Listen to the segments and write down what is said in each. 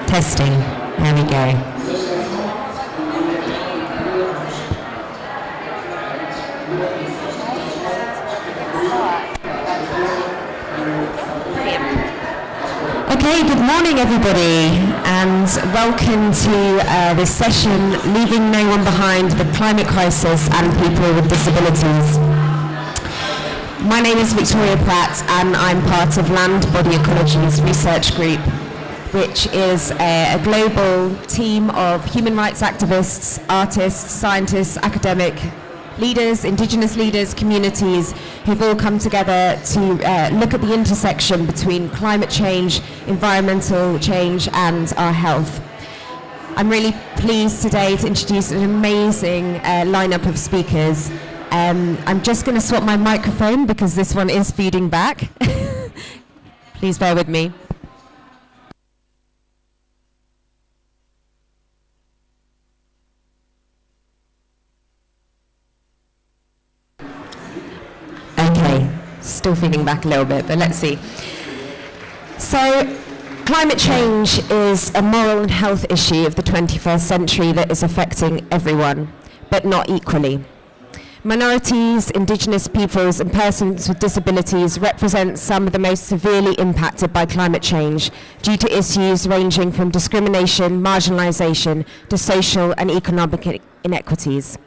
Testing. There we go. Okay, good morning everybody, and welcome to this session, Leaving No One Behind, the Climate Crisis and People with Disabilities. My name is Victoria Pratt and I'm part of Land Body Ecology's research group, which is a global team of human rights activists, artists, scientists, academic leaders, indigenous leaders, communities who've all come together to look at the intersection between climate change, environmental change and our health. I'm really pleased today to introduce an amazing lineup of speakers. I'm just going to swap my microphone because this one is feeding back. Please bear with me. Okay, still feeding back a little bit, but let's see. So, climate change is a moral and health issue of the 21st century that is affecting everyone, but not equally. Minorities, indigenous peoples and persons with disabilities represent some of the most severely impacted by climate change due to issues ranging from discrimination, marginalisation to social and economic inequities.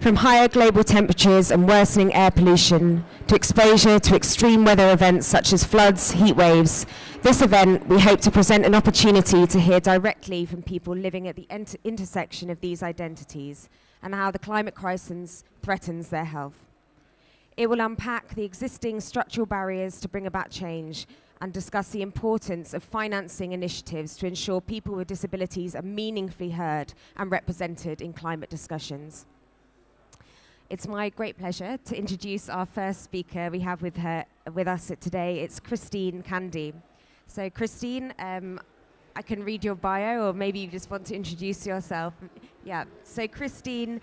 From higher global temperatures and worsening air pollution to exposure to extreme weather events such as floods, heat waves, this event we hope to present an opportunity to hear directly from people living at the intersection of these identities and how the climate crisis threatens their health. It will unpack the existing structural barriers to bring about change and discuss the importance of financing initiatives to ensure people with disabilities are meaningfully heard and represented in climate discussions. It's my great pleasure to introduce our first speaker we have with us today. It's Christine Candy. So Christine, I can read your bio, or maybe you just want to introduce yourself. Yeah, so Christine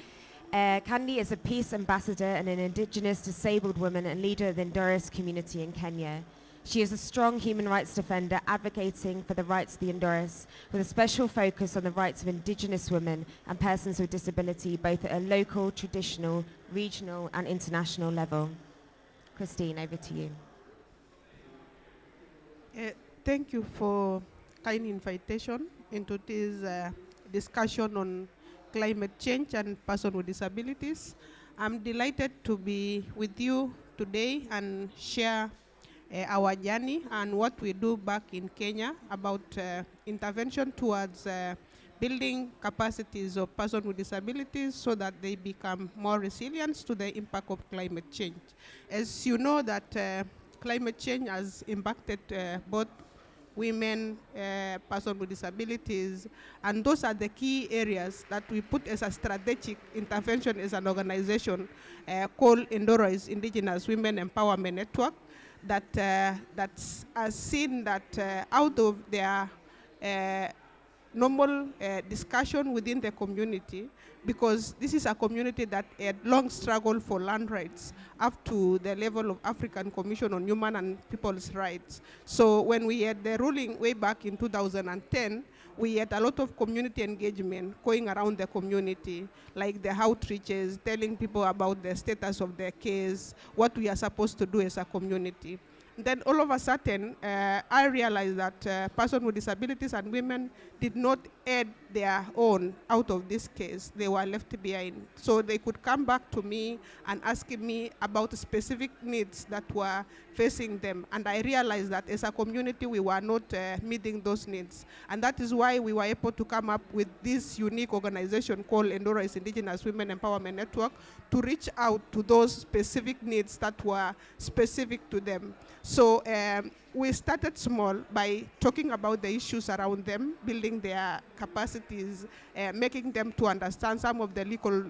Candy is a peace ambassador and an indigenous disabled woman and leader of the Ndores community in Kenya. She is a strong human rights defender advocating for the rights of the Ndores, with a special focus on the rights of indigenous women and persons with disability, both at a local, traditional, regional and international level. Christine, over to you. Thank you for kind invitation into this discussion on climate change and persons with disabilities. I'm delighted to be with you today and share our journey and what we do back in Kenya about intervention towards building capacities of persons with disabilities so that they become more resilient to the impact of climate change. As you know that climate change has impacted both women, persons with disabilities, and those are the key areas that we put as a strategic intervention as an organization called Ndores Indigenous Women Empowerment Network that has seen that out of their normal discussion within the community, because this is a community that had long struggled for land rights up to the level of African Commission on Human and People's Rights. So when we had the ruling way back in 2010, we had a lot of community engagement going around the community, like the outreaches, telling people about the status of their case, what we are supposed to do as a community. Then all of a sudden, I realized that persons with disabilities and women did not add their own out of this case. They were left behind. So they could come back to me and asking me about specific needs that were facing them. And I realized that as a community, we were not meeting those needs. And that is why we were able to come up with this unique organization called Ndores Indigenous Women Empowerment Network to reach out to those specific needs that were specific to them. So we started small by talking about the issues around them, building their capacities, making them to understand some of the legal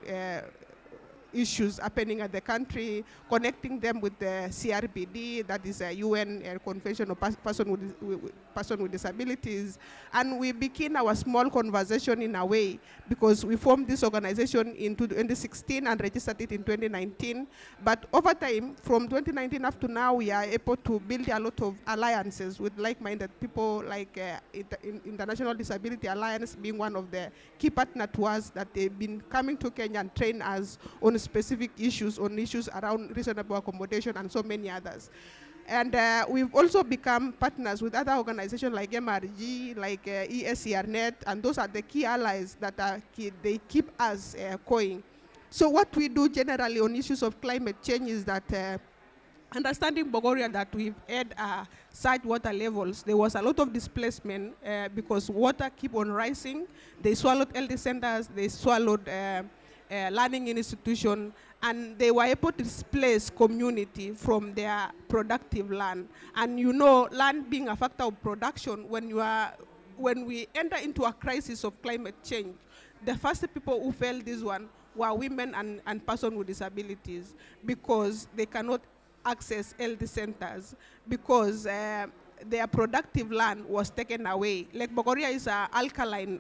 issues happening at the country, connecting them with the CRPD, that is a UN Convention of Person with Disabilities. And we begin our small conversation in a way, because we formed this organization in 2016 and registered it in 2019. But over time, from 2019 up to now, we are able to build a lot of alliances with like-minded people, like International Disability Alliance being one of the key partner to us, that they've been coming to Kenya and train us on specific issues, around reasonable accommodation and so many others. And we've also become partners with other organizations like MRG, like ESCRNet, and those are the key allies that they keep us going. So what we do generally on issues of climate change is that understanding Bogoria, that we've had surge water levels, there was a lot of displacement because water keep on rising. They swallowed LD centers, they swallowed learning institution, and they were able to displace community from their productive land. And you know, land being a factor of production, when we enter into a crisis of climate change, the first people who felt this one were women and persons with disabilities, because they cannot access LD centers, because their productive land was taken away. Lake Bogoria is alkaline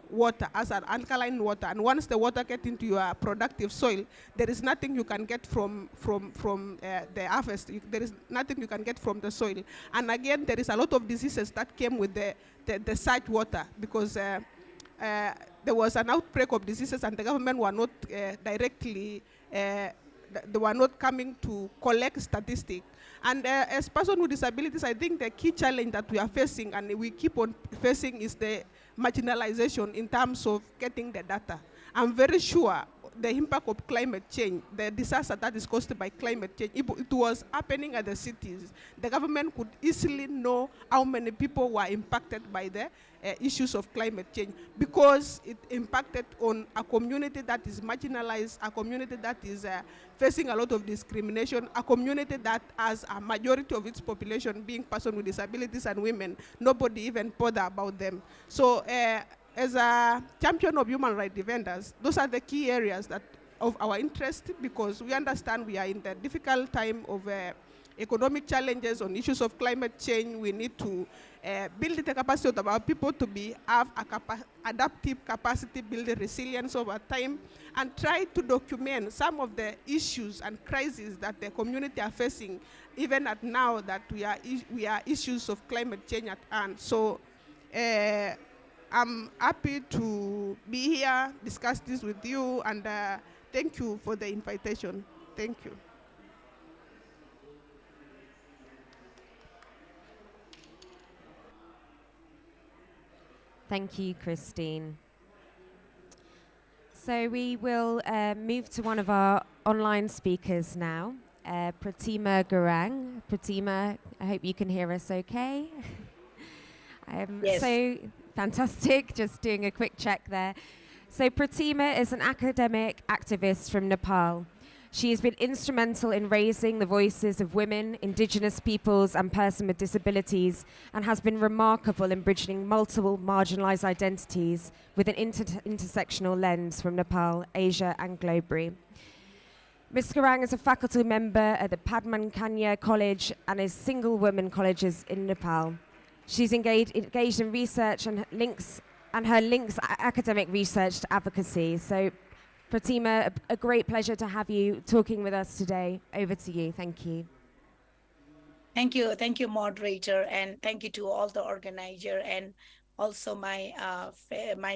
water, as an alkaline water, and once the water gets into your productive soil, there is nothing you can get from the harvest. There is nothing you can get from the soil. And again, there is a lot of diseases that came with the surge water, because there was an outbreak of diseases, and the government were not directly they were not coming to collect statistics. And as persons with disabilities, I think the key challenge that we are facing, and we keep on facing, is the marginalization in terms of getting the data. I'm very sure the impact of climate change, the disaster that is caused by climate change, if it was happening at the cities, the government could easily know how many people were impacted by the issues of climate change, because it impacted on a community that is marginalized, a community that is facing a lot of discrimination, a community that has a majority of its population being persons with disabilities and women. Nobody even bother about them. So as a champion of human rights defenders, those are the key areas that of our interest, because we understand we are in the difficult time of economic challenges on issues of climate change. We need to build the capacity of our people to have adaptive capacity, build the resilience over time, and try to document some of the issues and crises that the community are facing, even at now that we are issues of climate change at hand. So I'm happy to be here, discuss this with you, and thank you for the invitation. Thank you. Thank you, Christine. So we will move to one of our online speakers now, Pratima Garang. Pratima, I hope you can hear us okay. Yes. So fantastic, just doing a quick check there. So Pratima is an academic activist from Nepal. She has been instrumental in raising the voices of women, indigenous peoples, and persons with disabilities, and has been remarkable in bridging multiple marginalized identities with an intersectional lens from Nepal, Asia, and globally. Ms. Garang is a faculty member at the Padman Kanya College and is single women colleges in Nepal. She's engaged in research and her links academic research to advocacy. So Pratima, a great pleasure to have you talking with us today. Over to you. Thank you. Thank you, moderator, and thank you to all the organizer and also my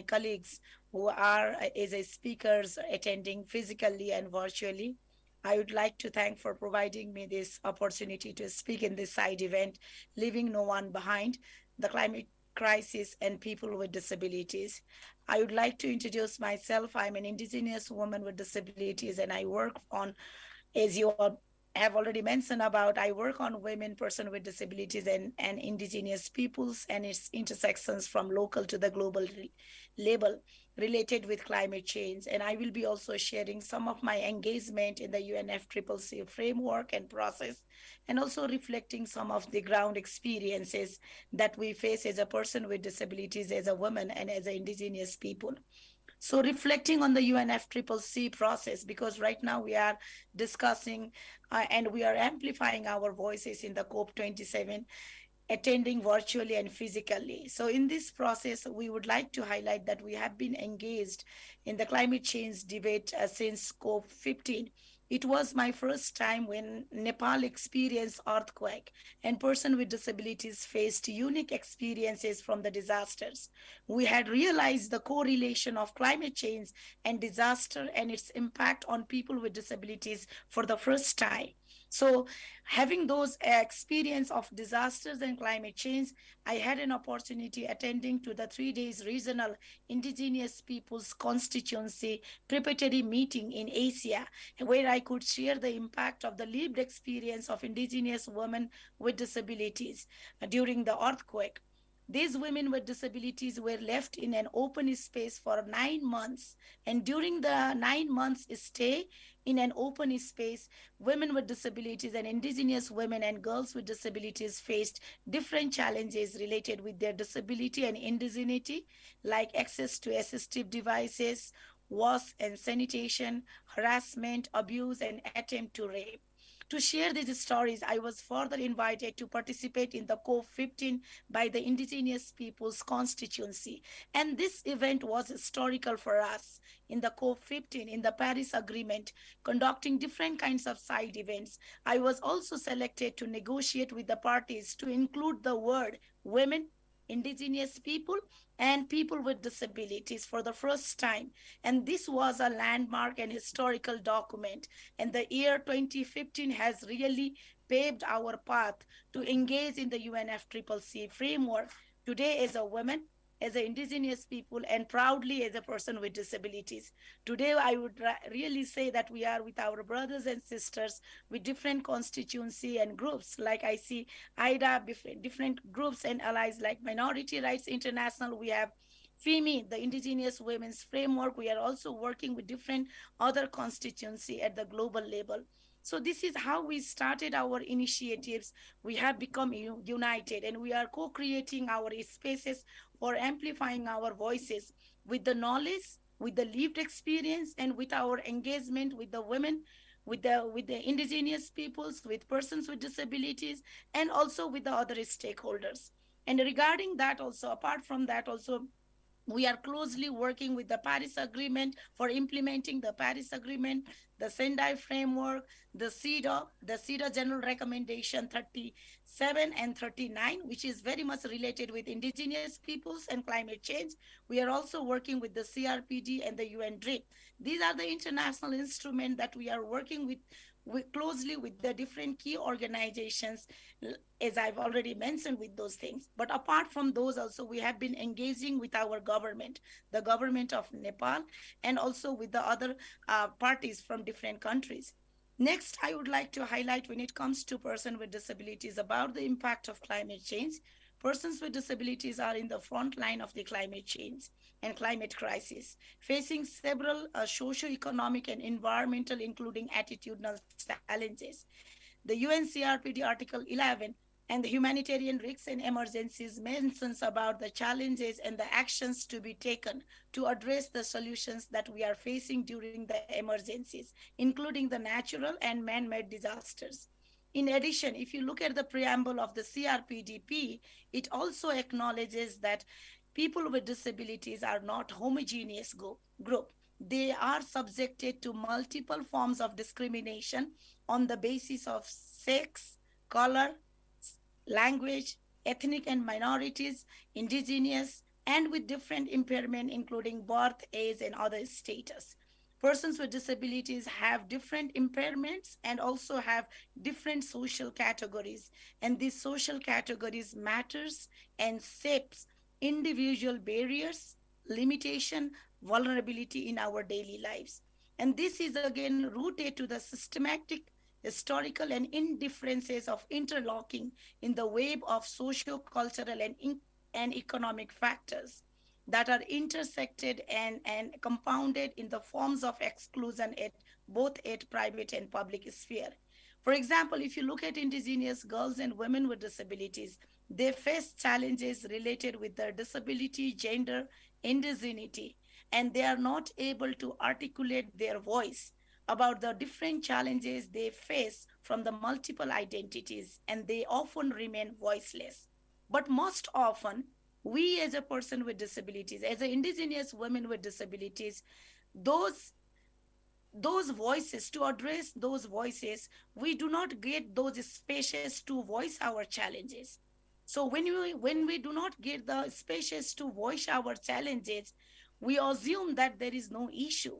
colleagues who are as a speakers attending physically and virtually. I would like to thank for providing me this opportunity to speak in this side event, Leaving No One Behind, the Climate Crisis and People with Disabilities. I would like to introduce myself. I'm an indigenous woman with disabilities, and I work on, as you all have already mentioned about, I work on women, person with disabilities, and indigenous peoples and its intersections from local to the global level related with climate change. And I will be also sharing some of my engagement in the UNFCCC framework and process, and also reflecting some of the ground experiences that we face as a person with disabilities, as a woman, and as an indigenous people. So reflecting on the UNFCCC process, because right now we are discussing and we are amplifying our voices in the COP27, attending virtually and physically. So in this process, we would like to highlight that we have been engaged in the climate change debate since COP15. It was my first time when Nepal experienced earthquake and persons with disabilities faced unique experiences from the disasters. We had realized the correlation of climate change and disaster and its impact on people with disabilities for the first time. So having those experience of disasters and climate change, I had an opportunity attending to the 3 days regional indigenous peoples constituency preparatory meeting in Asia, where I could share the impact of the lived experience of indigenous women with disabilities during the earthquake. These women with disabilities were left in an open space for 9 months. And during the 9 months stay in an open space, women with disabilities and indigenous women and girls with disabilities faced different challenges related with their disability and indigeneity, like access to assistive devices, wash and sanitation, harassment, abuse, and attempt to rape. To share these stories, I was further invited to participate in the COP15 by the Indigenous Peoples Constituency. And this event was historical for us in the COP15, in the Paris Agreement, conducting different kinds of side events. I was also selected to negotiate with the parties to include the word women, indigenous people, and people with disabilities for the first time. And this was a landmark and historical document. And the year 2015 has really paved our path to engage in the UNFCCC framework today as a woman, as an indigenous people, and proudly as a person with disabilities. Today, I would really say that we are with our brothers and sisters with different constituency and groups. Like I see IDA, different groups and allies like Minority Rights International. We have FIMI, the Indigenous Women's Framework. We are also working with different other constituency at the global level. So this is how we started our initiatives. We have become united and we are co-creating our spaces for amplifying our voices with the knowledge, with the lived experience, and with our engagement with the women, with the indigenous peoples, with persons with disabilities, and also with the other stakeholders. And regarding that also, apart from that also, we are closely working with the Paris Agreement for implementing the Paris Agreement, the Sendai Framework, the CEDA General Recommendation 37 and 39, which is very much related with indigenous peoples and climate change. We are also working with the CRPD and the UN DRIP. These are the international instruments that we are working with closely with the different key organizations, as I've already mentioned with those things. But apart from those also, we have been engaging with our government, the government of Nepal, and also with the other parties from different countries. Next, I would like to highlight when it comes to persons with disabilities about the impact of climate change. Persons with disabilities are in the front line of the climate change and climate crisis, facing several socio-economic and environmental, including attitudinal challenges. The UNCRPD Article 11 and the humanitarian risks and emergencies mentions about the challenges and the actions to be taken to address the solutions that we are facing during the emergencies, including the natural and man-made disasters. In addition, if you look at the preamble of the CRPDP, it also acknowledges that people with disabilities are not homogeneous group. They are subjected to multiple forms of discrimination on the basis of sex, color, language, ethnic and minorities, indigenous, and with different impairment, including birth, age, and other status. Persons with disabilities have different impairments and also have different social categories. And these social categories matters and shapes individual barriers, limitation, vulnerability in our daily lives. And this is again rooted to the systematic, historical, and indifferences of interlocking in the web of socio-cultural and economic factors that are intersected and compounded in the forms of exclusion at both at private and public sphere. For example, if you look at indigenous girls and women with disabilities, they face challenges related with their disability, gender, indigeneity, and they are not able to articulate their voice about the different challenges they face from the multiple identities, and they often remain voiceless. But most often, we as a person with disabilities, as a indigenous women with disabilities, those those voices, to address those voices, we do not get those spaces to voice our challenges. So when we do not get the spaces to voice our challenges, we assume that there is no issue,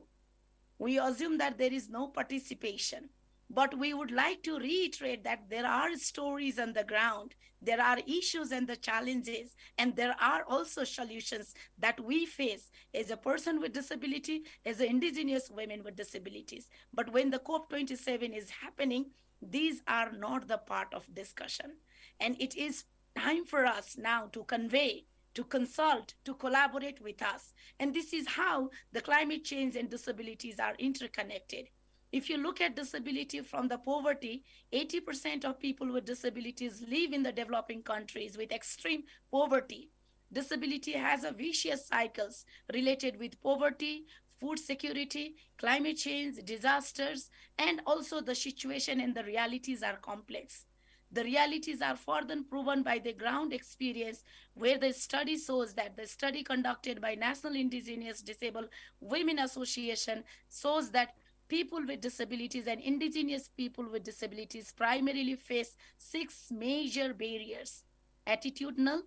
we assume that there is no participation. But we would like to reiterate that there are stories on the ground, there are issues and the challenges, and there are also solutions that we face as a person with disability, as indigenous women with disabilities. But when the COP27 is happening, these are not the part of discussion. And it is time for us now to convey, to consult, to collaborate with us. And this is how the climate change and disabilities are interconnected. If you look at disability from the poverty, 80% of people with disabilities live in the developing countries with extreme poverty. Disability has a vicious cycles related with poverty, food security, climate change, disasters, and also the situation and the realities are complex. The realities are further proven by the ground experience, where the study shows that the study conducted by National Indigenous Disabled Women Association shows that people with disabilities and indigenous people with disabilities primarily face six major barriers: attitudinal,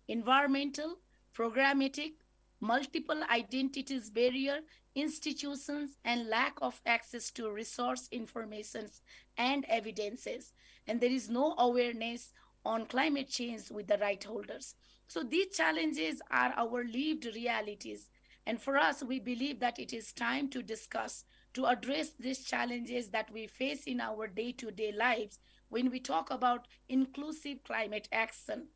environmental, programmatic, multiple identities barrier, institutions, and lack of access to resource information and evidences. And there is no awareness on climate change with the right holders. So these challenges are our lived realities. And for us, we believe that it is time to discuss, to address these challenges that we face in our day to day lives when we talk about inclusive climate action.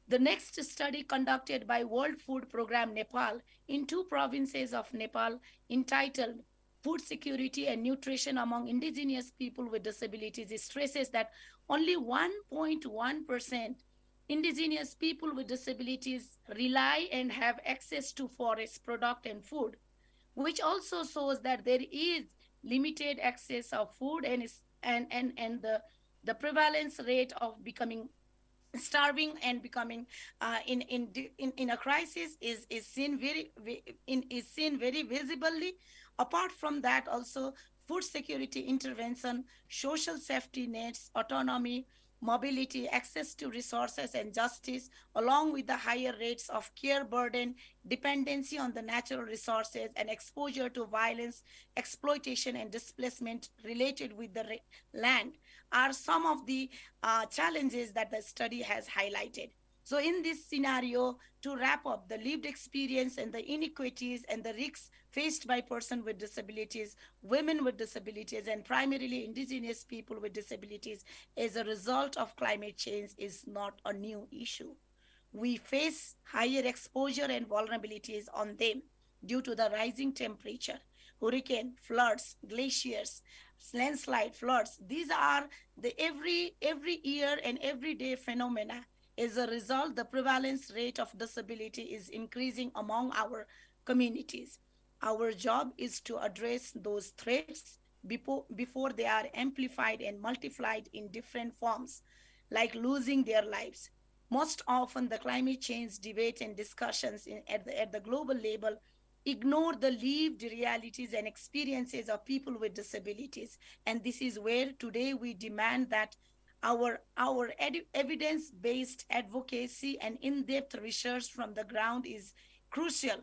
The next study conducted by World Food Program Nepal in two provinces of Nepal, entitled Food Security and Nutrition Among Indigenous People with Disabilities, stresses that only 1.1% indigenous people with disabilities rely and have access to forest product and food, which also shows that there is limited access of food, and the prevalence rate of becoming starving and becoming in a crisis is seen is seen very visibly. Apart from that, also food security intervention, social safety nets, autonomy, mobility, access to resources, and justice, along with the higher rates of care burden, dependency on the natural resources, and exposure to violence, exploitation, and displacement related with the land, are some of the challenges that the study has highlighted. So, in this scenario, to wrap up, the lived experience and the inequities and the risks faced by persons with disabilities, women with disabilities, and primarily indigenous people with disabilities as a result of climate change is not a new issue. We face higher exposure and vulnerabilities on them due to the rising temperature, hurricane, floods, glaciers, landslide, floods. These are the every year and everyday phenomena. As a result, the prevalence rate of disability is increasing among our communities. Our job is to address those threats before they are amplified and multiplied in different forms, like losing their lives. Most often, the climate change debate and discussions at the global level ignore the lived realities and experiences of people with disabilities. And this is where today we demand that our evidence-based advocacy and in-depth research from the ground is crucial,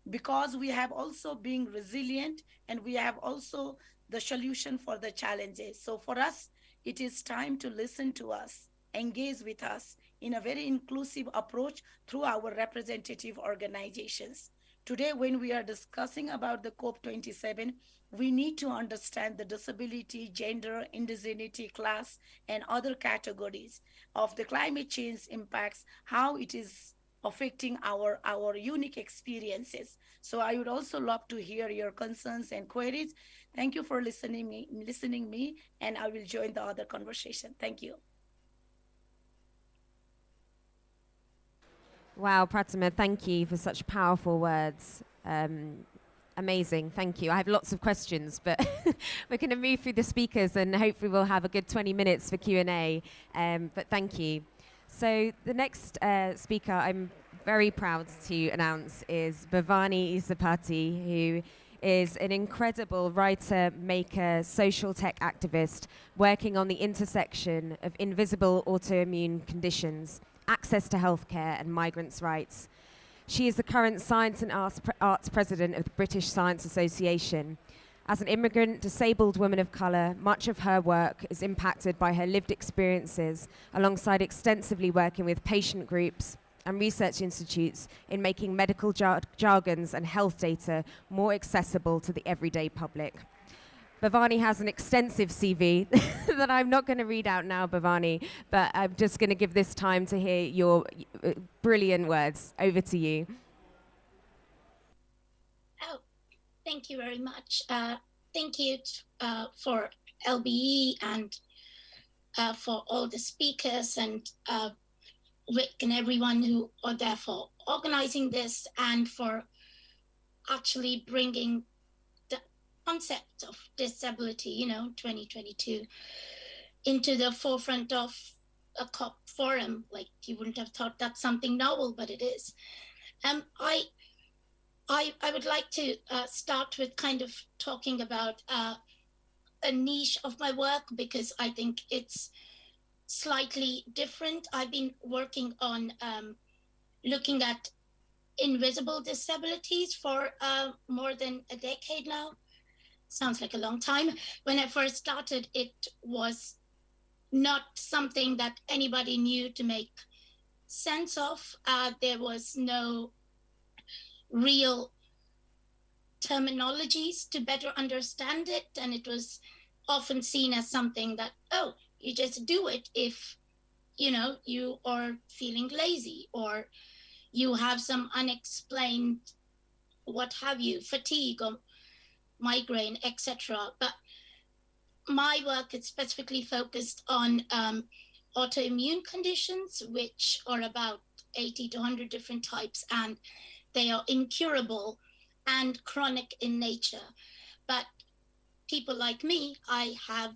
because we have also been resilient and we have also the solution for the challenges. So for us, it is time to listen to us, engage with us in a very inclusive approach through our representative organizations. Today, when we are discussing about the COP27, we need to understand the disability, gender, indigeneity, class, and other categories of the climate change impacts, how it is affecting our unique experiences. So I would also love to hear your concerns and queries. Thank you for listening me, and I will join the other conversation. Thank you. Wow, Pratima, thank you for such powerful words. Amazing, thank you. I have lots of questions, but we're going to move through the speakers and hopefully we'll have a good 20 minutes for Q&A, but thank you. So the next speaker I'm very proud to announce is Bhavani Isapati, who is an incredible writer, maker, social tech activist working on the intersection of invisible autoimmune conditions, access to healthcare and migrants' rights. She is the current Science and Arts President of the British Science Association. As an immigrant, disabled woman of colour, much of her work is impacted by her lived experiences, alongside extensively working with patient groups and research institutes in making medical jargons and health data more accessible to the everyday public. Bhavani has an extensive CV that I'm not going to read out now, Bhavani, but I'm just going to give this time to hear your brilliant words. Over to you. Oh, thank you very much. Thank you for LBE and for all the speakers and Rick and everyone who are there for organizing this and for actually bringing the concept of disability, 2022, into the forefront of a COP forum. Like, you wouldn't have thought that's something novel, but it is. I would like to start with kind of talking about a niche of my work, because I think it's slightly different. I've been working on looking at invisible disabilities for more than a decade now. Sounds like a long time. When I first started, it was not something that anybody knew to make sense of. There was no real terminologies to better understand it, and it was often seen as something that, oh, you just do it if you are feeling lazy or you have some unexplained what have you, fatigue or migraine, etc. But my work is specifically focused on autoimmune conditions, which are about 80 to 100 different types, and they are incurable and chronic in nature. But people like me, I have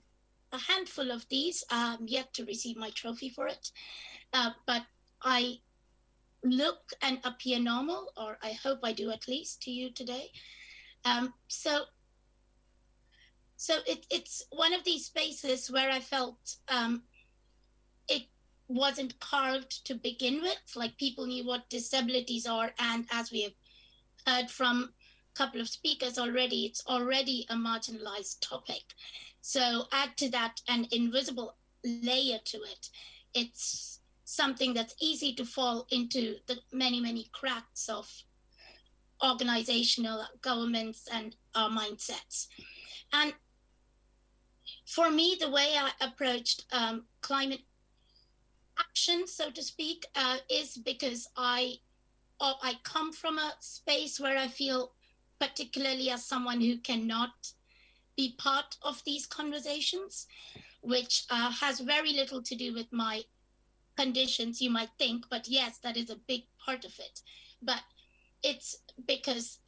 a handful of these, yet to receive my trophy for it. But I look and appear normal, or I hope I do, at least to you today. So it's one of these spaces where I felt it wasn't carved to begin with. Like, people knew what disabilities are, and as we have heard from a couple of speakers already, it's already a marginalized topic. So add to that an invisible layer to it. It's something that's easy to fall into the many, many cracks of organizational governments and our mindsets. And for me, the way I approached climate action, so to speak, is because I come from a space where I feel, particularly as someone who cannot be part of these conversations, which has very little to do with my conditions, you might think, but yes, that is a big part of it. But it's because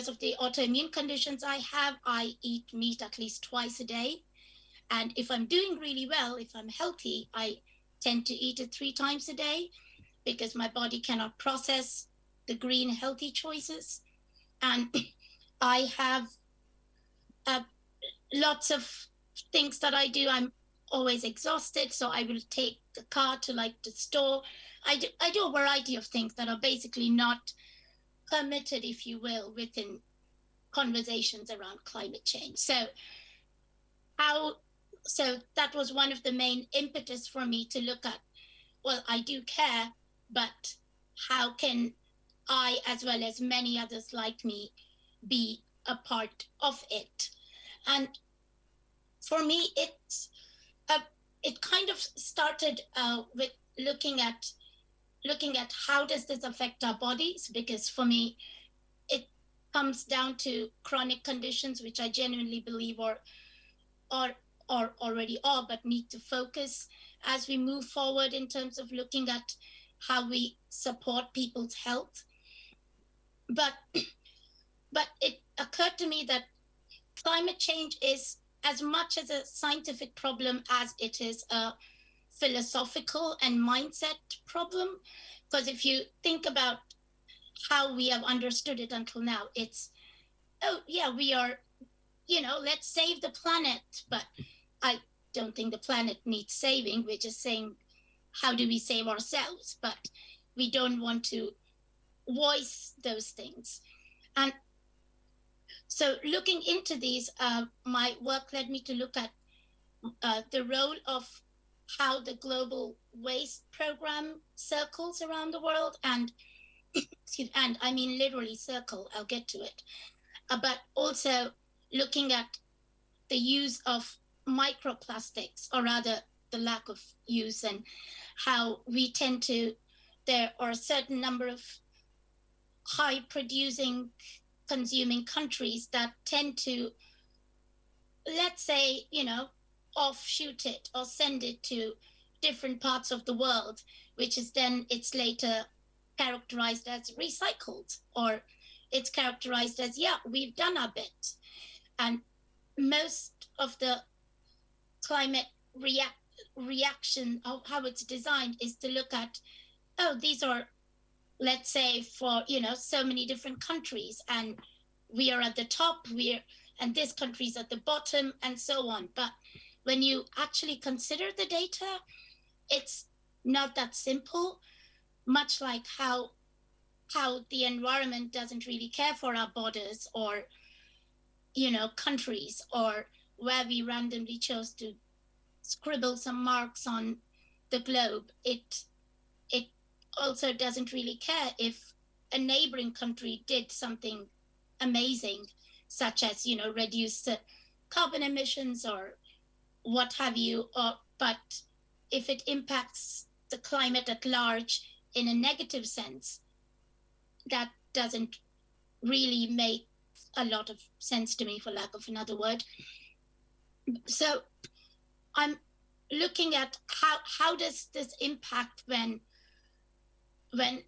of the autoimmune conditions I have, I eat meat at least twice a day. And if I'm doing really well, if I'm healthy, I tend to eat it 3 times a day, because my body cannot process the green healthy choices. And I have lots of things that I do. I'm always exhausted, so I will take the car to the store. I do a variety of things that are basically not permitted, if you will, within conversations around climate change. So that was one of the main impetus for me to look at, well, I do care, but how can I, as well as many others like me, be a part of it? And for me, it kind of started with looking at how does this affect our bodies, because for me, it comes down to chronic conditions, which I genuinely believe are already are, but need to focus as we move forward in terms of looking at how we support people's health. But but it occurred to me that climate change is as much as a scientific problem as it is a philosophical and mindset problem. Because if you think about how we have understood it until now, it's, oh, yeah, we are, let's save the planet. But I don't think the planet needs saving. We're just saying, how do we save ourselves? But we don't want to voice those things. And so looking into these, my work led me to look at the role of how the global waste program circles around the world, and I mean literally circle, I'll get to it, but also looking at the use of microplastics, or rather the lack of use, and how we tend to, there are a certain number of high producing, consuming countries that tend to, let's say, offshoot it or send it to different parts of the world, which is then it's later characterized as recycled, or it's characterized as, yeah, we've done our bit. And most of the climate reaction of how it's designed is to look at, oh, these are, let's say, for so many different countries, and we are at the top, and this country's at the bottom, and so on. But when you actually consider the data, it's not that simple. Much like how the environment doesn't really care for our borders, or countries, or where we randomly chose to scribble some marks on the globe. It also doesn't really care if a neighboring country did something amazing, such as reduce carbon emissions or what have you, but if it impacts the climate at large in a negative sense, that doesn't really make a lot of sense to me, for lack of another word. So I'm looking at how does this impact when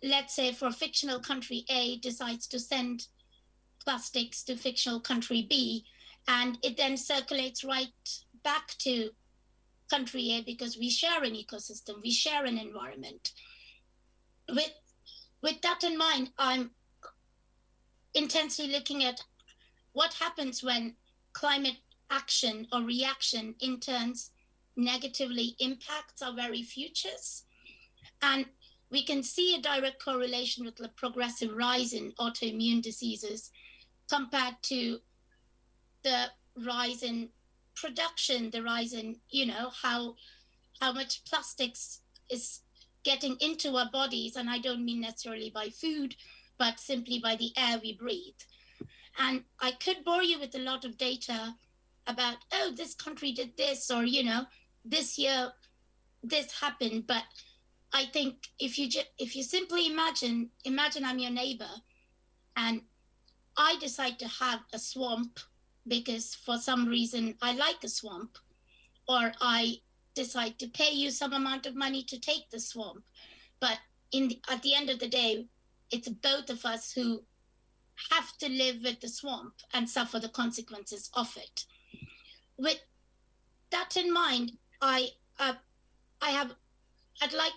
let's say, for fictional country A decides to send plastics to fictional country B, and it then circulates right back to country A, because we share an ecosystem, we share an environment. With that in mind, I'm intensely looking at what happens when climate action or reaction in turns negatively impacts our very futures. And we can see a direct correlation with the progressive rise in autoimmune diseases compared to the rise in production, the rise in, how much plastics is getting into our bodies. And I don't mean necessarily by food, but simply by the air we breathe. And I could bore you with a lot of data about, oh, this country did this, or, this year this happened. But I think if you simply imagine I'm your neighbor, and I decide to have a swamp because for some reason I like a swamp, or I decide to pay you some amount of money to take the swamp, but at the end of the day, it's both of us who have to live with the swamp and suffer the consequences of it. With that in mind, I'd like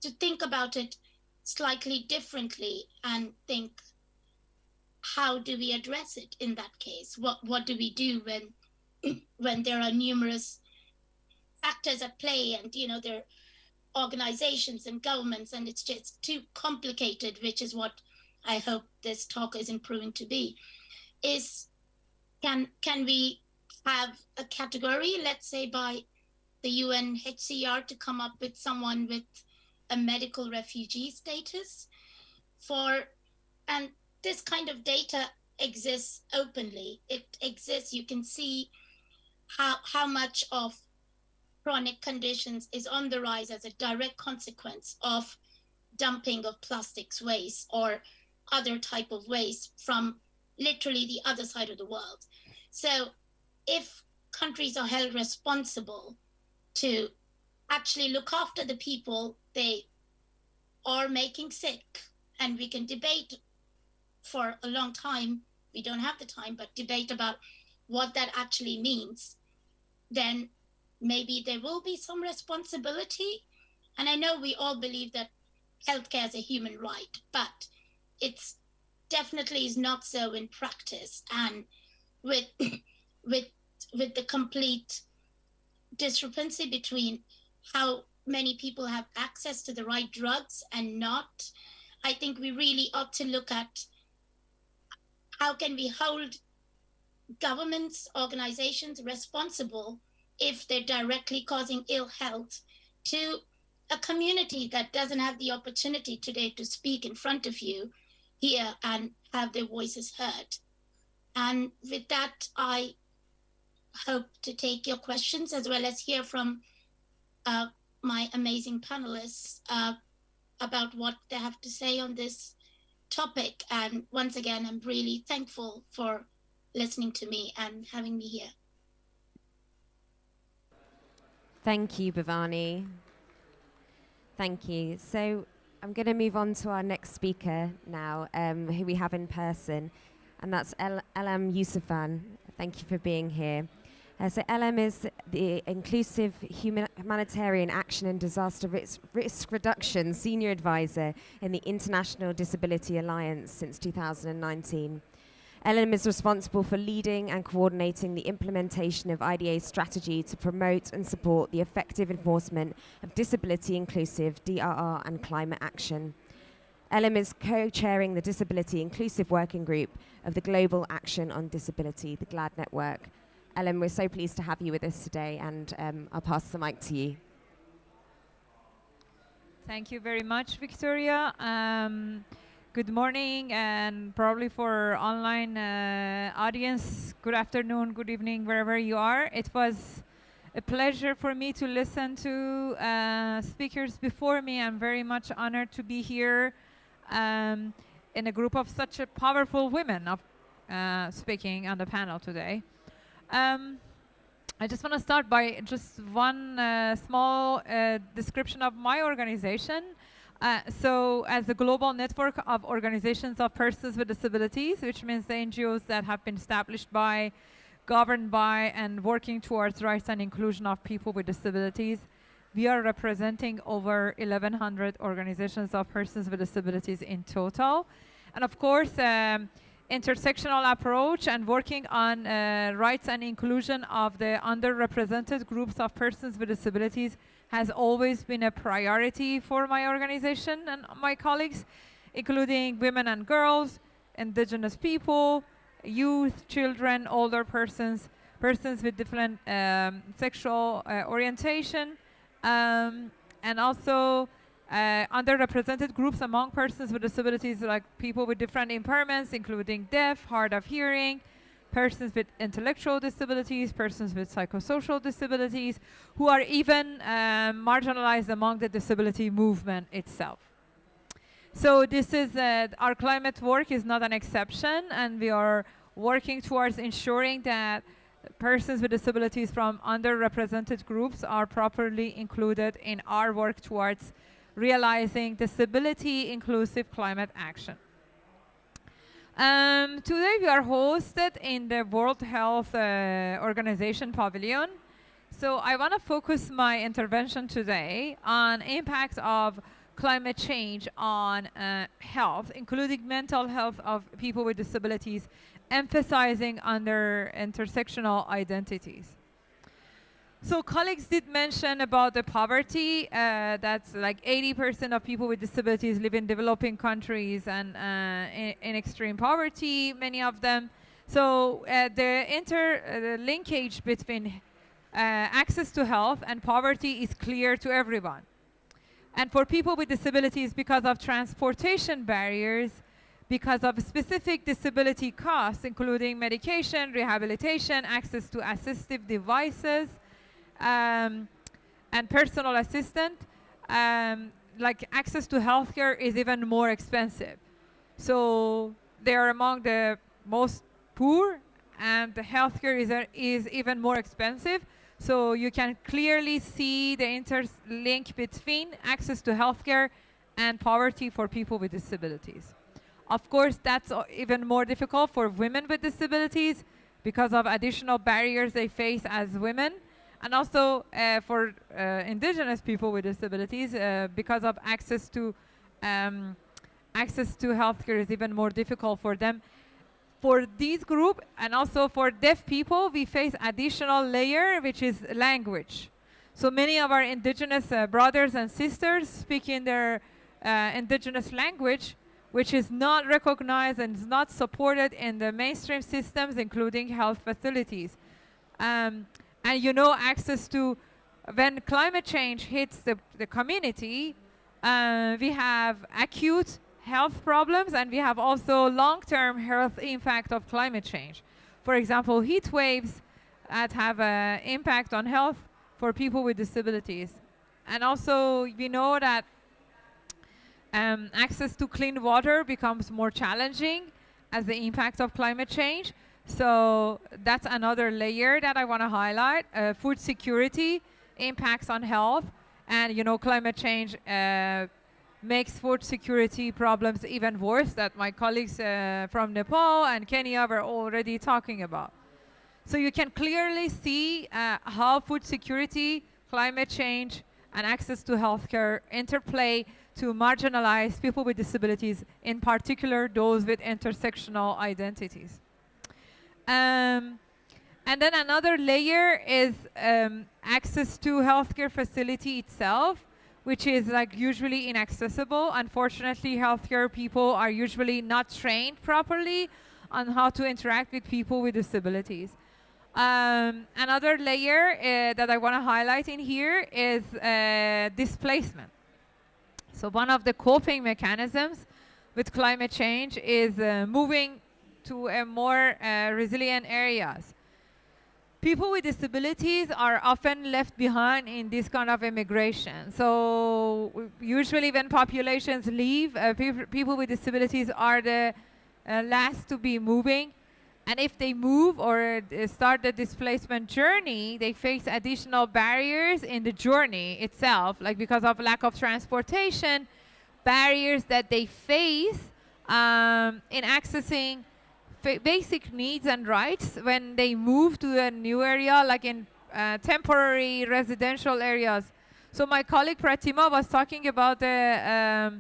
to think about it slightly differently and think, how do we address it in that case? What do we do when there are numerous factors at play, and there are organizations and governments, and it's just too complicated, which is what I hope this talk isn't proving to be. Can we have a category, let's say by the UNHCR, to come up with someone with a medical refugee status and this kind of data exists openly. It exists. You can see how much of chronic conditions is on the rise as a direct consequence of dumping of plastics waste or other type of waste from literally the other side of the world. So if countries are held responsible to actually look after the people they are making sick, and we can debate for a long time we don't have the time, but debate about what that actually means, then maybe there will be some responsibility. And I know we all believe that healthcare is a human right, but it's definitely is not so in practice. And with with the complete discrepancy between how many people have access to the right drugs and not, I think we really ought to look at how can we hold governments, organizations responsible if they're directly causing ill health to a community that doesn't have the opportunity today to speak in front of you here and have their voices heard. And with that, I hope to take your questions as well as hear from my amazing panelists about what they have to say on this topic. And once again, I'm really thankful for listening to me and having me here. Thank you, Bhavani. Thank you. So I'm going to move on to our next speaker now, who we have in person, and that's Elam Yousafzai. Thank you for being here. So Elam is the Inclusive Humanitarian Action and Disaster Risk Reduction Senior Advisor in the International Disability Alliance since 2019. Elam is responsible for leading and coordinating the implementation of IDA's strategy to promote and support the effective enforcement of disability inclusive DRR and climate action. Elam is co-chairing the Disability Inclusive Working Group of the Global Action on Disability, the GLAD Network. Elam, we're so pleased to have you with us today, and I'll pass the mic to you. Thank you very much, Victoria. Good morning, and probably for online audience, good afternoon, good evening, wherever you are. It was a pleasure for me to listen to speakers before me. I'm very much honored to be here in a group of such a powerful women speaking on the panel today. I just want to start by just one small description of my organization. So as a global network of organizations of persons with disabilities, which means the NGOs that have been established by, governed by, and working towards rights and inclusion of people with disabilities, we are representing over 1,100 organizations of persons with disabilities in total. And of course, intersectional approach and working on rights and inclusion of the underrepresented groups of persons with disabilities has always been a priority for my organization and my colleagues, including women and girls, indigenous people, youth, children, older persons, persons with different sexual orientation, and also underrepresented groups among persons with disabilities, like people with different impairments, including deaf, hard of hearing, persons with intellectual disabilities, persons with psychosocial disabilities, who are even marginalized among the disability movement itself. So this is, our climate work is not an exception, and we are working towards ensuring that persons with disabilities from underrepresented groups are properly included in our work towards realizing disability inclusive climate action. Today we are hosted in the World Health Organization Pavilion. So I want to focus my intervention today on impact of climate change on health, including mental health of people with disabilities, emphasizing under intersectional identities. So colleagues did mention about the poverty. That's like 80% of people with disabilities live in developing countries and in extreme poverty, many of them. So the linkage between access to health and poverty is clear to everyone. And for people with disabilities, because of transportation barriers, because of specific disability costs, including medication, rehabilitation, access to assistive devices, and personal assistant, like access to healthcare is even more expensive. So they are among the most poor, and the healthcare is even more expensive. So you can clearly see the interlink between access to healthcare and poverty for people with disabilities. Of course, that's even more difficult for women with disabilities because of additional barriers they face as women, and also for indigenous people with disabilities because of access to healthcare is even more difficult for them. For this group and also for deaf people, we face additional layer, which is language. So many of our indigenous brothers and sisters speak in their indigenous language, which is not recognized and is not supported in the mainstream systems, including health facilities. And you know, access to, when climate change hits the community, we have acute health problems, and we have also long-term health impact of climate change. For example, heat waves that have an impact on health for people with disabilities. And also, we know that access to clean water becomes more challenging as the impact of climate change. So that's another layer that I want to highlight. Food security impacts on health, and you know, climate change makes food security problems even worse, that my colleagues from Nepal and Kenya were already talking about. So you can clearly see how food security, climate change, and access to healthcare interplay to marginalize people with disabilities, in particular those with intersectional identities. And then another layer is access to healthcare facility itself, which is like usually inaccessible. Unfortunately, healthcare people are usually not trained properly on how to interact with people with disabilities. Another layer that I want to highlight in here is displacement. So one of the coping mechanisms with climate change is moving to a more resilient areas. People with disabilities are often left behind in this kind of immigration. So usually when populations leave, people with disabilities are the last to be moving. And if they move or start the displacement journey, they face additional barriers in the journey itself, like because of lack of transportation, barriers that they face in accessing basic needs and rights when they move to a new area, like in temporary residential areas. So my colleague Pratima was talking about the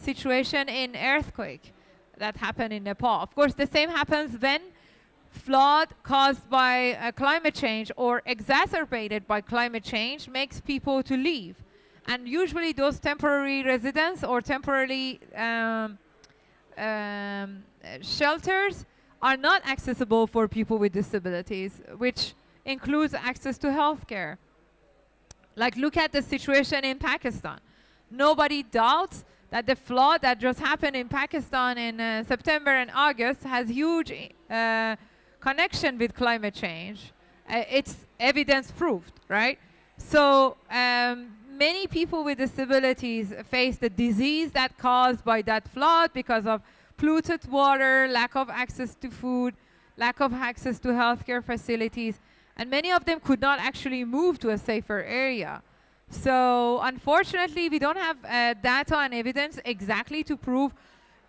situation in earthquake that happened in Nepal. Of course, the same happens when flood caused by climate change or exacerbated by climate change makes people to leave. And usually those temporary residents or temporary shelters are not accessible for people with disabilities, which includes access to healthcare. Like, look at the situation in Pakistan. Nobody doubts that the flood that just happened in Pakistan in September and August has huge connection with climate change. It's evidence proved, right? So many people with disabilities face the disease that caused by that flood because of polluted water, lack of access to food, lack of access to healthcare facilities, and many of them could not actually move to a safer area. So unfortunately, we don't have data and evidence exactly to prove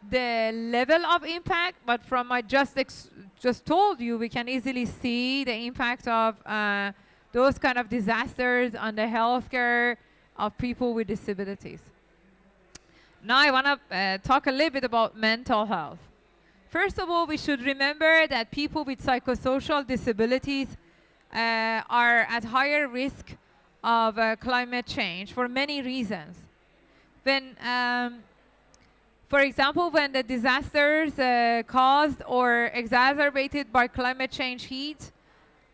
the level of impact, but from my just told you, we can easily see the impact of those kind of disasters on the healthcare of people with disabilities. Now I want to talk a little bit about mental health. First of all, we should remember that people with psychosocial disabilities are at higher risk of climate change for many reasons. When, for example, when the disasters caused or exacerbated by climate change heat,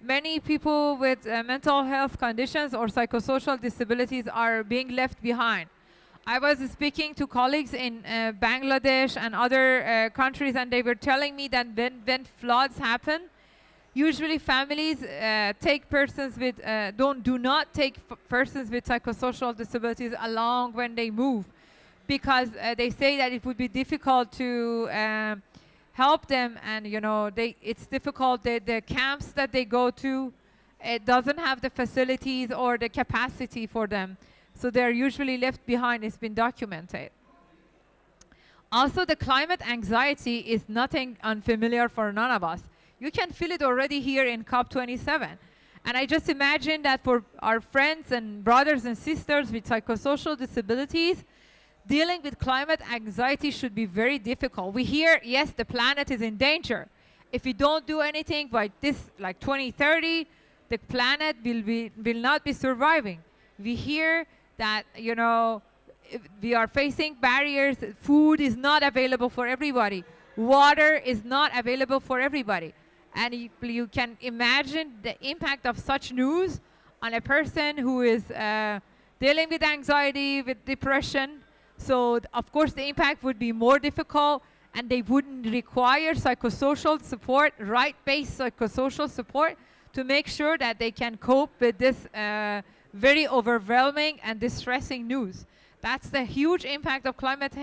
many people with mental health conditions or psychosocial disabilities are being left behind. I was speaking to colleagues in Bangladesh and other countries, and they were telling me that when floods happen, usually families take persons with do not take persons with psychosocial disabilities along when they move, because they say that it would be difficult to help them, and you know it's difficult. The camps that they go to, it doesn't have the facilities or the capacity for them, so they're usually left behind. It's been documented. Also, the climate anxiety is nothing unfamiliar for none of us. You can feel it already here in COP27. And I just imagine that for our friends and brothers and sisters with psychosocial disabilities, dealing with climate anxiety should be very difficult. We hear, yes, the planet is in danger. If we don't do anything by this, like 2030, the planet will not be surviving. We hear that, you know, we are facing barriers. Food is not available for everybody. Water is not available for everybody. And you can imagine the impact of such news on a person who is dealing with anxiety, with depression. So, of course, the impact would be more difficult, and they wouldn't require psychosocial support, right-based psychosocial support, to make sure that they can cope with this very overwhelming and distressing news. That's the huge impact of climate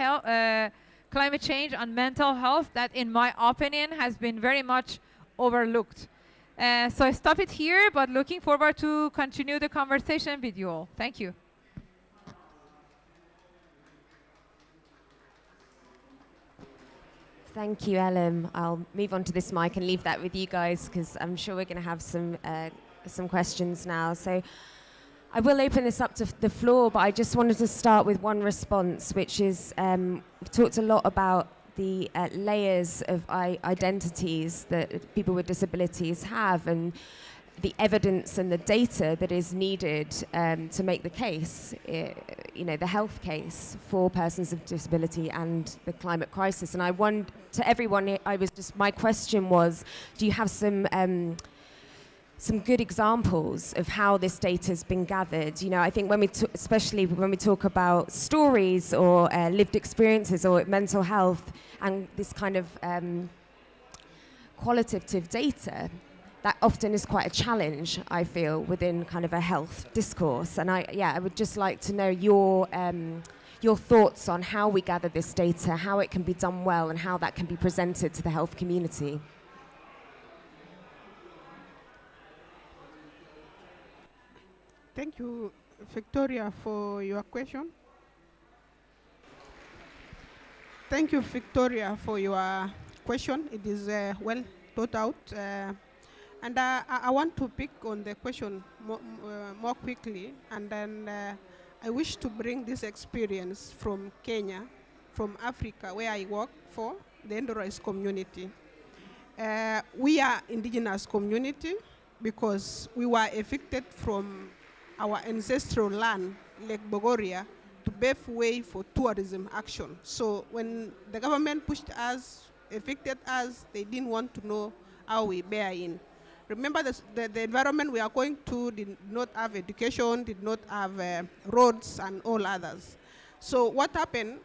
change on mental health that, in my opinion, has been very much overlooked. So I stop it here, but looking forward to continue the conversation with you all. Thank you. Thank you, Ellen. I'll move on to this mic and leave that with you guys, because I'm sure we're going to have some questions now. So I will open this up to the floor, but I just wanted to start with one response, which is we've talked a lot about the layers of identities that people with disabilities have, and the evidence and the data that is needed to make the case, you know, the health case for persons with disability and the climate crisis. And I want to everyone, my question was, do you have some good examples of how this data has been gathered? You know, I think especially when we talk about stories or lived experiences or mental health and this kind of qualitative data, that often is quite a challenge, I feel, within kind of a health discourse. And I would just like to know your thoughts on how we gather this data, how it can be done well, and how that can be presented to the health community. Thank you, Victoria, for your question. Thank you, Victoria, for your question. It is well thought out. And I want to pick on the question more quickly, and then I wish to bring this experience from Kenya, from Africa, where I work for the Endorise community. We are indigenous community because we were evicted from our ancestral land, Lake Bogoria, to pave way for tourism action. So when the government pushed us, evicted us, they didn't want to know how we bear in. Remember, the environment we are going to did not have education, did not have roads and all others. So what happened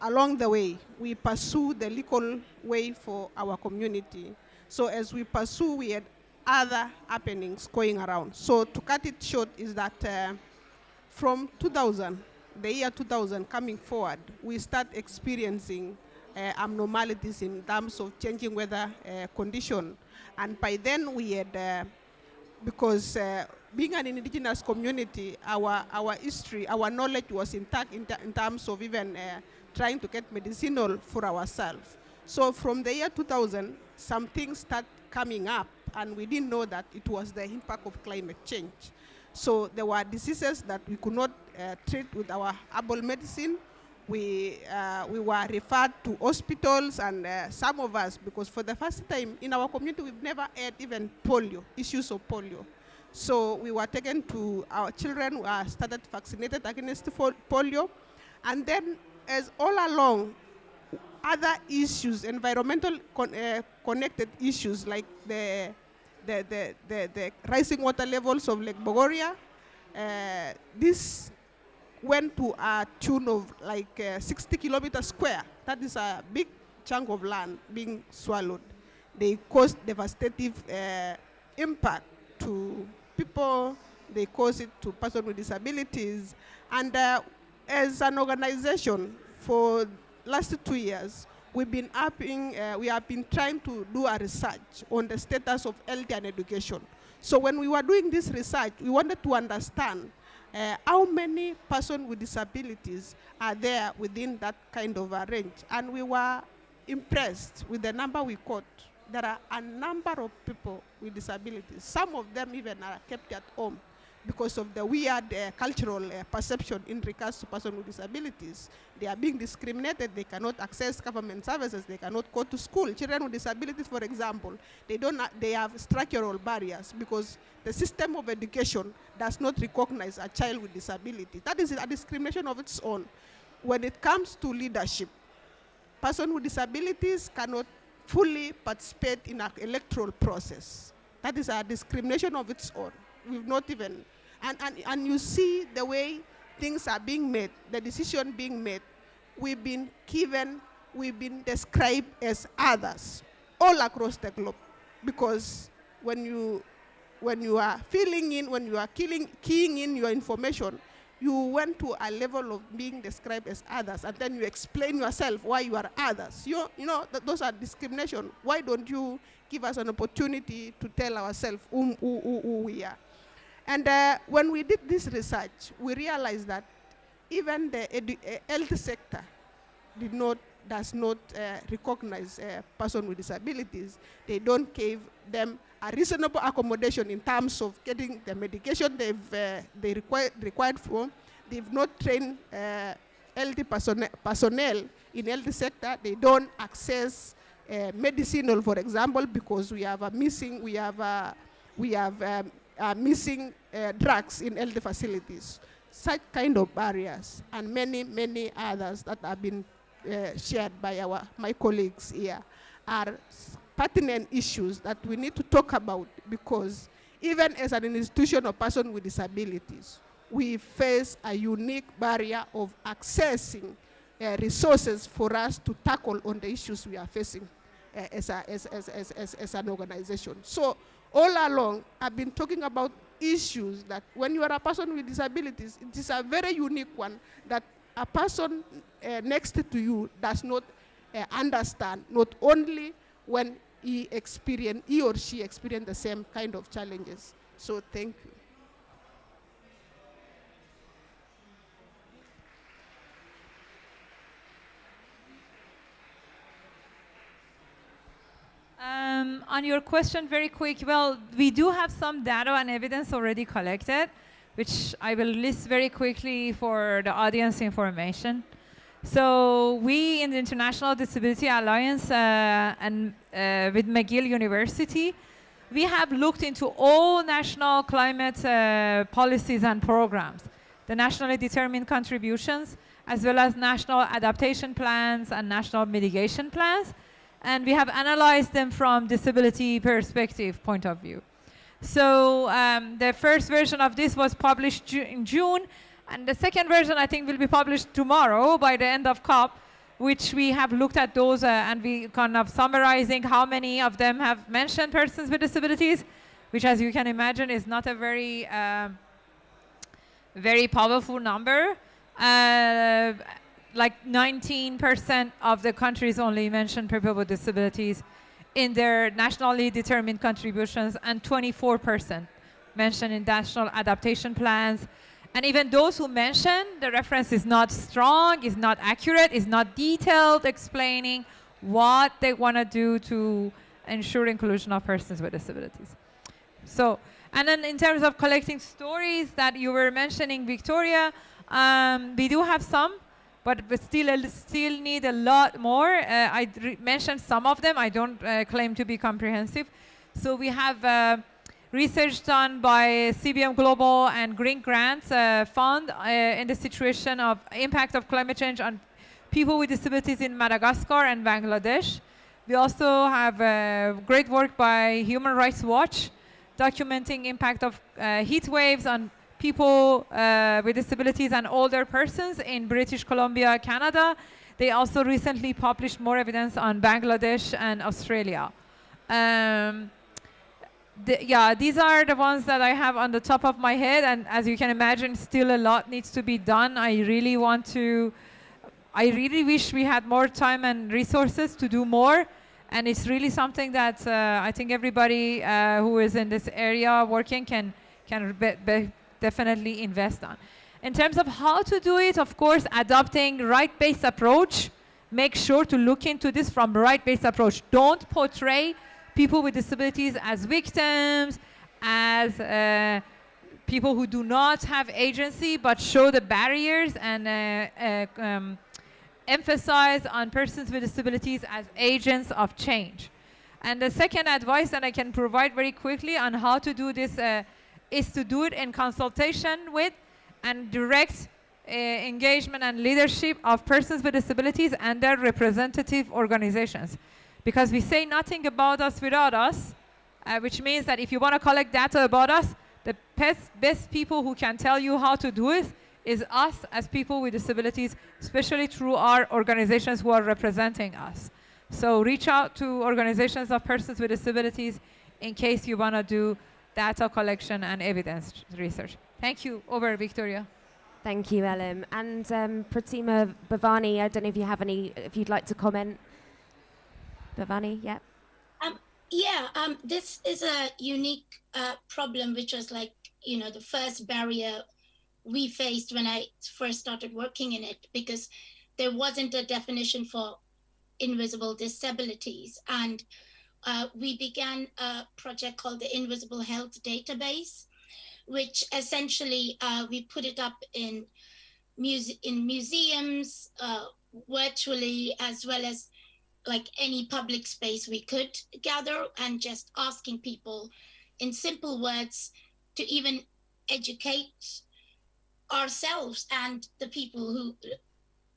along the way, we pursue the legal way for our community. So as we pursue, we had other happenings going around. So to cut it short is that from 2000, the year 2000 coming forward, we start experiencing abnormalities in terms of changing weather condition. And by then we had, because being an indigenous community, our history, our knowledge was intact in terms of even trying to get medicinal for ourselves. So from the year 2000, some things start coming up, and we didn't know that it was the impact of climate change. So there were diseases that we could not treat with our herbal medicine. We were referred to hospitals, and some of us, because for the first time in our community, we've never had even polio, issues of polio. So we were taken to, our children were started vaccinated against polio. And then as all along, other issues, environmental connected issues like the rising water levels of Lake Bogoria, this went to a tune of like 60 kilometers square. That is a big chunk of land being swallowed. They caused devastative impact to people. They caused it to persons with disabilities. And as an organization, for last 2 years, we have been trying to do a research on the status of health and education. So when we were doing this research, we wanted to understand how many persons with disabilities are there within that kind of a range. And we were impressed with the number we caught. There are a number of people with disabilities. Some of them even are kept at home because of the weird cultural perception in regards to persons with disabilities. They are being discriminated. They cannot access government services. They cannot go to school. Children with disabilities, for example, they have structural barriers because the system of education does not recognize a child with disability. That is a discrimination of its own. When it comes to leadership, persons with disabilities cannot fully participate in an electoral process. That is a discrimination of its own. We've not even, and you see the way things are being made, the decision being made. We've been described as others all across the globe, because when you are filling in, when you are keying in your information, you went to a level of being described as others, and then you explain yourself why you are others. You know those are discrimination. Why don't you give us an opportunity to tell ourselves who we are? And when we did this research, we realized that even the health sector does not recognize persons with disabilities. They don't give them a reasonable accommodation in terms of getting the medication they required for. They've not trained health personnel in health sector. They don't access medicinal, for example, because we have missing drugs in health facilities. Such kind of barriers and many others that have been shared by my colleagues here are pertinent issues that we need to talk about, because even as an institution of persons with disabilities, we face a unique barrier of accessing resources for us to tackle on the issues we are facing as an organization. So all along, I've been talking about issues that when you are a person with disabilities, it is a very unique one that a person next to you does not understand, not only when he or she experience the same kind of challenges. So thank you. On your question, very quick, well, we do have some data and evidence already collected, which I will list very quickly for the audience information. So we in the International Disability Alliance and with McGill University, we have looked into all national climate policies and programs, the nationally determined contributions, as well as national adaptation plans and national mitigation plans. And we have analyzed them from disability perspective point of view. So the first version of this was published in June, and the second version I think will be published tomorrow by the end of COP, which we have looked at those and we kind of summarizing how many of them have mentioned persons with disabilities, which as you can imagine is not a very, very powerful number. Like 19% of the countries only mention people with disabilities in their nationally determined contributions, and 24% mention in national adaptation plans. And even those who mention, the reference is not strong, is not accurate, is not detailed, explaining what they want to do to ensure inclusion of persons with disabilities. So, and then in terms of collecting stories that you were mentioning, Victoria, we do have some, but we still need a lot more. I mentioned some of them. I don't claim to be comprehensive. So we have research done by CBM Global and Green Grants Fund in the situation of impact of climate change on people with disabilities in Madagascar and Bangladesh. We also have great work by Human Rights Watch documenting impact of heat waves on people with disabilities and older persons in British Columbia, Canada. They also recently published more evidence on Bangladesh and Australia. These are the ones that I have on the top of my head, and as you can imagine, still a lot needs to be done. I really wish we had more time and resources to do more, and it's really something that I think everybody who is in this area working can definitely invest on. In terms of how to do it, of course, adopting right-based approach. Make sure to look into this from right-based approach. Don't portray people with disabilities as victims, as people who do not have agency, but show the barriers and emphasize on persons with disabilities as agents of change. And the second advice that I can provide very quickly on how to do this is to do it in consultation with and direct engagement and leadership of persons with disabilities and their representative organizations. Because we say nothing about us without us, which means that if you want to collect data about us, the best people who can tell you how to do it is us as people with disabilities, especially through our organizations who are representing us. So reach out to organizations of persons with disabilities in case you want to do data collection and evidence research. Thank you. Over, Victoria. Thank you, Ellen. And Pratima Bhavani, I don't know if you have any, if you'd like to comment. Bhavani, yeah. This is a unique problem, which was like, the first barrier we faced when I first started working in it, because there wasn't a definition for invisible disabilities. And we began a project called the Invisible Health Database, which essentially we put it up in museums, virtually, as well as like any public space we could gather, and just asking people in simple words to even educate ourselves and the people who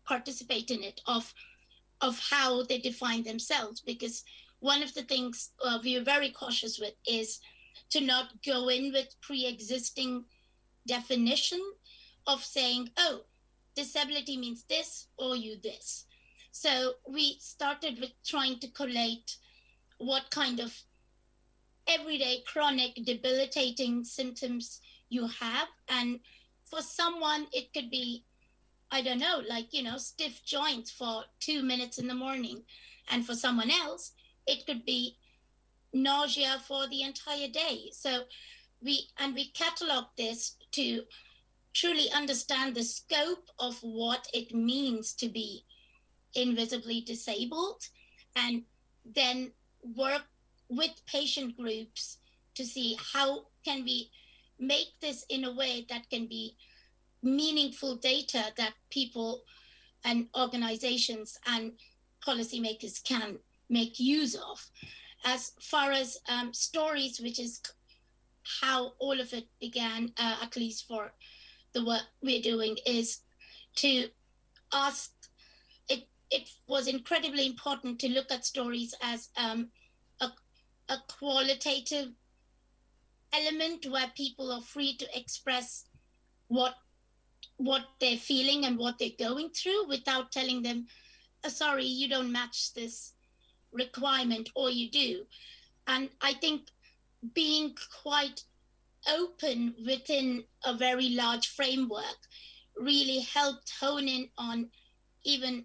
participate in it of how they define themselves. Because one of the things we are very cautious with is to not go in with pre-existing definition of saying, oh, disability means this or you this. So we started with trying to collate what kind of everyday chronic debilitating symptoms you have. And for someone, it could be, I don't know, like, stiff joints for 2 minutes in the morning. And for someone else, it could be nausea for the entire day. So we catalog this to truly understand the scope of what it means to be invisibly disabled, and then work with patient groups to see how can we make this in a way that can be meaningful data that people and organizations and policymakers can make use of. As far as stories, which is how all of it began, at least for the work we're doing, is to ask, it was incredibly important to look at stories as a qualitative element where people are free to express what they're feeling and what they're going through without telling them, sorry, you don't match this requirement, or you do. And I think being quite open within a very large framework really helped hone in on even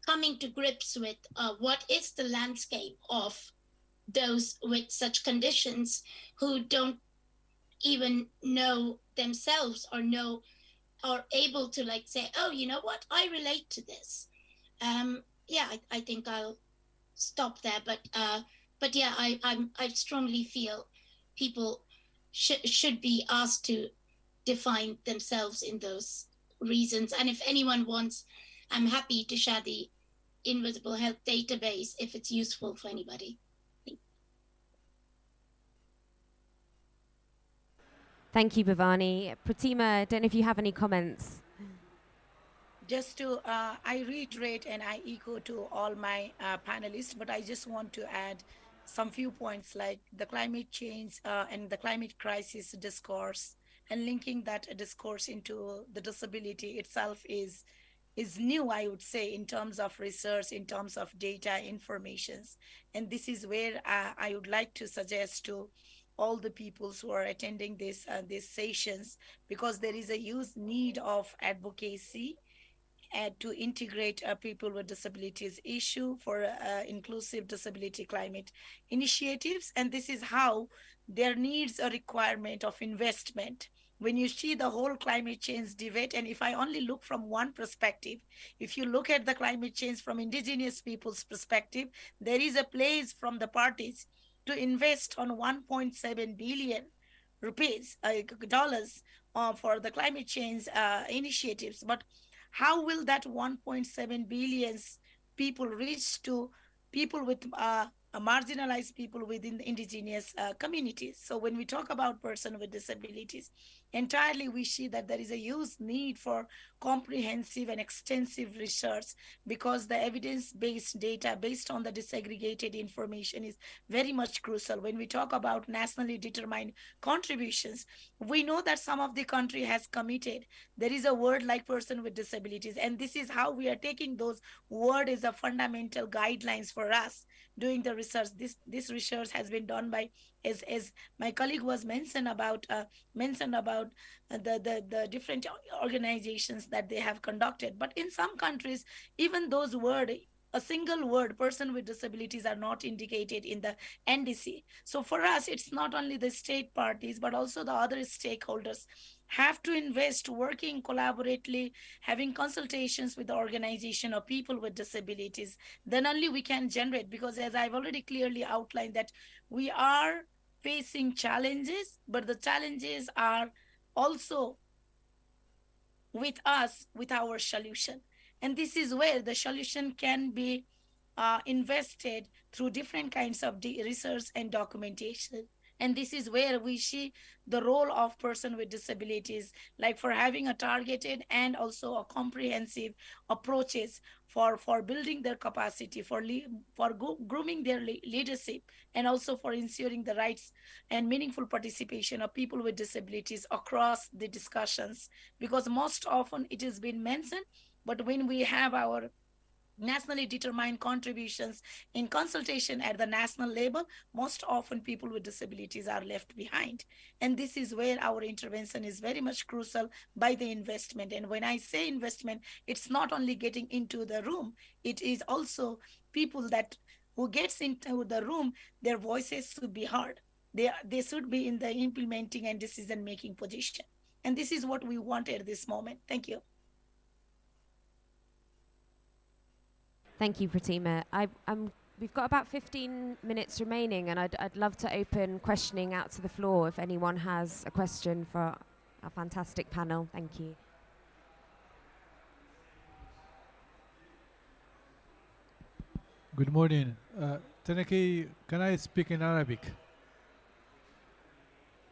coming to grips with what is the landscape of those with such conditions who don't even know themselves or able to like say, oh, you know what, I relate to this. I think I'll stop there. But yeah, I strongly feel people should be asked to define themselves in those reasons. And if anyone wants, I'm happy to share the Invisible Health Database if it's useful for anybody. Thank you, Bhavani. Pratima, I don't know if you have any comments. Just to, I reiterate and I echo to all my panelists, but I just want to add some few points like the climate change and the climate crisis discourse, and linking that discourse into the disability itself is new, I would say, in terms of research, in terms of data, informations. And this is where I would like to suggest to all the people who are attending these sessions, because there is a huge need of advocacy to integrate people with disabilities issue for inclusive disability climate initiatives. And this is how there needs a requirement of investment, when you see the whole climate change debate, and if I only look from one perspective, if you look at the climate change from indigenous people's perspective, there is a place from the parties to invest on 1.7 billion rupees, dollars, for the climate change initiatives. But how will that 1.7 billions people reach to people with marginalized people within the indigenous communities? So when we talk about person with disabilities, entirely we see that there is a huge need for comprehensive and extensive research, because the evidence-based data based on the disaggregated information is very much crucial. When we talk about nationally determined contributions, we know that some of the country has committed, there is a word like person with disabilities, and this is how we are taking those word as a fundamental guidelines for us doing the research. This research has been done by, as my colleague was mentioned about the different organizations that they have conducted. But in some countries, even those word, a single word person with disabilities are not indicated in the NDC. So for us, it's not only the state parties but also the other stakeholders have to invest, working collaboratively, having consultations with the organization of people with disabilities. Then only we can generate, because as I've already clearly outlined that we are facing challenges, but the challenges are also with us, with our solution. And this is where the solution can be invested through different kinds of research and documentation. And this is where we see the role of person with disabilities, like for having a targeted and also a comprehensive approaches for building their capacity, for grooming their leadership, and also for ensuring the rights and meaningful participation of people with disabilities across the discussions. Because most often it has been mentioned, but when we have our nationally determined contributions in consultation at the national level, most often people with disabilities are left behind. And this is where our intervention is very much crucial by the investment. And when I say investment, it's not only getting into the room, it is also people that who gets into the room, their voices should be heard. They should be in the implementing and decision making position. And this is what we want at this moment. Thank you. Thank you, Pratima. We've got about 15 minutes remaining, and I'd love to open questioning out to the floor if anyone has a question for our fantastic panel. Thank you. Good morning. Tanaki, can I speak in Arabic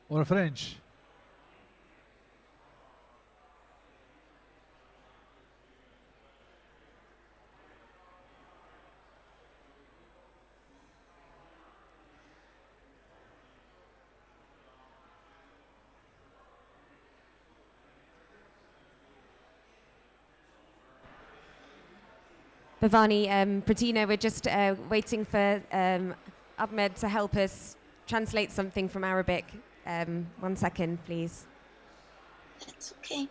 or French? Bhavani, Pratina, we're just waiting for Ahmed to help us translate something from Arabic. 1 second, please. That's okay.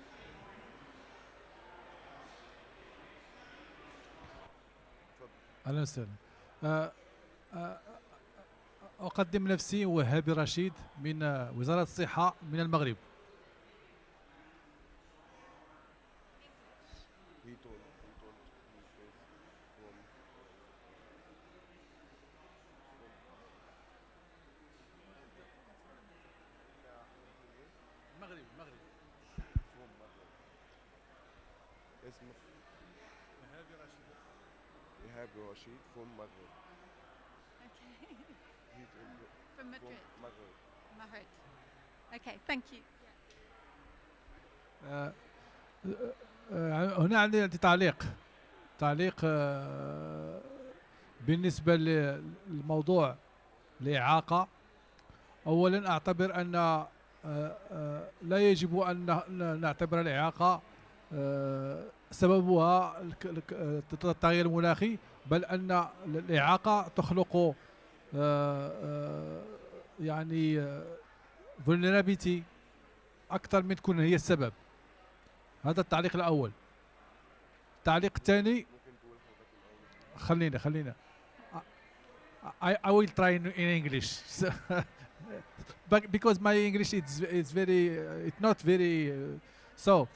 أهلا وسهلا. أقدم نفسي وهابي رشيد من وزارة الصحة من المغرب. Rashid from Madrid. Okay. From Madrid. Madrid. Okay, thank you. هنا عندي تعليق بالنسبة للموضوع الإعاقة. أولا أعتبر أن لا يجب أن نعتبر الإعاقة سببها التغير المناخي، بل أن الإعاقة تخلق يعني vulnerability أكثر من كون هي السبب. هذا التعليق الأول. التعليق الثاني خلينا I will try in English. but because my English is very it's not very so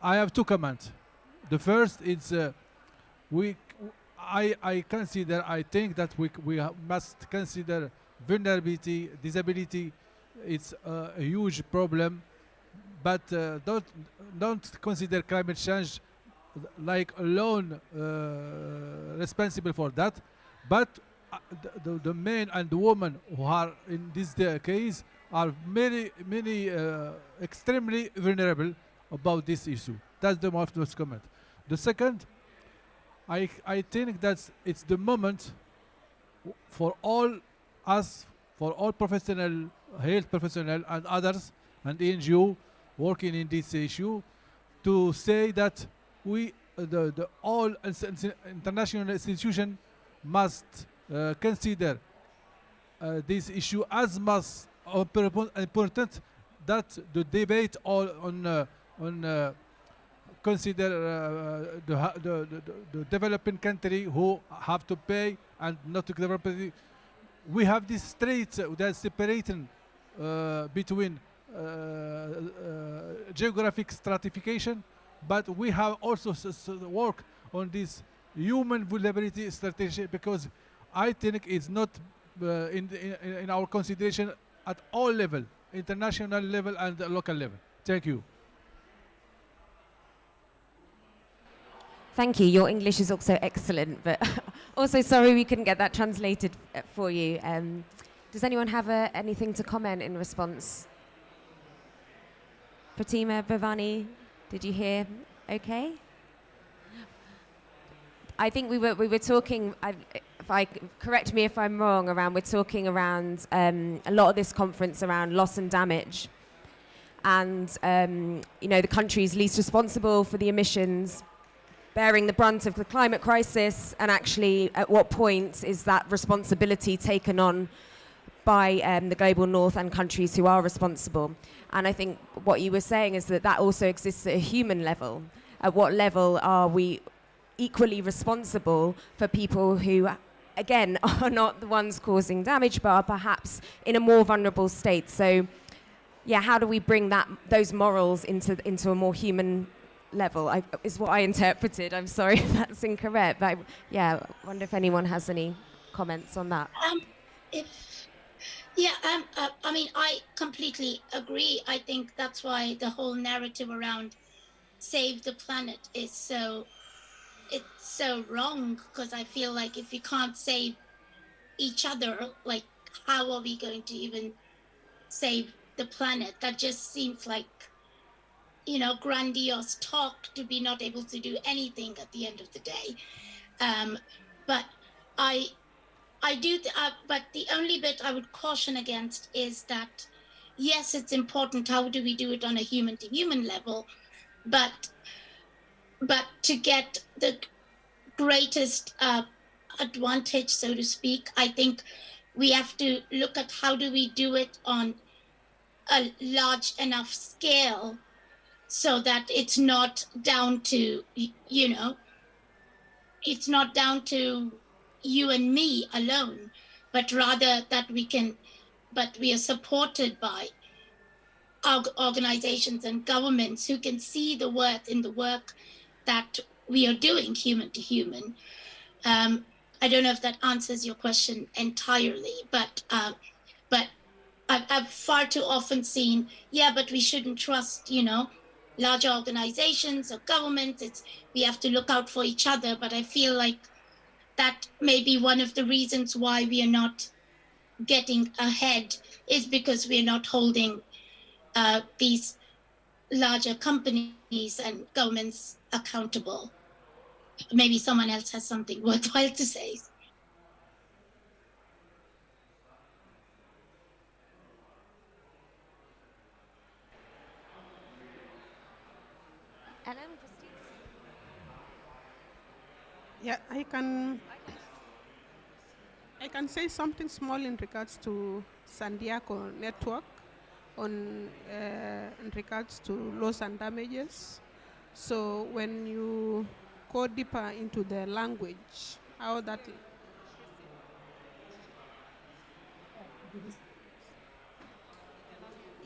I have two comments. The first is we I consider I think that must consider vulnerability, disability. It's a huge problem, but don't consider climate change like alone responsible for that, but the men and the women who are in this case are many extremely vulnerable about this issue. That's the most comment. The second, I think that it's the moment for all us, for all professional, health professional and others and NGO working in this issue to say that we, the all international institution must consider this issue as much important that the debate on consider the developing country who have to pay and not to develop. We have this straits that separating between geographic stratification, but we have also work on this human vulnerability strategy, because I think it's not in our consideration at all level, international level and local level. Thank you. Thank you. Your English is also excellent, but also sorry we couldn't get that translated for you. Does anyone have anything to comment in response? Pratima, Bhavani, did you hear? Okay. I think we were talking. Correct me if I'm wrong. We're talking around a lot of this conference around loss and damage, and the countries least responsible for the emissions bearing the brunt of the climate crisis, and actually at what point is that responsibility taken on by the global north and countries who are responsible. And I think what you were saying is that also exists at a human level. At what level are we equally responsible for people who, again, are not the ones causing damage, but are perhaps in a more vulnerable state? So yeah, how do we bring those morals into a more human level, is what I interpreted. I'm sorry if that's incorrect, but I wonder if anyone has any comments on that. I mean, I completely agree. I think that's why the whole narrative around save the planet is so wrong, because I feel like if we can't save each other, like how are we going to even save the planet? That just seems like grandiose talk to be not able to do anything at the end of the day. But but the only bit I would caution against is that, yes, it's important. How do we do it on a human to human level? But to get the greatest advantage, so to speak, I think we have to look at how do we do it on a large enough scale so that it's not down to, it's not down to you and me alone, but rather that we are supported by organizations and governments who can see the worth in the work that we are doing human to human. I don't know if that answers your question entirely, but I've far too often seen, but we shouldn't trust, large organizations or governments. We have to look out for each other. But I feel like that may be one of the reasons why we are not getting ahead, is because we are not holding these larger companies and governments accountable. Maybe someone else has something worthwhile to say. Yeah, I can say something small in regards to Sandiaco network in regards to loss and damages. So when you go deeper into the language, how that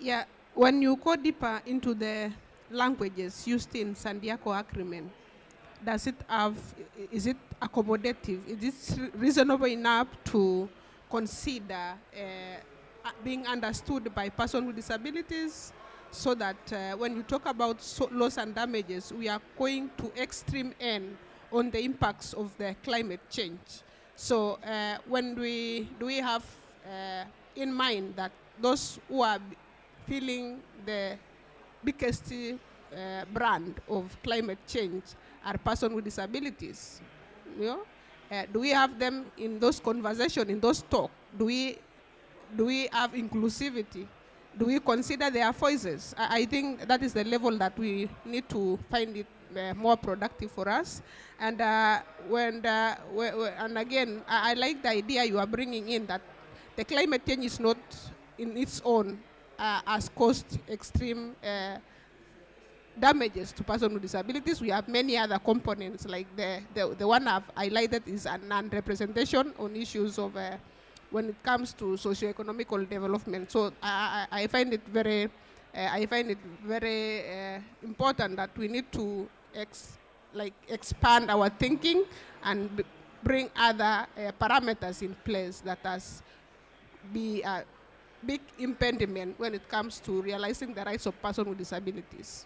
Yeah, when you go deeper into the languages used in San Diego Agreement, does it have, is it accommodative? Is it reasonable enough to consider being understood by persons with disabilities, so that when you talk about loss and damages, we are going to extreme end on the impacts of the climate change? So do we have in mind that those who are feeling the biggest brand of climate change are persons with disabilities? You know? Do we have them in those conversations, in those talk? Do we have inclusivity? Do we consider their voices? I think that is the level that we need to find it more productive for us. And and again, I like the idea you are bringing in, that the climate change is not in its own has caused extreme damages to persons with disabilities. We have many other components, like the one I've highlighted is a non-representation on issues of when it comes to socioeconomical development. So I find it very important that we need to expand our thinking and bring other parameters in place that has be a big impediment when it comes to realizing the rights of persons with disabilities.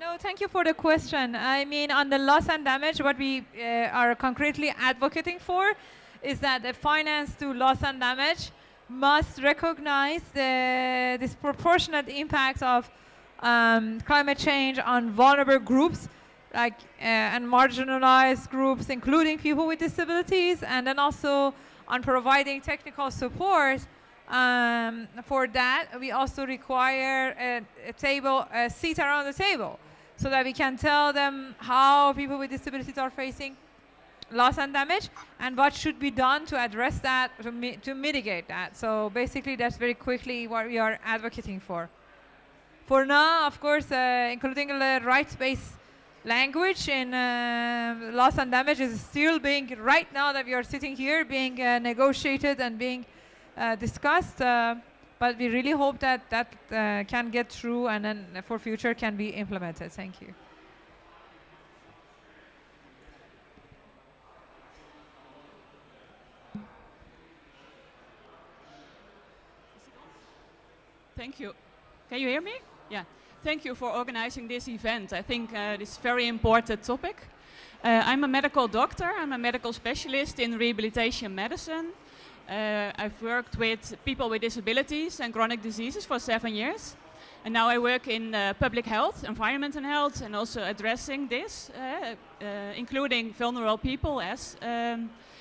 No, thank you for the question. I mean, on the loss and damage, what we are concretely advocating for is that the finance to loss and damage must recognize the disproportionate impact of climate change on vulnerable groups, and marginalized groups, including people with disabilities, and then also on providing technical support. For that, we also require a seat around the table, so that we can tell them how people with disabilities are facing loss and damage and what should be done to address that, to mitigate that. So basically, that's very quickly what we are advocating for. For now, of course, including the rights-based language in loss and damage is still being, right now that we are sitting here, being negotiated and being discussed. But we really hope that can get through and then for future can be implemented. Thank you. Thank you. Can you hear me? Yeah. Thank you for organizing this event. I think this is a very important topic. I'm a medical doctor. I'm a medical specialist in rehabilitation medicine. I've worked with people with disabilities and chronic diseases for 7 years. And now I work in public health, environment and health, and also addressing this, including vulnerable people as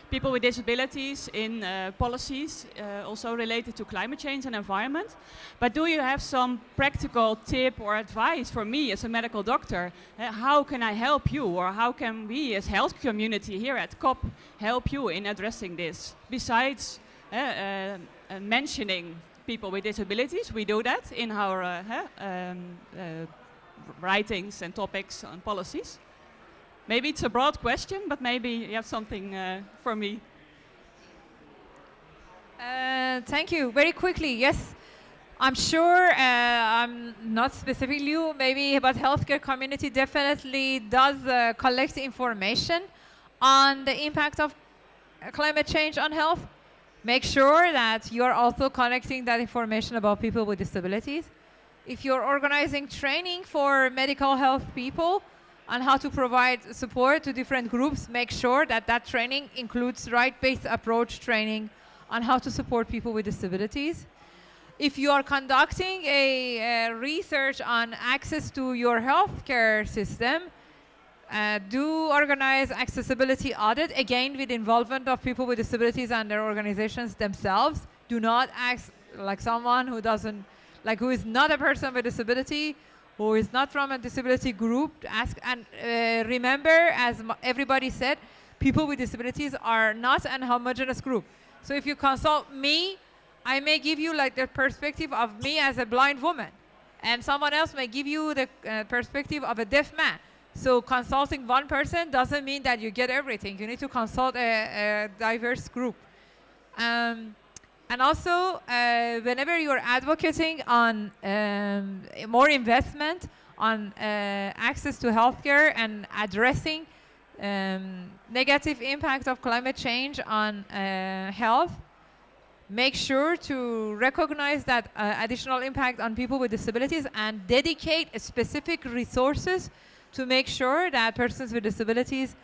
people with disabilities in policies, also related to climate change and environment. But do you have some practical tip or advice for me as a medical doctor? How can I help you, or how can we as health community here at COP help you in addressing this? Besides mentioning people with disabilities, we do that in our writings and topics and policies. Maybe it's a broad question, but maybe you have something for me. Thank you. Very quickly, yes. I'm sure I'm not specifically you, maybe, but healthcare community definitely does collect information on the impact of climate change on health. Make sure that you're also collecting that information about people with disabilities. If you're organizing training for medical health people on how to provide support to different groups, make sure that that training includes right-based approach training on how to support people with disabilities. If you are conducting a research on access to your healthcare system, do organize accessibility audit, again with involvement of people with disabilities and their organizations themselves. Do not ask like someone who doesn't, like who is not a person with disability, who is not from a disability group, ask. And remember, as everybody said, people with disabilities are not an homogeneous group. So if you consult me, I may give you like the perspective of me as a blind woman, and someone else may give you the perspective of a deaf man. So consulting one person doesn't mean that you get everything. You need to consult a diverse group. And also, whenever you're advocating on more investment on access to healthcare and addressing negative impact of climate change on health, make sure to recognize that additional impact on people with disabilities and dedicate specific resources to make sure that persons with disabilities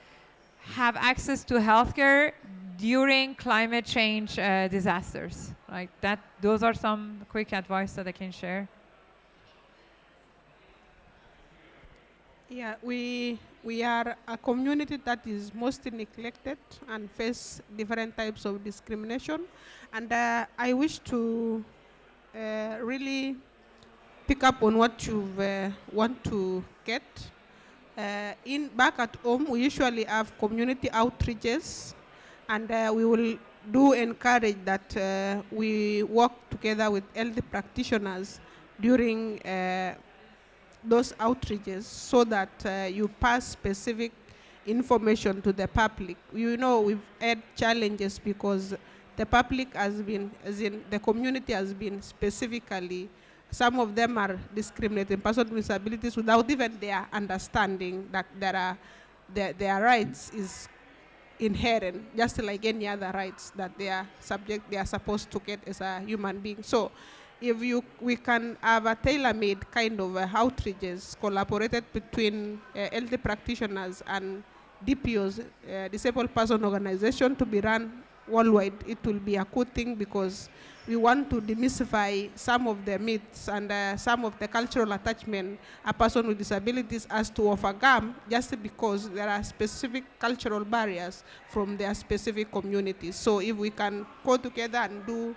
have access to healthcare during climate change disasters. Like that, those are some quick advice that I can share. Yeah, we are a community that is mostly neglected and face different types of discrimination. And I wish to really pick up on what you want to get. Back at home, we usually have community outreaches, and we will do encourage that we work together with elder practitioners during those outreaches so that you pass specific information to the public. You know, we've had challenges because the public has been, as in the community has been specifically, some of them are discriminating persons with disabilities without even their understanding that their rights is inherent, just like any other rights that they are supposed to get as a human being. So if we can have a tailor-made kind of outreaches collaborated between elder practitioners and DPOs, disabled person organization, to be run worldwide, it will be a good thing, because we want to demystify some of the myths and some of the cultural attachment a person with disabilities has to overcome, just because there are specific cultural barriers from their specific communities. So if we can go together and do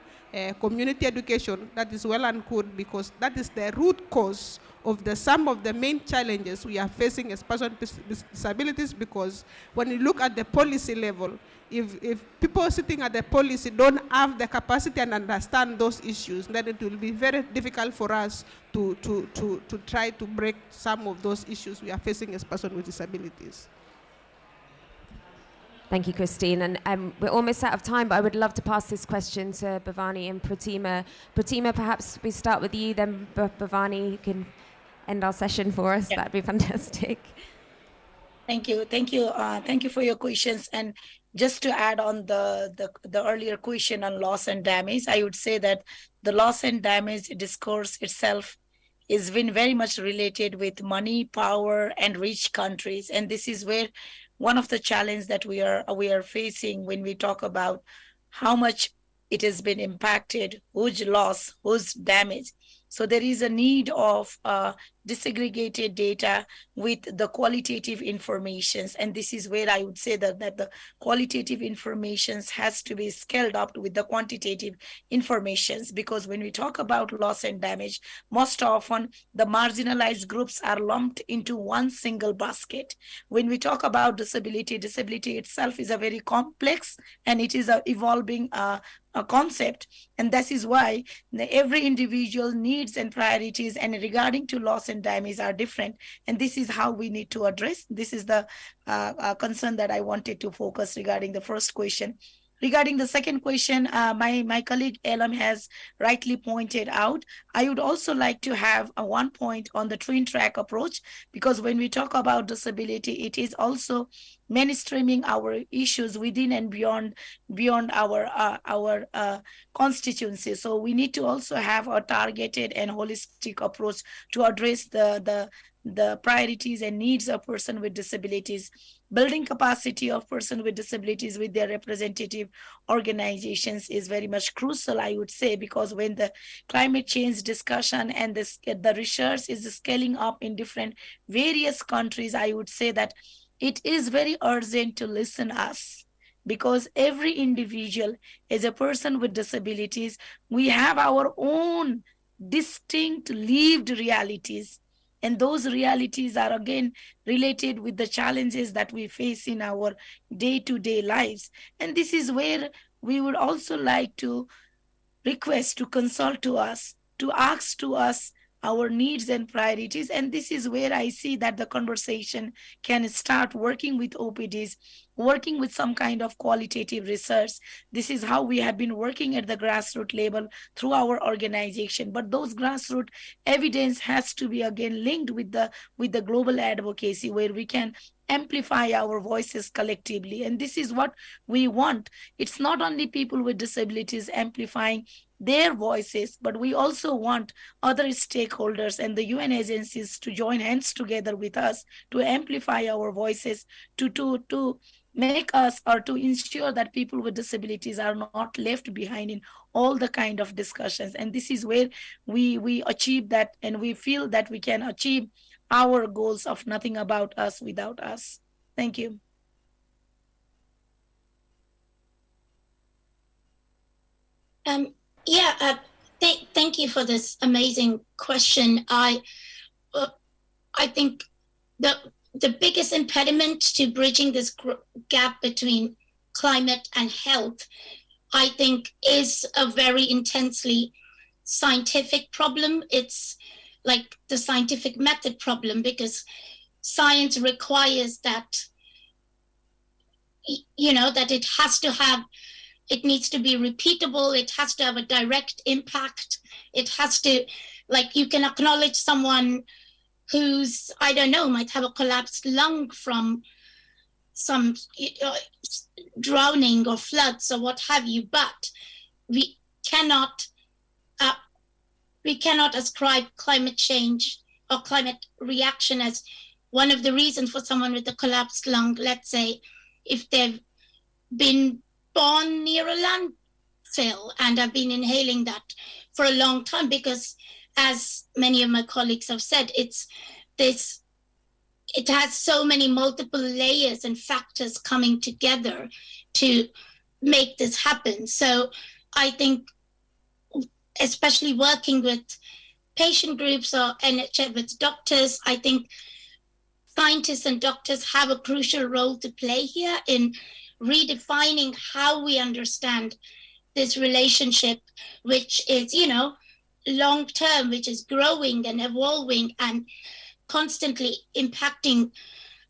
community education, that is well and good, because that is the root cause of some of the main challenges we are facing as persons with disabilities. Because when you look at the policy level, if people sitting at the policy don't have the capacity and understand those issues, then it will be very difficult for us to try to break some of those issues we are facing as persons with disabilities. Thank you, Christine. And we're almost out of time, but I would love to pass this question to Bhavani and Pratima. Pratima, perhaps we start with you, then Bhavani, you can end our session for us. Yeah. That'd be fantastic. Thank you. Thank you for your questions. And just to add on the earlier question on loss and damage, I would say that the loss and damage discourse itself is been very much related with money, power, and rich countries. And this is where one of the challenges that we are facing when we talk about how much it has been impacted, whose loss, whose damage. So there is a need of disaggregated data with the qualitative informations. And this is where I would say that the qualitative informations has to be scaled up with the quantitative informations, because when we talk about loss and damage, most often the marginalized groups are lumped into one single basket. When we talk about disability itself is a very complex, and it is a evolving a concept, and this is why every individual needs and priorities and regarding to loss and damage are different, and this is how we need to address. This is the concern that I wanted to focus regarding the first question. Regarding the second question, my colleague Elam has rightly pointed out, I would also like to have one point on the twin track approach, because when we talk about disability, it is also mainstreaming our issues within and beyond our constituency. So we need to also have a targeted and holistic approach to address the priorities and needs of person with disabilities. Building capacity of person with disabilities with their representative organizations is very much crucial, I would say, because when the climate change discussion and the research is scaling up in different various countries, I would say that it is very urgent to listen us, because every individual as a person with disabilities, we have our own distinct lived realities. And those realities are again related with the challenges that we face in our day-to-day lives. And this is where we would also like to request to consult to us, to ask to us our needs and priorities. And this is where I see that the conversation can start working with OPDs, working with some kind of qualitative research. This is how we have been working at the grassroots level through our organization. But those grassroots evidence has to be again linked with the global advocacy, where we can amplify our voices collectively. And this is what we want. It's not only people with disabilities amplifying their voices, but we also want other stakeholders and the UN agencies to join hands together with us to amplify our voices, to make us, or to ensure that people with disabilities are not left behind in all the kind of discussions. And this is where we achieve that, and we feel that we can achieve our goals of nothing about us without us. Thank you. Thank you for this amazing question. I think the biggest impediment to bridging this gap between climate and health, I think, is a very intensely scientific problem. It's like the scientific method problem, because science requires that, that it needs to be repeatable. It has to have a direct impact. It has to, like, you can acknowledge someone who's, I don't know, might have a collapsed lung from some drowning or floods or what have you, but we cannot ascribe climate change or climate reaction as one of the reasons for someone with a collapsed lung. Let's say if they've been born near a landfill and have been inhaling that for a long time, because as many of my colleagues have said, it has so many multiple layers and factors coming together to make this happen. So I think, especially working with patient groups or NHS with doctors, I think scientists and doctors have a crucial role to play here in redefining how we understand this relationship, which is, long term, which is growing and evolving and constantly impacting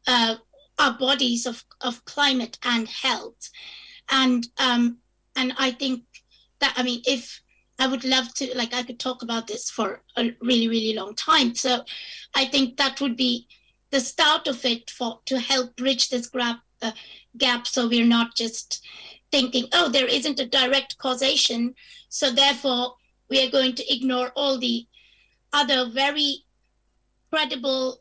our bodies of climate and health. And I think that, if I would love to, I could talk about this for a really, really long time. So I think that would be the start of it to help bridge this gap, so we're not just thinking, oh, there isn't a direct causation, so therefore we are going to ignore all the other very credible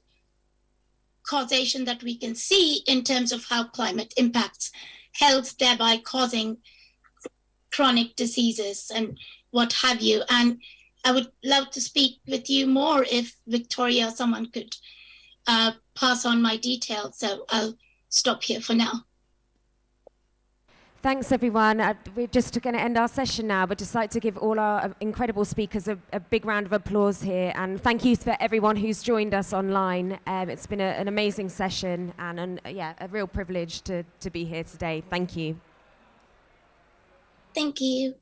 causation that we can see in terms of how climate impacts health, thereby causing chronic diseases and what have you. And I would love to speak with you more if Victoria, someone could pass on my details. So I'll stop here for now. Thanks, everyone. We're just going to end our session now, but just like to give all our incredible speakers a big round of applause here. And thank you for everyone who's joined us online. It's been an amazing session and a real privilege to be here today. Thank you. Thank you.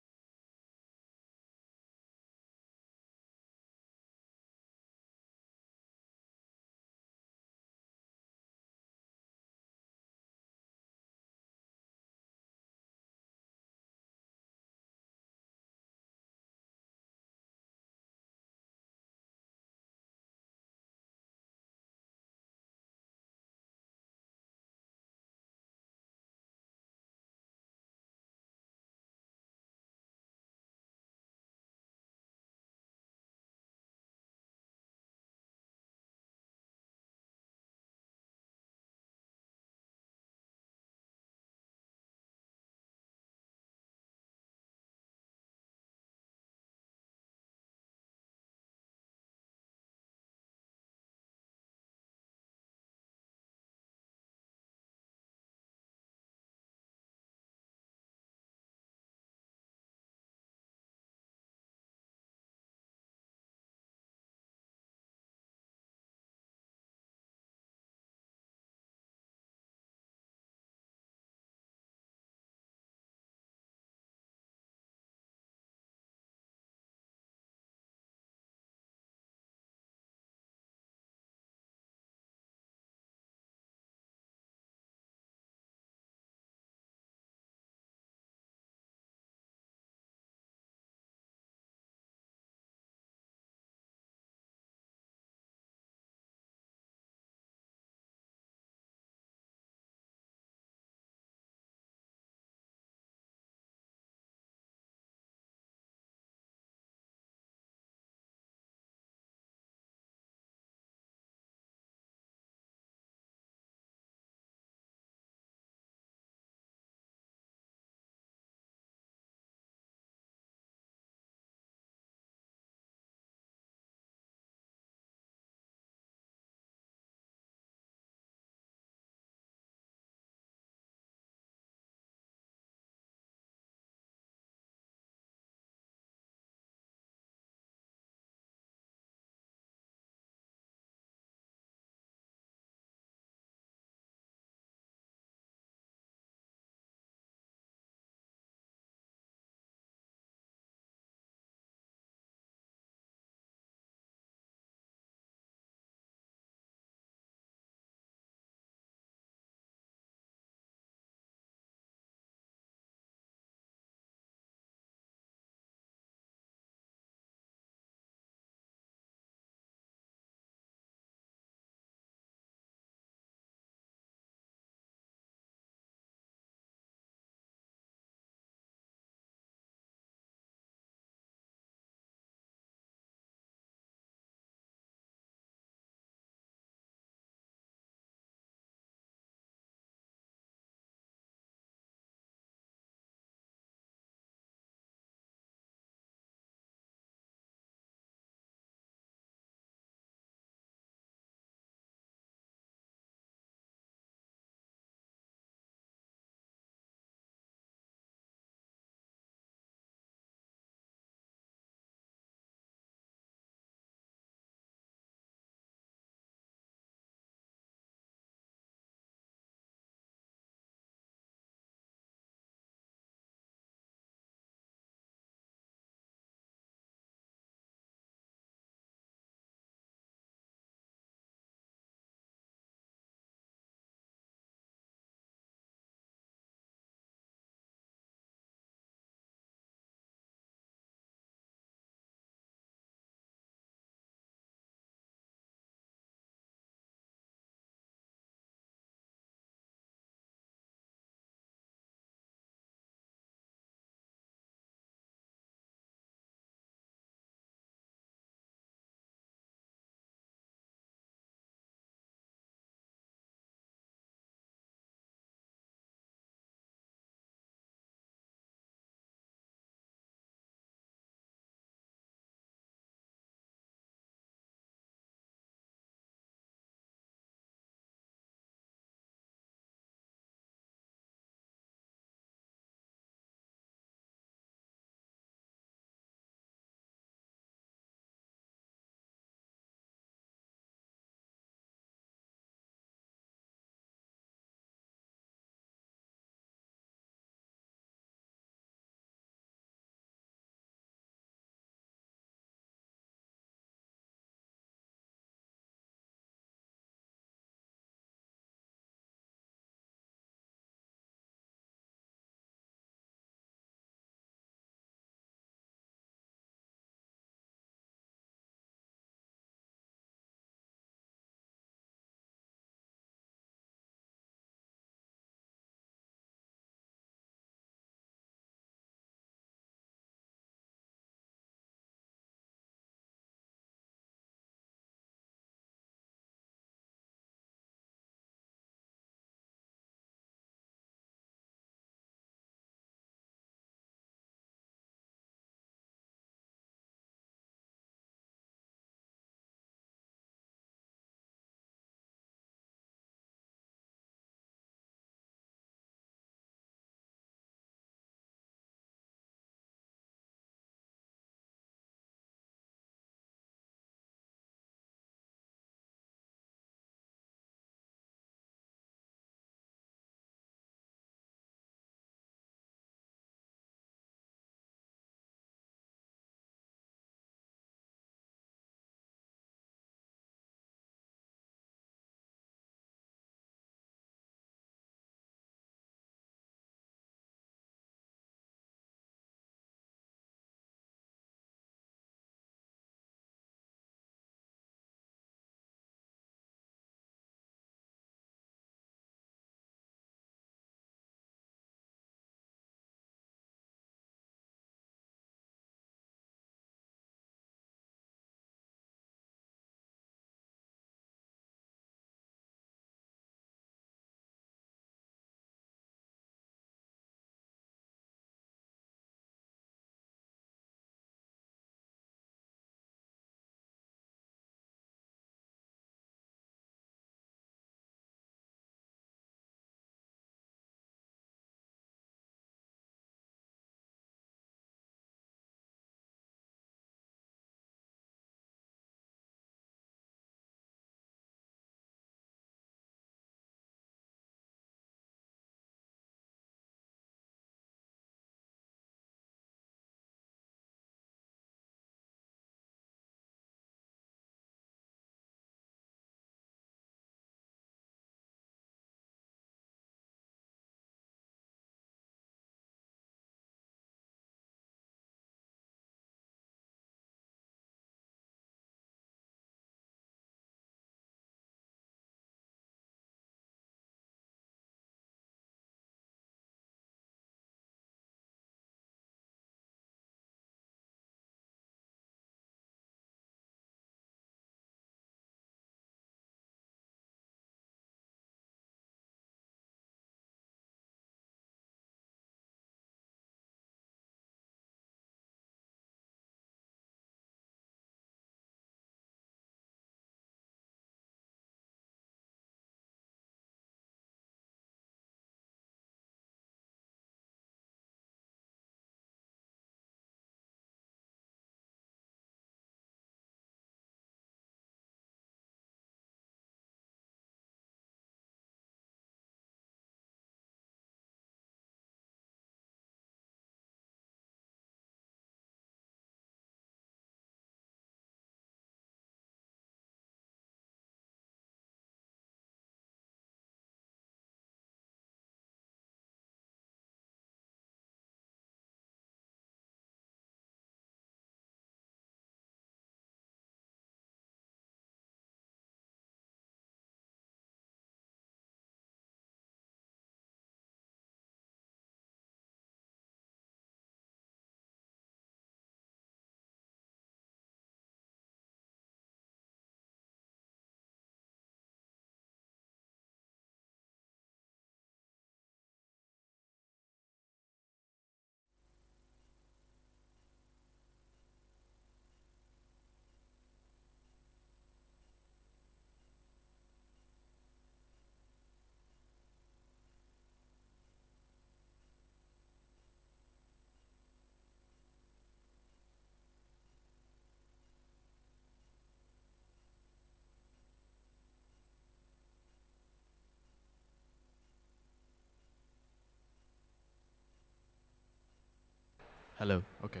Hello. Okay.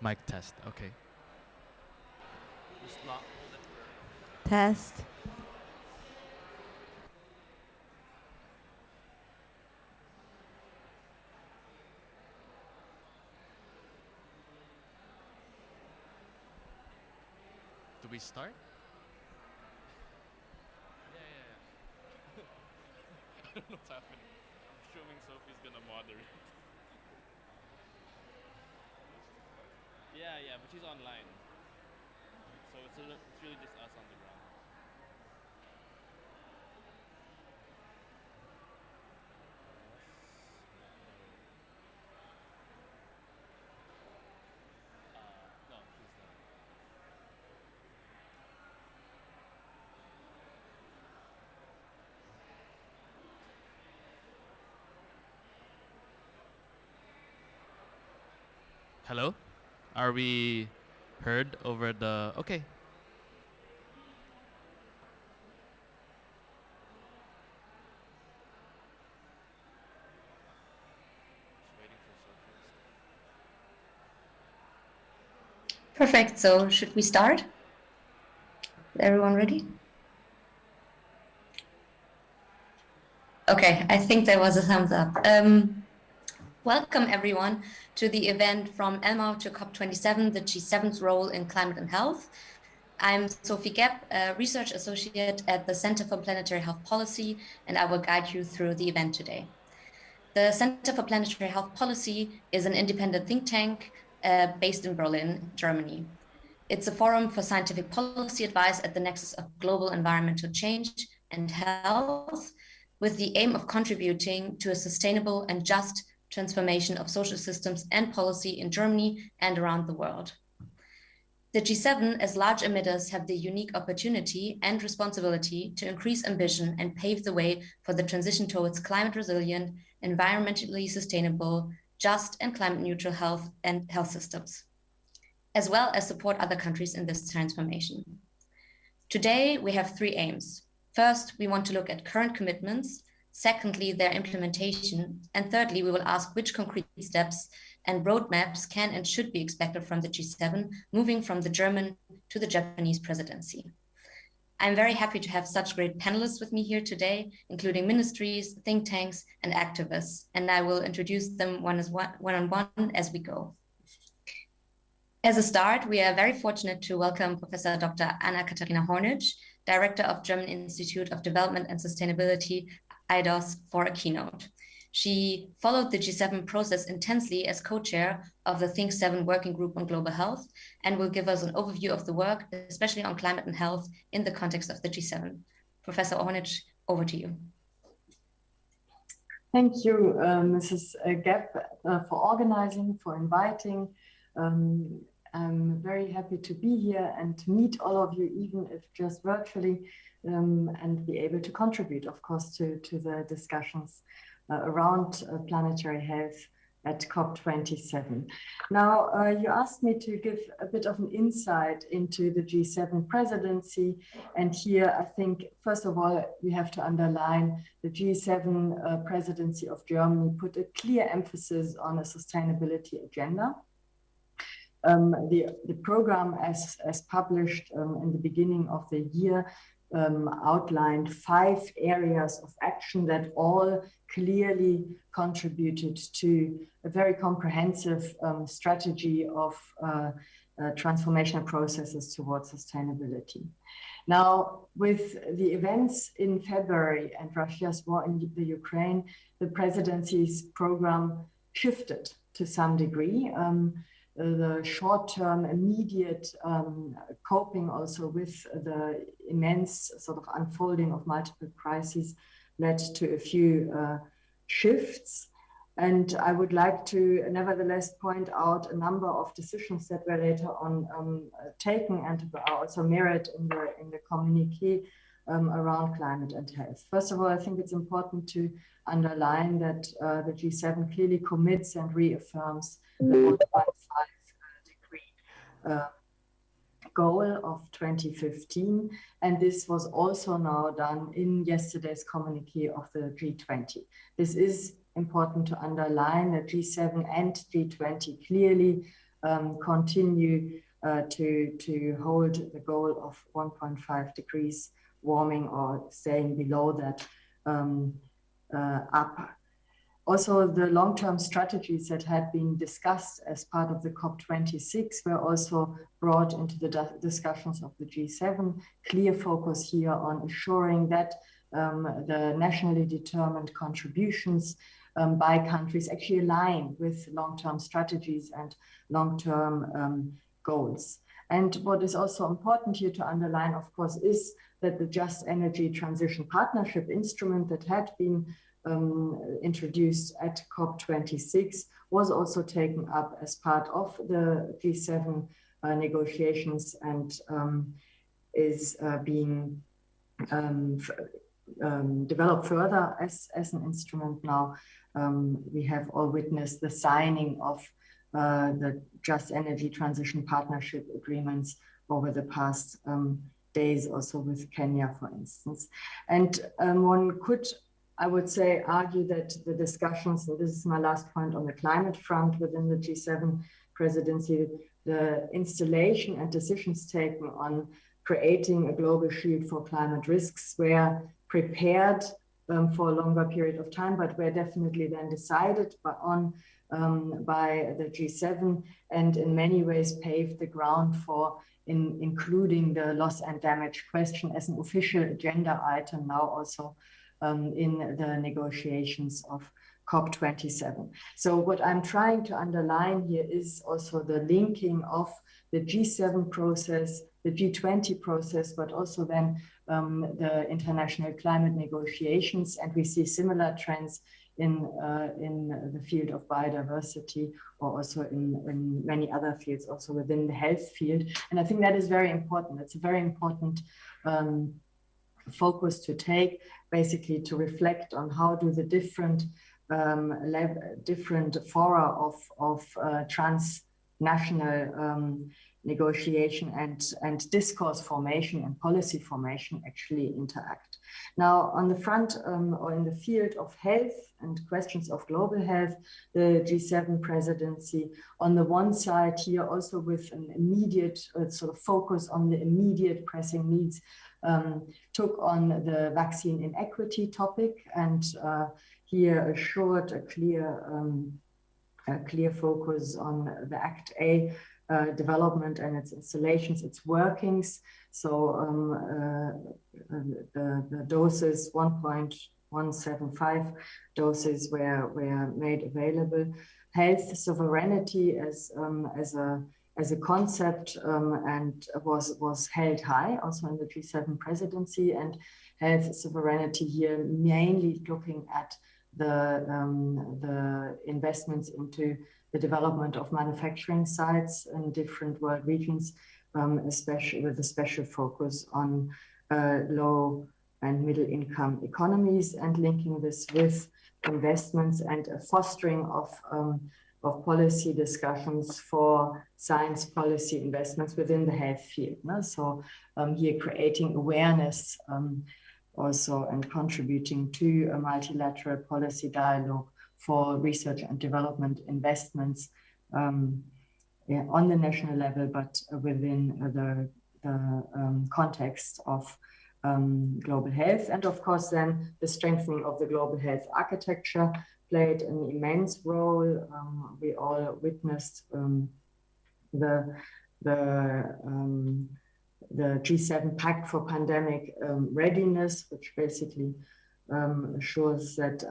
Mic test. Okay. Test. Do we start? I don't know what's happening. I'm assuming Sophie's gonna moderate. Yeah, but she's online. So it's really just us on the ground. No, she's not. Hello? Are we heard over the... Okay. Just waiting for Sophie. Perfect. So should we start? Is everyone ready? Okay, I think there was a thumbs up. Welcome everyone to the event From ELMA to COP27, the G7's role in climate and health. I'm Sophie Gepp, a research associate at the Center for Planetary Health Policy, and I will guide you through the event today. The Center for Planetary Health Policy is an independent think tank based in Berlin, Germany. It's a forum for scientific policy advice at the nexus of global environmental change and health, with the aim of contributing to a sustainable and just transformation of social systems and policy in Germany and around the world. The G7, as large emitters, have the unique opportunity and responsibility to increase ambition and pave the way for the transition towards climate resilient, environmentally sustainable, just and climate neutral health and health systems, as well as support other countries in this transformation. Today, we have three aims. First, we want to look at current commitments. Secondly, their implementation. And thirdly, we will ask which concrete steps and roadmaps can and should be expected from the G7, moving from the German to the Japanese presidency. I'm very happy to have such great panelists with me here today, including ministries, think tanks, and activists, and I will introduce them one-on-one as we go. As a start, we are very fortunate to welcome Professor Dr. Anna-Katharina Hornitsch, Director of German Institute of Development and Sustainability, IDOS, for a keynote. She followed the G7 process intensely as co-chair of the Think 7 Working Group on Global Health and will give us an overview of the work, especially on climate and health in the context of the G7. Professor Hornitsch, over to you. Thank you, Mrs. Gepp, for organizing, for inviting. I'm very happy to be here and to meet all of you, even if just virtually, and be able to contribute, of course, to the discussions around planetary health at COP27. Now, you asked me to give a bit of an insight into the G7 presidency. And here, I think, first of all, we have to underline the G7 presidency of Germany put a clear emphasis on a sustainability agenda. The program, as published in the beginning of the year, outlined 5 areas of action that all clearly contributed to a very comprehensive strategy of transformational processes towards sustainability. Now, with the events in February and Russia's war in the Ukraine, the presidency's program shifted to some degree. The short-term, immediate coping also with the immense sort of unfolding of multiple crises led to a few shifts. And I would like to nevertheless point out a number of decisions that were later on taken and are also mirrored in the communiqué around climate and health. First of all, I think it's important to underline that the G7 clearly commits and reaffirms the 1.5 degree goal of 2015. And this was also now done in yesterday's communique of the G20. This is important to underline that G7 and G20 clearly continue to hold the goal of 1.5 degrees warming or staying below that up. Also, the long-term strategies that had been discussed as part of the COP26 were also brought into the discussions of the G7. Clear focus here on ensuring that the nationally determined contributions by countries actually align with long-term strategies and long-term goals. And what is also important here to underline, of course, is that the Just Energy Transition Partnership instrument that had been introduced at COP26 was also taken up as part of the G7 negotiations and is being developed further as an instrument now. We have all witnessed the signing of the Just Energy Transition Partnership agreements over the past days, also with Kenya, for instance. And one could, I would say, argue that the discussions, and this is my last point on the climate front within the G7 presidency, the installation and decisions taken on creating a global shield for climate risks were prepared for a longer period of time, but were definitely then decided by the G7 and in many ways paved the ground for including the loss and damage question as an official agenda item now also in the negotiations of COP27. So what I'm trying to underline here is also the linking of the G7 process, the G20 process, but also then the international climate negotiations. And we see similar trends in the field of biodiversity, or also in many other fields, also within the health field. And I think that is very important. It's a very important focus to take, basically to reflect on how do the different different fora of transnational negotiation and discourse formation and policy formation actually interact. Now, on the front or in the field of health and questions of global health, the G7 presidency, on the one side here also with an immediate sort of focus on the immediate pressing needs, took on the vaccine inequity topic and here assured a clear focus on the Act A development and its installations, its workings. So the doses, 1.175 doses were made available. Health sovereignty as a concept and was held high also in the G7 presidency, and health sovereignty here mainly looking at the investments into the development of manufacturing sites in different world regions, especially with a special focus on low and middle income economies, and linking this with investments and a fostering of policy discussions for science policy investments within the health field. No? So here creating awareness also and contributing to a multilateral policy dialogue for research and development investments on the national level, but within the context of global health. And of course, then the strengthening of the global health architecture played an immense role. We all witnessed the G7 Pact for Pandemic Readiness, which basically assures that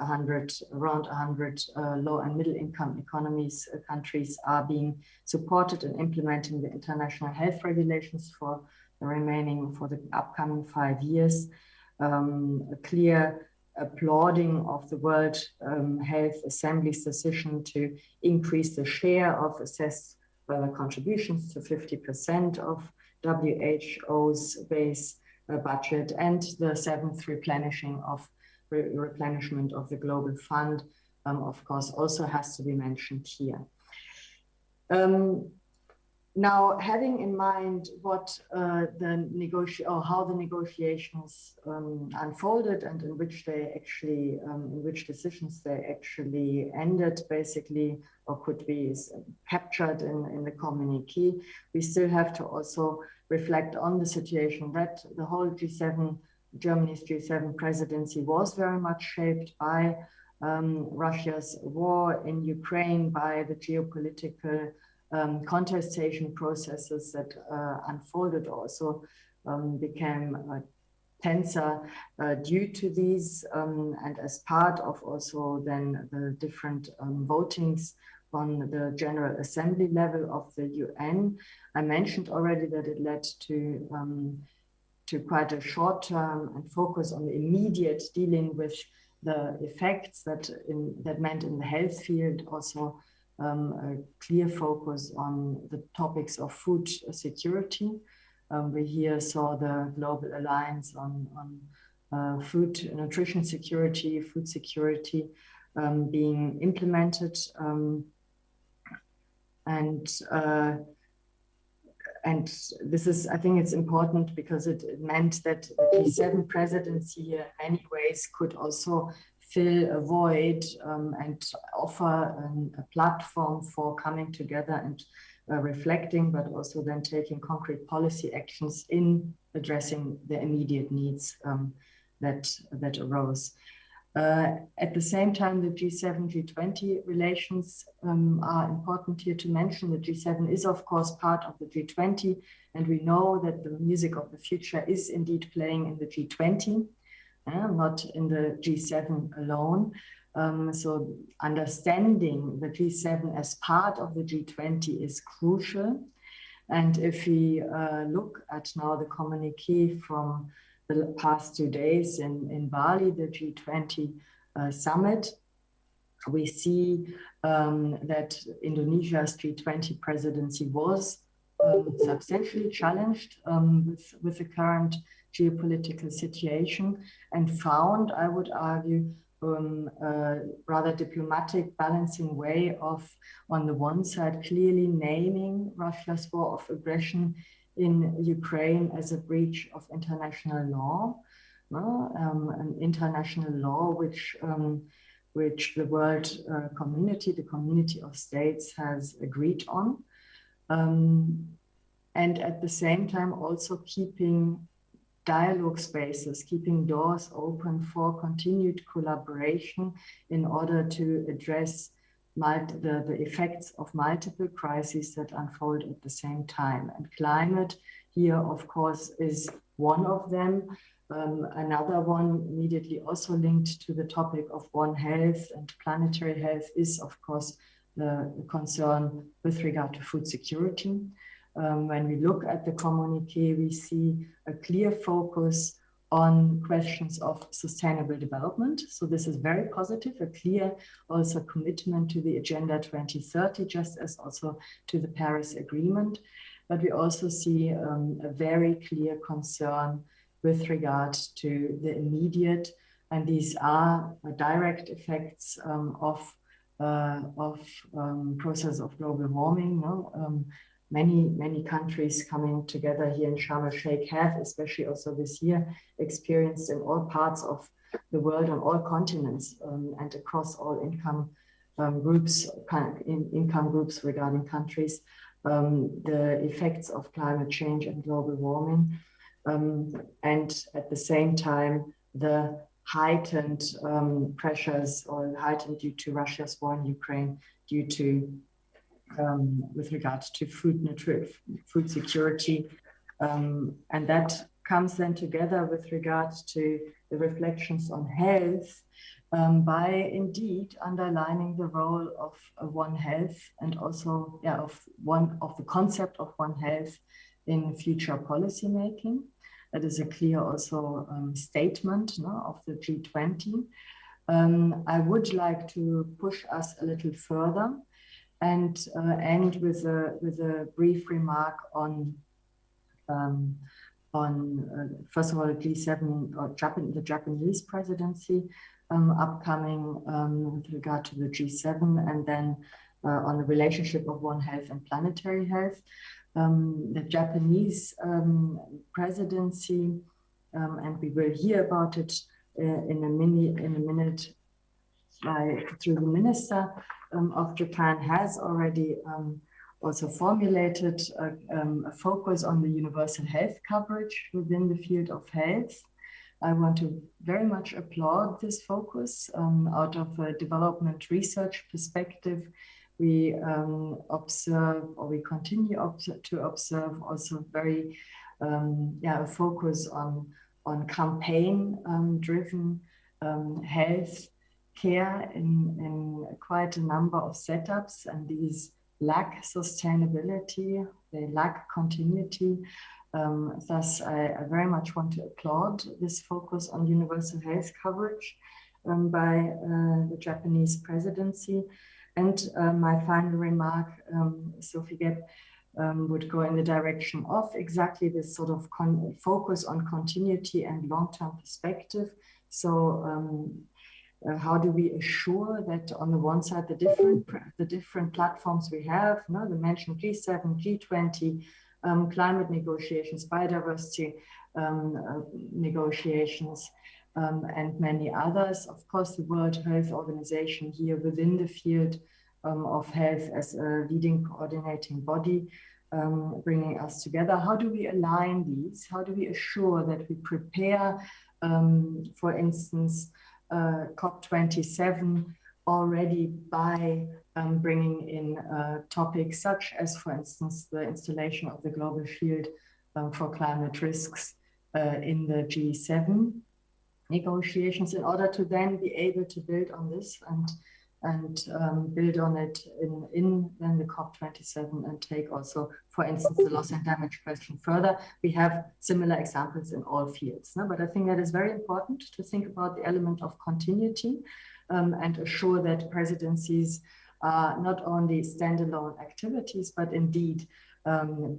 around 100 low and middle income countries are being supported in implementing the international health regulations for the upcoming 5 years. A clear applauding of the World Health Assembly's decision to increase the share of assessed contributions to 50% of WHO's base budget, and the 7th replenishment of the Global Fund, of course, also has to be mentioned here. Now, having in mind what how the negotiations unfolded and in which they actually, in which decisions they actually ended, basically, or could be captured in the communique, we still have to also reflect on the situation that the whole G7, Germany's G7 presidency was very much shaped by Russia's war in Ukraine, by the geopolitical contestation processes that unfolded also became tenser due to these and as part of also then the different votings on the General Assembly level of the UN. I mentioned already that it led to quite a short term and focus on the immediate dealing with the effects that meant in the health field also a clear focus on the topics of food security. We here saw the Global Alliance on food nutrition security, food security being implemented, and this is, I think it's important because it meant that the G7 presidency in many ways could also fill a void and offer a platform for coming together and reflecting, but also then taking concrete policy actions in addressing the immediate needs that arose. At the same time, the G7, G20 relations are important here to mention. The G7 is, of course, part of the G20, and we know that the music of the future is indeed playing in the G20, not in the G7 alone. So understanding the G7 as part of the G20 is crucial. And if we look at now the communique from the past 2 days in Bali, the G20 summit, we see that Indonesia's G20 presidency was substantially challenged with the current geopolitical situation and found, I would argue, a rather diplomatic balancing way of, on the one side, clearly naming Russia's war of aggression in Ukraine as a breach of international law, an international law which the world community, the community of states, has agreed on, and at the same time also keeping dialogue spaces, keeping doors open for continued collaboration in order to address the effects of multiple crises that unfold at the same time. And climate here, of course, is one of them. Another one immediately also linked to the topic of One Health and planetary health is, of course, the concern with regard to food security. When we look at the communique, we see a clear focus on questions of sustainable development. So this is very positive, a clear also commitment to the Agenda 2030, just as also to the Paris Agreement. But we also see a very clear concern with regard to the immediate, and these are direct effects of process of global warming. Many countries coming together here in Sharm el-Sheikh have, especially also this year, experienced in all parts of the world, on all continents, and across all income groups regarding countries, the effects of climate change and global warming, and at the same time, the heightened pressures, or heightened due to Russia's war in Ukraine, due to with regards to food security. And that comes then together with regards to the reflections on health by indeed underlining the role of One Health and also of the concept of One Health in future policy making. That is a clear also statement of the G20. I would like to push us a little further and end with a brief remark on first of all, the G7 or the Japanese presidency upcoming with regard to the G7, and then on the relationship of One Health and planetary health. the Japanese presidency, and we will hear about it in a minute through the Minister of Japan, has already also formulated a focus on the universal health coverage within the field of health. I want to very much applaud this focus. Out of a development research perspective, we observe, or we continue to observe, also very a focus on campaign-driven health care in quite a number of setups, and these lack sustainability, they lack continuity. Thus, I very much want to applaud this focus on universal health coverage by the Japanese presidency. And my final remark, Sophie Gepp, would go in the direction of exactly this sort of focus on continuity and long-term perspective. So how do we assure that on the one side, the different platforms we have, the mentioned G7, G20, climate negotiations, biodiversity negotiations, and many others. Of course, the World Health Organization here within the field of health as a leading coordinating body, bringing us together. How do we align these? How do we assure that we prepare, for instance, COP27 already by bringing in topics such as, for instance, the installation of the global shield for climate risks in the G7 negotiations, in order to then be able to build on this and build on it in then the COP27 and take also, for instance, the loss and damage question further. We have similar examples in all fields, but I think that is very important to think about the element of continuity and assure that presidencies are not only standalone activities, but indeed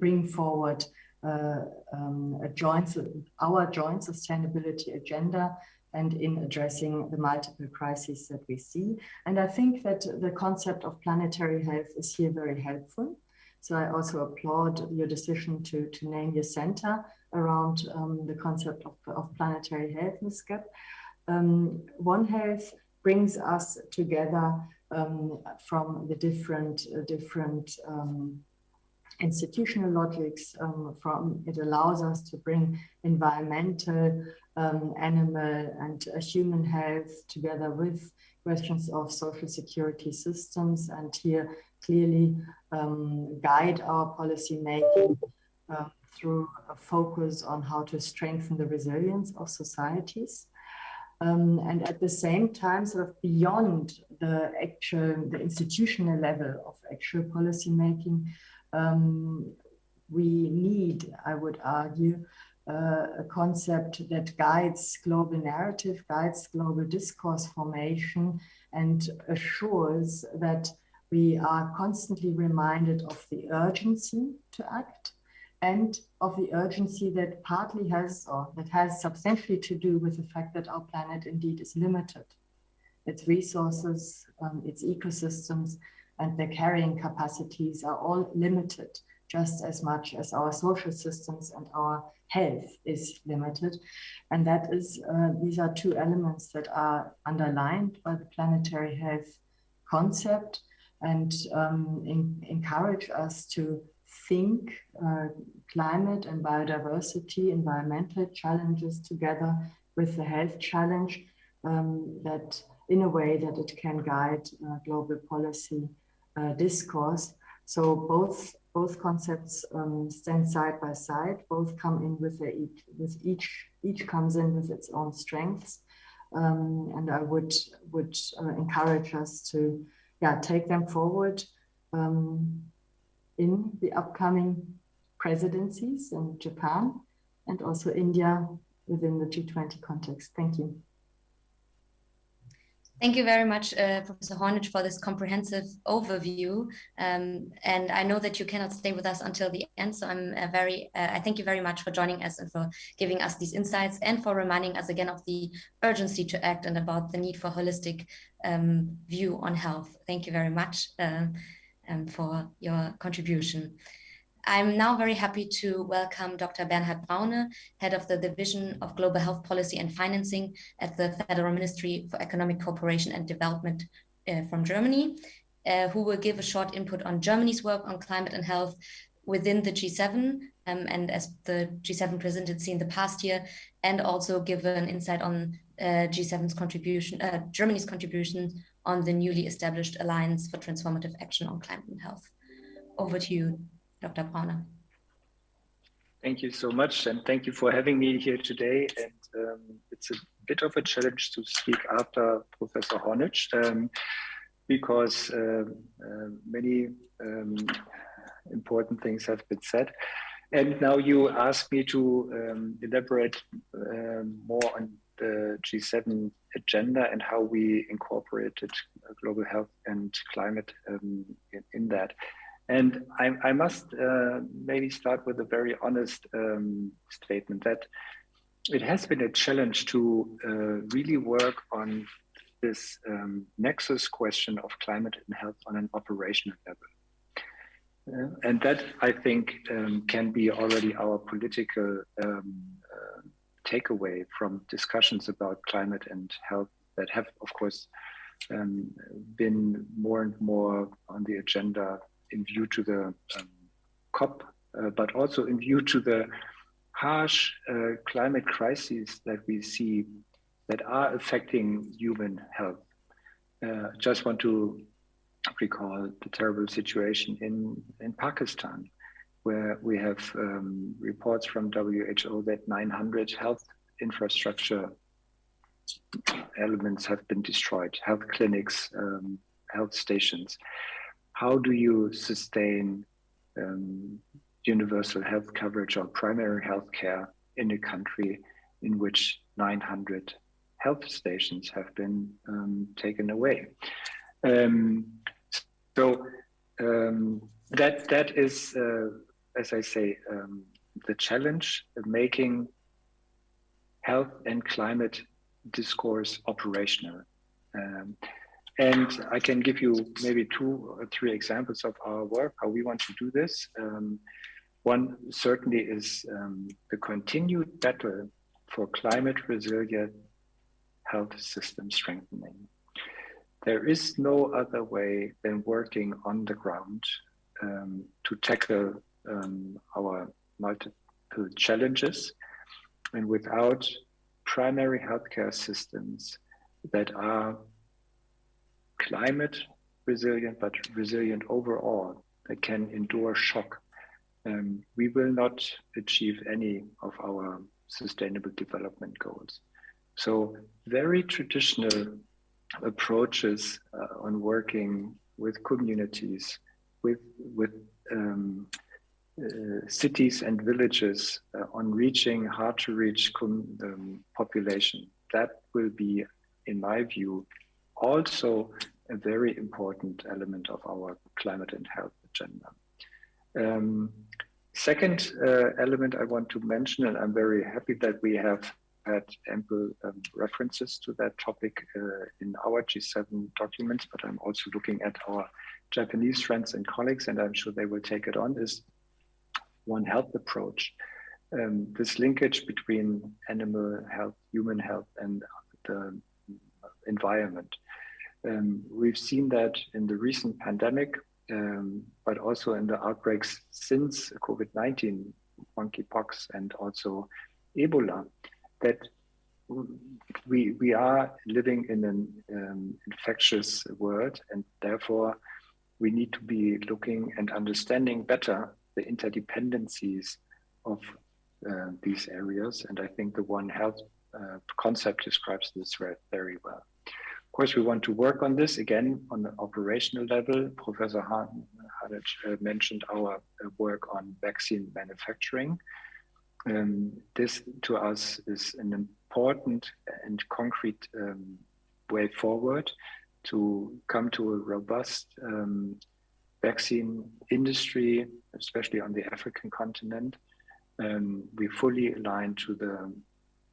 bring forward our joint sustainability agenda and in addressing the multiple crises that we see. And I think that the concept of planetary health is here very helpful. So I also applaud your decision to name your center around the concept of planetary health, Ms. Gepp. One Health brings us together from the different institutional logics. It allows us to bring environmental, animal and human health together with questions of social security systems, and here clearly guide our policy making through a focus on how to strengthen the resilience of societies. And at the same time, sort of beyond the institutional level of actual policy making, we need, I would argue, a concept that guides global narrative, guides global discourse formation, and assures that we are constantly reminded of the urgency to act, and of the urgency that partly has, or that has substantially to do with the fact that our planet indeed is limited. Its resources, its ecosystems, and their carrying capacities are all limited, just as much as our social systems and our health is limited. And that is, these are two elements that are underlined by the planetary health concept, and encourage us to think climate and biodiversity, environmental challenges together with the health challenge, that in a way that it can guide global policy discourse. So both concepts stand side by side. Both come in with each comes in with its own strengths, and I would encourage us to take them forward in the upcoming presidencies in Japan and also India within the G20 context. Thank you. Thank you very much, Professor Hornich, for this comprehensive overview. And I know that you cannot stay with us until the end, so I thank you very much for joining us and for giving us these insights, and for reminding us again of the urgency to act and about the need for holistic view on health. Thank you very much for your contribution. I'm now very happy to welcome Dr. Bernhard Braune, Head of the Division of Global Health Policy and Financing at the Federal Ministry for Economic Cooperation and Development from Germany, who will give a short input on Germany's work on climate and health within the G7 and as the G7 presidency in the past year, and also give an insight on G7's contribution, Germany's contribution on the newly established Alliance for Transformative Action on Climate and Health. Over to you, Dr. Braune. Thank you so much, and thank you for having me here today. And it's a bit of a challenge to speak after Professor Hornich, because many important things have been said. And now you ask me to elaborate more on the G7 agenda and how we incorporated global health and climate in that. And I must maybe start with a very honest statement that it has been a challenge to really work on this nexus question of climate and health on an operational level. And that, I think, can be already our political takeaway from discussions about climate and health that have, of course, been more and more on the agenda in view to the COP, but also in view to the harsh climate crises that we see that are affecting human health. Just want to recall the terrible situation in Pakistan, where we have reports from WHO that 900 health infrastructure elements have been destroyed, health clinics, health stations. How do you sustain universal health coverage or primary health care in a country in which 900 health stations have been taken away? That is, as I say, the challenge of making health and climate discourse operational. And I can give you maybe 2 or 3 examples of our work, how we want to do this. One certainly is the continued battle for climate resilient health system strengthening. There is no other way than working on the ground to tackle our multiple challenges, and without primary healthcare systems that are climate resilient, but resilient overall, that can endure shock, we will not achieve any of our sustainable development goals. So very traditional approaches on working with communities, with cities and villages on reaching hard to reach population. That will be, in my view, also a very important element of our climate and health agenda. Second element I want to mention, and I'm very happy that we have had ample references to that topic in our G7 documents, but I'm also looking at our Japanese friends and colleagues, and I'm sure they will take it on, is One Health approach. This linkage between animal health, human health, and the environment. We've seen that in the recent pandemic, but also in the outbreaks since COVID-19, monkeypox, and also Ebola, that we are living in an infectious world, and therefore we need to be looking and understanding better the interdependencies of these areas. And I think the One Health concept describes this very well. Of course, we want to work on this again on the operational level. Professor Hornich mentioned our work on vaccine manufacturing. This to us is an important and concrete way forward to come to a robust vaccine industry, especially on the African continent. We fully align to the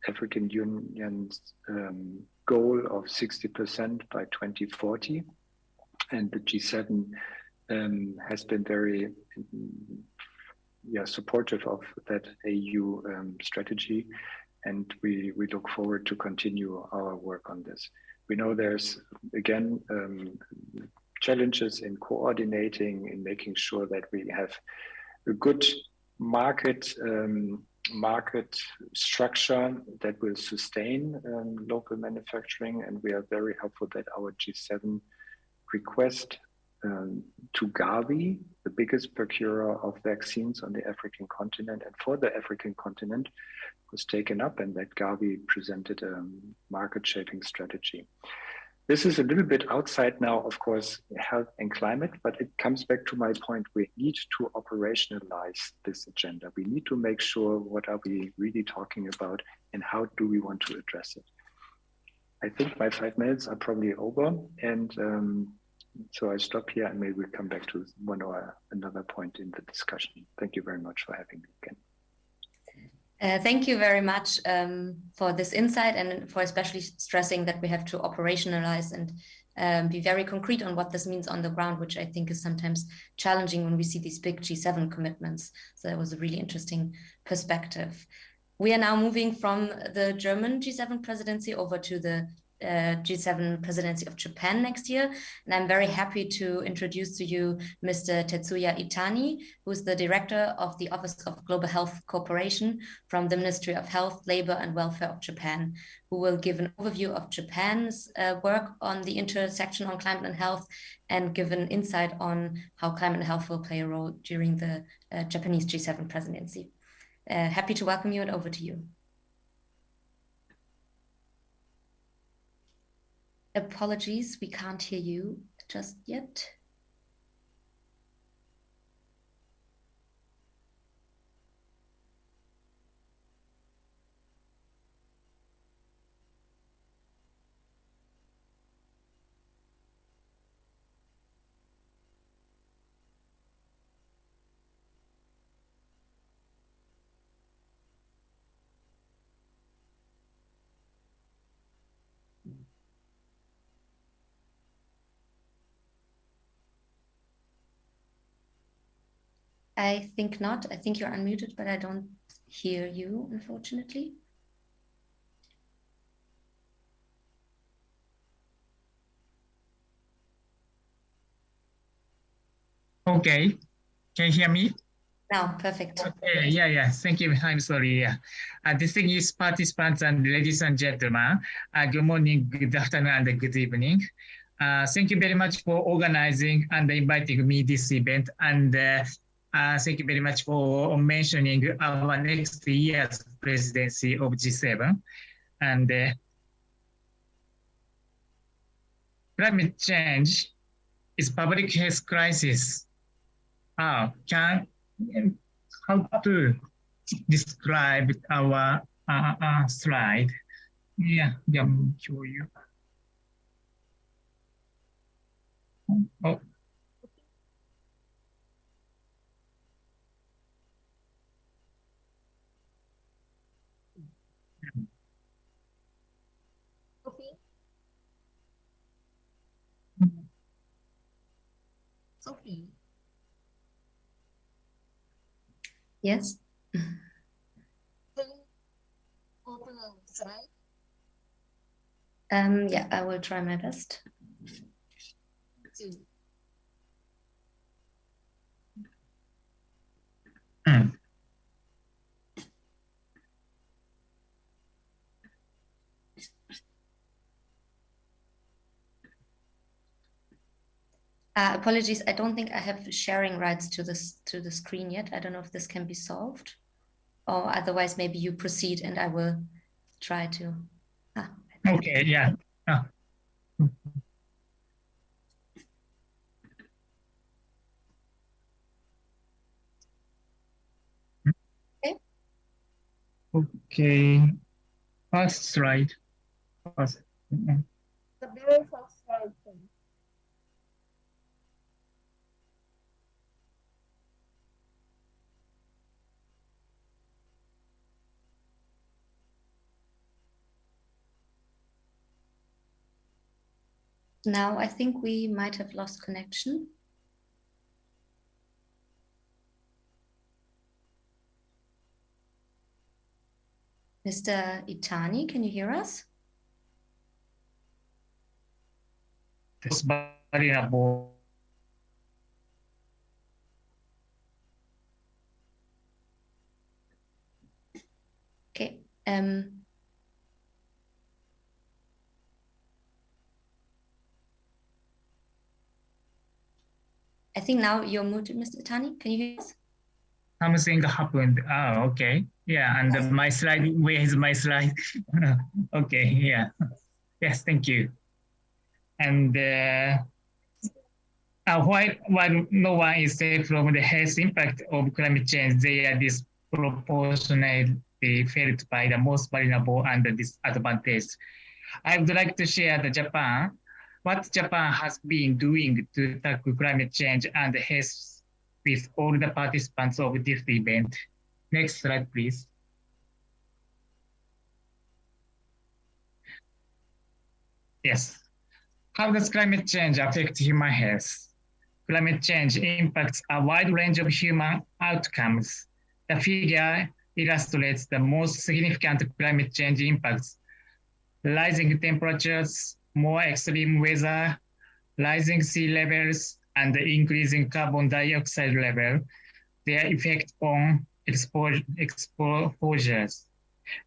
African Union's goal of 60% by 2040. And the G7 has been very supportive of that AU strategy, and we look forward to continue our work on this. We know there's again challenges in coordinating, in making sure that we have a good market structure that will sustain local manufacturing, and we are very hopeful that our G7 request to Gavi, the biggest procurer of vaccines on the African continent and for the African continent, was taken up, and that Gavi presented a market-shaping strategy. This is a little bit outside now, of course, health and climate, but it comes back to my point. We need to operationalize this agenda. We need to make sure what are we really talking about and how do we want to address it. I think my 5 minutes are probably over, and so I stop here and maybe we'll come back to one or another point in the discussion. Thank you very much for having me again. Thank you very much for this insight, and for especially stressing that we have to operationalize and be very concrete on what this means on the ground, which I think is sometimes challenging when we see these big G7 commitments. So that was a really interesting perspective. We are now moving from the German G7 presidency over to the G7 presidency of Japan next year. And I'm very happy to introduce to you Mr. Tetsuya Itani, who is the director of the Office of Global Health Cooperation from the Ministry of Health, Labor and Welfare of Japan, who will give an overview of Japan's work on the intersection on climate and health, and give an insight on how climate and health will play a role during the Japanese G7 presidency. Happy to welcome you, and over to you. Apologies, we can't hear you just yet. I think not. I think you're unmuted, but I don't hear you, unfortunately. Okay, can you hear me? Now, perfect. Okay, yeah. Thank you. I'm sorry. Distinguished participants and ladies and gentlemen, good morning, good afternoon, and good evening. Thank you very much for organizing and inviting me this event, and thank you very much for mentioning our next year's presidency of G7. And climate change is public health crisis. How to describe our slide? Yeah, show you. Oh. Sophie. Yes. Open the slide. Yeah, I will try my best. Apologies, I don't think I have sharing rights to the screen yet. I don't know if this can be solved, or otherwise maybe you proceed and I will try to. Okay, yeah. Okay, first slide. First. The very first slide. Now I think we might have lost connection. Mr. Itani, can you hear us? Okay. I think now you're muted, Mr. Itani. Can you hear us? Something happened. Oh, okay. Yeah, and my slide, where is my slide? Okay, yeah. Yes, thank you. And while no one is safe from the health impact of climate change, they are disproportionately felt by the most vulnerable and disadvantaged. I would like to share what Japan has been doing to tackle climate change and health with all the participants of this event. Next slide, please. Yes. How does climate change affect human health? Climate change impacts a wide range of human outcomes. The figure illustrates the most significant climate change impacts: rising temperatures, more extreme weather, rising sea levels, and increasing carbon dioxide level, their effect on exposures,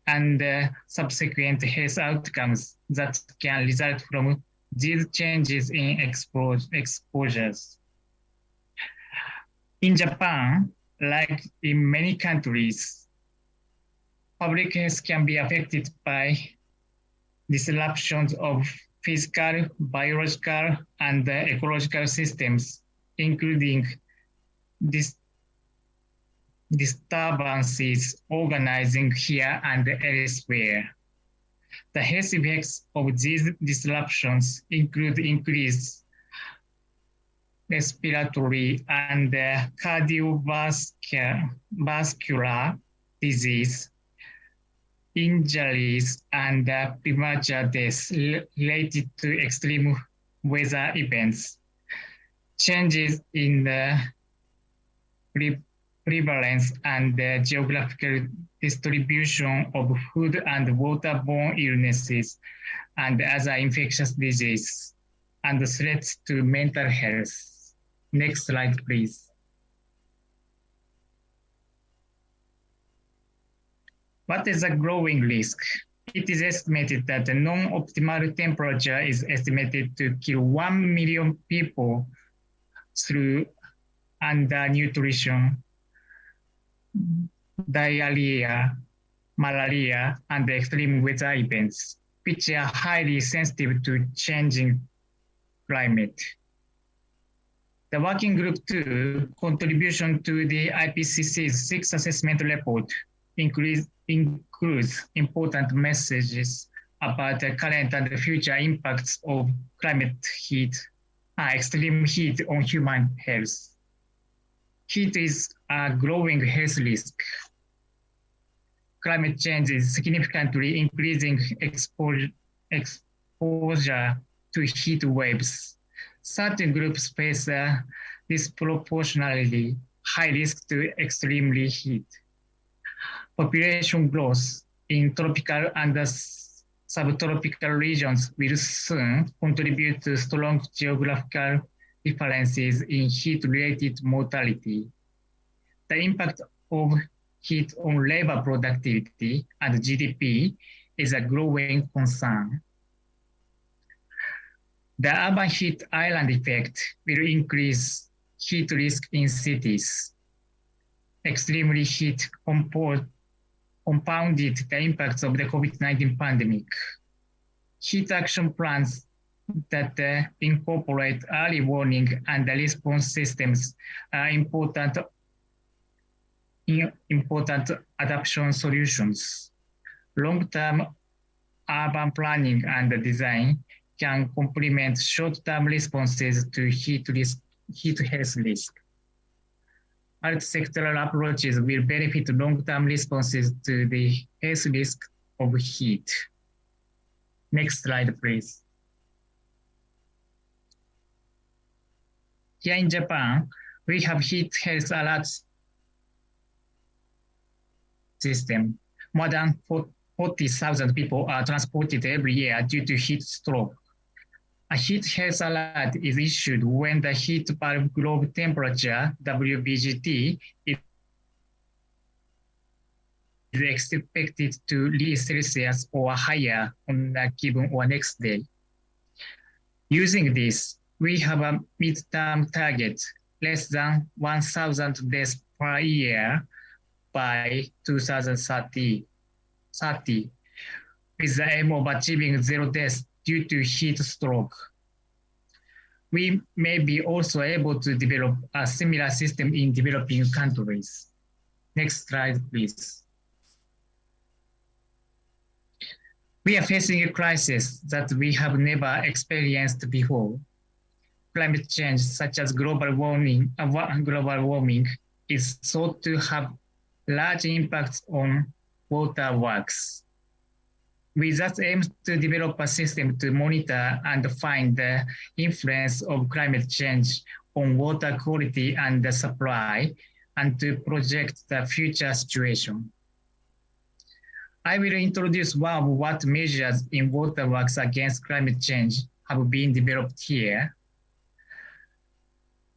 and subsequent health outcomes that can result from these changes in exposures. In Japan, like in many countries, public health can be affected by disruptions of physical, biological, and ecological systems, including disturbances organizing here and elsewhere. The health effects of these disruptions include increased respiratory and cardiovascular disease, injuries, and premature deaths related to extreme weather events, changes in the prevalence and geographical distribution of food and waterborne illnesses and other infectious diseases, and threats to mental health. Next slide, please. What is a growing risk? It is estimated that the non-optimal temperature is estimated to kill 1 million people through undernutrition, diarrhea, malaria, and extreme weather events, which are highly sensitive to changing climate. The Working Group 2 contribution to the IPCC's sixth assessment report includes important messages about the current and the future impacts of extreme heat on human health. Heat is a growing health risk. Climate change is significantly increasing exposure to heat waves. Certain groups face a disproportionately high risk to extremely heat. Population growth in tropical and subtropical regions will soon contribute to strong geographical differences in heat-related mortality. The impact of heat on labor productivity and GDP is a growing concern. The urban heat island effect will increase heat risk in cities. Extremely heat compounded the impacts of the COVID-19 pandemic. Heat action plans that incorporate early warning and response systems are important adaptation solutions. Long-term urban planning and design can complement short-term responses to heat health risk. Multi-sectoral approaches will benefit long-term responses to the health risk of heat. Next slide, please. Here in Japan, we have heat health alert system. More than 40,000 people are transported every year due to heat stroke. A heat health alert is issued when the heat bulb globe temperature, WBGT, is expected to reach Celsius or higher on a given or next day. Using this, we have a midterm target less than 1,000 deaths per year by 2030, with the aim of achieving 0 deaths due to heat stroke. We may be also able to develop a similar system in developing countries. Next slide, please. We are facing a crisis that we have never experienced before. Climate change, such as global warming, is thought to have large impacts on water works. We thus aim to develop a system to monitor and find the influence of climate change on water quality and the supply, and to project the future situation. I will introduce one of what measures in waterworks against climate change have been developed here.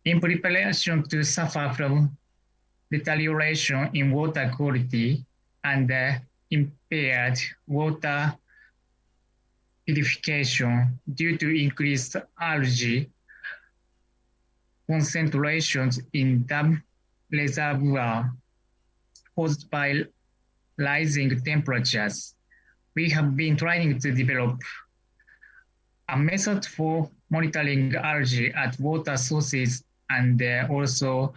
In preparation to suffer from deterioration in water quality and impaired water purification due to increased algae concentrations in dam reservoir caused by rising temperatures, we have been trying to develop a method for monitoring algae at water sources and also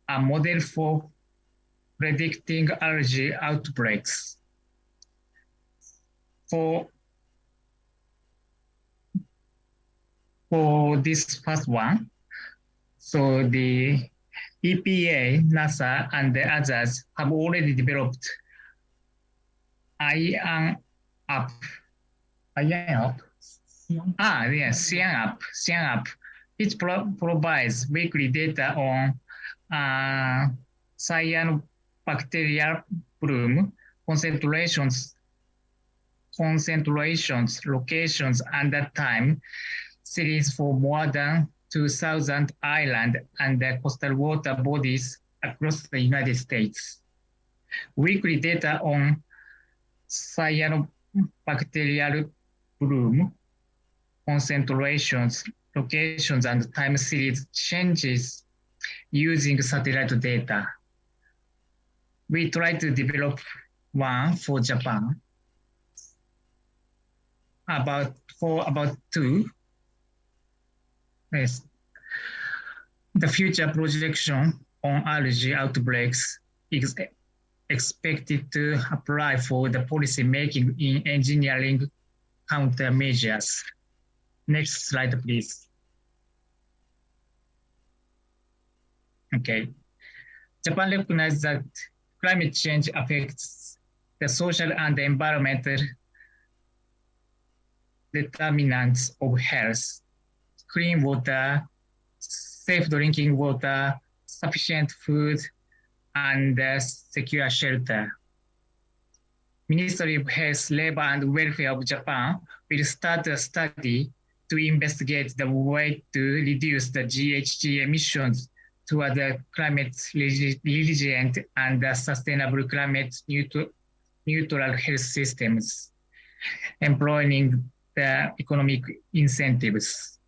a model for predicting algae outbreaks. For this first one, so the EPA, NASA, and the others have already developed Cyan app. It provides weekly data on cyanobacterial bloom, concentrations, locations, and the time series for more than 2,000 island and coastal water bodies across the United States. Weekly data on cyanobacterial bloom, concentrations, locations, and time series changes using satellite data. We try to develop one for Japan, about two. Yes. The future projection on algae outbreaks is expected to apply for the policy making in engineering countermeasures. Next slide, please. Okay. Japan recognizes that climate change affects the social and environmental determinants of health, clean water, safe drinking water, sufficient food, and secure shelter. Ministry of Health, Labor and Welfare of Japan will start a study to investigate the way to reduce the GHG emissions toward the climate resilient and sustainable climate neutral health systems, employing the economic incentives.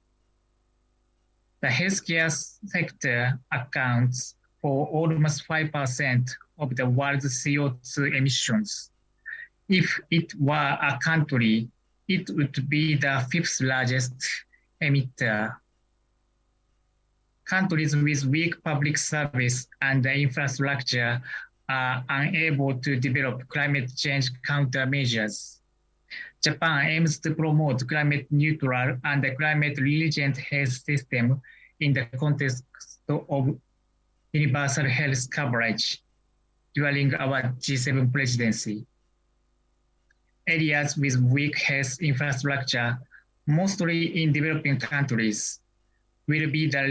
The healthcare sector accounts for almost 5% of the world's CO2 emissions. If it were a country, it would be the 5th largest emitter. Countries with weak public service and infrastructure are unable to develop climate change countermeasures. Japan aims to promote climate neutral and climate resilient health system in the context of universal health coverage during our G7 presidency. Areas with weak health infrastructure, mostly in developing countries, will be the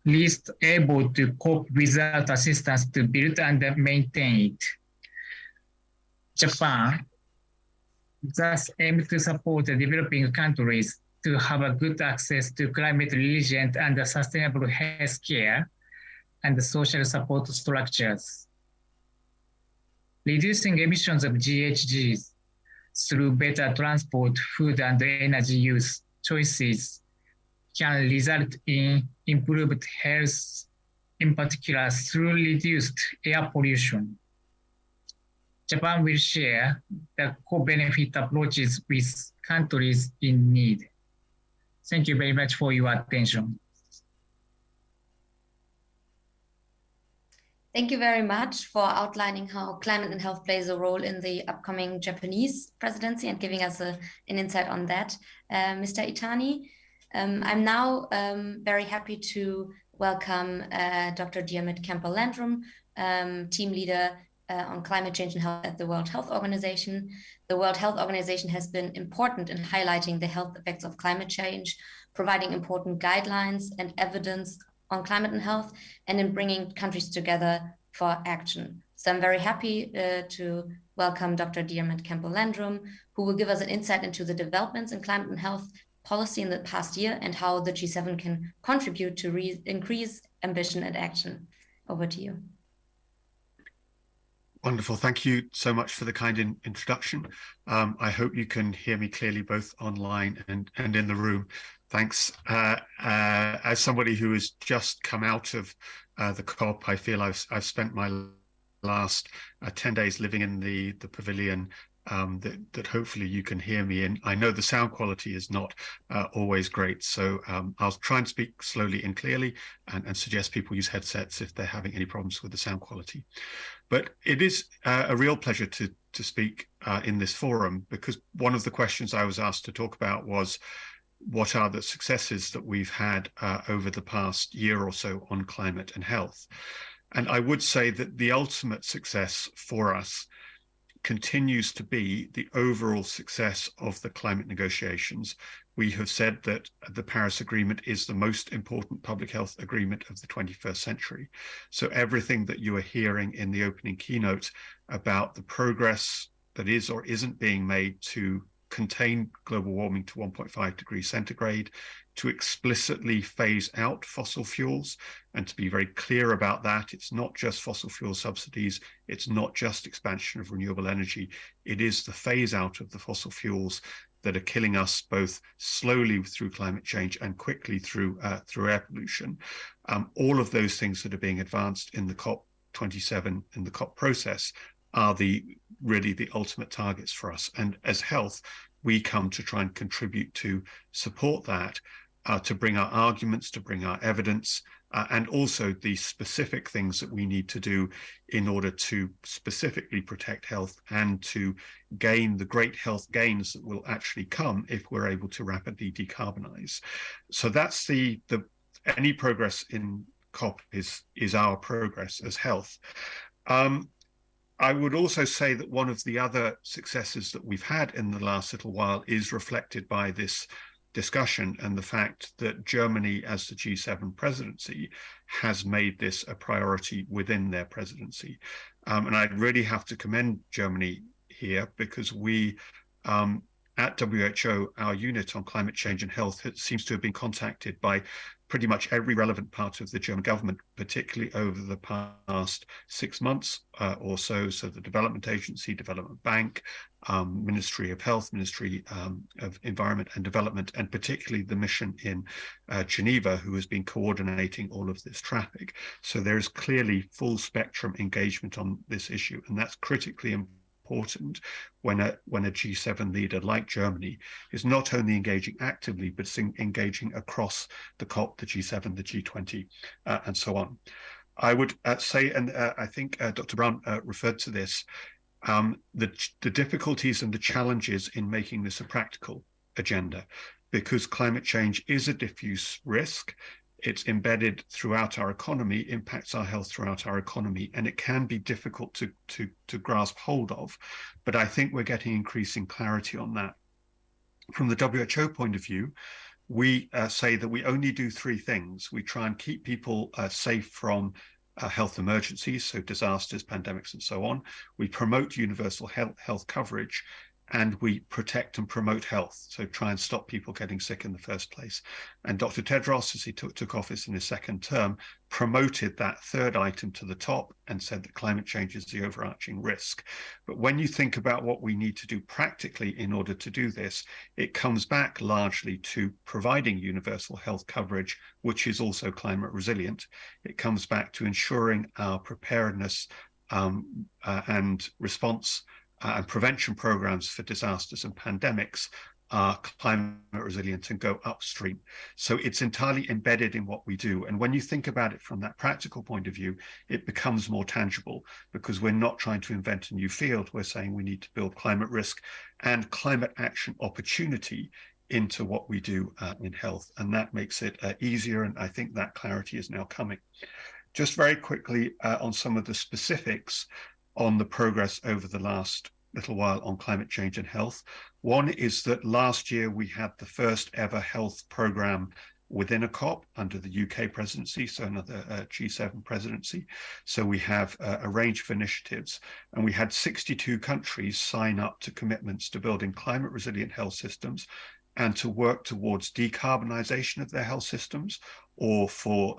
least able to cope without assistance to build and maintain it. Japan thus aims to support the developing countries to have a good access to climate resilient and sustainable health care and social support structures. Reducing emissions of GHGs through better transport, food, and energy use choices can result in improved health, in particular through reduced air pollution. Japan will share the co-benefit approaches with countries in need. Thank you very much for your attention. Thank you very much for outlining how climate and health plays a role in the upcoming Japanese presidency and giving us an insight on that. Mr. Itani, I'm now very happy to welcome Dr. Diarmaid Kemper-Landrum, team leader on climate change and health at the World Health Organization. The World Health Organization has been important in highlighting the health effects of climate change, providing important guidelines and evidence on climate and health, and in bringing countries together for action. So I'm very happy to welcome Dr. Diarmaid Kemper-Landrum, who will give us an insight into the developments in climate and health policy in the past year and how the G7 can contribute to increase ambition and action. Over to you. Wonderful. Thank you so much for the kind introduction. I hope you can hear me clearly both online and in the room. Thanks. As somebody who has just come out of the COP, I feel I've spent my last 10 days living in the Pavilion, that hopefully you can hear me in. I know the sound quality is not always great, so I'll try and speak slowly and clearly and suggest people use headsets if they're having any problems with the sound quality. But it is a real pleasure to speak in this forum, because one of the questions I was asked to talk about was, what are the successes that we've had over the past year or so on climate and health? And I would say that the ultimate success for us continues to be the overall success of the climate negotiations. We have said that the Paris Agreement is the most important public health agreement of the 21st century. So everything that you are hearing in the opening keynote about the progress that is or isn't being made to contain global warming to 1.5 degrees centigrade, to explicitly phase out fossil fuels, and to be very clear about that, it's not just fossil fuel subsidies, it's not just expansion of renewable energy, it is the phase out of the fossil fuels that are killing us both slowly through climate change and quickly through air pollution. All of those things that are being advanced in the COP27, in the COP process, are really the ultimate targets for us. And as health, we come to try and contribute to support that, to bring our arguments, to bring our evidence, and also the specific things that we need to do in order to specifically protect health and to gain the great health gains that will actually come if we're able to rapidly decarbonize. So that's any progress in COP is our progress as health. I would also say that one of the other successes that we've had in the last little while is reflected by this discussion and the fact that Germany, as the G7 presidency, has made this a priority within their presidency. And I really have to commend Germany here, because we, at WHO, our unit on climate change and health seems to have been contacted by pretty much every relevant part of the German government, particularly over the past 6 months or so. So the Development Agency, Development Bank, Ministry of Health, Ministry of Environment and Development, and particularly the mission in Geneva, who has been coordinating all of this traffic. So there is clearly full spectrum engagement on this issue, and that's critically important when a G7 leader like Germany is not only engaging actively, but engaging across the COP, the G7, the G20, and so on. I would say, and I think Dr. Brown referred to this, the difficulties and the challenges in making this a practical agenda, because climate change is a diffuse risk. It's embedded throughout our economy, impacts our health throughout our economy, and it can be difficult to grasp hold of. But I think we're getting increasing clarity on that. From the WHO point of view, we say that we only do 3 things. We try and keep people safe from health emergencies, so disasters, pandemics, and so on. We promote universal health coverage, and we protect and promote health, so try and stop people getting sick in the first place. And Dr. Tedros, as he took office in his second term, promoted that third item to the top and said that climate change is the overarching risk. But when you think about what we need to do practically in order to do this, it comes back largely to providing universal health coverage, which is also climate resilient. It comes back to ensuring our preparedness and response and prevention programs for disasters and pandemics are climate resilient and go upstream. So it's entirely embedded in what we do. And when you think about it from that practical point of view, it becomes more tangible because we're not trying to invent a new field. We're saying we need to build climate risk and climate action opportunity into what we do in health. And that makes it easier. And I think that clarity is now coming. Just very quickly on some of the specifics on the progress over the last little while on climate change and health. One is that last year we had the first ever health program within a COP under the UK presidency, so another G7 presidency. So we have a range of initiatives, and we had 62 countries sign up to commitments to building climate resilient health systems and to work towards decarbonisation of their health systems, or for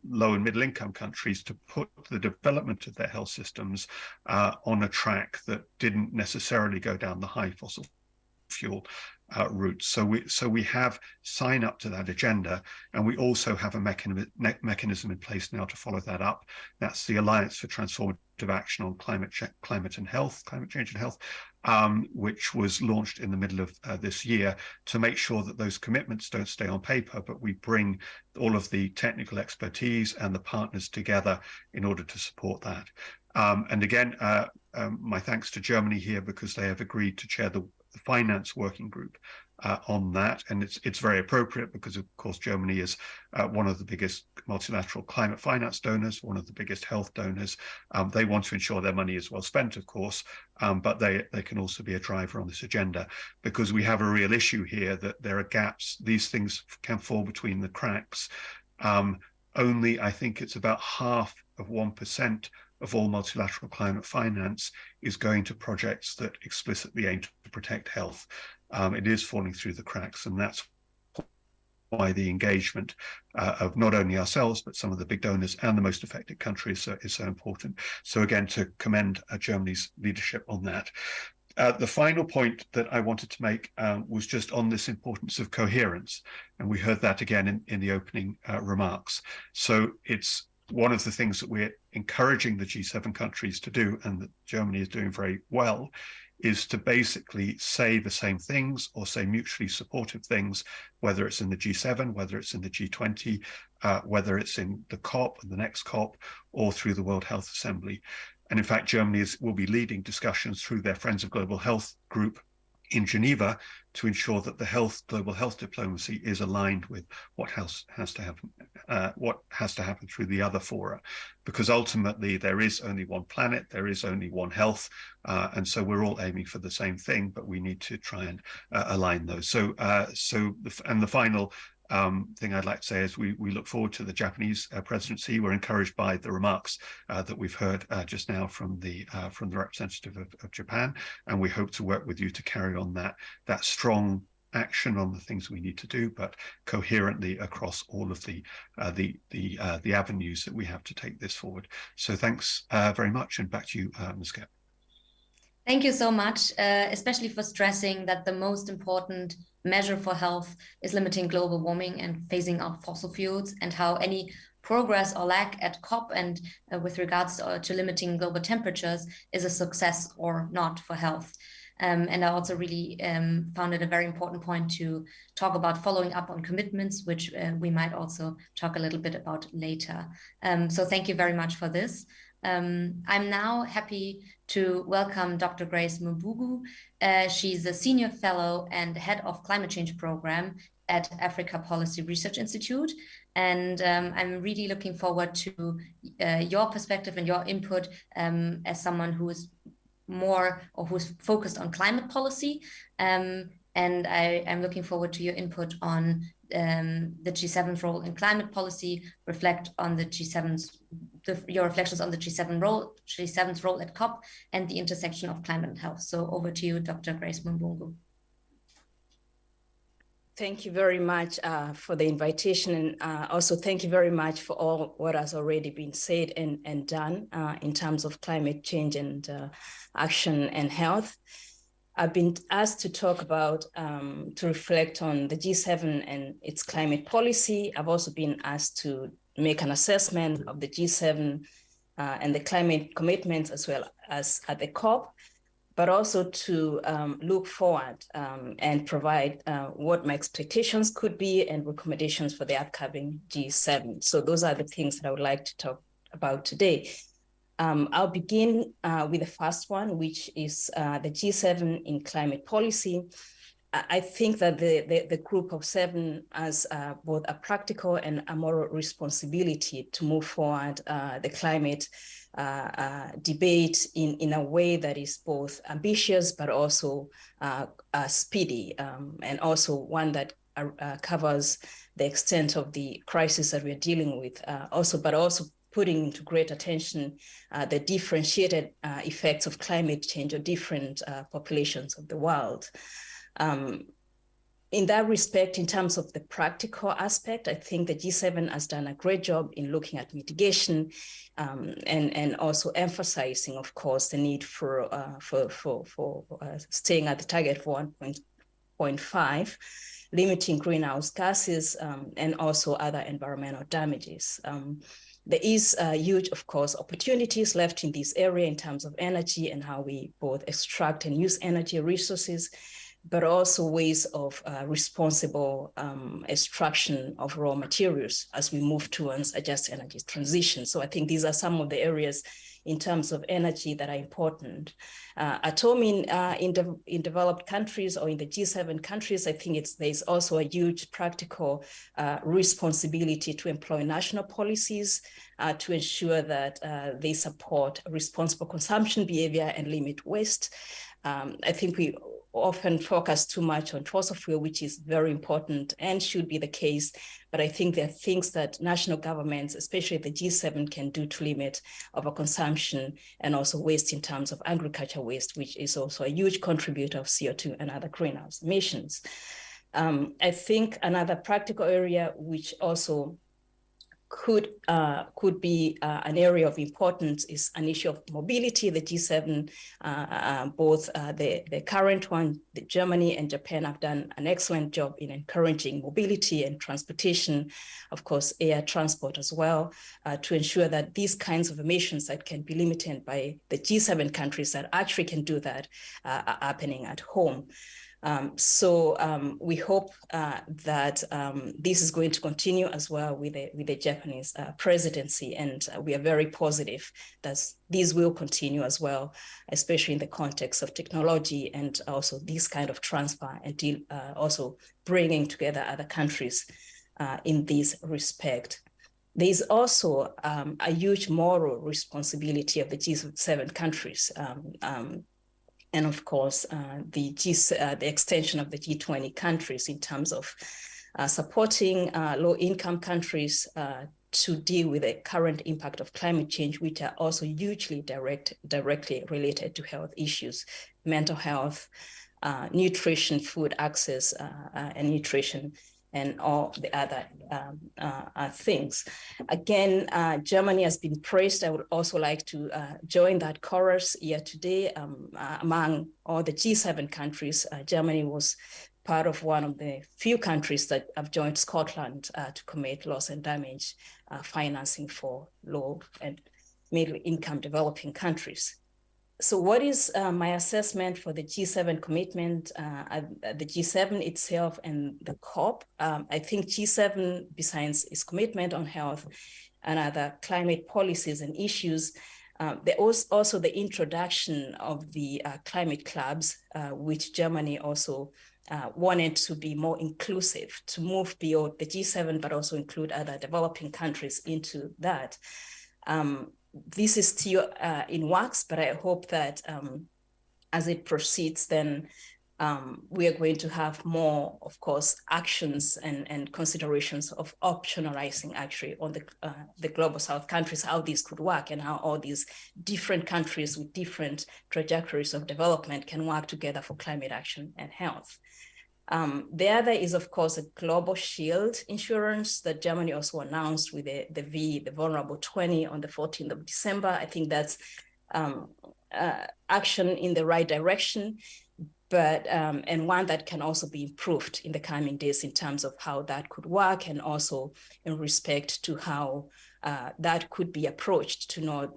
low and middle income countries to put the development of their health systems on a track that didn't necessarily go down the high fossil fuel route. So we have sign up to that agenda, and we also have a mechanism in place now to follow that up. That's the Alliance for Transformative Action on Climate Change and Health, which was launched in the middle of this year to make sure that those commitments don't stay on paper, but we bring all of the technical expertise and the partners together in order to support that. And again, my thanks to Germany here, because they have agreed to chair the finance working group on that, and it's very appropriate because of course Germany is one of the biggest multilateral climate finance donors, one of the biggest health donors. They want to ensure their money is well spent, of course, but they can also be a driver on this agenda, because we have a real issue here that there are gaps. These things can fall between the cracks. Only I think it's about 0.5% of all multilateral climate finance is going to projects that explicitly aim to protect health. It is falling through the cracks, and that's why the engagement of not only ourselves, but some of the big donors and the most affected countries is so important. So again, to commend Germany's leadership on that. The final point that I wanted to make was just on this importance of coherence. And we heard that again in the opening remarks. So it's one of the things that we're encouraging the G7 countries to do, and that Germany is doing very well, is to basically say the same things or say mutually supportive things, whether it's in the G7, whether it's in the G20, whether it's in the COP, the next COP, or through the World Health Assembly. And in fact, Germany will be leading discussions through their Friends of Global Health group in Geneva to ensure that the global health diplomacy is aligned with what has to happen through the other fora, because ultimately there is only one planet, there is only one health, and so we're all aiming for the same thing, but we need to try and align those. So the final thing I'd like to say is we look forward to the Japanese presidency. We're encouraged by the remarks that we've heard just now from the representative of Japan, and we hope to work with you to carry on that strong action on the things we need to do, but coherently across all of the avenues that we have to take this forward. So thanks very much, and back to you, Ms. Gepp. Thank you so much, especially for stressing that the most important measure for health is limiting global warming and phasing out fossil fuels, and how any progress or lack at COP and with regards to limiting global temperatures is a success or not for health. And I also really found it a very important point to talk about following up on commitments, which we might also talk a little bit about later. So thank you very much for this. I'm now happy to welcome Dr. Grace Mbugu. She's a senior fellow and head of climate change program at Africa Policy Research Institute. And I'm really looking forward to your perspective and your input as someone who is more or who's focused on climate policy. And I'm looking forward to your input on the G7's role in climate policy, reflect on the your reflections on the G7's role at COP, and the intersection of climate and health. So over to you, Dr. Grace Mumbungu. Thank you very much for the invitation, and also thank you very much for all what has already been said and done in terms of climate change and action and health. I've been asked to talk about, to reflect on the G7 and its climate policy. I've also been asked to make an assessment of the G7 and the climate commitments as well as at the COP, but also to look forward and provide what my expectations could be and recommendations for the upcoming G7. So those are the things that I would like to talk about today. I'll begin with the first one, which is the G7 in climate policy. I think that the group of 7 has both a practical and a moral responsibility to move forward the climate debate in a way that is both ambitious but also speedy, and also one that covers the extent of the crisis that we're dealing with, but also putting into great attention the differentiated effects of climate change on different populations of the world. In that respect, in terms of the practical aspect, I think the G7 has done a great job in looking at mitigation and also emphasizing, of course, the need for staying at the target for 1.5, limiting greenhouse gases, and also other environmental damages. There is huge, of course, opportunities left in this area in terms of energy and how we both extract and use energy resources, but also ways of responsible extraction of raw materials as we move towards a just energy transition. So I think these are some of the areas in terms of energy that are important. At home in developed countries or in the G7 countries, I think there's also a huge practical responsibility to employ national policies to ensure that they support responsible consumption behavior and limit waste. I think we often focus too much on fossil fuel, which is very important and should be the case. But I think there are things that national governments, especially the G7, can do to limit overconsumption and also waste in terms of agriculture waste, which is also a huge contributor of CO2 and other greenhouse emissions. I think another practical area which also could be an area of importance is an issue of mobility. The G7, both the current one, Germany and Japan, have done an excellent job in encouraging mobility and transportation, of course, air transport as well, to ensure that these kinds of emissions that can be limited by the G7 countries that actually can do that are happening at home. We hope that this is going to continue as well with the Japanese presidency, and we are very positive that these will continue as well, especially in the context of technology and also this kind of transfer and also bringing together other countries in this respect. There's also a huge moral responsibility of the G7 countries. And of course, the extension of the G20 countries in terms of supporting low-income countries to deal with the current impact of climate change, which are also hugely directly related to health issues, mental health, nutrition, food access, and nutrition, and all the other things. Again, Germany has been praised. I would also like to join that chorus here today. Among all the G7 countries, Germany was part of one of the few countries that have joined Scotland to commit loss and damage financing for low and middle income developing countries. So what is my assessment for the G7 commitment, the G7 itself and the COP? I think G7, besides its commitment on health and other climate policies and issues, there was also the introduction of the climate clubs, which Germany also wanted to be more inclusive, to move beyond the G7, but also include other developing countries into that. This is still in works, but I hope that as it proceeds, then we are going to have more, of course, actions and considerations of optionalizing actually on the Global South countries, how these could work and how all these different countries with different trajectories of development can work together for climate action and health. The other is, of course, a global shield insurance that Germany also announced with the Vulnerable 20 on the 14th of December. I think that's action in the right direction, but and one that can also be improved in the coming days in terms of how that could work, and also in respect to how that could be approached to not,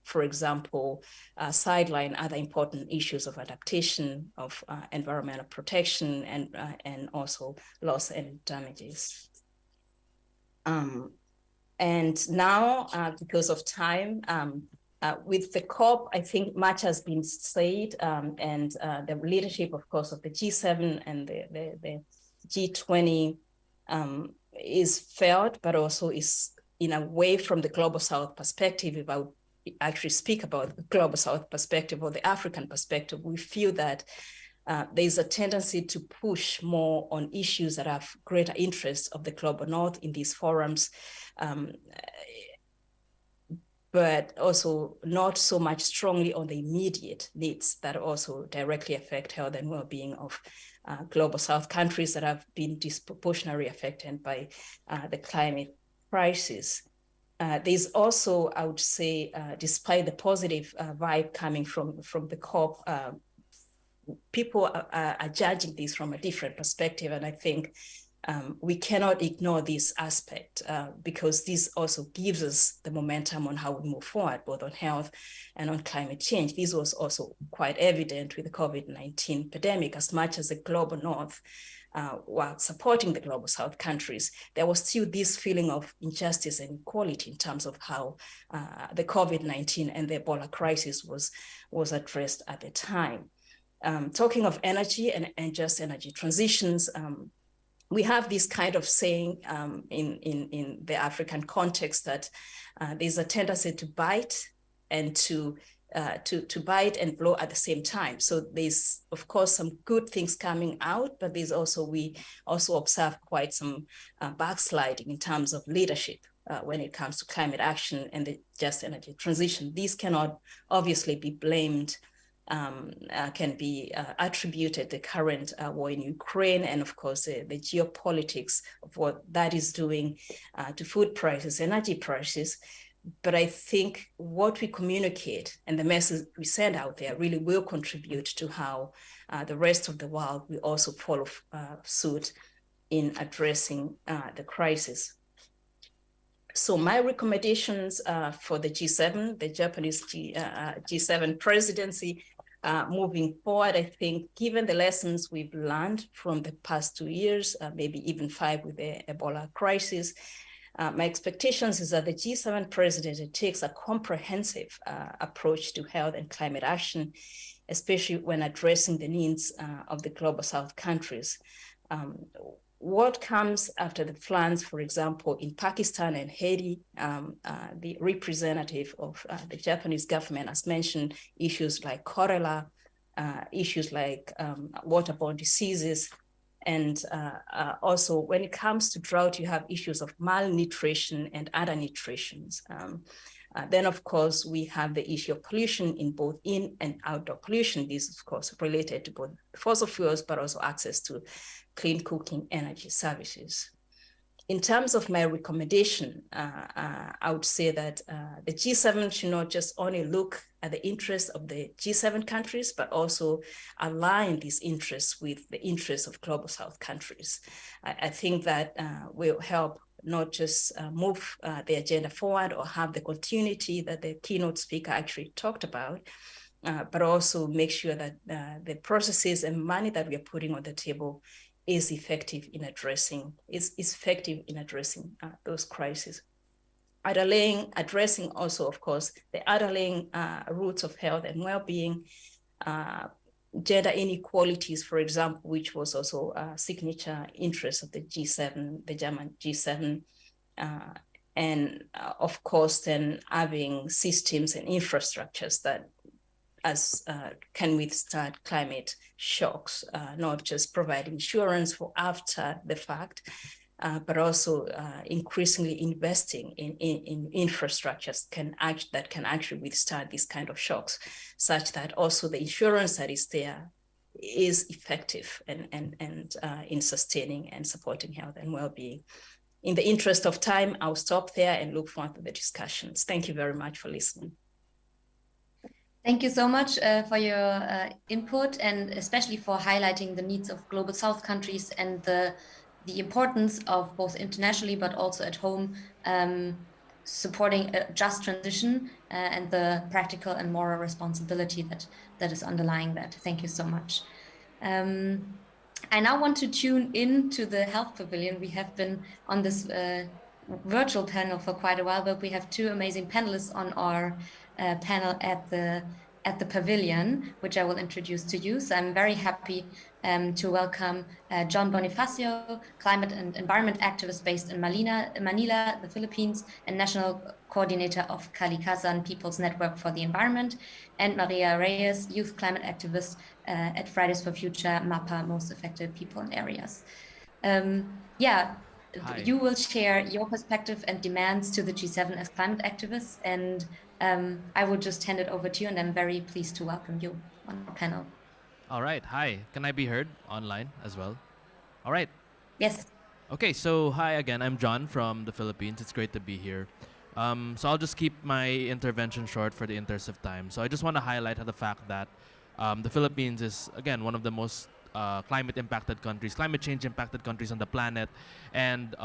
for example, sideline other important issues of adaptation, of environmental protection, and also loss and damages. And now, because of time, with the COP, I think much has been said, and the leadership, of course, of the G7 and the G20 is felt, but also is in a way from the Global South perspective. If I would actually speak about the Global South perspective or the African perspective, we feel that there's a tendency to push more on issues that have greater interest of the Global North in these forums, but also not so much strongly on the immediate needs that also directly affect health and well-being of Global South countries that have been disproportionately affected by the climate crisis. There's also, I would say, despite the positive vibe coming from the COP, people are judging this from a different perspective. And I think we cannot ignore this aspect because this also gives us the momentum on how we move forward, both on health and on climate change. This was also quite evident with the COVID-19 pandemic. As much as the Global North while supporting the Global South countries, there was still this feeling of injustice and inequality in terms of how the COVID-19 and the Ebola crisis was addressed at the time. Talking of energy and just energy transitions, we have this kind of saying in the African context that there's a tendency to bite and to bite and blow at the same time. So there's, of course, some good things coming out, but there's also, we also observe quite some backsliding in terms of leadership when it comes to climate action and the just energy transition. These cannot obviously be blamed, can be attributed to the current war in Ukraine, and of course the geopolitics of what that is doing to food prices, energy prices. But I think what we communicate and the message we send out there really will contribute to how the rest of the world will also follow suit in addressing the crisis. So my recommendations for the G7, the Japanese G7 presidency, moving forward, I think, given the lessons we've learned from the past 2 years, maybe even 5 with the Ebola crisis, my expectations is that the G7 presidency takes a comprehensive approach to health and climate action, especially when addressing the needs of the Global South countries. What comes after the floods, for example, in Pakistan and Haiti, the representative of the Japanese government has mentioned issues like cholera, issues like waterborne diseases, and also when it comes to drought, you have issues of malnutrition and undernutrition. Then, of course, we have the issue of pollution in both in and outdoor pollution. This is, of course, related to both fossil fuels, but also access to clean cooking energy services. In terms of my recommendation, I would say that the G7 should not just only look at the interests of the G7 countries, but also align these interests with the interests of Global South countries. I think that will help not just move the agenda forward or have the continuity that the keynote speaker actually talked about, but also make sure that the processes and money that we are putting on the table is effective in addressing those crises. Addressing also, of course, the underlying roots of health and well-being, gender inequalities, for example, which was also a signature interest of the G7, the German G7, and of course, then having systems and infrastructures that can withstand climate shocks, not just provide insurance for after the fact, but also increasingly investing in infrastructures that can actually withstand these kind of shocks, such that also the insurance that is there is effective and in sustaining and supporting health and well-being. In the interest of time, I'll stop there and look forward to the discussions. Thank you very much for listening. Thank you so much for your input, and especially for highlighting the needs of global South countries and the importance of both internationally but also at home supporting a just transition and the practical and moral responsibility that is underlying that. Thank you so much. I now want to tune in to the Health Pavilion. We have been on this virtual panel for quite a while, but we have two amazing panelists on our panel at the Pavilion, which I will introduce to you. So I'm very happy to welcome John Bonifacio, climate and environment activist based in Manila, the Philippines, and national coordinator of Kalikasan People's Network for the Environment, and Maria Reyes, youth climate activist at Fridays for Future, MAPA, Most Affected People and Areas. Hi. You will share your perspective and demands to the G7 as climate activists, and I will just hand it over to you, and I'm very pleased to welcome you on the panel. All right. Hi. Can I be heard online as well? All right. Yes. Okay. So hi again. I'm John from the Philippines. It's great to be here. So I'll just keep my intervention short for the interest of time. So I just want to highlight the fact that the Philippines is, again, one of the most climate change impacted countries on the planet, and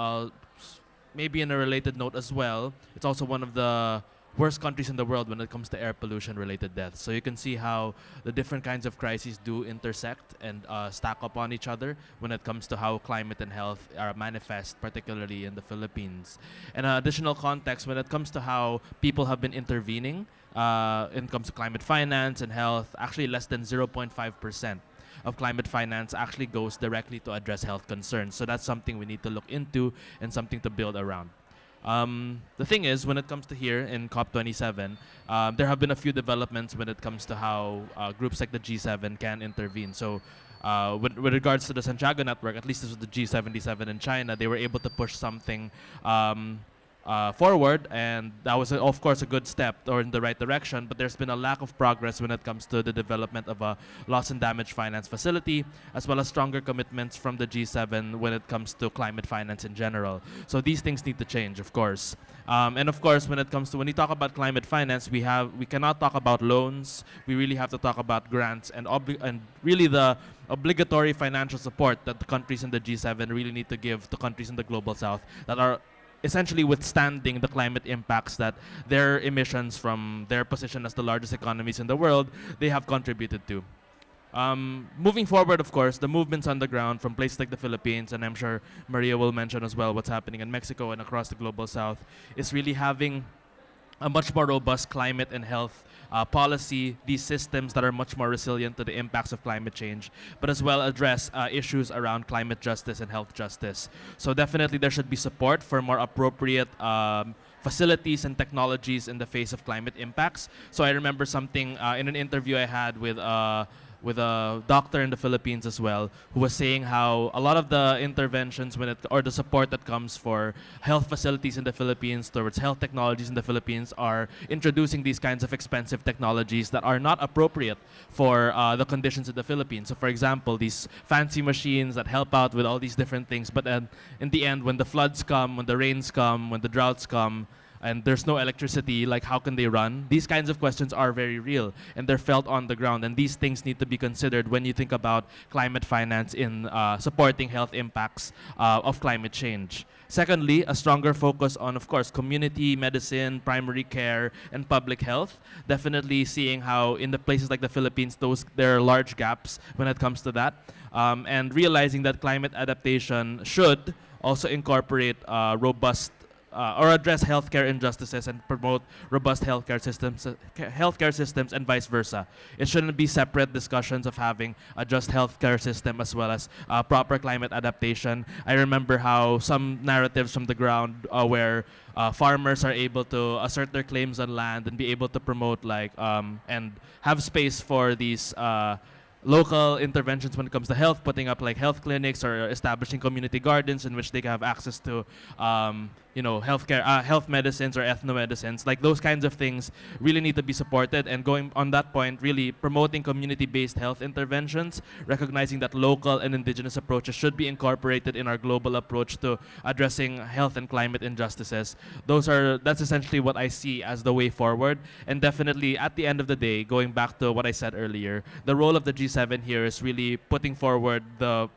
maybe in a related note as well, it's also one of the worst countries in the world when it comes to air pollution related deaths. So you can see how the different kinds of crises do intersect and stack up on each other when it comes to how climate and health are manifest, particularly in the Philippines. And additional context when it comes to how people have been intervening when it comes to climate finance and health, actually less than 0.5% of climate finance actually goes directly to address health concerns. So that's something we need to look into and something to build around. The thing is, when it comes to here in COP27, there have been a few developments when it comes to how groups like the G7 can intervene. So with regards to the Santiago Network, at least this was the G77 in China, they were able to push something forward, and that was of course a good step or in the right direction, but there's been a lack of progress when it comes to the development of a loss and damage finance facility, as well as stronger commitments from the G7 when it comes to climate finance in general. So these things need to change, of course. And of course, when you talk about climate finance, we cannot talk about loans. We really have to talk about grants and really the obligatory financial support that the countries in the G7 really need to give to countries in the global South that are essentially withstanding the climate impacts that their emissions from their position as the largest economies in the world, they have contributed to. Moving forward, of course, the movements on the ground from places like the Philippines, and I'm sure Maria will mention as well what's happening in Mexico and across the global South, is really having a much more robust climate and health policy, these systems that are much more resilient to the impacts of climate change, but as well address issues around climate justice and health justice. So definitely there should be support for more appropriate facilities and technologies in the face of climate impacts. So I remember something in an interview I had with a doctor in the Philippines as well, who was saying how a lot of the interventions or the support that comes for health facilities in the Philippines towards health technologies in the Philippines are introducing these kinds of expensive technologies that are not appropriate for the conditions in the Philippines. So for example, these fancy machines that help out with all these different things, but in the end, when the floods come, when the rains come, when the droughts come, and there's no electricity, like how can they run? These kinds of questions are very real, and they're felt on the ground, and these things need to be considered when you think about climate finance in supporting health impacts of climate change. Secondly, a stronger focus on, of course, community medicine, primary care, and public health. Definitely seeing how in the places like the Philippines, there are large gaps when it comes to that, and realizing that climate adaptation should also incorporate robust or address healthcare injustices and promote robust healthcare systems and vice versa. It shouldn't be separate discussions of having a just healthcare system as well as proper climate adaptation. I remember how some narratives from the ground where farmers are able to assert their claims on land and be able to promote and have space for these local interventions when it comes to health, putting up like health clinics or establishing community gardens in which they can have access to healthcare, health medicines or ethnomedicines. Like those kinds of things really need to be supported. And going on that point, really promoting community-based health interventions, recognizing that local and indigenous approaches should be incorporated in our global approach to addressing health and climate injustices. That's essentially what I see as the way forward. And definitely at the end of the day, going back to what I said earlier, the role of the G7 here is really putting forward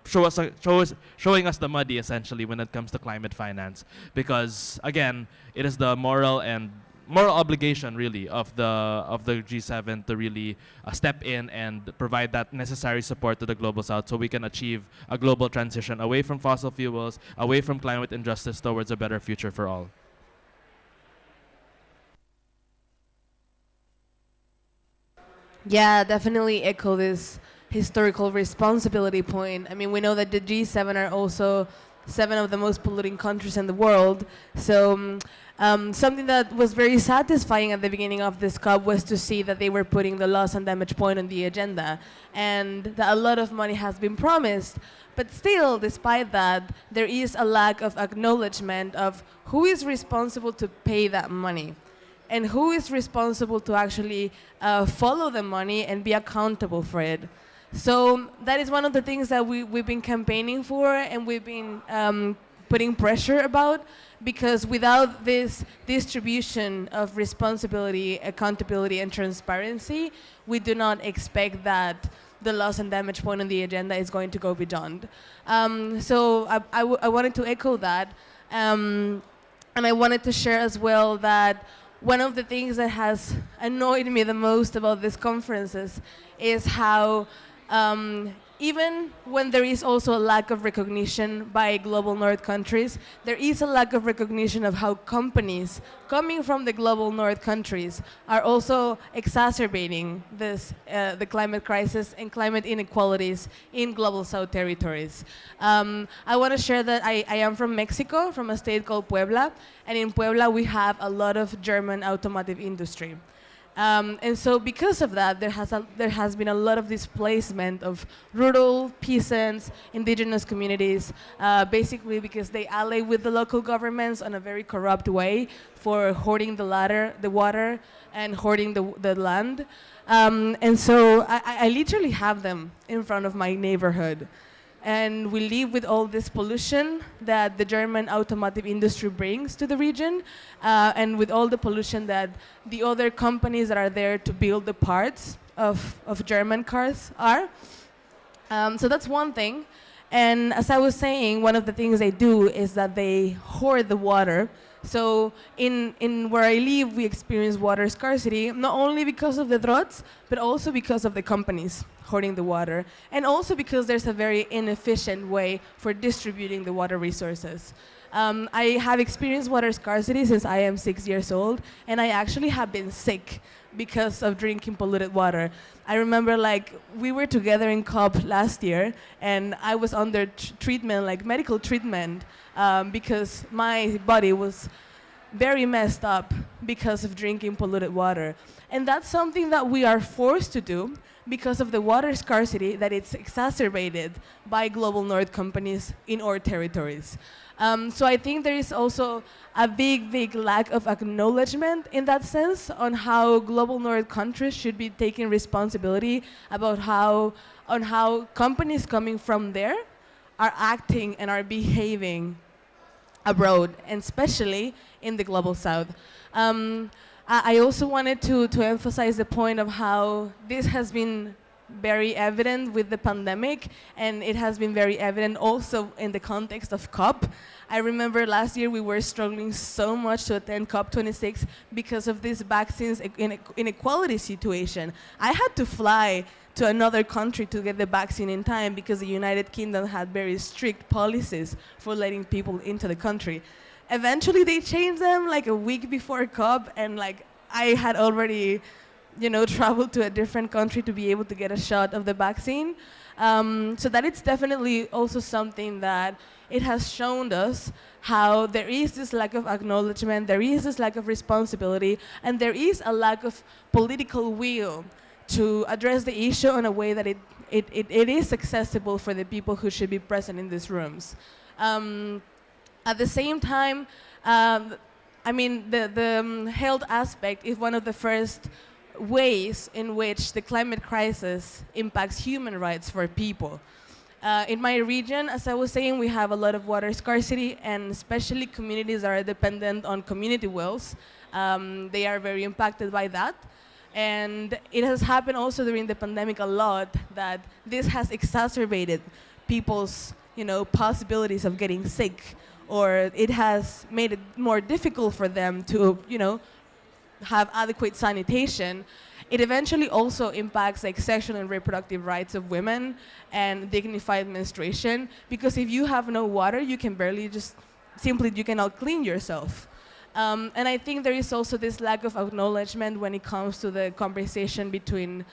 showing us the money essentially when it comes to climate finance, because again, it is the moral obligation really of the G7 to really step in and provide that necessary support to the global south so we can achieve a global transition away from fossil fuels, away from climate injustice towards a better future for all. Yeah, definitely echo this historical responsibility point. I mean, we know that the G7 are also 7 of the most polluting countries in the world. So something that was very satisfying at the beginning of this COP was to see that they were putting the loss and damage point on the agenda, and that a lot of money has been promised. But still, despite that, there is a lack of acknowledgement of who is responsible to pay that money and who is responsible to actually follow the money and be accountable for it. So that is one of the things that we've been campaigning for, and we've been putting pressure about, because without this distribution of responsibility, accountability, and transparency, we do not expect that the loss and damage point on the agenda is going to go beyond. So I wanted to echo that. And I wanted to share as well that one of the things that has annoyed me the most about these conferences is how even when there is also a lack of recognition by global north countries, there is a lack of recognition of how companies coming from the global north countries are also exacerbating the climate crisis and climate inequalities in global south territories. I want to share that I am from Mexico, from a state called Puebla, and in Puebla we have a lot of German automotive industry. And so because of that, there has been a lot of displacement of rural, peasants, indigenous communities, basically because they ally with the local governments in a very corrupt way for hoarding the water and hoarding the land. And so I literally have them in front of my neighborhood. And we live with all this pollution that the German automotive industry brings to the region, and with all the pollution that the other companies that are there to build the parts of German cars are. So that's one thing. And as I was saying, one of the things they do is that they hoard the water. So in where I live, we experience water scarcity, not only because of the droughts, but also because of the companies hoarding the water, and also because there's a very inefficient way for distributing the water resources. I have experienced water scarcity since I am 6 years old, and I actually have been sick because of drinking polluted water. I remember we were together in COP last year, and I was under treatment, medical treatment, because my body was very messed up because of drinking polluted water. And that's something that we are forced to do because of the water scarcity that it's exacerbated by global north companies in our territories. So I think there is also a big lack of acknowledgement in that sense on how global north countries should be taking responsibility about how companies coming from there are acting and are behaving abroad, and especially in the global south. I also wanted to emphasize the point of how this has been very evident with the pandemic, and it has been very evident also in the context of COP. I remember last year we were struggling so much to attend COP26 because of this vaccines inequality situation. I had to fly to another country to get the vaccine in time because the United Kingdom had very strict policies for letting people into the country. eventually they changed them like a week before COP, and like I had already, traveled to a different country to be able to get a shot of the vaccine. So that it's definitely also something that it has shown us how there is this lack of acknowledgement, there is this lack of responsibility, and there is a lack of political will to address the issue in a way that it is accessible for the people who should be present in these rooms. At the same time, the health aspect is one of the first ways in which the climate crisis impacts human rights for people. In my region, as I was saying, we have a lot of water scarcity, and especially communities that are dependent on community wells. They are very impacted by that. And it has happened also during the pandemic a lot that this has exacerbated people's possibilities of getting sick, or it has made it more difficult for them to have adequate sanitation. It eventually also impacts like sexual and reproductive rights of women and dignified menstruation, because if you have no water, you can barely you cannot clean yourself. And I think there is also this lack of acknowledgement when it comes to the conversation between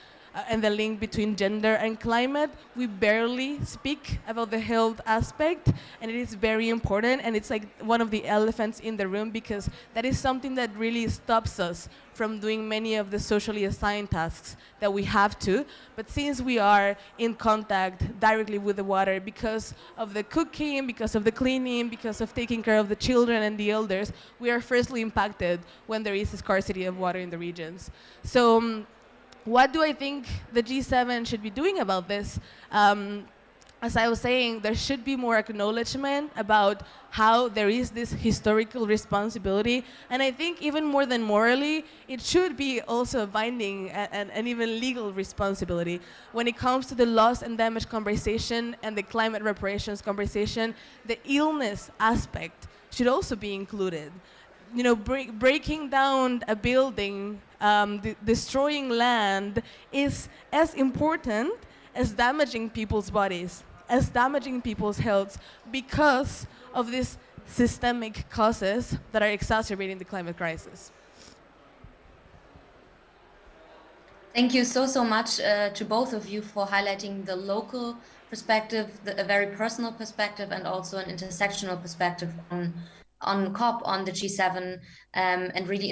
and the link between gender and climate. We barely speak about the health aspect, and it is very important, and it's like one of the elephants in the room, because that is something that really stops us from doing many of the socially assigned tasks that we have to. But since we are in contact directly with the water because of the cooking, because of the cleaning, because of taking care of the children and the elders, we are firstly impacted when there is a scarcity of water in the regions. So what do I think the G7 should be doing about this? As I was saying, there should be more acknowledgement about how there is this historical responsibility. And I think even more than morally, it should be also a binding and even legal responsibility. When it comes to the loss and damage conversation and the climate reparations conversation, the illness aspect should also be included. Breaking down a building, destroying land is as important as damaging people's bodies, as damaging people's health, because of these systemic causes that are exacerbating the climate crisis. Thank you so much to both of you for highlighting the local perspective, a very personal perspective, and also an intersectional perspective on COP, on the G7, and really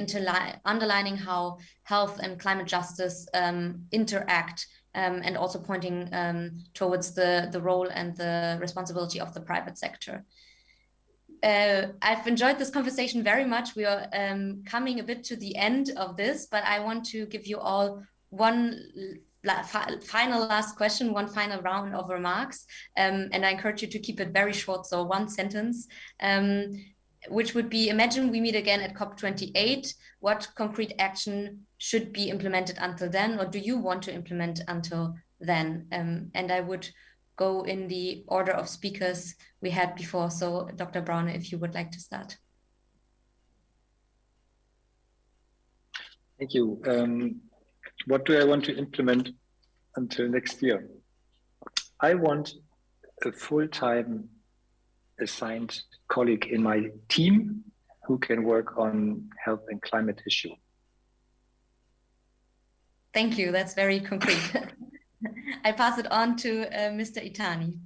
underlining how health and climate justice interact, and also pointing towards the role and the responsibility of the private sector. I've enjoyed this conversation very much. We are coming a bit to the end of this, but I want to give you all one final last question, one final round of remarks, and I encourage you to keep it very short, so one sentence, which would be: imagine we meet again at COP28. What concrete action should be implemented until then, or do you want to implement until then? And I would go in the order of speakers we had before. So Dr. Braune, if you would like to start. Thank you. What do I want to implement until next year? I want a full-time assigned colleague in my team who can work on health and climate issue. Thank you. That's very concrete. I pass it on to Mr. Itani.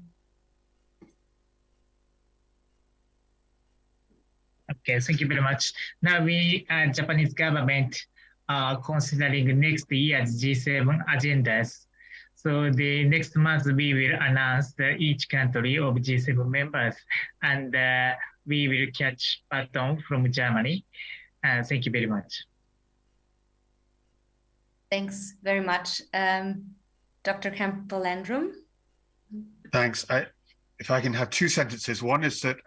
Okay, thank you very much. Now we, Japanese government, are considering next year's G7 agendas. So the next month we will announce each country of G7 members, and we will catch baton from Germany. Thank you very much. Thanks very much. Dr. Campbell-Landrum. Thanks. If I can have two sentences. One is that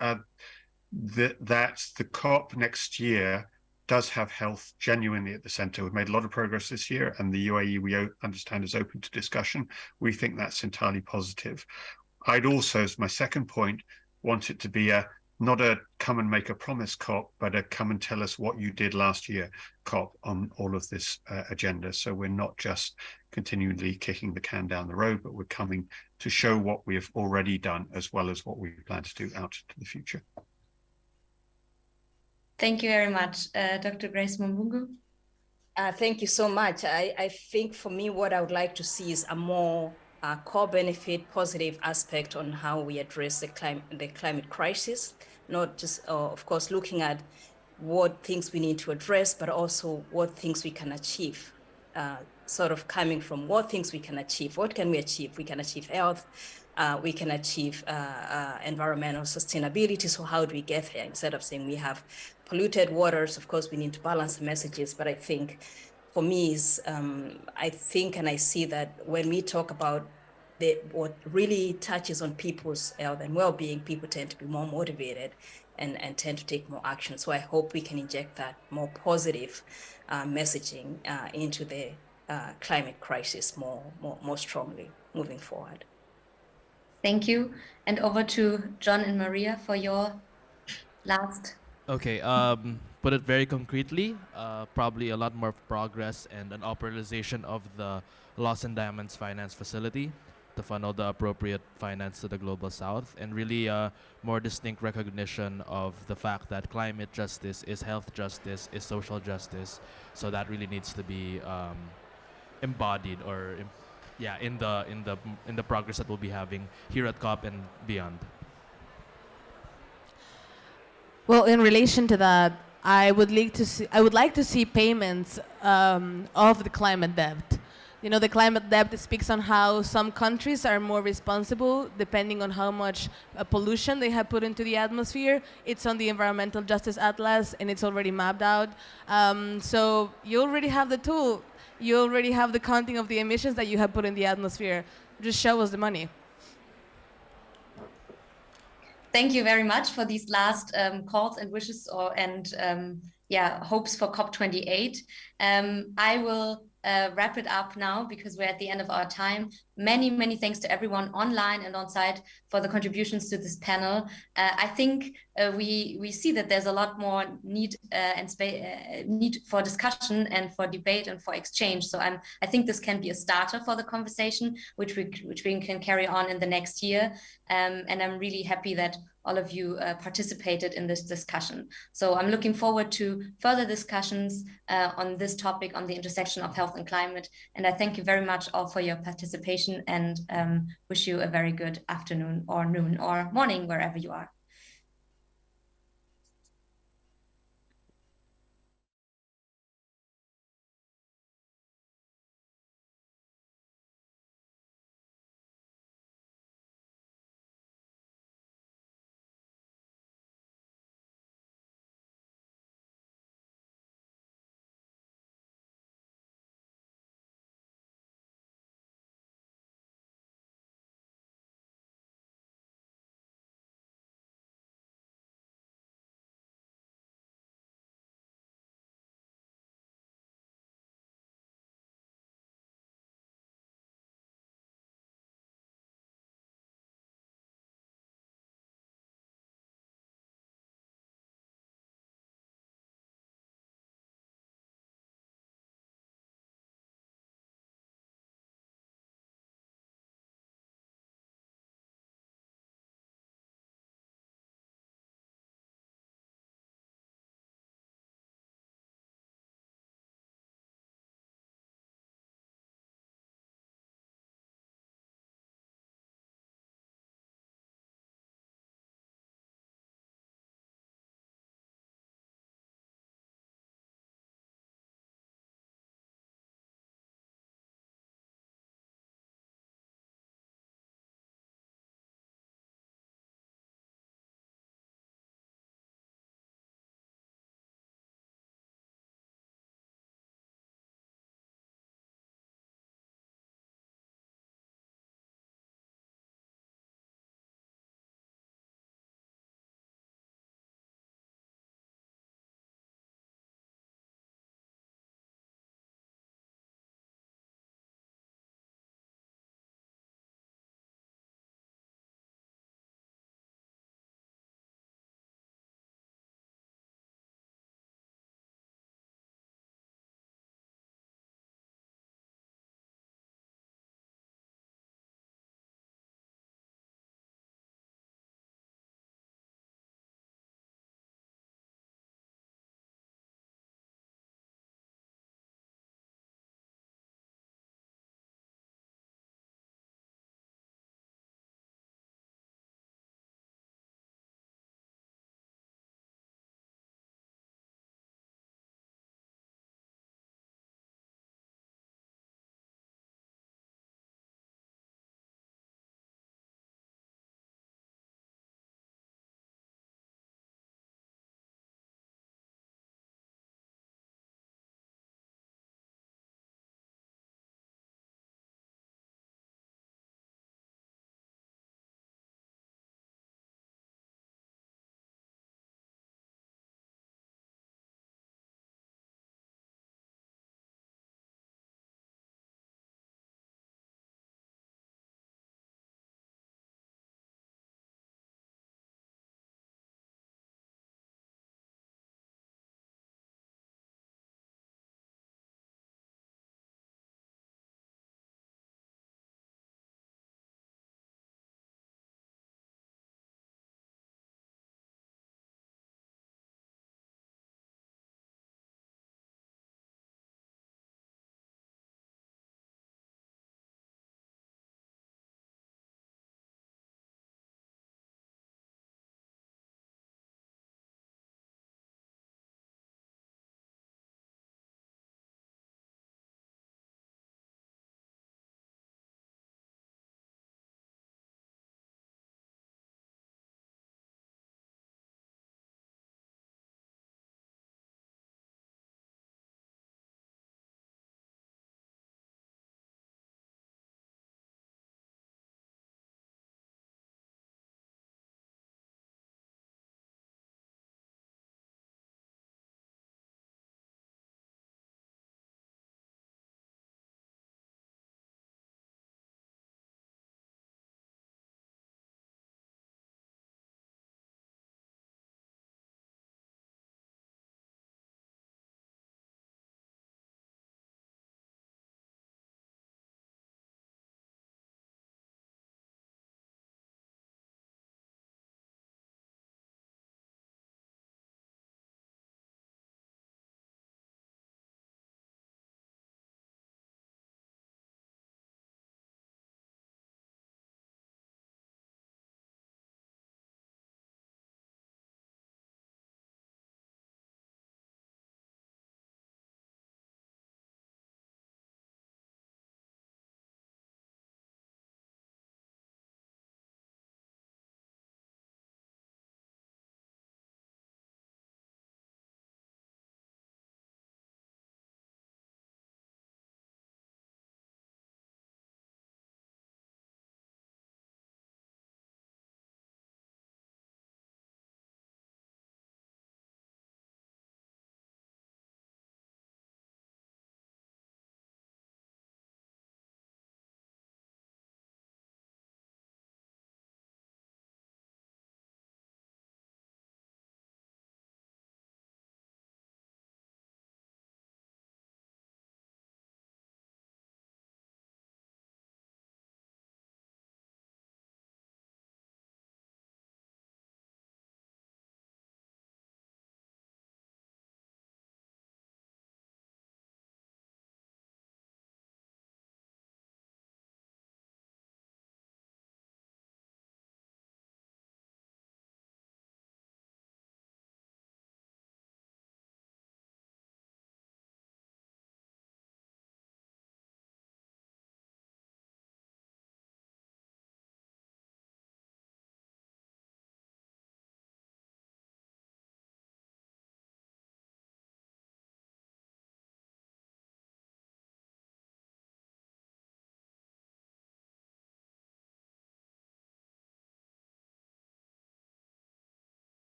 that the COP next year does have health genuinely at the center. We've made a lot of progress this year, and the UAE, we understand, is open to discussion. We think that's entirely positive. I'd also, as my second point, want it to be not a come and make a promise COP, but a come and tell us what you did last year COP on all of this agenda. So we're not just continually kicking the can down the road, but we're coming to show what we have already done, as well as what we plan to do out into the future. Thank you very much. Dr. Grace Mumbungu. Thank you so much. I think for me, what I would like to see is a more core benefit, positive aspect on how we address the climate crisis, not just, of course, looking at what things we need to address, but also what things we can achieve, sort of coming from what things we can achieve. What can we achieve? We can achieve health, we can achieve environmental sustainability. So how do we get there? Instead of saying we have polluted waters, of course, we need to balance the messages. But I think for me is, I think and I see that when we talk about what really touches on people's health and well-being, people tend to be more motivated and tend to take more action. So I hope we can inject that more positive messaging into the climate crisis more strongly moving forward. Thank you. And over to John and Maria for your last. Okay, put it very concretely, probably a lot more progress and an operationalization of the Loss and Diamonds Finance Facility to funnel the appropriate finance to the Global South, and really more distinct recognition of the fact that climate justice is health justice, is social justice. So that really needs to be embodied or in the progress that we'll be having here at COP and beyond. Well, in relation to that, I would like to see payments of the climate debt. You know, the climate debt speaks on how some countries are more responsible depending on how much pollution they have put into the atmosphere. It's on the Environmental Justice Atlas, and it's already mapped out. So you already have the tool. You already have the counting of the emissions that you have put in the atmosphere. Just show us the money. Thank you very much for these last calls and wishes and hopes for COP28. I will wrap it up now because we're at the end of our time. Many, many thanks to everyone online and on site for the contributions to this panel. I think we see that there's a lot more need need for discussion and for debate and for exchange. So I think this can be a starter for the conversation, which we can carry on in the next year. And I'm really happy that all of you participated in this discussion. So I'm looking forward to further discussions on this topic, on the intersection of health and climate. And I thank you very much all for your participation and wish you a very good afternoon or noon or morning, wherever you are.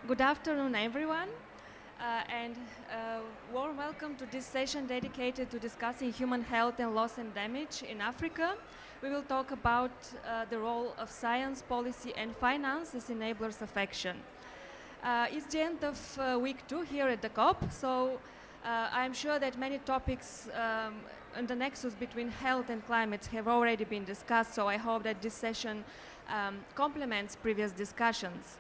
Good afternoon, everyone, and warm welcome to this session dedicated to discussing human health and loss and damage in Africa. We will talk about the role of science, policy, and finance as enablers of action. It's the end of week 2 here at the COP, so I'm sure that many topics in the nexus between health and climate have already been discussed, so I hope that this session complements previous discussions.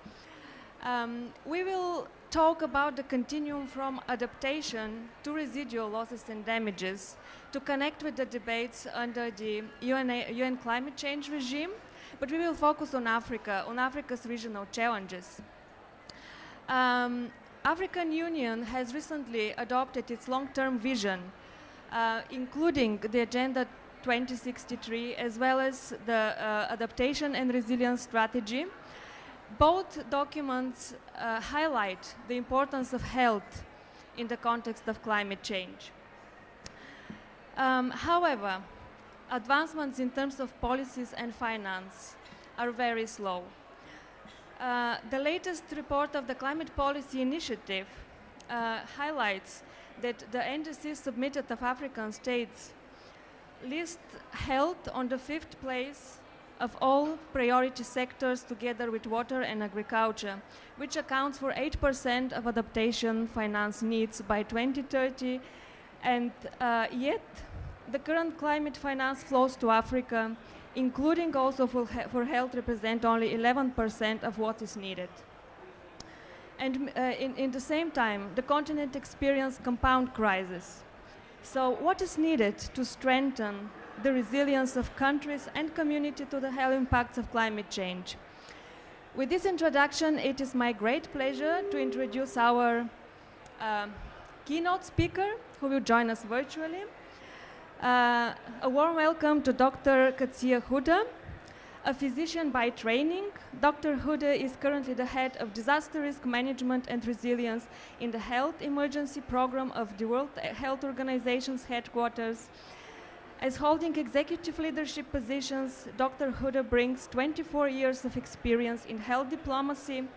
We will talk about the continuum from adaptation to residual losses and damages to connect with the debates under the UN climate change regime, but we will focus on Africa, on Africa's regional challenges. African Union has recently adopted its long-term vision, including the Agenda 2063 as well as the Adaptation and Resilience Strategy. Both documents highlight the importance of health in the context of climate change. However, advancements in terms of policies and finance are very slow. The latest report of the Climate Policy Initiative highlights that the NDCs submitted of African states list health on the 5th place of all priority sectors together with water and agriculture, which accounts for 8% of adaptation finance needs by 2030, and yet the current climate finance flows to Africa, including also for health, represent only 11% of what is needed. And in the same time, the continent experienced compound crisis. So what is needed to strengthen the resilience of countries and community to the health impacts of climate change? With this introduction, it is my great pleasure to introduce our keynote speaker, who will join us virtually. A warm welcome to Dr. Katsia Huda, a physician by training. Dr. Huda is currently the head of disaster risk management and resilience in the health emergency program of the World Health Organization's headquarters. As holding executive leadership positions, Dr. Huda brings 24 years of experience in health diplomacy,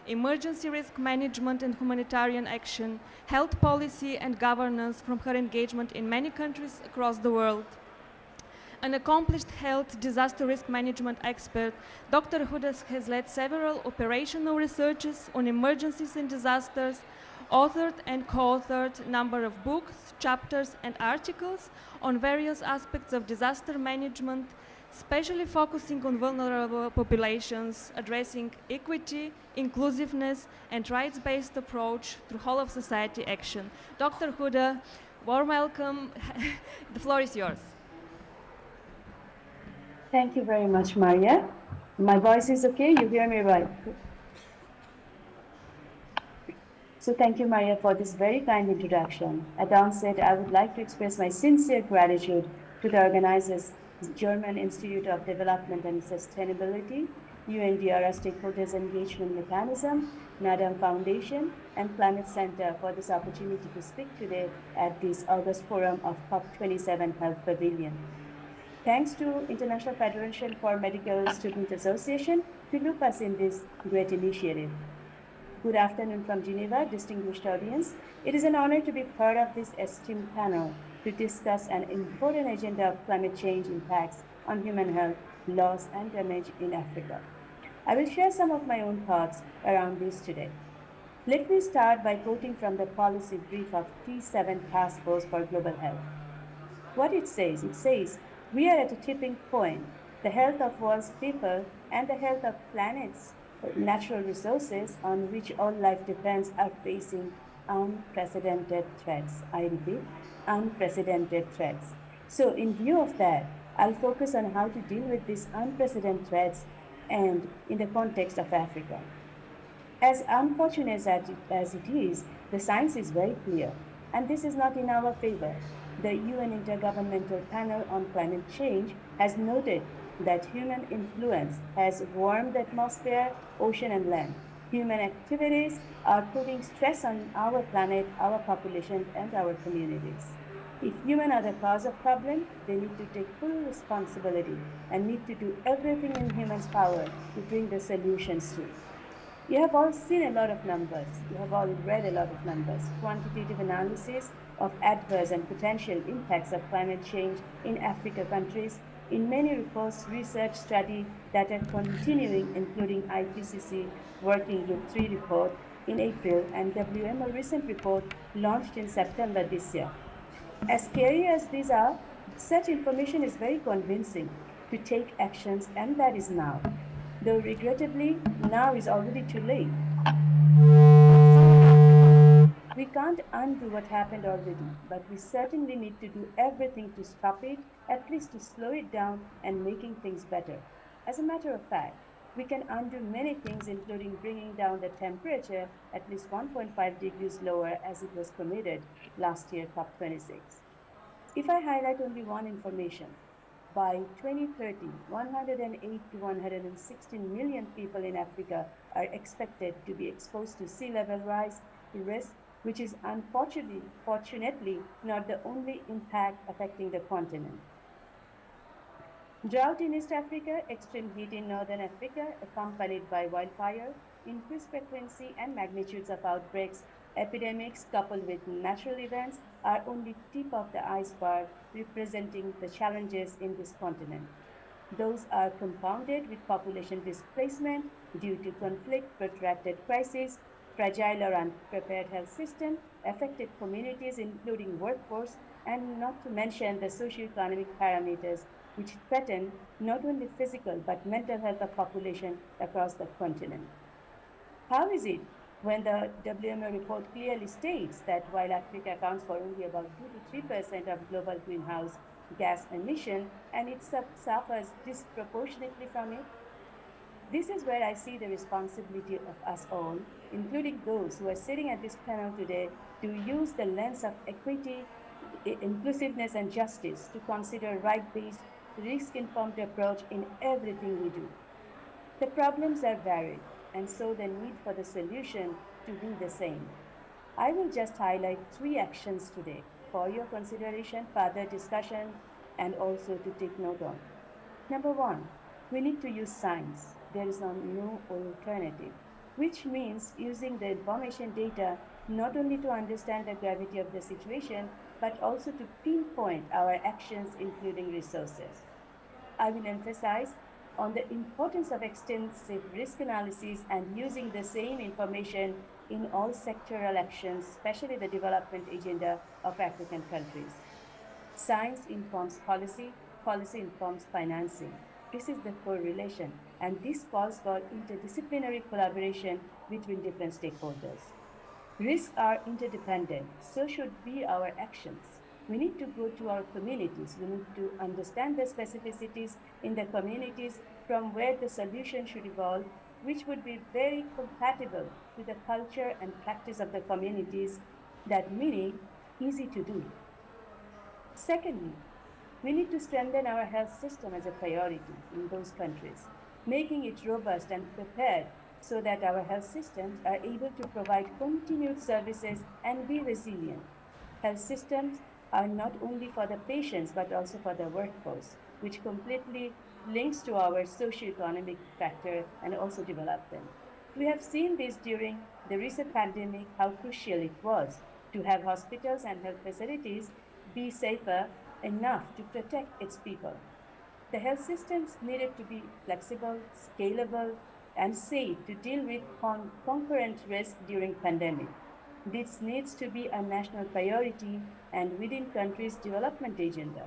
emergency risk management and humanitarian action, health policy and governance from her engagement in many countries across the world. An accomplished health disaster risk management expert, Dr. Huda has led several operational researches on emergencies and disasters, authored and co-authored a number of books, chapters, and articles on various aspects of disaster management, especially focusing on vulnerable populations, addressing equity, inclusiveness, and rights-based approach through whole-of-society action. Dr. Huda, warm welcome. The floor is yours. Thank you very much, Maria. My voice is okay? You hear me right? So thank you, Maria, for this very kind introduction. At the onset, I would like to express my sincere gratitude to the organizers, German Institute of Development and Sustainability, UNDRA Stakeholders Engagement Mechanism, NADAM Foundation, and Climate Center for this opportunity to speak today at this August forum of COP27 Health Pavilion. Thanks to International Federation for Medical Student Association to loop us in this great initiative. Good afternoon from Geneva, distinguished audience. It is an honor to be part of this esteemed panel to discuss an important agenda of climate change impacts on human health, loss, and damage in Africa. I will share some of my own thoughts around this today. Let me start by quoting from the policy brief of T7 Task Force for Global Health. What it says, we are at a tipping point. The health of world's people and the health of planet's natural resources on which all life depends are facing unprecedented threats. I repeat, unprecedented threats. So in view of that, I'll focus on how to deal with these unprecedented threats and in the context of Africa. As unfortunate as it is, the science is very clear, and this is not in our favor. The UN Intergovernmental Panel on Climate Change has noted that human influence has warmed the atmosphere, ocean, and land. Human activities are putting stress on our planet, our population, and our communities. If humans are the cause of problem, they need to take full responsibility and need to do everything in humans' power to bring the solutions to. You have all seen a lot of numbers. You have all read a lot of numbers. Quantitative analysis of adverse and potential impacts of climate change in Africa countries. In many reports, research study that are continuing, including IPCC Working Group 3 report in April and WMO recent report launched in September this year. As scary as these are, such information is very convincing to take actions, and that is now. Though regrettably, now is already too late. We can't undo what happened already, but we certainly need to do everything to stop it, at least to slow it down and making things better. As a matter of fact, we can undo many things, including bringing down the temperature at least 1.5 degrees lower as it was committed last year, COP26. If I highlight only one information, by 2030, 108 to 116 million people in Africa are expected to be exposed to sea level rise risk, which is fortunately not the only impact affecting the continent. Drought in East Africa, extreme heat in Northern Africa, accompanied by wildfire, increased frequency and magnitudes of outbreaks, epidemics coupled with natural events are only tip of the iceberg representing the challenges in this continent. Those are compounded with population displacement due to conflict, protracted crises, fragile or unprepared health system, affected communities including workforce, and not to mention the socioeconomic parameters which threaten not only physical but mental health of population across the continent. How is it when the WMO report clearly states that while Africa accounts for only about 2 to 3% of global greenhouse gas emission and it suffers disproportionately from it? This is where I see the responsibility of us all, including those who are sitting at this panel today, to use the lens of equity, inclusiveness, and justice to consider right-based, risk-informed approach in everything we do. The problems are varied, and so the need for the solution to be the same. I will just highlight 3 actions today for your consideration, further discussion, and also to take note on. Number 1, we need to use science. There is no alternative, which means using the information data not only to understand the gravity of the situation, but also to pinpoint our actions, including resources. I will emphasize on the importance of extensive risk analysis and using the same information in all sectoral actions, especially the development agenda of African countries. Science informs policy, policy informs financing. This is the correlation, and this calls for interdisciplinary collaboration between different stakeholders. Risks are interdependent, so should be our actions. We need to go to our communities. We need to understand the specificities in the communities from where the solution should evolve, which would be very compatible with the culture and practice of the communities, that meaning easy to do. Secondly, we need to strengthen our health system as a priority in those countries, making it robust and prepared so that our health systems are able to provide continued services and be resilient. Health systems are not only for the patients, but also for the workforce, which completely links to our socioeconomic factor and also development. We have seen this during the recent pandemic, how crucial it was to have hospitals and health facilities be safer enough to protect its people. The health systems needed to be flexible, scalable, and safe to deal with concurrent risk during pandemic. This needs to be a national priority and within countries' development agenda.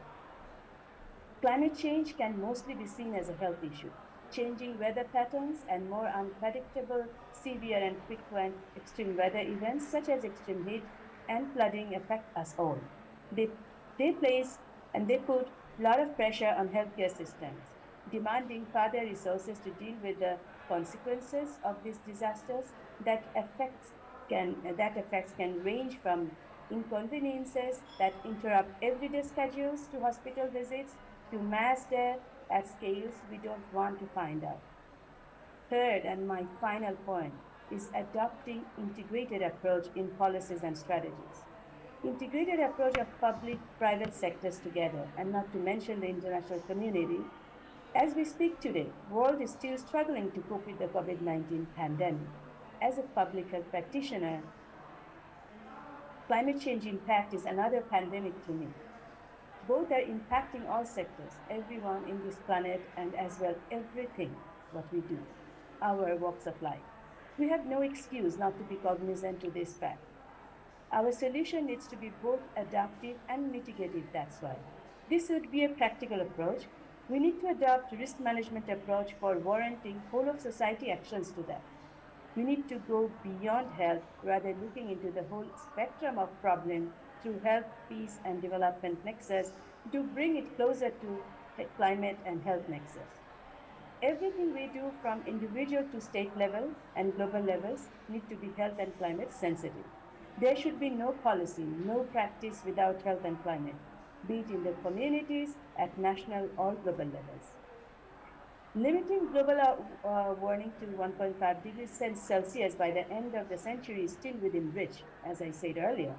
Climate change can mostly be seen as a health issue. Changing weather patterns and more unpredictable, severe and frequent extreme weather events such as extreme heat and flooding affect us all. They put a lot of pressure on healthcare systems, demanding further resources to deal with the consequences of these disasters. That effects can range from inconveniences that interrupt everyday schedules to hospital visits to mass death at scales we don't want to find out. Third, and my final point, is adopting integrated approach in policies and strategies. Integrated approach of public-private sectors together, and not to mention the international community. As we speak today, the world is still struggling to cope with the COVID-19 pandemic. As a public health practitioner, climate change impact is another pandemic to me. Both are impacting all sectors, everyone in this planet, and as well everything what we do, our walks of life. We have no excuse not to be cognizant to this fact. Our solution needs to be both adaptive and mitigative, that's why. This would be a practical approach. We need to adopt risk management approach for warranting whole of society actions to that. We need to go beyond health, rather looking into the whole spectrum of problem through health, peace, and development nexus to bring it closer to climate and health nexus. Everything we do from individual to state level and global levels need to be health and climate sensitive. There should be no policy, no practice without health and climate, be it in the communities, at national or global levels. Limiting global warming to 1.5 degrees Celsius by the end of the century is still within reach, as I said earlier,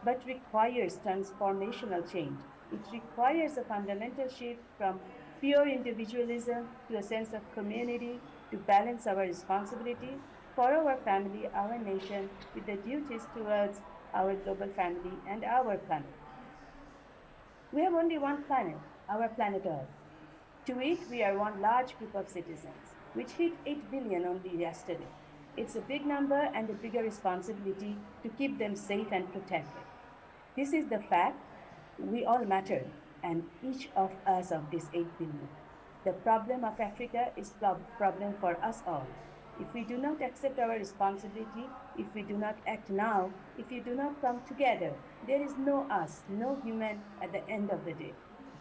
but requires transformational change. It requires a fundamental shift from pure individualism to a sense of community to balance our responsibility for our family, our nation, with the duties towards our global family and our planet. We have only one planet, our planet Earth. To it, we are one large group of citizens, which hit 8 billion only yesterday. It's a big number and a bigger responsibility to keep them safe and protected. This is the fact. We all matter, and each of us of this 8 billion. The problem of Africa is a problem for us all. If we do not accept our responsibility, if we do not act now, if we do not come together, there is no us, no human at the end of the day.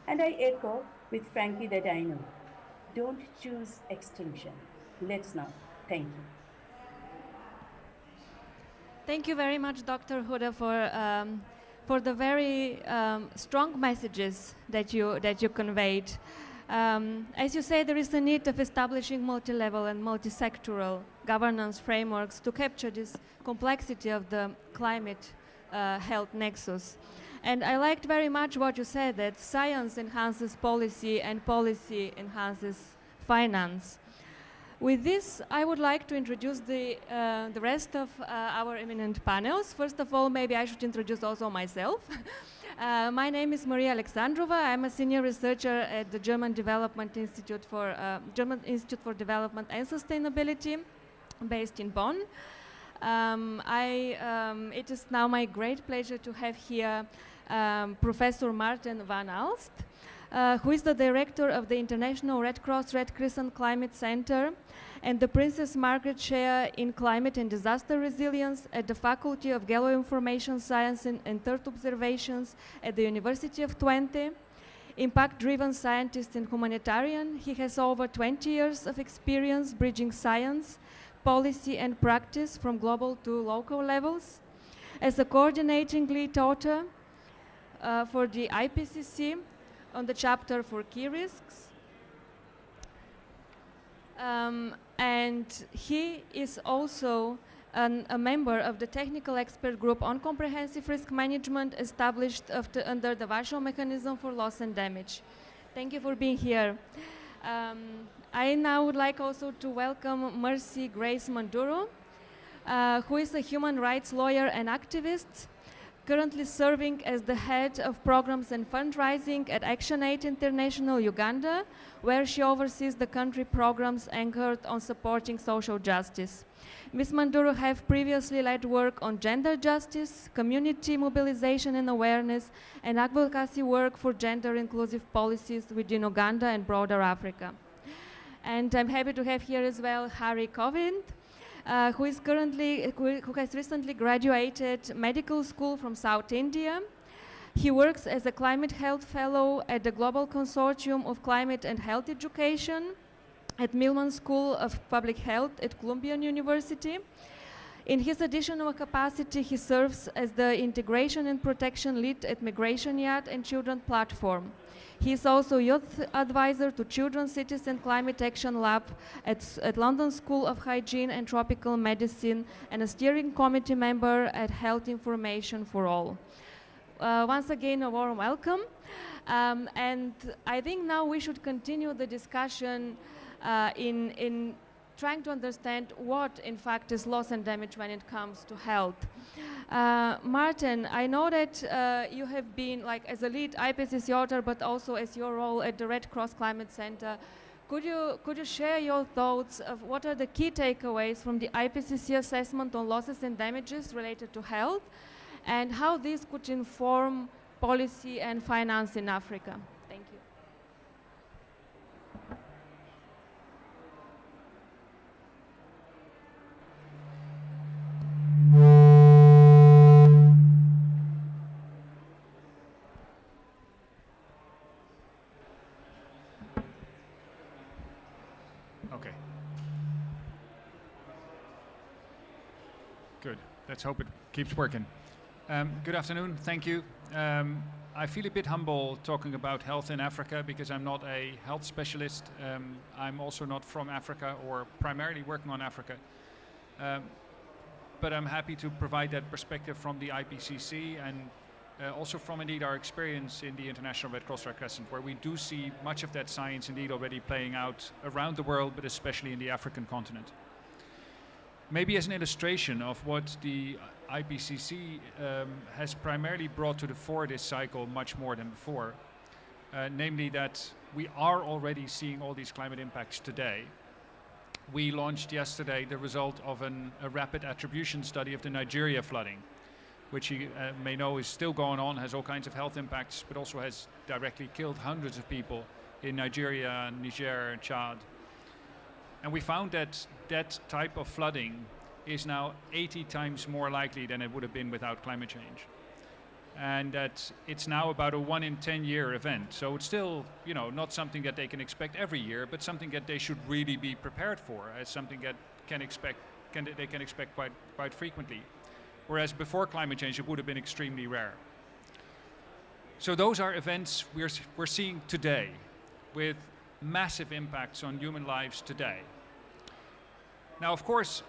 And I echo with Frankie that I know. Don't choose extinction. Let's not. Thank you. Thank you very much, Dr. Huda, for the very strong messages that you conveyed. As you say, there is a need of establishing multi-level and multi-sectoral governance frameworks to capture this complexity of the climate health nexus. And I liked very much what you said, that science enhances policy and policy enhances finance. With this, I would like to introduce the rest of our eminent panels. First of all, maybe I should introduce also myself. My name is Maria Alexandrova. I'm a senior researcher at the German Institute for Development and Sustainability, based in Bonn. It is now my great pleasure to have here Professor Martin van Alst, who is the director of the International Red Cross Red Crescent Climate Center and the Princess Margaret Chair in Climate and Disaster Resilience at the Faculty of Geoinformation Science and Earth Observations at the University of Twente. Impact-driven scientist and humanitarian, he has over 20 years of experience bridging science, policy and practice from global to local levels. As a coordinating lead author for the IPCC on the chapter for key risks. And he is also a member of the technical expert group on comprehensive risk management established under the Warsaw Mechanism for Loss and Damage. Thank you for being here. I now would like also to welcome Mercy Grace Manduro, who is a human rights lawyer and activist, currently serving as the head of programs and fundraising at ActionAid International Uganda, where she oversees the country programs anchored on supporting social justice. Ms. Manduro have previously led work on gender justice, community mobilization and awareness, and advocacy work for gender-inclusive policies within Uganda and broader Africa. And I'm happy to have here as well Harry Covind, who has recently graduated medical school from South India. He works as a climate health fellow at the Global Consortium of Climate and Health Education at Millman School of Public Health at Columbia University. In his additional capacity, he serves as the Integration and Protection Lead at Migration Yacht and Children Platform. He is also youth advisor to Children, Cities and Climate Action Lab at London School of Hygiene and Tropical Medicine and a steering committee member at Health Information for All. Once again, a warm welcome. And I think now we should continue the discussion in trying to understand what in fact is loss and damage when it comes to health. Martin, I know that you have been, like, as a lead IPCC author, but also as your role at the Red Cross Climate Center. Could you share your thoughts of what are the key takeaways from the IPCC assessment on losses and damages related to health, and how this could inform policy and finance in Africa? Thank you. Okay. Good. Let's hope it keeps working. Good afternoon. Thank you. I feel a bit humble talking about health in Africa because I'm not a health specialist. I'm also not from Africa or primarily working on Africa. But I'm happy to provide that perspective from the IPCC and also from indeed our experience in the International Red Cross Red Crescent, where we do see much of that science indeed already playing out around the world, but especially in the African continent. Maybe as an illustration of what the IPCC has primarily brought to the fore this cycle much more than before, namely that we are already seeing all these climate impacts today. We launched yesterday the result of a rapid attribution study of the Nigeria flooding, which you may know is still going on, has all kinds of health impacts, but also has directly killed hundreds of people in Nigeria, Niger, and Chad. And we found that that type of flooding is now 80 times more likely than it would have been without climate change. And that it's now about a 1 in 10 year event. So it's still, you know, not something that they can expect every year, but something that they should really be prepared for, as something that they can expect quite frequently. Whereas before climate change, it would have been extremely rare. So those are events we're seeing today with massive impacts on human lives today. Now, of course,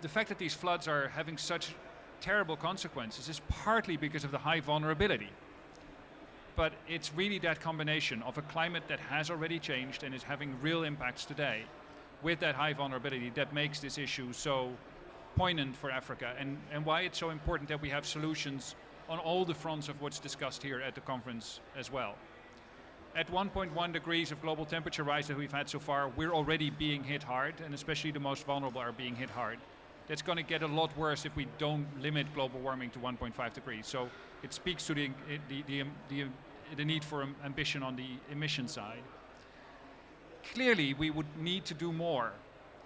the fact that these floods are having such terrible consequences is partly because of the high vulnerability. But it's really that combination of a climate that has already changed and is having real impacts today with that high vulnerability that makes this issue so poignant for Africa, and why it's so important that we have solutions on all the fronts of what's discussed here at the conference as well. At 1.1 degrees of global temperature rise that we've had so far, we're already being hit hard, and especially the most vulnerable are being hit hard. That's going to get a lot worse if we don't limit global warming to 1.5 degrees. So it speaks to the need for ambition on the emission side. Clearly, we would need to do more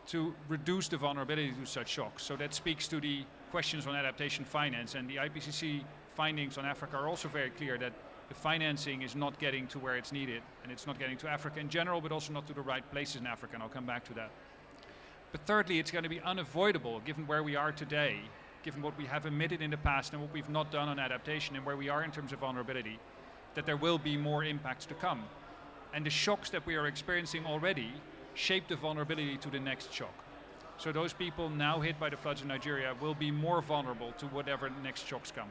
to reduce the vulnerability to such shocks. So that speaks to the questions on adaptation finance, and the IPCC findings on Africa are also very clear that the financing is not getting to where it's needed, and it's not getting to Africa in general, but also not to the right places in Africa, and I'll come back to that. But thirdly, it's going to be unavoidable, given where we are today, given what we have emitted in the past and what we've not done on adaptation and where we are in terms of vulnerability, that there will be more impacts to come. And the shocks that we are experiencing already shape the vulnerability to the next shock. So those people now hit by the floods in Nigeria will be more vulnerable to whatever next shocks come.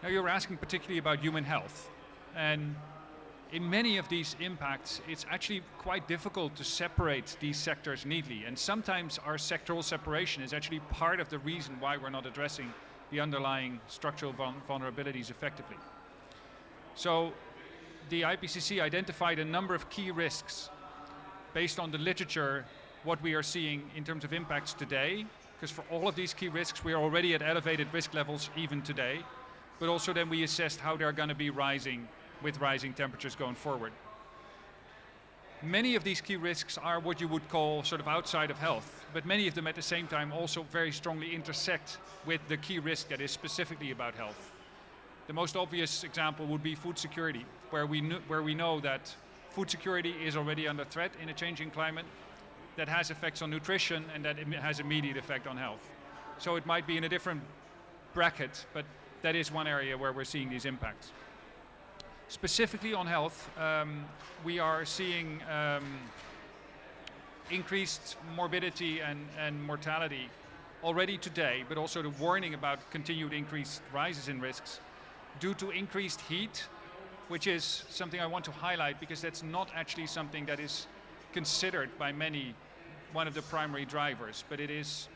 Now, you're asking particularly about human health. And in many of these impacts, it's actually quite difficult to separate these sectors neatly. And sometimes our sectoral separation is actually part of the reason why we're not addressing the underlying structural vulnerabilities effectively. So the IPCC identified a number of key risks based on the literature, what we are seeing in terms of impacts today, because for all of these key risks, we are already at elevated risk levels even today, but also then we assessed how they're going to be rising with rising temperatures going forward. Many of these key risks are what you would call sort of outside of health, but many of them at the same time also very strongly intersect with the key risk that is specifically about health. The most obvious example would be food security, where we know that food security is already under threat in a changing climate, that has effects on nutrition, and that it has immediate effect on health. So it might be in a different bracket, but that is one area where we're seeing these impacts. Specifically on health, we are seeing increased morbidity and mortality already today, but also the warning about continued increased rises in risks due to increased heat, which is something I want to highlight because that's not actually something that is considered by many one of the primary drivers, but it is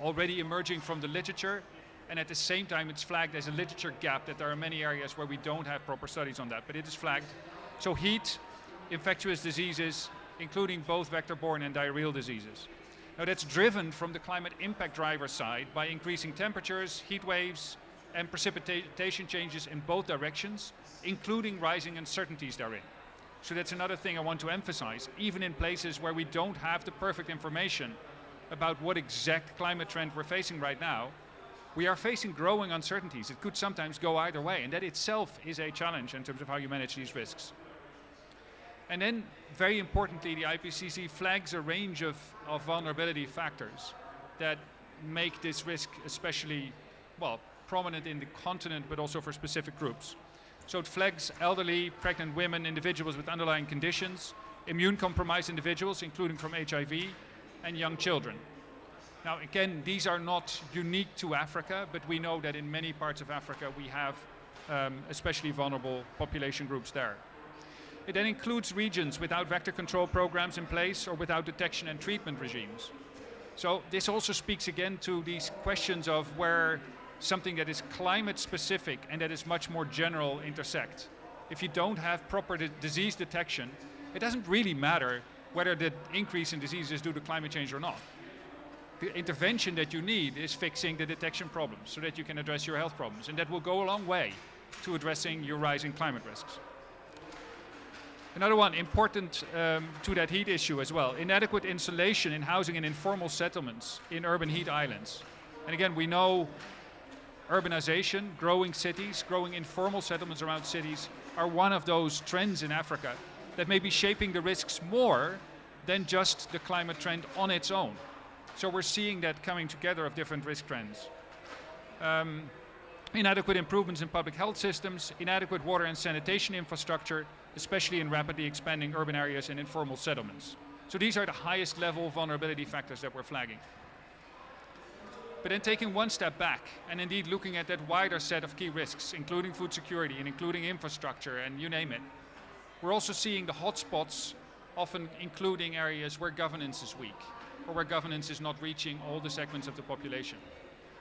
already emerging from the literature, and at the same time it's flagged as a literature gap that there are many areas where we don't have proper studies on that, but it is flagged. So heat, infectious diseases, including both vector-borne and diarrheal diseases. Now that's driven from the climate impact driver side by increasing temperatures, heat waves, and precipitation changes in both directions, including rising uncertainties therein. So that's another thing I want to emphasize. Even in places where we don't have the perfect information about what exact climate trend we're facing right now, we are facing growing uncertainties. It could sometimes go either way, and that itself is a challenge in terms of how you manage these risks. And then, very importantly, the IPCC flags a range of vulnerability factors that make this risk especially, well, prominent in the continent, but also for specific groups. So it flags elderly, pregnant women, individuals with underlying conditions, immune-compromised individuals, including from HIV, and young children. Now, again, these are not unique to Africa, but we know that in many parts of Africa we have especially vulnerable population groups there. It then includes regions without vector control programs in place or without detection and treatment regimes. So this also speaks again to these questions of where something that is climate specific and that is much more general intersect. If you don't have proper disease detection, it doesn't really matter whether the increase in disease is due to climate change or not. The intervention that you need is fixing the detection problems so that you can address your health problems, and that will go a long way to addressing your rising climate risks. Another one important to that heat issue as well, inadequate insulation in housing in informal settlements in urban heat islands. And again, we know urbanization, growing cities, growing informal settlements around cities are one of those trends in Africa that may be shaping the risks more than just the climate trend on its own. So we're seeing that coming together of different risk trends. Inadequate improvements in public health systems, inadequate water and sanitation infrastructure, especially in rapidly expanding urban areas and informal settlements. So these are the highest level vulnerability factors that we're flagging. But then taking one step back and indeed looking at that wider set of key risks, including food security and including infrastructure and you name it, we're also seeing the hotspots often including areas where governance is weak or where governance is not reaching all the segments of the population.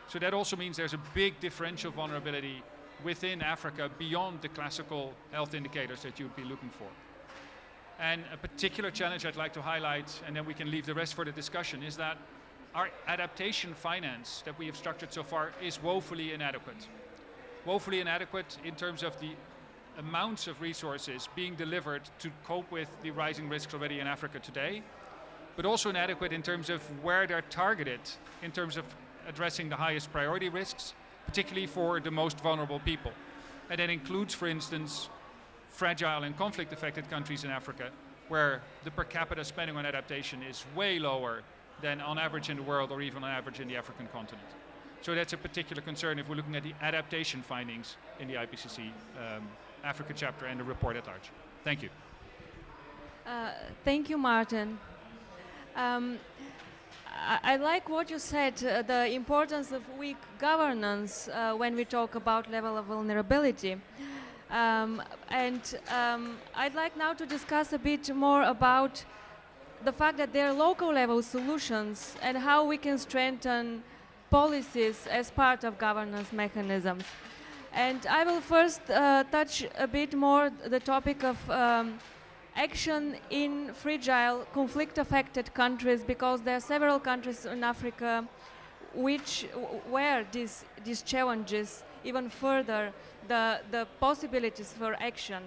So that also means there's a big differential vulnerability within Africa beyond the classical health indicators that you'd be looking for. And a particular challenge I'd like to highlight, and then we can leave the rest for the discussion, is that our adaptation finance that we have structured so far is woefully inadequate. Woefully inadequate in terms of the amounts of resources being delivered to cope with the rising risks already in Africa today, but also inadequate in terms of where they're targeted in terms of addressing the highest priority risks, particularly for the most vulnerable people. And that includes, for instance, fragile and conflict-affected countries in Africa, where the per capita spending on adaptation is way lower than on average in the world or even on average in the African continent. So that's a particular concern if we're looking at the adaptation findings in the IPCC Africa chapter and the report at large. Thank you. Thank you, Martin. I like what you said, the importance of weak governance when we talk about level of vulnerability. I'd like now to discuss a bit more about the fact that there are local level solutions and how we can strengthen policies as part of governance mechanisms. And I will first touch a bit more the topic of action in fragile, conflict-affected countries, because there are several countries in Africa where these challenges even further the possibilities for action.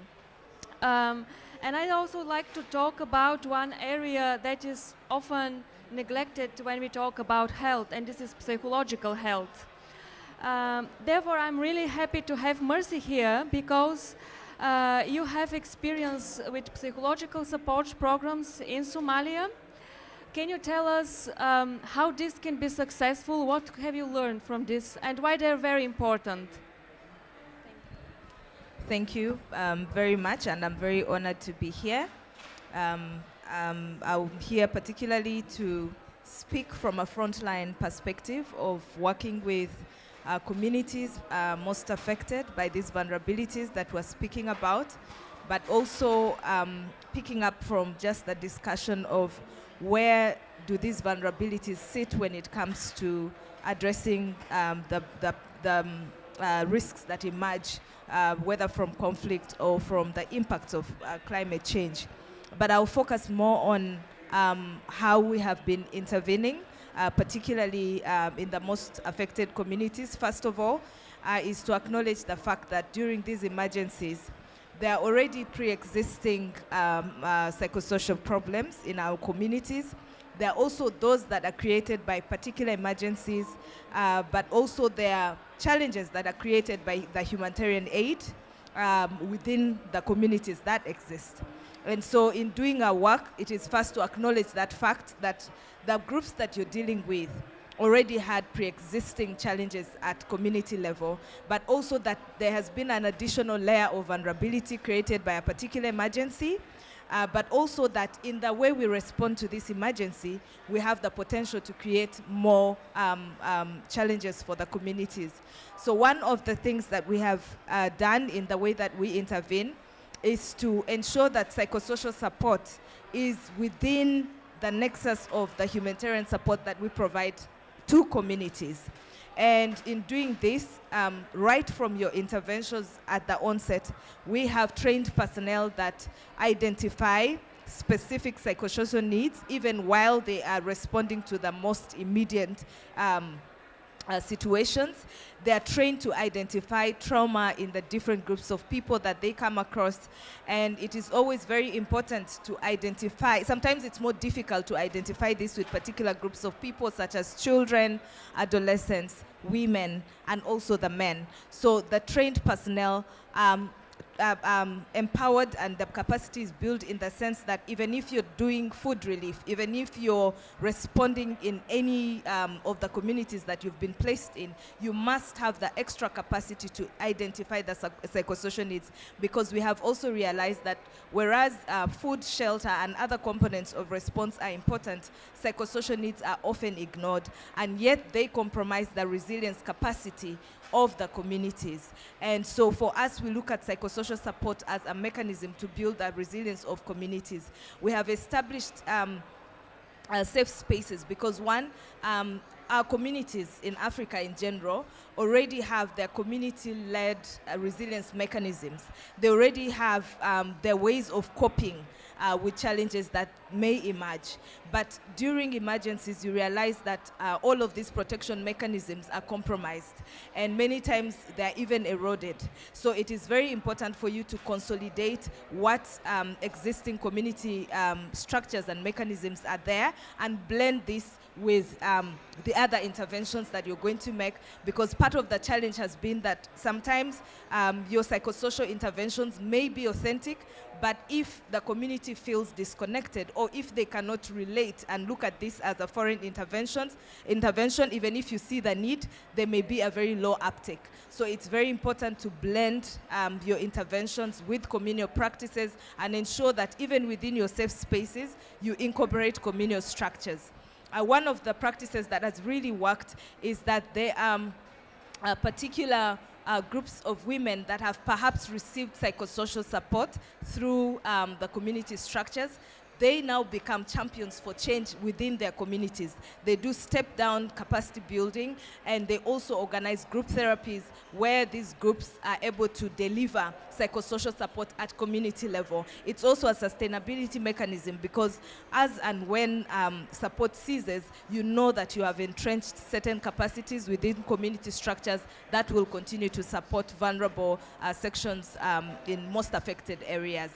And I'd also like to talk about one area that is often neglected when we talk about health, and this is psychological health. Therefore, I'm really happy to have Mercy here, because you have experience with psychological support programs in Somalia. Can you tell us how this can be successful? What have you learned from this, and why they're very important? Thank you very much, and I'm very honored to be here. I'm here particularly to speak from a frontline perspective of working with communities most affected by these vulnerabilities that we're speaking about, but also picking up from just the discussion of where do these vulnerabilities sit when it comes to addressing the risks that emerge, whether from conflict or from the impacts of climate change. But I'll focus more on how we have been intervening, particularly in the most affected communities. First of all, is to acknowledge the fact that during these emergencies, there are already pre-existing psychosocial problems in our communities. There are also those that are created by particular emergencies, but also there are challenges that are created by the humanitarian aid within the communities that exist. And so in doing our work, it is first to acknowledge that fact that the groups that you're dealing with already had pre-existing challenges at community level, but also that there has been an additional layer of vulnerability created by a particular emergency, but also that in the way we respond to this emergency, we have the potential to create more challenges for the communities. So one of the things that we have done in the way that we intervene is to ensure that psychosocial support is within the nexus of the humanitarian support that we provide to communities. And in doing this, right from your interventions at the onset, we have trained personnel that identify specific psychosocial needs, even while they are responding to the most immediate situations. They are trained to identify trauma in the different groups of people that they come across. And it is always very important to identify, sometimes it's more difficult to identify this with particular groups of people, such as children, adolescents, women, and also the men. So the trained personnel empowered, and the capacity is built in the sense that even if you're doing food relief, even if you're responding in any of the communities that you've been placed in, you must have the extra capacity to identify the psychosocial needs, because we have also realized that whereas food, shelter, and other components of response are important, psychosocial needs are often ignored, and yet they compromise the resilience capacity of the communities. And so for us, we look at psychosocial support as a mechanism to build the resilience of communities. We have established safe spaces because one, our communities in Africa in general already have their community-led resilience mechanisms. They already have their ways of coping with challenges that may emerge. But during emergencies, you realize that all of these protection mechanisms are compromised, and many times they're even eroded. So it is very important for you to consolidate what existing community structures and mechanisms are there, and blend this with the other interventions that you're going to make, because part of the challenge has been that sometimes your psychosocial interventions may be authentic, but if the community feels disconnected, or if they cannot relate and look at this as a foreign intervention, even if you see the need, there may be a very low uptake. So it's very important to blend your interventions with communal practices and ensure that even within your safe spaces, you incorporate communal structures. One of the practices that has really worked is that there are particular groups of women that have perhaps received psychosocial support through the community structures. They now become champions for change within their communities. They do step-down capacity building, and they also organize group therapies where these groups are able to deliver psychosocial support at community level. It's also a sustainability mechanism, because as and when support ceases, you know that you have entrenched certain capacities within community structures that will continue to support vulnerable sections in most affected areas.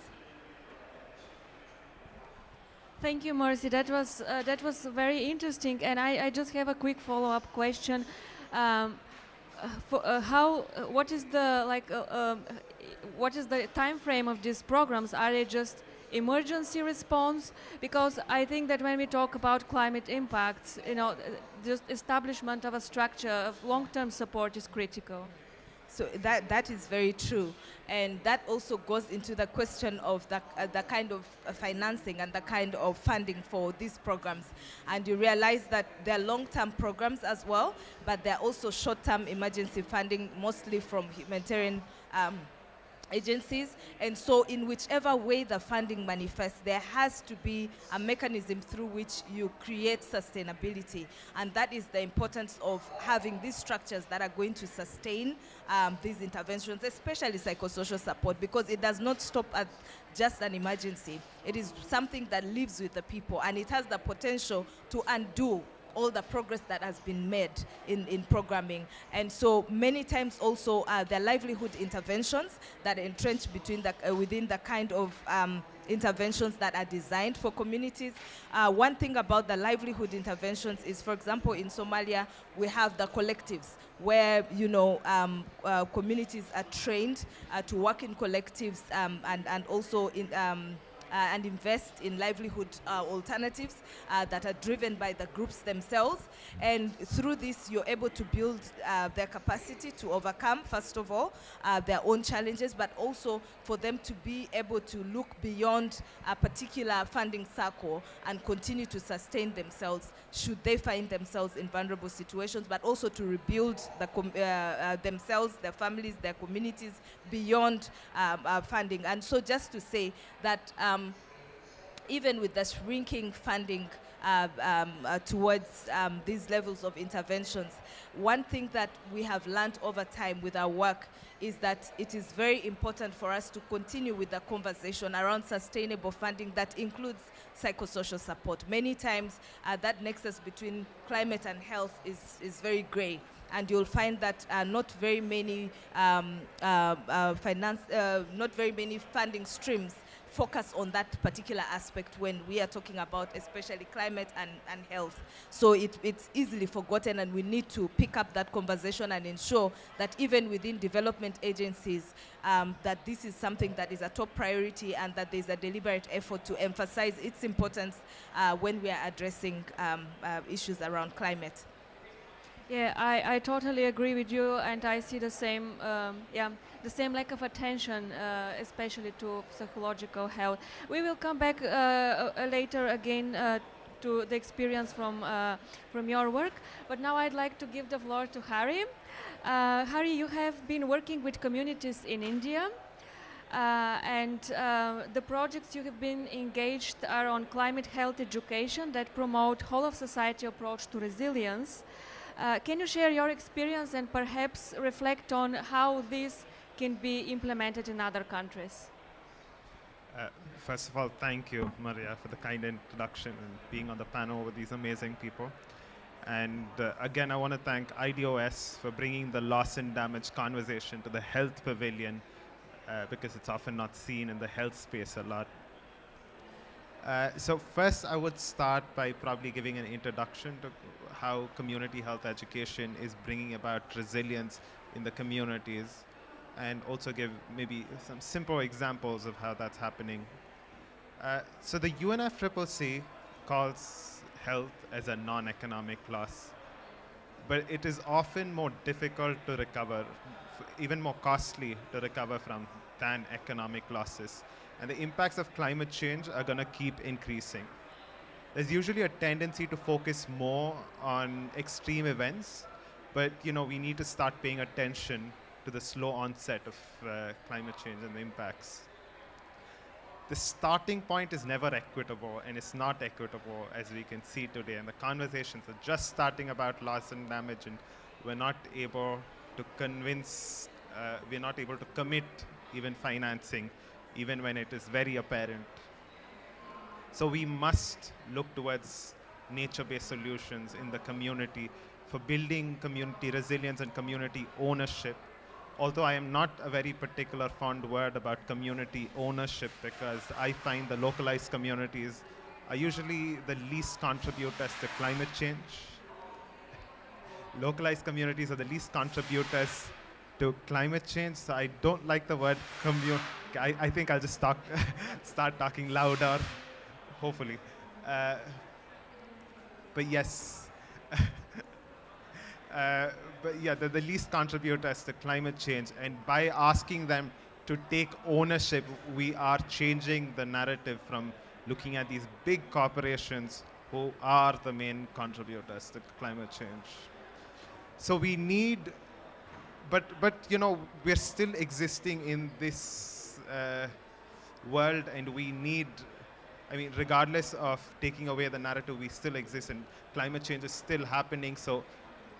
Thank you, Mercy. That was very interesting, and I just have a quick follow-up question. What is the time frame of these programs? Are they just emergency response? Because I think that when we talk about climate impacts, just establishment of a structure of long-term support is critical. So that is very true, and that also goes into the question of the kind of financing and the kind of funding for these programs. And you realize that there are long-term programs as well, but there are also short-term emergency funding, mostly from humanitarian agencies. And so in whichever way the funding manifests, there has to be a mechanism through which you create sustainability. And that is the importance of having these structures that are going to sustain these interventions, especially psychosocial support, because it does not stop at just an emergency. It is something that lives with the people, and it has the potential to undo all the progress that has been made in programming. And so many times also there are livelihood interventions that entrench within the kind of interventions that are designed for communities. One thing about the livelihood interventions is, for example, in Somalia, we have the collectives where, you know, communities are trained to work in collectives and also in and invest in livelihood alternatives that are driven by the groups themselves. And through this, you're able to build their capacity to overcome, first of all, their own challenges, but also for them to be able to look beyond a particular funding circle and continue to sustain themselves should they find themselves in vulnerable situations, but also to rebuild themselves, their families, their communities beyond funding. And so just to say that even with the shrinking funding towards these levels of interventions, one thing that we have learned over time with our work is that it is very important for us to continue with the conversation around sustainable funding that includes psychosocial support. Many times that nexus between climate and health is very gray, and you'll find that not very many funding streams focus on that particular aspect when we are talking about especially climate and health. So it's easily forgotten, and we need to pick up that conversation and ensure that even within development agencies, that this is something that is a top priority and that there's a deliberate effort to emphasize its importance when we are addressing issues around climate. Yeah, I totally agree with you, and I see the same, the same lack of attention, especially to psychological health. We will come back later again to the experience from your work, but now I'd like to give the floor to Harry. Harry, you have been working with communities in India, and the projects you have been engaged are on climate health education that promote whole of society approach to resilience. Can you share your experience and perhaps reflect on how this can be implemented in other countries? First of all, thank you, Maria, for the kind introduction and being on the panel with these amazing people. And again, I want to thank IDOS for bringing the loss and damage conversation to the health pavilion because it's often not seen in the health space a lot. So first, I would start by probably giving an introduction to how community health education is bringing about resilience in the communities, and also give maybe some simple examples of how that's happening. So the UNFCCC calls health as a non-economic loss, but it is often more difficult to recover, even more costly to recover from than economic losses. And the impacts of climate change are going to keep increasing. There's usually a tendency to focus more on extreme events, but we need to start paying attention to the slow onset of climate change and the impacts. The starting point is never equitable, and it's not equitable as we can see today. And the conversations are just starting about loss and damage, and we're not able to convince, we're not able to commit even financing, even when it is very apparent. So we must look towards nature-based solutions in the community for building community resilience and community ownership. Although I am not a very particular fond word about community ownership, because I find the localized communities are usually the least contributors to climate change. Localized communities are the least contributors to climate change, so I don't like the word I think I'll just start talking louder, hopefully. But yes, but yeah, they're the least contributors to climate change, and by asking them to take ownership, we are changing the narrative from looking at these big corporations who are the main contributors to climate change. So we need but you know, we're still existing in this world, and we need, I mean, regardless of taking away the narrative, we still exist, and climate change is still happening. So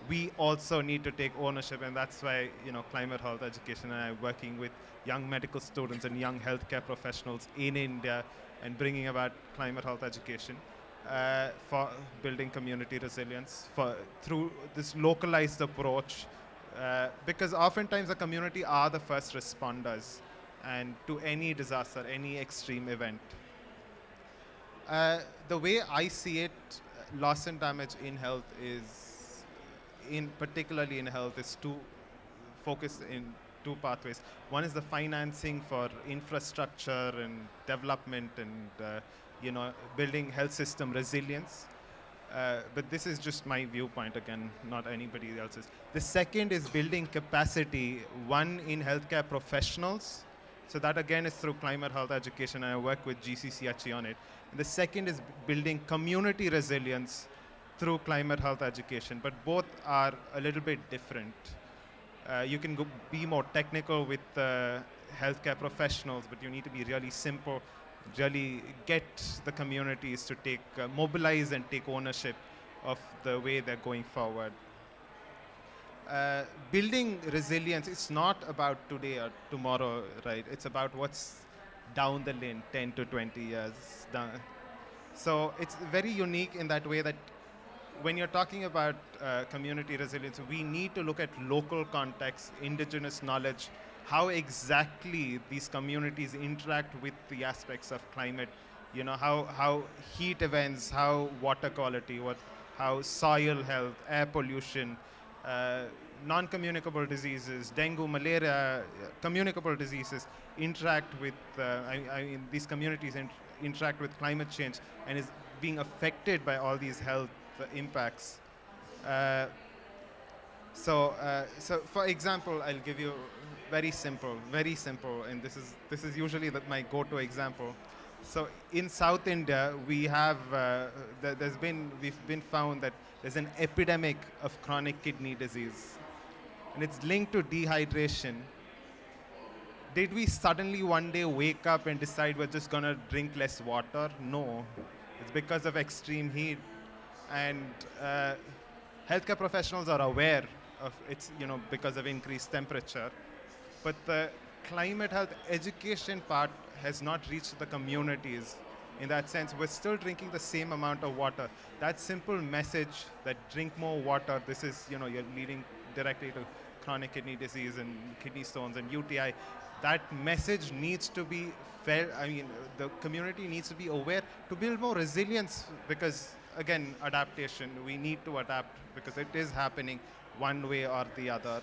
we also need to take ownership, and that's why, you know, climate health education and I are working with young medical students and young healthcare professionals in India and bringing about climate health education for building community resilience through this localized approach, because oftentimes the community are the first responders and to any disaster, any extreme event. The way I see it, loss and damage in health is, particularly in health, is focused in two pathways. One is the financing for infrastructure and development and you know, building health system resilience. But this is just my viewpoint, again, not anybody else's. The second is building capacity, one in healthcare professionals. So that again is through climate health education, and I work with GCCHE on it. And the second is building community resilience through climate health education, but both are a little bit different. You can be more technical with healthcare professionals, but you need to be really simple, really get the communities to mobilize and take ownership of the way they're going forward. Building resilience, it's not about today or tomorrow, right? It's about what's down the lane, 10 to 20 years down. So it's very unique in that way that when you're talking about community resilience, we need to look at local context, indigenous knowledge, how exactly these communities interact with the aspects of climate, you know, how heat events, how water quality, how soil health, air pollution, non-communicable diseases, dengue, malaria, communicable diseases interact with, I mean, these communities interact with climate change and is being affected by all these health impacts. So for example, I'll give you very simple, and this is usually my go-to example. So in South India, we have we've been found that there's an epidemic of chronic kidney disease, and it's linked to dehydration. Did we suddenly one day wake up and decide we're just gonna drink less water? No, it's because of extreme heat, and healthcare professionals are aware of it's, you know, because of increased temperature, but the climate health education part has not reached the communities. In that sense, we're still drinking the same amount of water. That simple message that drink more water, this is, you know, you're leading directly to chronic kidney disease and kidney stones and UTI. That message needs to be felt. I mean, the community needs to be aware to build more resilience, because again, adaptation, we need to adapt because it is happening one way or the other.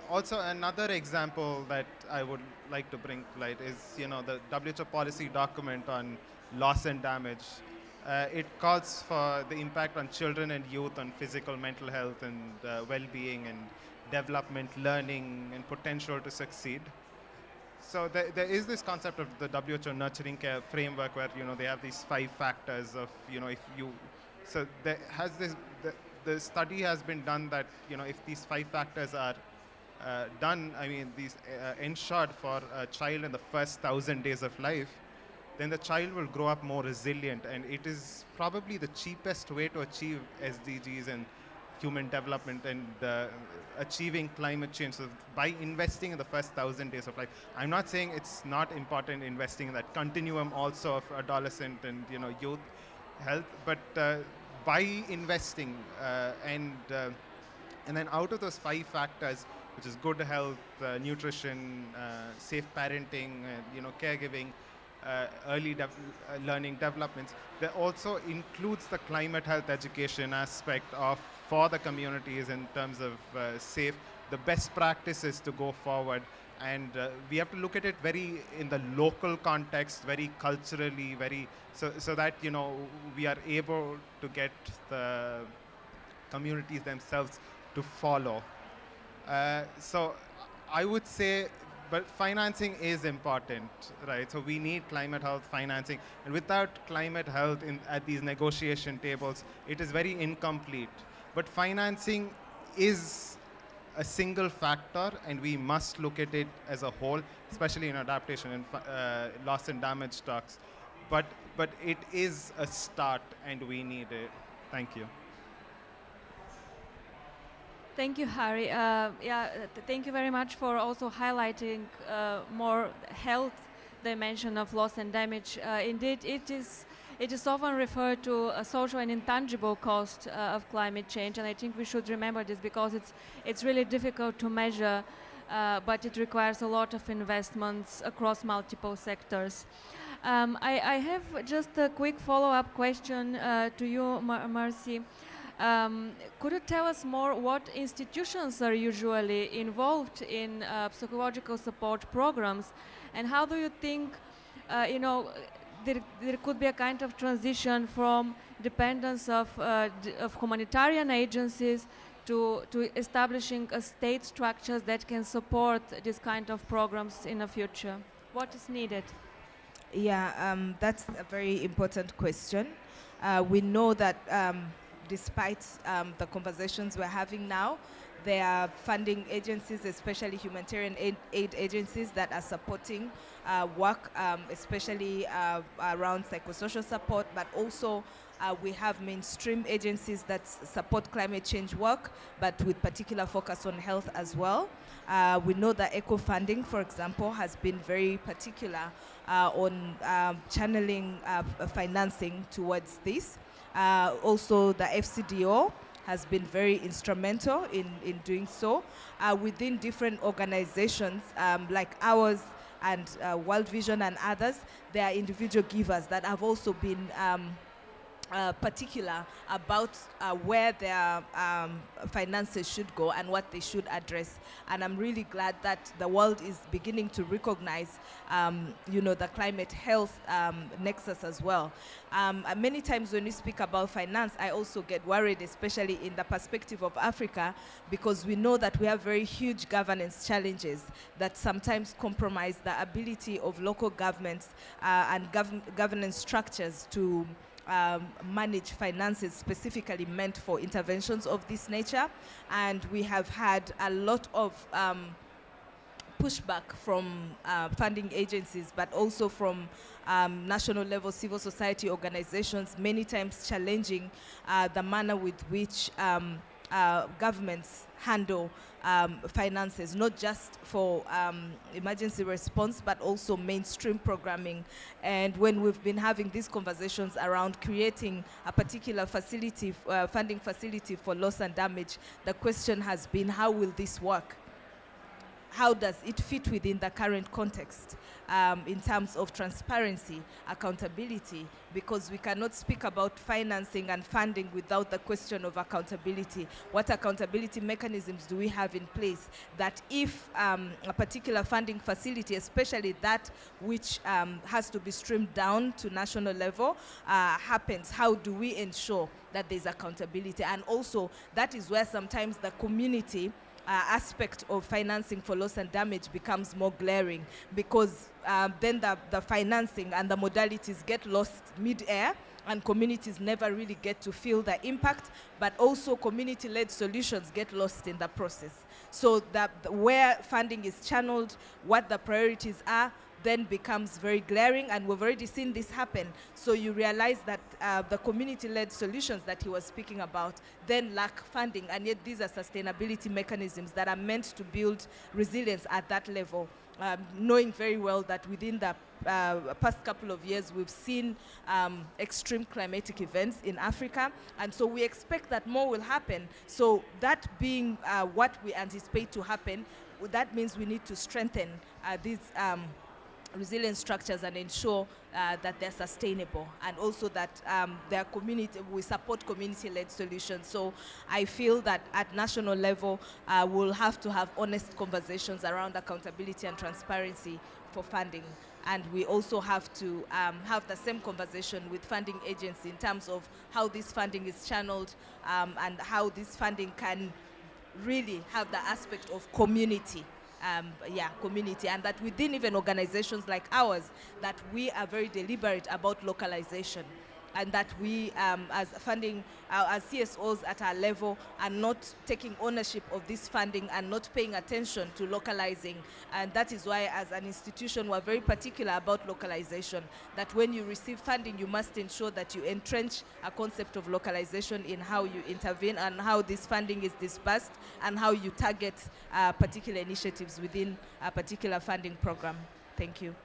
Also, another example that I would like to bring to light is, you know, the WHO policy document on loss and damage. It calls for the impact on children and youth on physical, mental health, and well-being, and development, learning, and potential to succeed. So there is this concept of the WHO nurturing care framework where, you know, they have these 5 factors of, you know, if you, so there has this, the study has been done that, you know, if these 5 factors are done, I mean, these ensured for a child in the first 1,000 days of life, then the child will grow up more resilient, and it is probably the cheapest way to achieve SDGs and human development and achieving climate change. So by investing in the first 1,000 days of life, I'm not saying it's not important investing in that continuum also of adolescent and, you know, youth health, but by investing and then out of those 5 factors, which is good health, nutrition, safe parenting, you know, caregiving, early learning developments, that also includes the climate health education aspect for the communities in terms of the best practices to go forward. And we have to look at it very in the local context, very culturally, so that, you know, we are able to get the communities themselves to follow. So I would say, but financing is important, right? So we need climate health financing, and without climate health at these negotiation tables, it is very incomplete. But financing is a single factor, and we must look at it as a whole, especially in adaptation and loss and damage talks. But it is a start, and we need it. Thank you. Thank you, Harry. Thank you very much for also highlighting more health dimension of loss and damage. Indeed, it is often referred to a social and intangible cost of climate change, and I think we should remember this because it's really difficult to measure, but it requires a lot of investments across multiple sectors. I have just a quick follow-up question to you, Marcy. Could you tell us more what institutions are usually involved in psychological support programs, and how do you think, there could be a kind of transition from dependence of humanitarian agencies to establishing state structures that can support this kind of programs in the future? What is needed? Yeah, that's a very important question. We know that despite the conversations we're having now, there are funding agencies, especially humanitarian aid agencies, that are supporting work, especially around psychosocial support, but also we have mainstream agencies that support climate change work, but with particular focus on health as well. We know that eco funding, for example, has been very particular on channeling financing towards this. Also, the FCDO has been very instrumental in doing so. Within different organizations like ours and World Vision and others, there are individual givers that have also been particular about where their finances should go and what they should address. And I'm really glad that the world is beginning to recognize, the climate health nexus as well. Many times when we speak about finance, I also get worried, especially in the perspective of Africa, because we know that we have very huge governance challenges that sometimes compromise the ability of local governments and governance structures to manage finances specifically meant for interventions of this nature. And we have had a lot of pushback from funding agencies, but also from national level civil society organizations, many times challenging the manner with which governments handle finances, not just for emergency response, but also mainstream programming. And when we've been having these conversations around creating a particular facility, funding facility for loss and damage, the question has been, how will this work? How does it fit within the current context in terms of transparency, accountability? Because we cannot speak about financing and funding without the question of accountability. What accountability mechanisms do we have in place that if a particular funding facility, especially that which has to be streamed down to national level, happens, how do we ensure that there's accountability? And also, that is where sometimes the community aspect of financing for loss and damage becomes more glaring, because then the financing and the modalities get lost mid-air and communities never really get to feel the impact, but also community-led solutions get lost in the process. So that where funding is channeled, what the priorities are, then becomes very glaring, and we've already seen this happen. So you realize that the community-led solutions that he was speaking about then lack funding, and yet these are sustainability mechanisms that are meant to build resilience at that level, knowing very well that within the past couple of years we've seen extreme climatic events in Africa, and so we expect that more will happen. So that being what we anticipate to happen, that means we need to strengthen these resilient structures and ensure that they're sustainable, and also that we support community-led solutions. So I feel that at national level, we'll have to have honest conversations around accountability and transparency for funding. And we also have to have the same conversation with funding agencies in terms of how this funding is channeled and how this funding can really have the aspect of community. Community, and that within even organizations like ours, that we are very deliberate about localization. and that we, as funding, as CSOs at our level, are not taking ownership of this funding and not paying attention to localizing. And that is why, as an institution, we're very particular about localization, that when you receive funding, you must ensure that you entrench a concept of localization in how you intervene and how this funding is dispersed and how you target particular initiatives within a particular funding program. Thank you.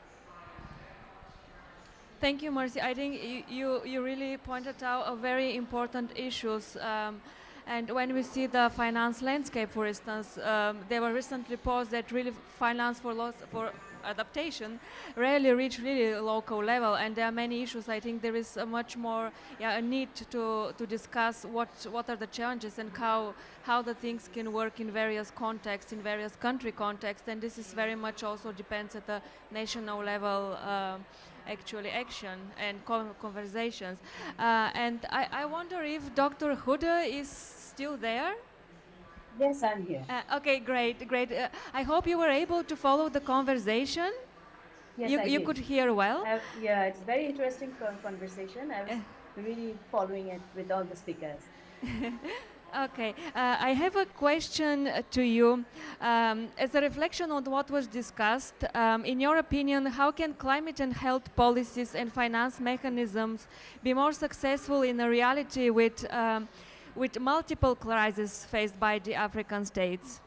Thank you, Mercy. I think you really pointed out a very important issues. And when we see the finance landscape, for instance, there were recent reports that really finance for adaptation rarely reach really local level, and there are many issues. I think there is a much more a need to discuss what are the challenges and how the things can work in various contexts, in various country contexts, and this is very much also depends at the national level. Actually action and conversations. And I wonder if Dr. Huda is still there? Yes, I'm here. Okay, great. I hope you were able to follow the conversation. Yes, you could hear well? Yeah, it's very interesting conversation. I was really following it with all the speakers. Okay, I have a question to you. As a reflection on what was discussed, in your opinion, how can climate and health policies and finance mechanisms be more successful in a reality with multiple crises faced by the African states?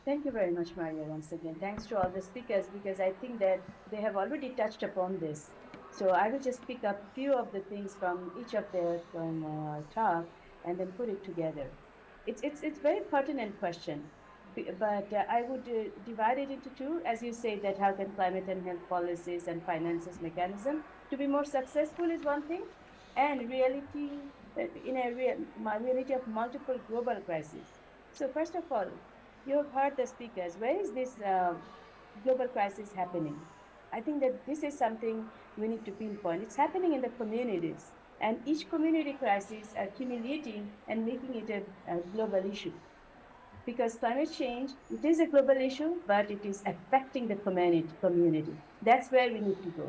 Thank you very much, Maria, once again. Thanks to all the speakers, because I think that they have already touched upon this. So I will just pick up a few of the things from each of their talk and then put it together. It's very pertinent question, but I would divide it into two. As you say, that how can climate and health policies and finances mechanism to be more successful is one thing, and reality in a reality of multiple global crises. So first of all, you have heard the speakers. Where is this global crisis happening? I think that this is something we need to pinpoint. It's happening in the communities, and each community crisis are accumulating and making it a global issue. Because climate change, it is a global issue, but it is affecting the community. That's where we need to go.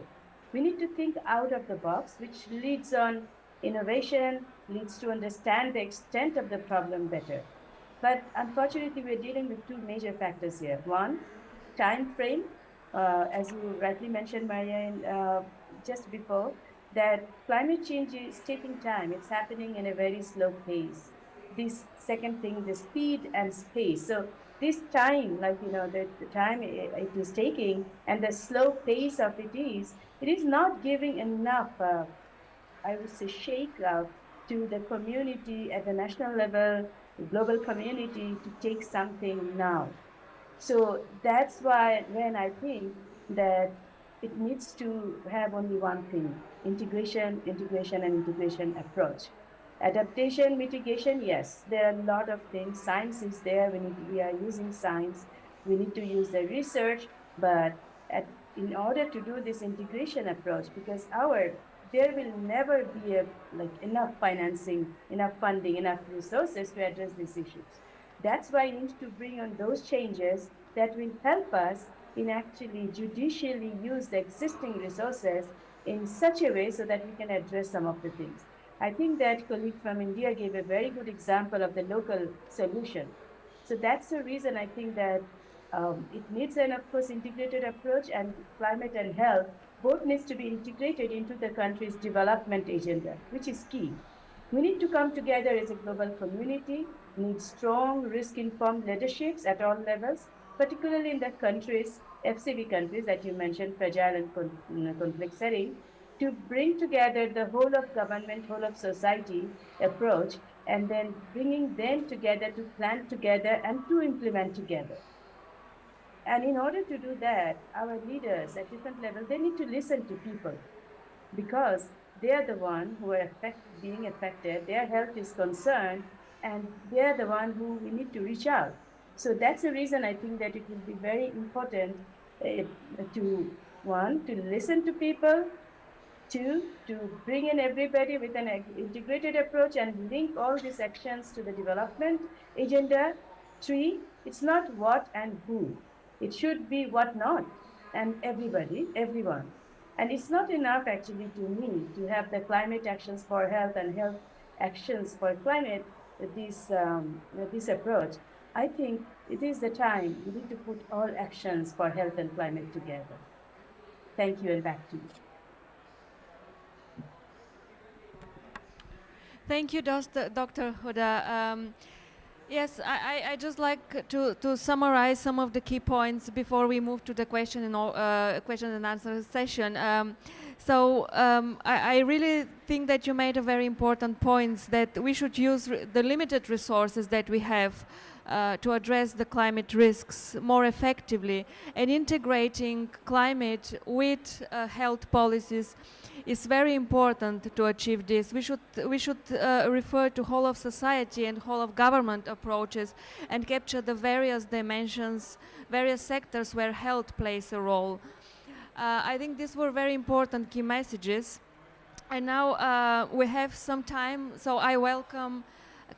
We need to think out of the box, which leads on innovation, leads to understand the extent of the problem better. But unfortunately, we're dealing with two major factors here. One, time frame, as you rightly mentioned, Maria, just before, that climate change is taking time. It's happening in a very slow pace. This second thing, the speed and space. So this time, the time it is taking and the slow pace of it is not giving enough, I would say, shake to the community at the national level, the global community to take something now. So that's why when I think that it needs to have only one thing, integration approach. Adaptation, mitigation, yes, there are a lot of things. Science is there, we are using science. We need to use the research, but in order to do this integration approach, because there will never be enough financing, enough funding, enough resources to address these issues. That's why we need to bring on those changes that will help us in actually judicially use the existing resources in such a way so that we can address some of the things. I think that colleague from India gave a very good example of the local solution. So that's the reason I think that it needs an, of course, integrated approach, and climate and health both needs to be integrated into the country's development agenda, which is key. We need to come together as a global community, need strong risk-informed leaderships at all levels, particularly in the countries, FCV countries that you mentioned, fragile and conflict setting, to bring together the whole of government, whole of society approach, and then bringing them together to plan together and to implement together. And in order to do that, our leaders at different levels, they need to listen to people, because they are the one who are being affected, their health is concerned, and they are the one who we need to reach out. So that's the reason I think that it will be very important to listen to people, two, to bring in everybody with an integrated approach and link all these actions to the development agenda. Three, it's not what and who. It should be what not, and everybody, everyone. And it's not enough actually to me to have the climate actions for health and health actions for climate, this approach. I think it is the time we need to put all actions for health and climate together. Thank you, and back to you. Thank you, Dr. Huda. Yes, I just like to summarize some of the key points before we move to the question and answer session. I really think that you made a very important point that we should use the limited resources that we have to address the climate risks more effectively, and integrating climate with health policies is very important to achieve this. We should refer to whole of society and whole of government approaches and capture the various dimensions, various sectors where health plays a role. I think these were very important key messages. And now we have some time, so I welcome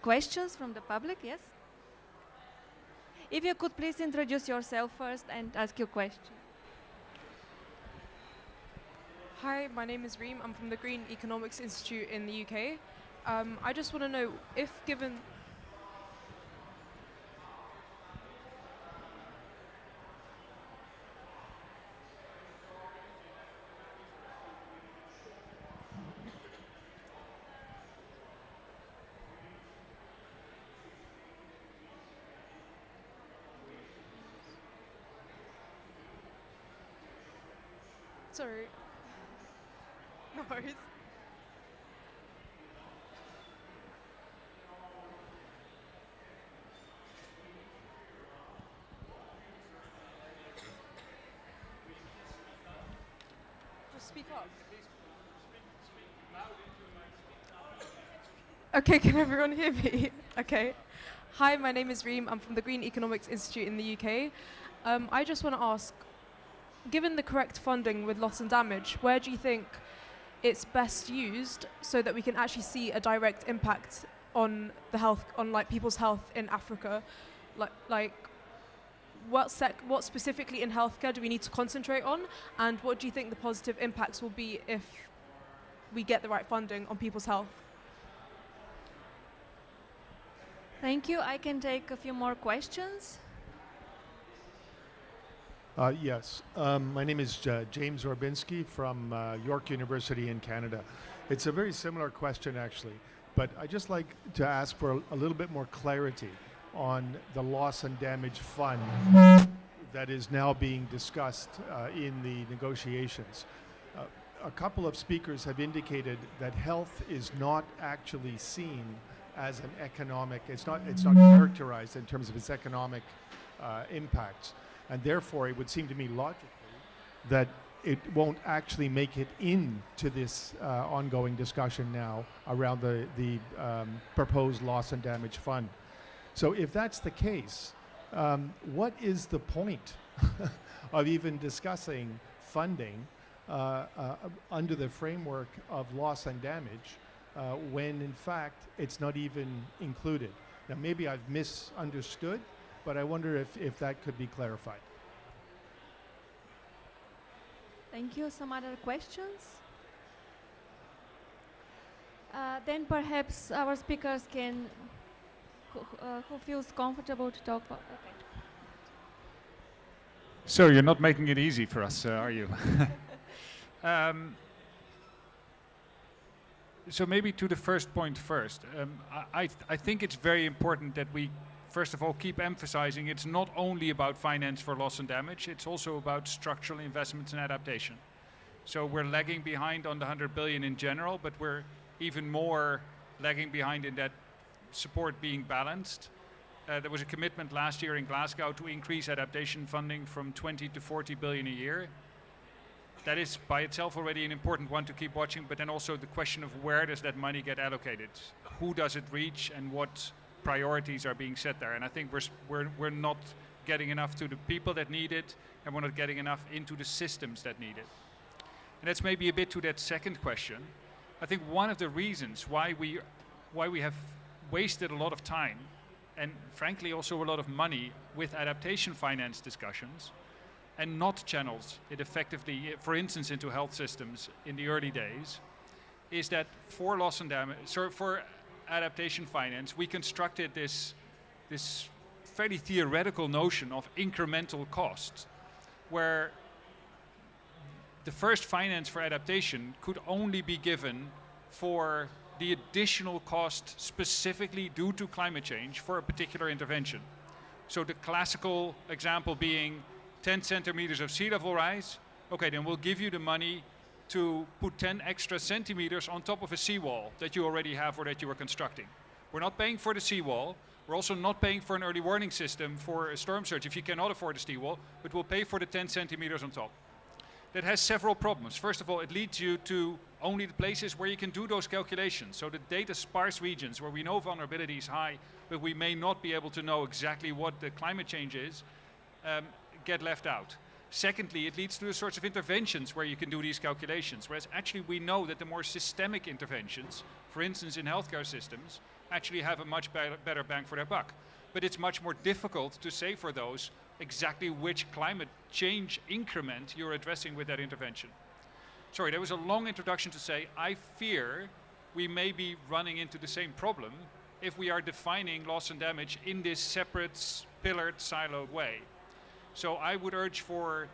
questions from the public. Yes? If you could please introduce yourself first and ask your question. Hi, my name is Reem. I'm from the Green Economics Institute in the UK. I just want to know if given... Sorry. No worries. Just speak up. Okay, can everyone hear me? Okay. Hi, my name is Reem. I'm from the Green Economics Institute in the UK. I just want to ask, given the correct funding with loss and damage, where do you think it's best used so that we can actually see a direct impact on the health, on like people's health in Africa? What specifically in healthcare do we need to concentrate on, and what do you think the positive impacts will be if we get the right funding on people's health? Thank you. I can take a few more questions. Yes. My name is James Orbinski from York University in Canada. It's a very similar question, actually, but I'd just like to ask for a little bit more clarity on the loss and damage fund that is now being discussed in the negotiations. A couple of speakers have indicated that health is not actually seen as an economic, it's not characterized in terms of its economic impacts. And therefore, it would seem to me logically that it won't actually make it into this ongoing discussion now around the proposed loss and damage fund. So if that's the case, what is the point of even discussing funding under the framework of loss and damage when in fact it's not even included? Now maybe I've misunderstood, but I wonder if that could be clarified. Thank you. Some other questions? Then perhaps our speakers can, who feels comfortable to talk about. Okay. So you're not making it easy for us, are you? So maybe to the first point first. I think it's very important that we first of all keep emphasizing it's not only about finance for loss and damage, it's also about structural investments and adaptation. So we're lagging behind on the 100 billion in general, but we're even more lagging behind in that support being balanced. There was a commitment last year in Glasgow to increase adaptation funding from 20 to 40 billion a year. That is by itself already an important one to keep watching, but then also the question of where does that money get allocated? Who does it reach and what priorities are being set there? And I think we're not getting enough to the people that need it, and we're not getting enough into the systems that need it. And that's maybe a bit to that second question. I think one of the reasons why we have wasted a lot of time and frankly also a lot of money with adaptation finance discussions and not channels it effectively, for instance, into health systems in the early days, is that for loss and damage, so for adaptation finance, we constructed this fairly theoretical notion of incremental costs, where the first finance for adaptation could only be given for the additional cost specifically due to climate change for a particular intervention. So the classical example being 10 centimeters of sea level rise, okay, then we'll give you the money to put 10 extra centimeters on top of a seawall that you already have or that you are constructing. We're not paying for the seawall. We're also not paying for an early warning system for a storm surge if you cannot afford a seawall, but we'll pay for the 10 centimeters on top. That has several problems. First of all, it leads you to only the places where you can do those calculations. So the data sparse regions where we know vulnerability is high, but we may not be able to know exactly what the climate change is, get left out. Secondly, it leads to the sorts of interventions where you can do these calculations, whereas actually we know that the more systemic interventions, for instance in healthcare systems, actually have a much better bang for their buck. But it's much more difficult to say for those exactly which climate change increment you're addressing with that intervention. Sorry, that was a long introduction to say I fear we may be running into the same problem if we are defining loss and damage in this separate, pillared, siloed way. So I would urge for,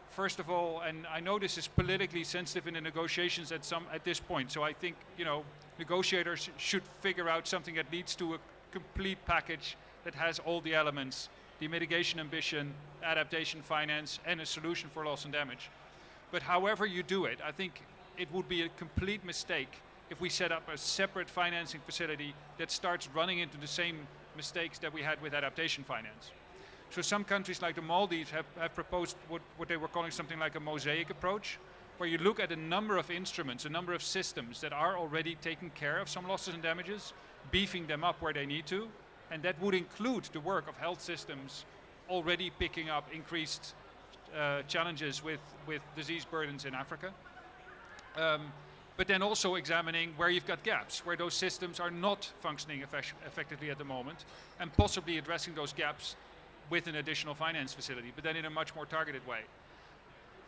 first of all, and I know this is politically sensitive in the negotiations at this point, so I think, negotiators should figure out something that leads to a complete package that has all the elements, the mitigation ambition, adaptation finance, and a solution for loss and damage. But however you do it, I think it would be a complete mistake if we set up a separate financing facility that starts running into the same mistakes that we had with adaptation finance. So some countries like the Maldives have proposed what they were calling something like a mosaic approach, where you look at a number of instruments, a number of systems that are already taking care of some losses and damages, beefing them up where they need to, and that would include the work of health systems already picking up increased challenges with disease burdens in Africa. But then also examining where you've got gaps, where those systems are not functioning effectively at the moment, and possibly addressing those gaps with an additional finance facility, but then in a much more targeted way.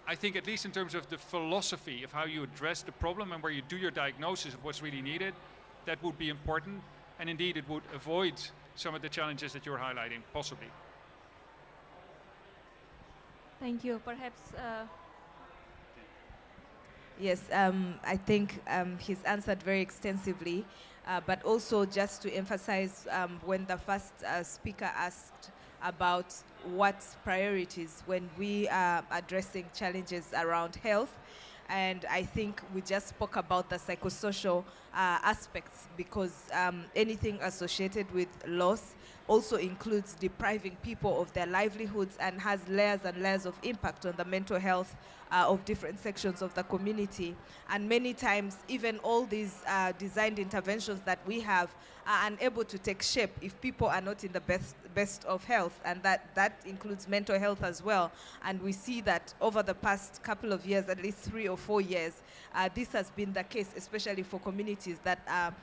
I think at least in terms of the philosophy of how you address the problem and where you do your diagnosis of what's really needed, that would be important, and indeed it would avoid some of the challenges that you're highlighting, possibly. Thank you. Perhaps Yes, I think he's answered very extensively, but also just to emphasize when the first speaker asked about what priorities when we are addressing challenges around health, and I think we just spoke about the psychosocial aspects, because anything associated with loss also includes depriving people of their livelihoods and has layers and layers of impact on the mental health of different sections of the community. And many times, even all these designed interventions that we have are unable to take shape if people are not in the best of health, and that includes mental health as well. And we see that over the past couple of years, at least 3 or 4 years, this has been the case, especially for communities that are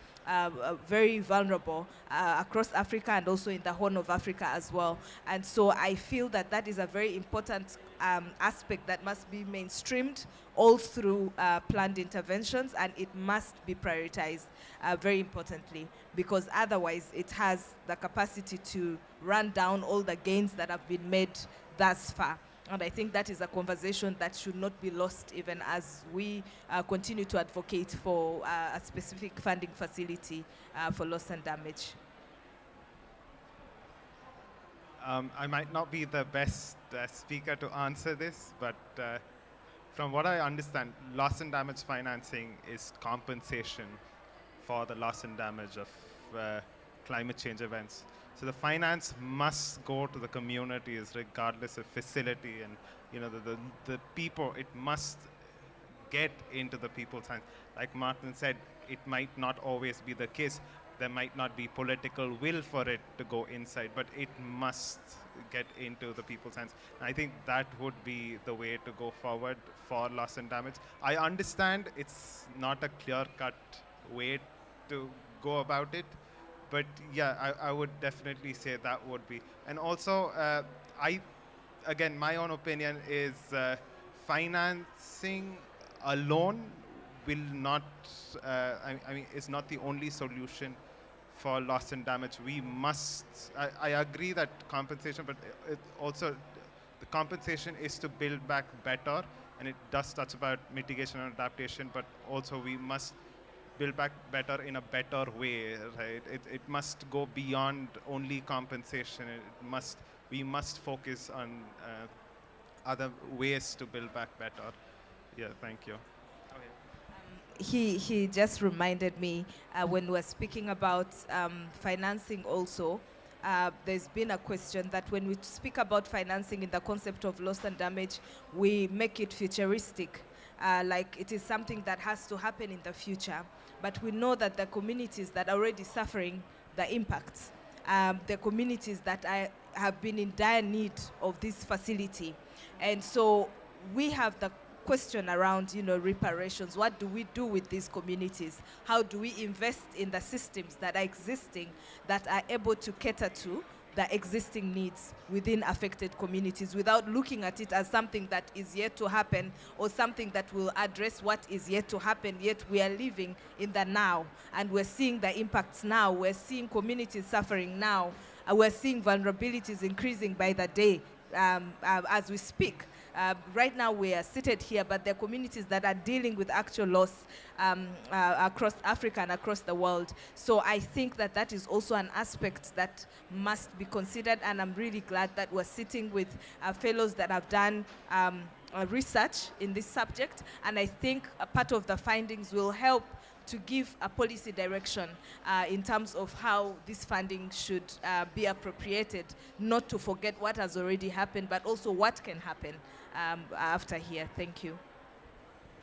very vulnerable across Africa and also in the Horn of Africa as well. And so I feel that that is a very important aspect that must be mainstreamed all through planned interventions, and it must be prioritized very importantly, because otherwise it has the capacity to run down all the gains that have been made thus far. And I think that is a conversation that should not be lost even as we continue to advocate for a specific funding facility for loss and damage. I might not be the best speaker to answer this, but from what I understand, loss and damage financing is compensation for the loss and damage of climate change events. So the finance must go to the communities regardless of facility, and the people, it must get into the people's hands. Like Martin said, it might not always be the case. There might not be political will for it to go inside, but it must get into the people's hands. And I think that would be the way to go forward for loss and damage. I understand it's not a clear-cut way to go about it, but yeah, I would definitely say that would be. And also, again, my own opinion is financing alone will not, I mean, is not the only solution for loss and damage. We must, I agree that compensation, but it also, the compensation is to build back better, and it does touch about mitigation and adaptation, but also we must build back better in a better way, right? It must go beyond only compensation. We must focus on other ways to build back better. Yeah, thank you. He just reminded me when we're speaking about financing also, there's been a question that when we speak about financing in the concept of loss and damage, we make it futuristic, like it is something that has to happen in the future. But we know that the communities that are already suffering the impacts, the communities that have been in dire need of this facility. And so we have the question around, reparations. What do we do with these communities? How do we invest in the systems that are existing that are able to cater to the existing needs within affected communities without looking at it as something that is yet to happen or something that will address what is yet to happen, yet we are living in the now and we're seeing the impacts now. We're seeing communities suffering now. We're seeing vulnerabilities increasing by the day as we speak. Right now we are seated here, but there are communities that are dealing with actual loss across Africa and across the world. So I think that that is also an aspect that must be considered, and I'm really glad that we're sitting with fellows that have done research in this subject, and I think a part of the findings will help to give a policy direction in terms of how this funding should be appropriated, not to forget what has already happened, but also what can happen after here. Thank you.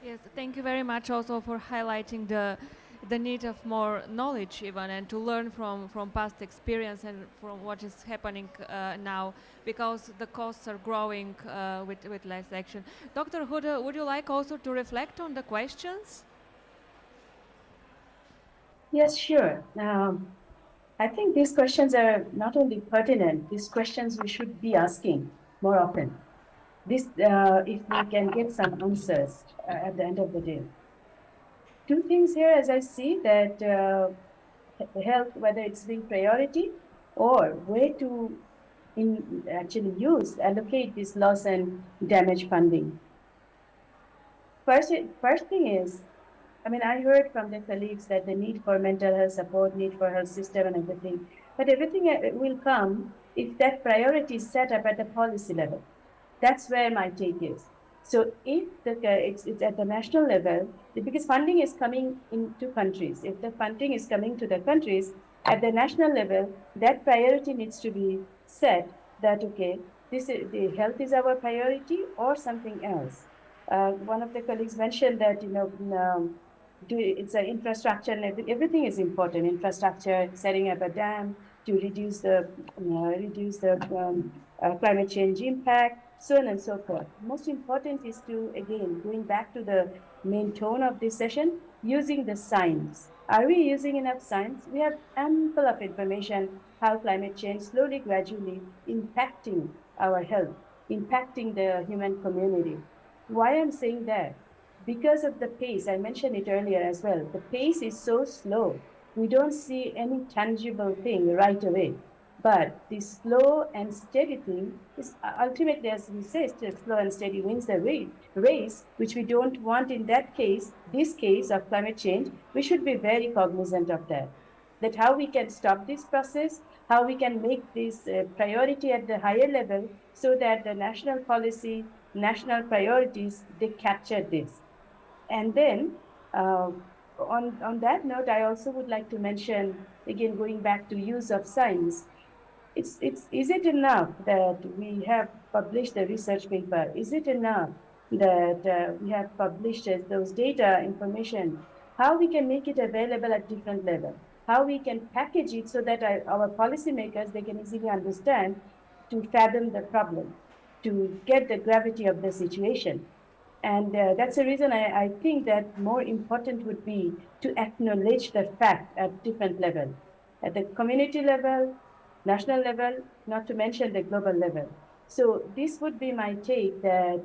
Yes, thank you very much also for highlighting the need of more knowledge even, and to learn from past experience and from what is happening now, because the costs are growing with less action. Dr. Huda, would you like also to reflect on the questions? Yes, sure. I think these questions are not only pertinent, these questions we should be asking more often. This, if we can get some answers at the end of the day. Two things here, as I see, that health, whether it's being priority or way to actually allocate this loss and damage funding. First thing is, I mean, I heard from the colleagues that the need for mental health support, need for health system and everything, but everything will come if that priority is set up at the policy level. That's where my take is. So if it's at the national level, because funding is coming into countries, if the funding is coming to the countries, at the national level, that priority needs to be set that, okay, the health is our priority or something else. One of the colleagues mentioned that, it's an infrastructure and everything is important. Infrastructure, setting up a dam to reduce the climate change impact, so on and so forth. Most important is to, again, going back to the main tone of this session, using the science. Are we using enough science? We have ample of information how climate change slowly, gradually impacting our health, impacting the human community. Why I'm saying that? Because of the pace, I mentioned it earlier as well, the pace is so slow. We don't see any tangible thing right away. But the slow and steady thing is ultimately, as we say, slow and steady wins the race, which we don't want in that case, this case of climate change. We should be very cognizant of that how we can stop this process, how we can make this priority at the higher level so that the national policy, national priorities, they capture this. And then on that note, I also would like to mention, again, going back to use of science, is it enough that we have published the research paper? Is it enough that we have published those data information? How we can make it available at different levels? How we can package it so that our policymakers, they can easily understand to fathom the problem, to get the gravity of the situation. And that's the reason I think that more important would be to acknowledge the fact at different levels, at the community level, national level, not to mention the global level. So this would be my take that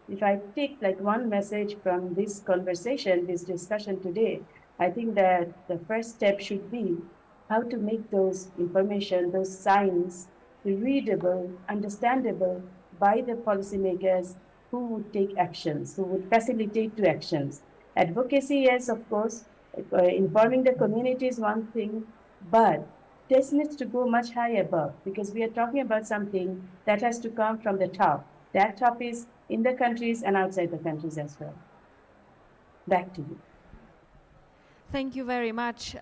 if I take like one message from this conversation, this discussion today, I think that the first step should be how to make those information, those signs, readable, understandable by the policymakers who would take actions, who would facilitate to actions. Advocacy, yes, of course, informing the community is one thing, but this needs to go much higher above because we are talking about something that has to come from the top. That top is in the countries and outside the countries as well. Back to you. Thank you very much.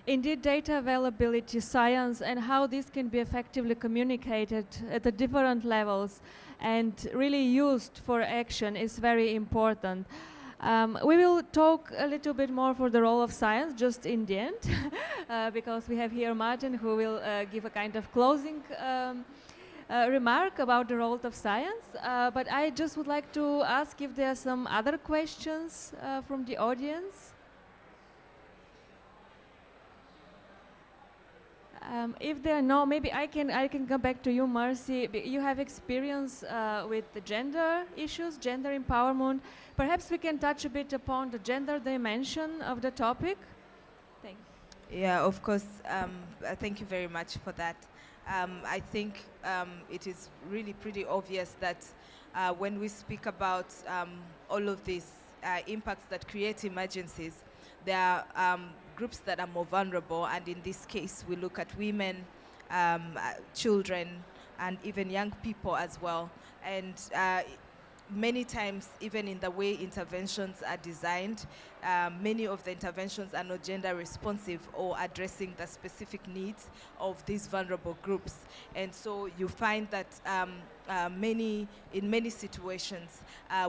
Indeed, data availability, science, and how this can be effectively communicated at the different levels and really used for action is very important. We will talk a little bit more for the role of science just in the end, because we have here Martin who will give a kind of closing remark about the role of science. But I just would like to ask if there are some other questions from the audience. If there are no, maybe I can come back to you, Marcy. You have experience with the gender issues, gender empowerment. Perhaps we can touch a bit upon the gender dimension of the topic. Thank you. Yeah, of course. Thank you very much for that. I think it is really pretty obvious that when we speak about all of these impacts that create emergencies, there are groups that are more vulnerable, and in this case we look at women, children, and even young people as well. And many times, even in the way interventions are designed, many of the interventions are not gender responsive or addressing the specific needs of these vulnerable groups. And so you find that in many situations,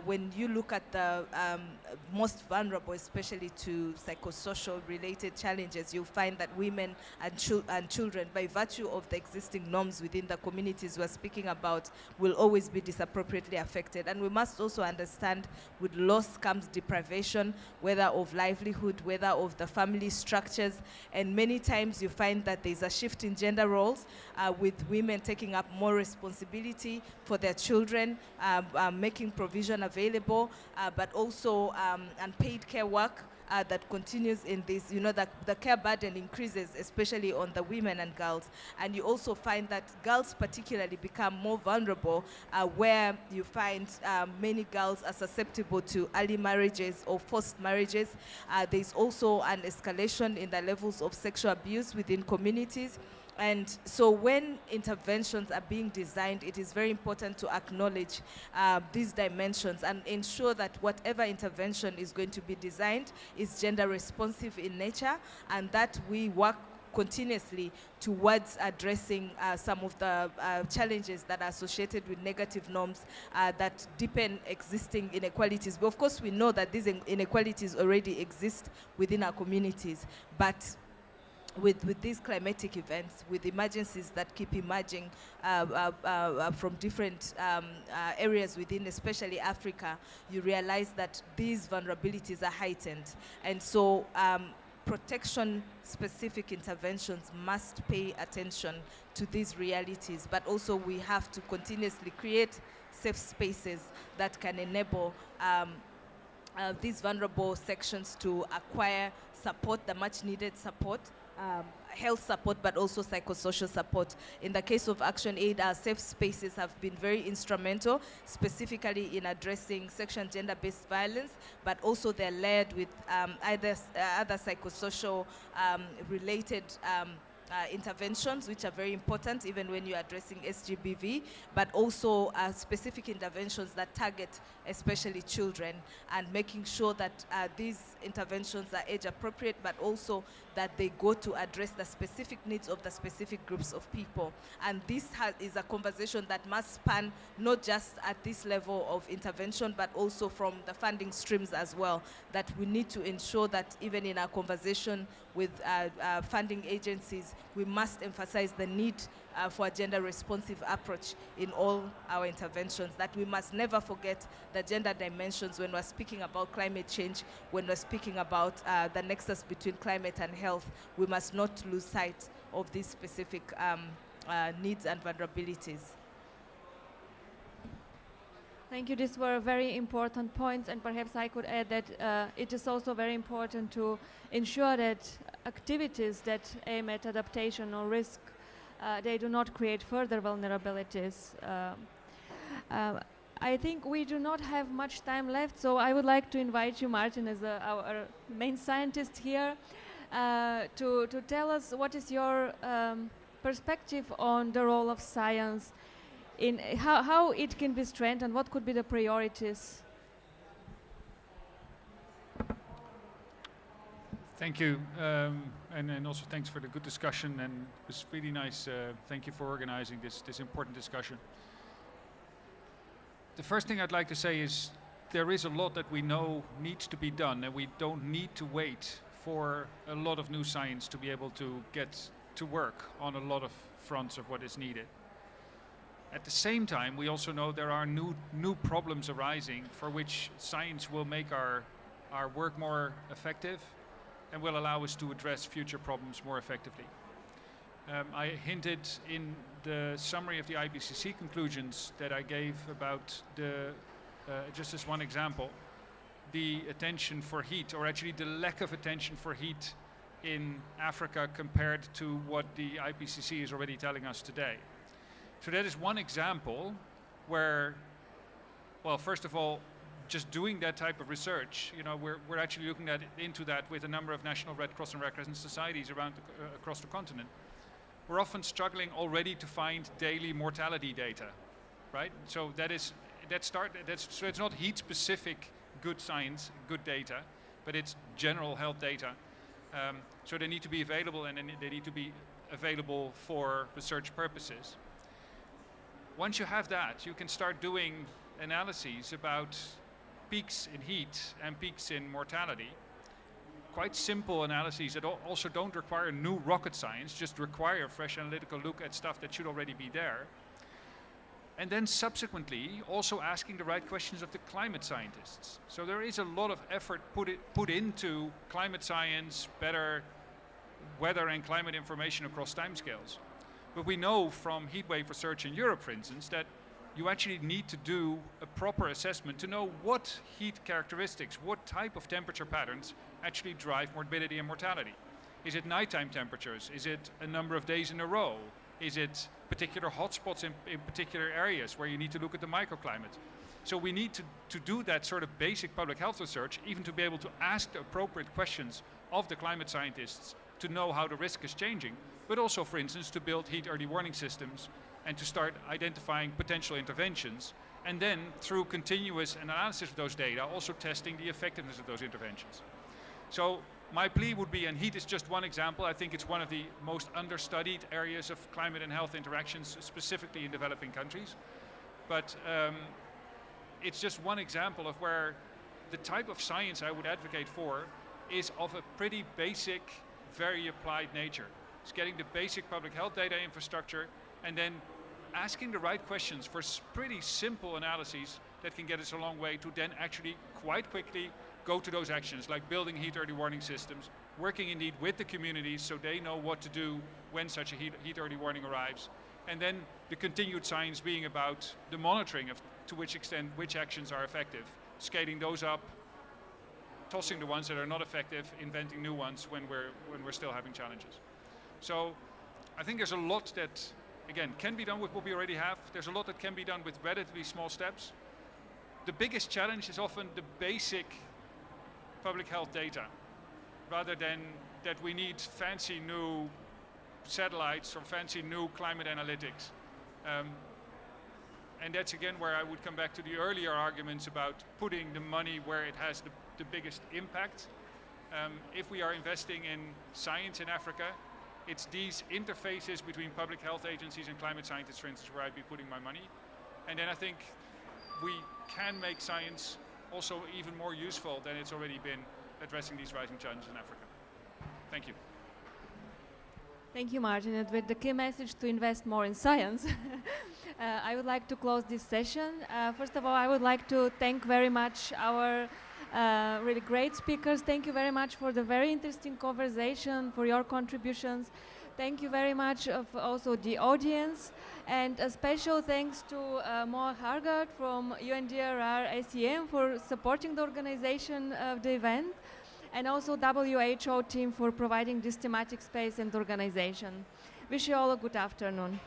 when you look at the most vulnerable, especially to psychosocial related challenges, you'll find that women and children, by virtue of the existing norms within the communities we're speaking about, will always be disappropriately affected. And we must also understand with loss comes deprivation, whether of livelihood, whether of the family structures. And many times you find that there's a shift in gender roles, with women taking up more responsibility for their children, making provision available, but also unpaid care work that continues in this. You know, the care burden increases, especially on the women and girls. And you also find that girls particularly become more vulnerable, where you find many girls are susceptible to early marriages or forced marriages. There's also an escalation in the levels of sexual abuse within communities. And so when interventions are being designed, it is very important to acknowledge these dimensions and ensure that whatever intervention is going to be designed is gender responsive in nature, and that we work continuously towards addressing some of the challenges that are associated with negative norms that deepen existing inequalities. But of course, we know that these inequalities already exist within our communities, but with these climatic events, with emergencies that keep emerging from different areas within, especially Africa, you realize that these vulnerabilities are heightened. And so protection-specific interventions must pay attention to these realities, but also we have to continuously create safe spaces that can enable these vulnerable sections to acquire support, the much-needed support, health support, but also psychosocial support. In the case of Action Aid, our safe spaces have been very instrumental, specifically in addressing sexual and gender-based violence, but also they're layered with other psychosocial related interventions, which are very important even when you're addressing SGBV, but also specific interventions that target especially children, and making sure that these interventions are age appropriate, but also that they go to address the specific needs of the specific groups of people. And this is a conversation that must span not just at this level of intervention, but also from the funding streams as well, that we need to ensure that even in our conversation with funding agencies, we must emphasize the need for a gender-responsive approach in all our interventions, that we must never forget the gender dimensions when we're speaking about climate change, when we're speaking about the nexus between climate and health. We must not lose sight of these specific needs and vulnerabilities. Thank you. These were very important points, and perhaps I could add that it is also very important to ensure that activities that aim at adaptation or risk, they do not create further vulnerabilities. I think we do not have much time left, so I would like to invite you, Martin, as our main scientist here, to tell us what is your perspective on the role of science in how it can be strengthened, what could be the priorities? Thank you, and also thanks for the good discussion, and it was really nice. Thank you for organizing this important discussion. The first thing I'd like to say is there is a lot that we know needs to be done, and we don't need to wait for a lot of new science to be able to get to work on a lot of fronts of what is needed. At the same time, we also know there are new problems arising for which science will make our work more effective and will allow us to address future problems more effectively. I hinted in the summary of the IPCC conclusions that I gave about just as one example, the attention for heat, or actually the lack of attention for heat in Africa compared to what the IPCC is already telling us today. So that is one example where, well, first of all, just doing that type of research, we're actually looking into that with a number of national Red Cross and Red Crescent societies across the continent. We're often struggling already to find daily mortality data, right? So so it's not heat-specific good science, good data, but it's general health data. So they need to be available, and they need to be available for research purposes. Once you have that, you can start doing analyses about peaks in heat and peaks in mortality. Quite simple analyses that also don't require new rocket science, just require a fresh analytical look at stuff that should already be there. And then subsequently, also asking the right questions of the climate scientists. So there is a lot of effort put into climate science, better weather and climate information across timescales. But we know from heatwave research in Europe, for instance, that you actually need to do a proper assessment to know what heat characteristics, what type of temperature patterns actually drive morbidity and mortality. Is it nighttime temperatures? Is it a number of days in a row? Is it particular hotspots in particular areas where you need to look at the microclimate? So we need to do that sort of basic public health research, even to be able to ask the appropriate questions of the climate scientists to know how the risk is changing, but also, for instance, to build heat early warning systems and to start identifying potential interventions, and then through continuous analysis of those data, also testing the effectiveness of those interventions. So my plea would be, and heat is just one example, I think it's one of the most understudied areas of climate and health interactions, specifically in developing countries. But it's just one example of where the type of science I would advocate for is of a pretty basic, very applied nature. It's getting the basic public health data infrastructure and then asking the right questions for pretty simple analyses that can get us a long way to then actually quite quickly go to those actions, like building heat early warning systems, working indeed with the communities so they know what to do when such a heat early warning arrives, and then the continued science being about the monitoring of to which extent which actions are effective, scaling those up, tossing the ones that are not effective, inventing new ones when we're still having challenges. So I think there's a lot that, again, can be done with what we already have. There's a lot that can be done with relatively small steps. The biggest challenge is often the basic public health data, rather than that we need fancy new satellites or fancy new climate analytics. And that's again where I would come back to the earlier arguments about putting the money where it has the biggest impact. If we are investing in science in Africa, it's these interfaces between public health agencies and climate scientists, for instance, where I'd be putting my money. And then I think we can make science also even more useful than it's already been addressing these rising challenges in Africa. Thank you. Thank you, Martin. And with the key message to invest more in science, I would like to close this session. First of all, I would like to thank very much our really great speakers. Thank you very much for the very interesting conversation, for your contributions. Thank you very much of also the audience, and a special thanks to Moa Hargard from UNDRR ACM for supporting the organization of the event, and also WHO team for providing this thematic space and organization. Wish you all a good afternoon.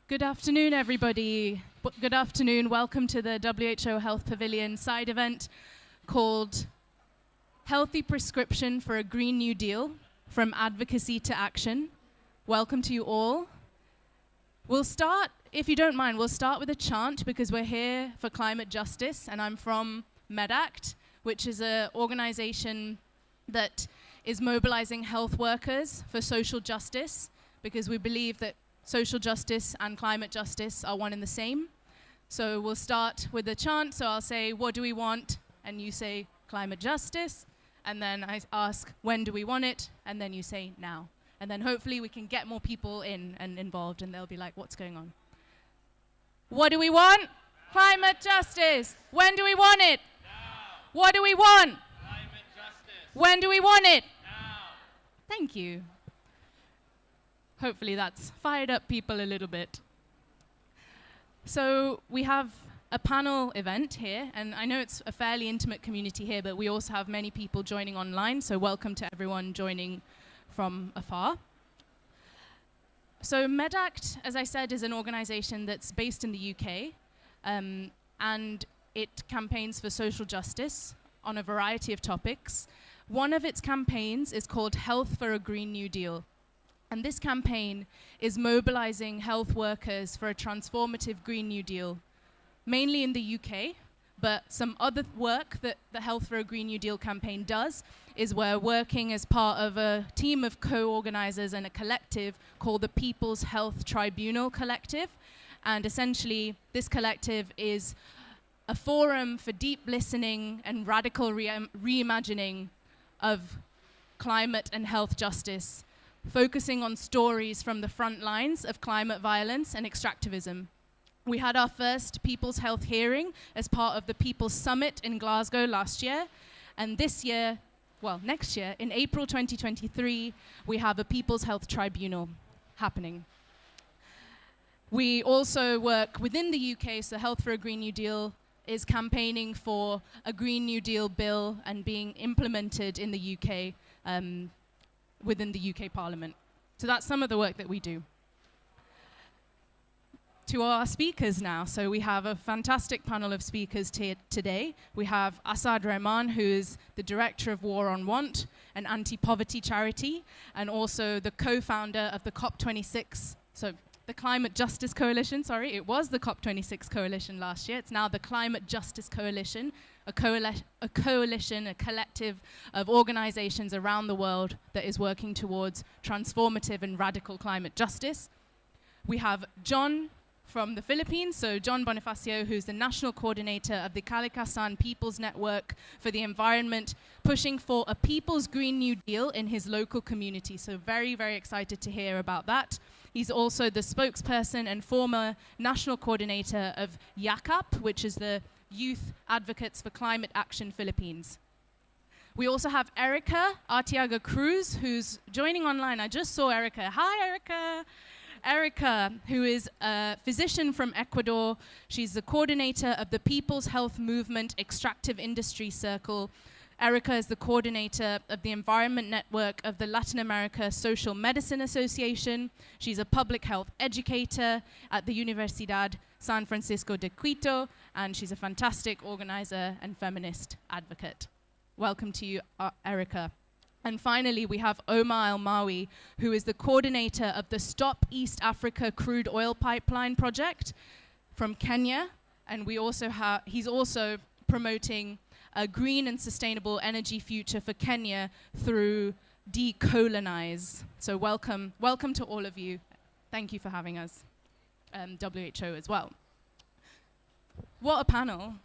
Good afternoon, everybody. Good afternoon. Welcome to the WHO Health Pavilion side event called Healthy Prescription for a Green New Deal, From Advocacy to Action. Welcome to you all. We'll start, if you don't mind, we'll start with a chant because we're here for climate justice, and I'm from MedAct, which is an organization that is mobilizing health workers for social justice, because we believe that social justice and climate justice are one and the same. So we'll start with a chant. So I'll say, what do we want? And you say, climate justice. And then I ask, when do we want it? And then you say, now. And then hopefully we can get more people in and involved, and they'll be like, what's going on? What do we want? Climate justice. When do we want it? Now. What do we want? Climate justice. When do we want it? Now. Thank you. Hopefully that's fired up people a little bit. So we have a panel event here, and I know it's a fairly intimate community here, but we also have many people joining online, so welcome to everyone joining from afar. So MedAct, as I said, is an organization that's based in the UK, and it campaigns for social justice on a variety of topics. One of its campaigns is called Health for a Green New Deal. And this campaign is mobilizing health workers for a transformative Green New Deal, mainly in the UK, but some other work that the Health for a Green New Deal campaign does is we're working as part of a team of co-organizers and a collective called the People's Health Tribunal Collective. And essentially, this collective is a forum for deep listening and radical reimagining of climate and health justice, focusing on stories from the front lines of climate violence and extractivism. We had our first People's Health hearing as part of the People's Summit in Glasgow last year. And this year, well, next year, in April 2023, we have a People's Health Tribunal happening. We also work within the UK, so Health for a Green New Deal is campaigning for a Green New Deal bill and being implemented in the UK within the UK Parliament. So that's some of the work that we do. To our speakers now. So we have a fantastic panel of speakers today. We have Asad Rahman, who is the Director of War on Want, an anti-poverty charity, and also the co-founder of the COP26, so the Climate Justice Coalition, sorry. It was the COP26 Coalition last year. It's now the Climate Justice Coalition, a coalition, a collective of organizations around the world that is working towards transformative and radical climate justice. We have John from the Philippines, so John Bonifacio, who's the national coordinator of the Kalikasan People's Network for the Environment, pushing for a People's Green New Deal in his local community. So very, very excited to hear about that. He's also the spokesperson and former national coordinator of YACAP, which is the Youth Advocates for Climate Action Philippines. We also have Erica Artiaga Cruz, who's joining online. I just saw Erica. Hi, Erica. Erica, who is a physician from Ecuador. She's the coordinator of the People's Health Movement Extractive Industry Circle. Erica is the coordinator of the Environment Network of the Latin America Social Medicine Association. She's a public health educator at the Universidad San Francisco de Quito, and she's a fantastic organizer and feminist advocate. Welcome to you, Erica. And finally, we have Omar El-Mawi, who is the coordinator of the Stop East Africa Crude Oil Pipeline Project from Kenya. And he's also promoting a green and sustainable energy future for Kenya through Decolonize. So welcome to all of you. Thank you for having us, WHO as well. What a panel.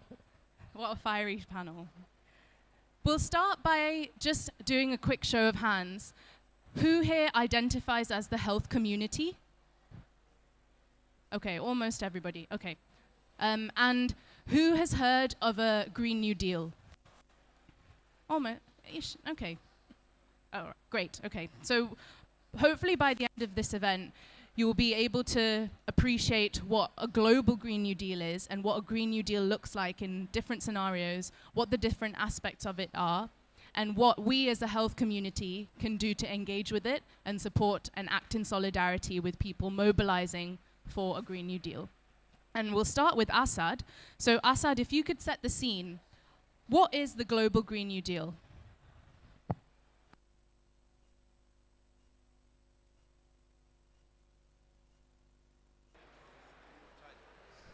What a fiery panel. We'll start by just doing a quick show of hands. Who here identifies as the health community? Okay, almost everybody. Okay. And who has heard of a Green New Deal? Almost. Okay. Oh, great. Okay. So hopefully by the end of this event, you will be able to appreciate what a global Green New Deal is and what a Green New Deal looks like in different scenarios, what the different aspects of it are, and what we as a health community can do to engage with it and support and act in solidarity with people mobilizing for a Green New Deal. And we'll start with Assad. So Assad, if you could set the scene, what is the global Green New Deal?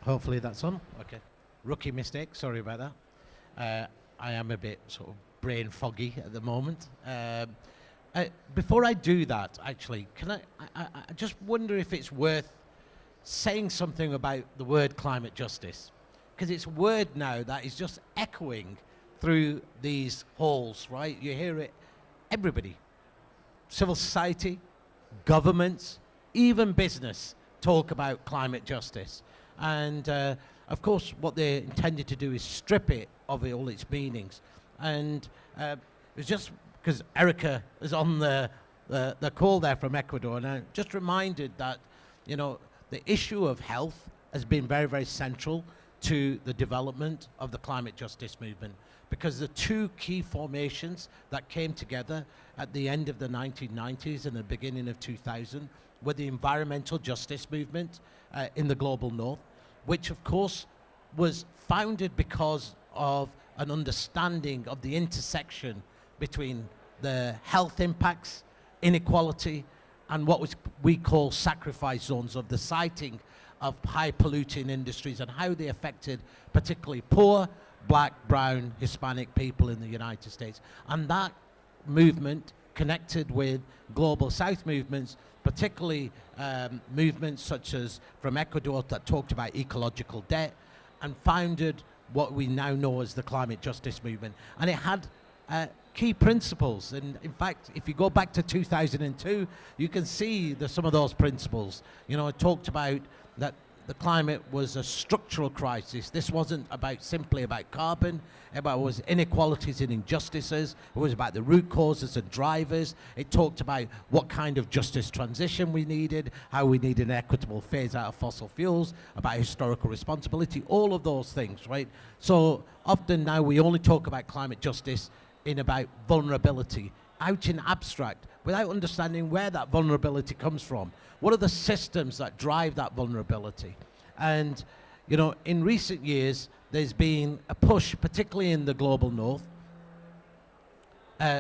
Hopefully that's on. Okay. Rookie mistake. Sorry about that. I am a bit sort of brain foggy at the moment. Before I do that, actually, can I just wonder if it's worth saying something about the word climate justice, because it's a word now that is just echoing through these halls, right? You hear it, everybody, civil society, governments, even business talk about climate justice. And of course, what they intended to do is strip it of all its meanings. And it was just because Erica is on the call there from Ecuador, and I'm just reminded that, you know, the issue of health has been very, very central to the development of the climate justice movement, because the two key formations that came together at the end of the 1990s and the beginning of 2000 were the environmental justice movement in the global north, which of course was founded because of an understanding of the intersection between the health impacts, inequality, and what we call sacrifice zones, of the siting of high polluting industries and how they affected particularly poor, black, brown, Hispanic people in the United States. And that movement connected with global south movements, particularly movements such as from Ecuador that talked about ecological debt, and founded what we now know as the climate justice movement. And it had key principles. And in fact, if you go back to 2002, you can see some of those principles. You know, it talked about that the climate was a structural crisis. This wasn't simply about carbon. It was inequalities and injustices. It was about the root causes and drivers. It talked about what kind of justice transition we needed, how we needed an equitable phase out of fossil fuels, about historical responsibility, all of those things, right? So often now we only talk about climate justice in about vulnerability, out in abstract, without understanding where that vulnerability comes from. What are the systems that drive that vulnerability? And, you know, in recent years, there's been a push, particularly in the global north,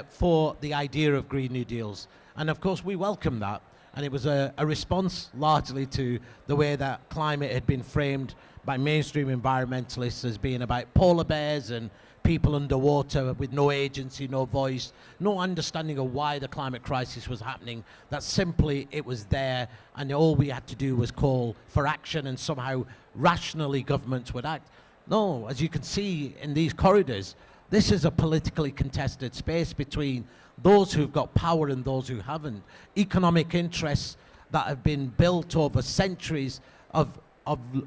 for the idea of Green New Deals. And of course, we welcome that. And it was a response largely to the way that climate had been framed by mainstream environmentalists as being about polar bears and people underwater with no agency, no voice, no understanding of why the climate crisis was happening, that simply it was there and all we had to do was call for action and somehow rationally governments would act. No, as you can see in these corridors, this is a politically contested space between those who've got power and those who haven't. Economic interests that have been built over centuries of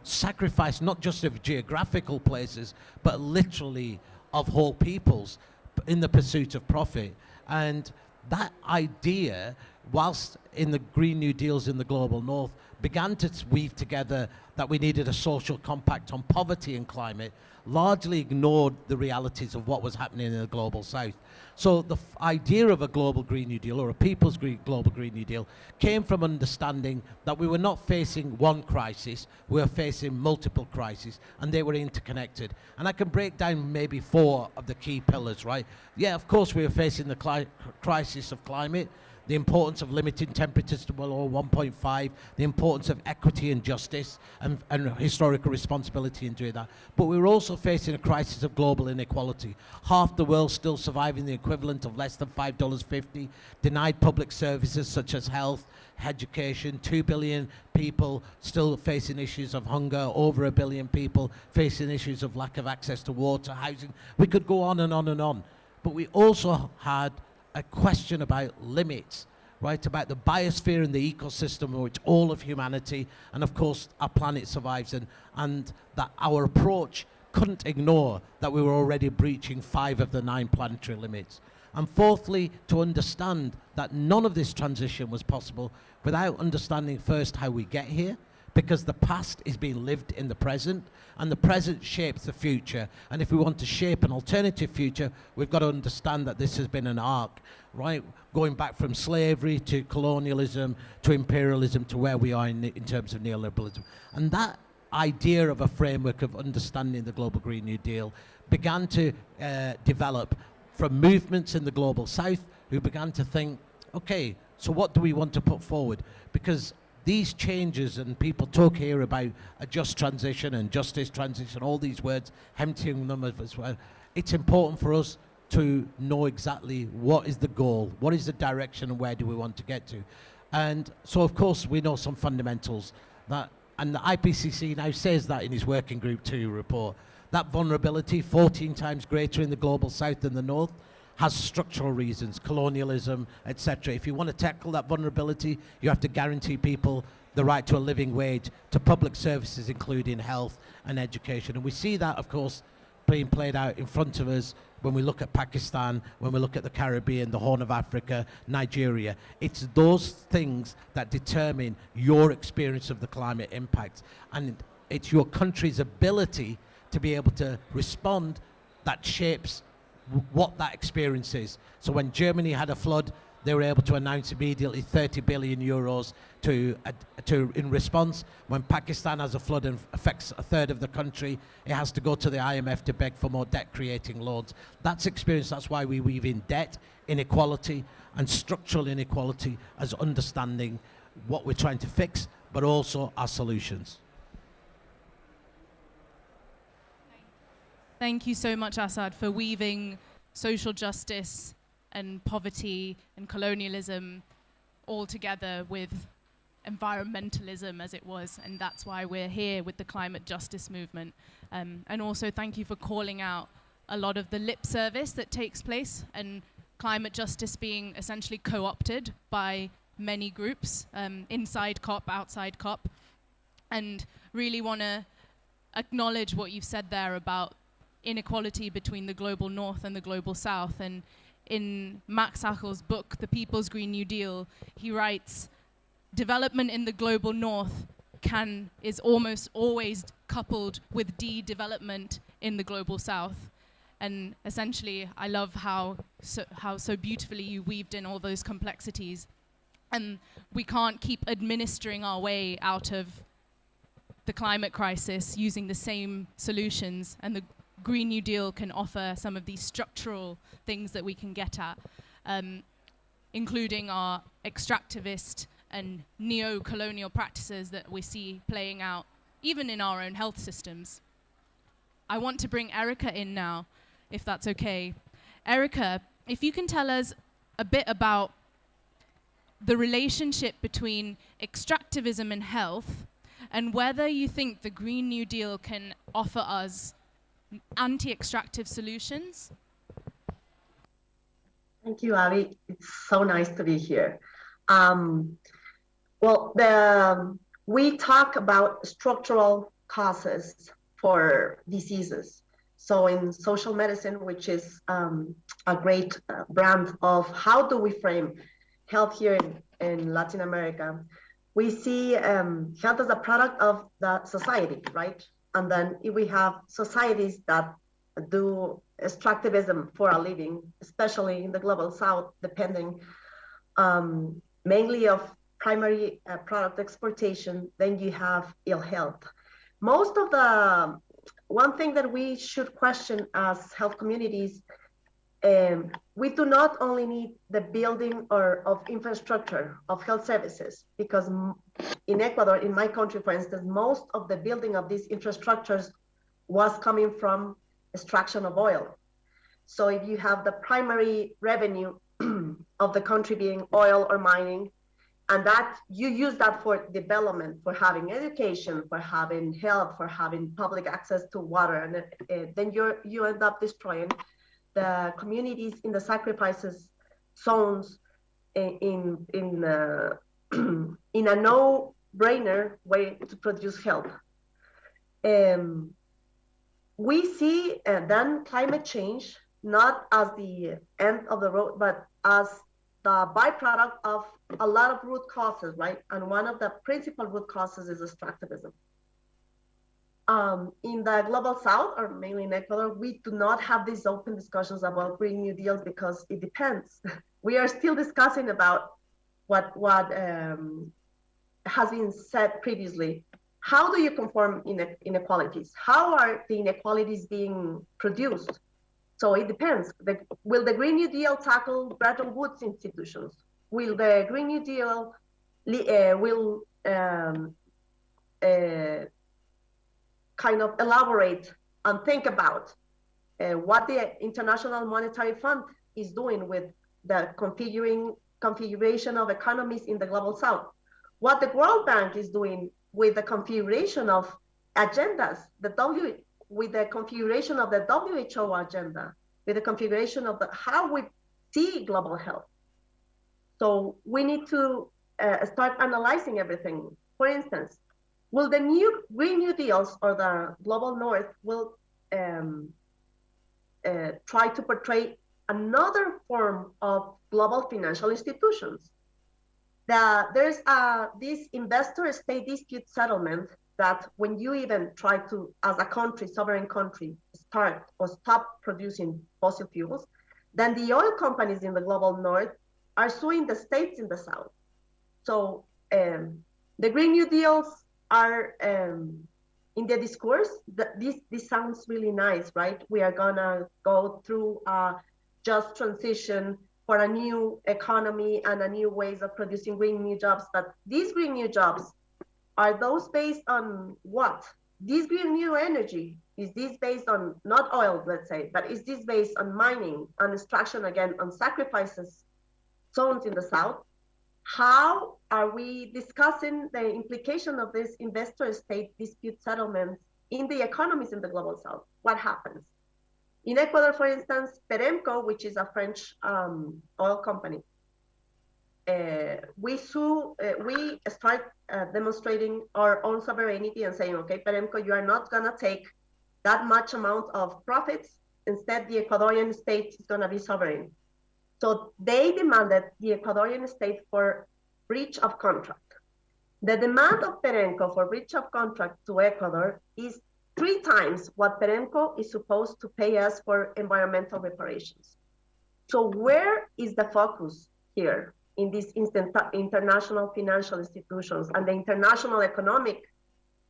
sacrifice, not just of geographical places, but literally of whole peoples in the pursuit of profit. And that idea, whilst in the Green New Deals in the global north, began to weave together that we needed a social compact on poverty and climate, largely ignored the realities of what was happening in the global south. So the idea of a global Green New Deal, or a people's global Green New Deal, came from understanding that we were not facing one crisis, we were facing multiple crises, and they were interconnected. And I can break down maybe 4 of the key pillars, right? Yeah, of course we were facing the crisis of climate, the importance of limiting temperatures to below 1.5, the importance of equity and justice and historical responsibility in doing that. But we were also facing a crisis of global inequality. Half the world still surviving the equivalent of less than $5.50, denied public services such as health, education, 2 billion people still facing issues of hunger, over 1 billion people facing issues of lack of access to water, housing. We could go on and on and on. But we also had a question about limits, right? About the biosphere and the ecosystem in which all of humanity and of course our planet survives in, and that our approach couldn't ignore that we were already breaching 5 of the 9 planetary limits. And fourthly, to understand that none of this transition was possible without understanding first how we get here, because the past is being lived in the present, and the present shapes the future. And if we want to shape an alternative future, we've got to understand that this has been an arc, right? Going back from slavery to colonialism to imperialism to where we are in terms of neoliberalism. And that idea of a framework of understanding the global Green New Deal began to develop from movements in the global south who began to think, okay, so what do we want to put forward? Because these changes, and people talk here about a just transition and justice transition, all these words, emptying them as well. It's important for us to know exactly what is the goal, what is the direction, and where do we want to get to. And so, of course, we know some fundamentals that, and the IPCC now says that in its Working Group 2 report, that vulnerability, 14 times greater in the global south than the north, has structural reasons, colonialism, etc. If you want to tackle that vulnerability, you have to guarantee people the right to a living wage, to public services, including health and education. And we see that, of course, being played out in front of us when we look at Pakistan, when we look at the Caribbean, the Horn of Africa, Nigeria. It's those things that determine your experience of the climate impact. And it's your country's ability to be able to respond that shapes what that experience is. So when Germany had a flood, they were able to announce immediately 30 billion euros in response. When Pakistan has a flood and affects a third of the country, it has to go to the IMF to beg for more debt-creating loans. That's experience. That's why we weave in debt, inequality, and structural inequality as understanding what we're trying to fix, but also our solutions. Thank you so much, Assad, for weaving social justice and poverty and colonialism all together with environmentalism, as it was, and that's why we're here with the climate justice movement. And also thank you for calling out a lot of the lip service that takes place, and climate justice being essentially co-opted by many groups, inside COP, outside COP, and really want to acknowledge what you've said there about inequality between the global north and the global south. And in Max Hachel's book, The People's Green New Deal, he writes, development in the global north is almost always coupled with de-development in the global south. And essentially, I love how so beautifully you weaved in all those complexities. And we can't keep administering our way out of the climate crisis using the same solutions, and the Green New Deal can offer some of these structural things that we can get at, including our extractivist and neo-colonial practices that we see playing out even in our own health systems. I want to bring Erica in now, if that's okay. Erica, if you can tell us a bit about the relationship between extractivism and health, and whether you think the Green New Deal can offer us anti-extractive solutions. Thank you, Abby. It's so nice to be here. We talk about structural causes for diseases. So in social medicine, which is a great brand of how do we frame health here in Latin America, we see health as a product of the society, right? And then if we have societies that do extractivism for a living, especially in the global south, depending mainly of primary product exportation, then you have ill health. One thing that we should question as health communities, we do not only need the building of infrastructure of health services, because in Ecuador, in my country, for instance, most of the building of these infrastructures was coming from extraction of oil. So if you have the primary revenue of the country being oil or mining, and that you use that for development, for having education, for having health, for having public access to water, and then you end up destroying the communities in the sacrifices zones in a no-brainer way to produce health. We see then climate change not as the end of the road, but as the byproduct of a lot of root causes, right? And one of the principal root causes is extractivism. In the global south, or mainly in Ecuador, we do not have these open discussions about Green New Deals because it depends. We are still discussing about what has been said previously. How do you conform inequalities? How are the inequalities being produced? So it depends. Will the Green New Deal tackle Bretton Woods institutions? Will the Green New Deal kind of elaborate and think about what the International Monetary Fund is doing with the configuration of economies in the global south? What the World Bank is doing with the configuration of agendas, with the configuration of the WHO agenda, with the configuration of how we see global health. So we need to start analyzing everything. For instance, will the new Green New Deals or the global north will try to portray another form of global financial institutions? There's this investor-state dispute settlement that when you even try to, as a country, sovereign country, start or stop producing fossil fuels, then the oil companies in the global north are suing the states in the south. So the Green New Deals are in the discourse. This sounds really nice, right? We are gonna go through a just transition for a new economy and a new ways of producing green new jobs. But these green new jobs, are those based on what? This green new energy, is this based on not oil, let's say, but is this based on mining, on extraction, again, on sacrifices zones in the south? How are we discussing the implication of this investor-state dispute settlements in the economies in the global south? What happens? In Ecuador, for instance, Peremco, which is a French oil company, we start demonstrating our own sovereignty and saying, okay, Peremco, you are not gonna take that much amount of profits. Instead, the Ecuadorian state is gonna be sovereign. So they demanded the Ecuadorian state for breach of contract. The demand of Peremco for breach of contract to Ecuador is 3 times what Peremco is supposed to pay us for environmental reparations. So where is the focus here in these international financial institutions and the international economic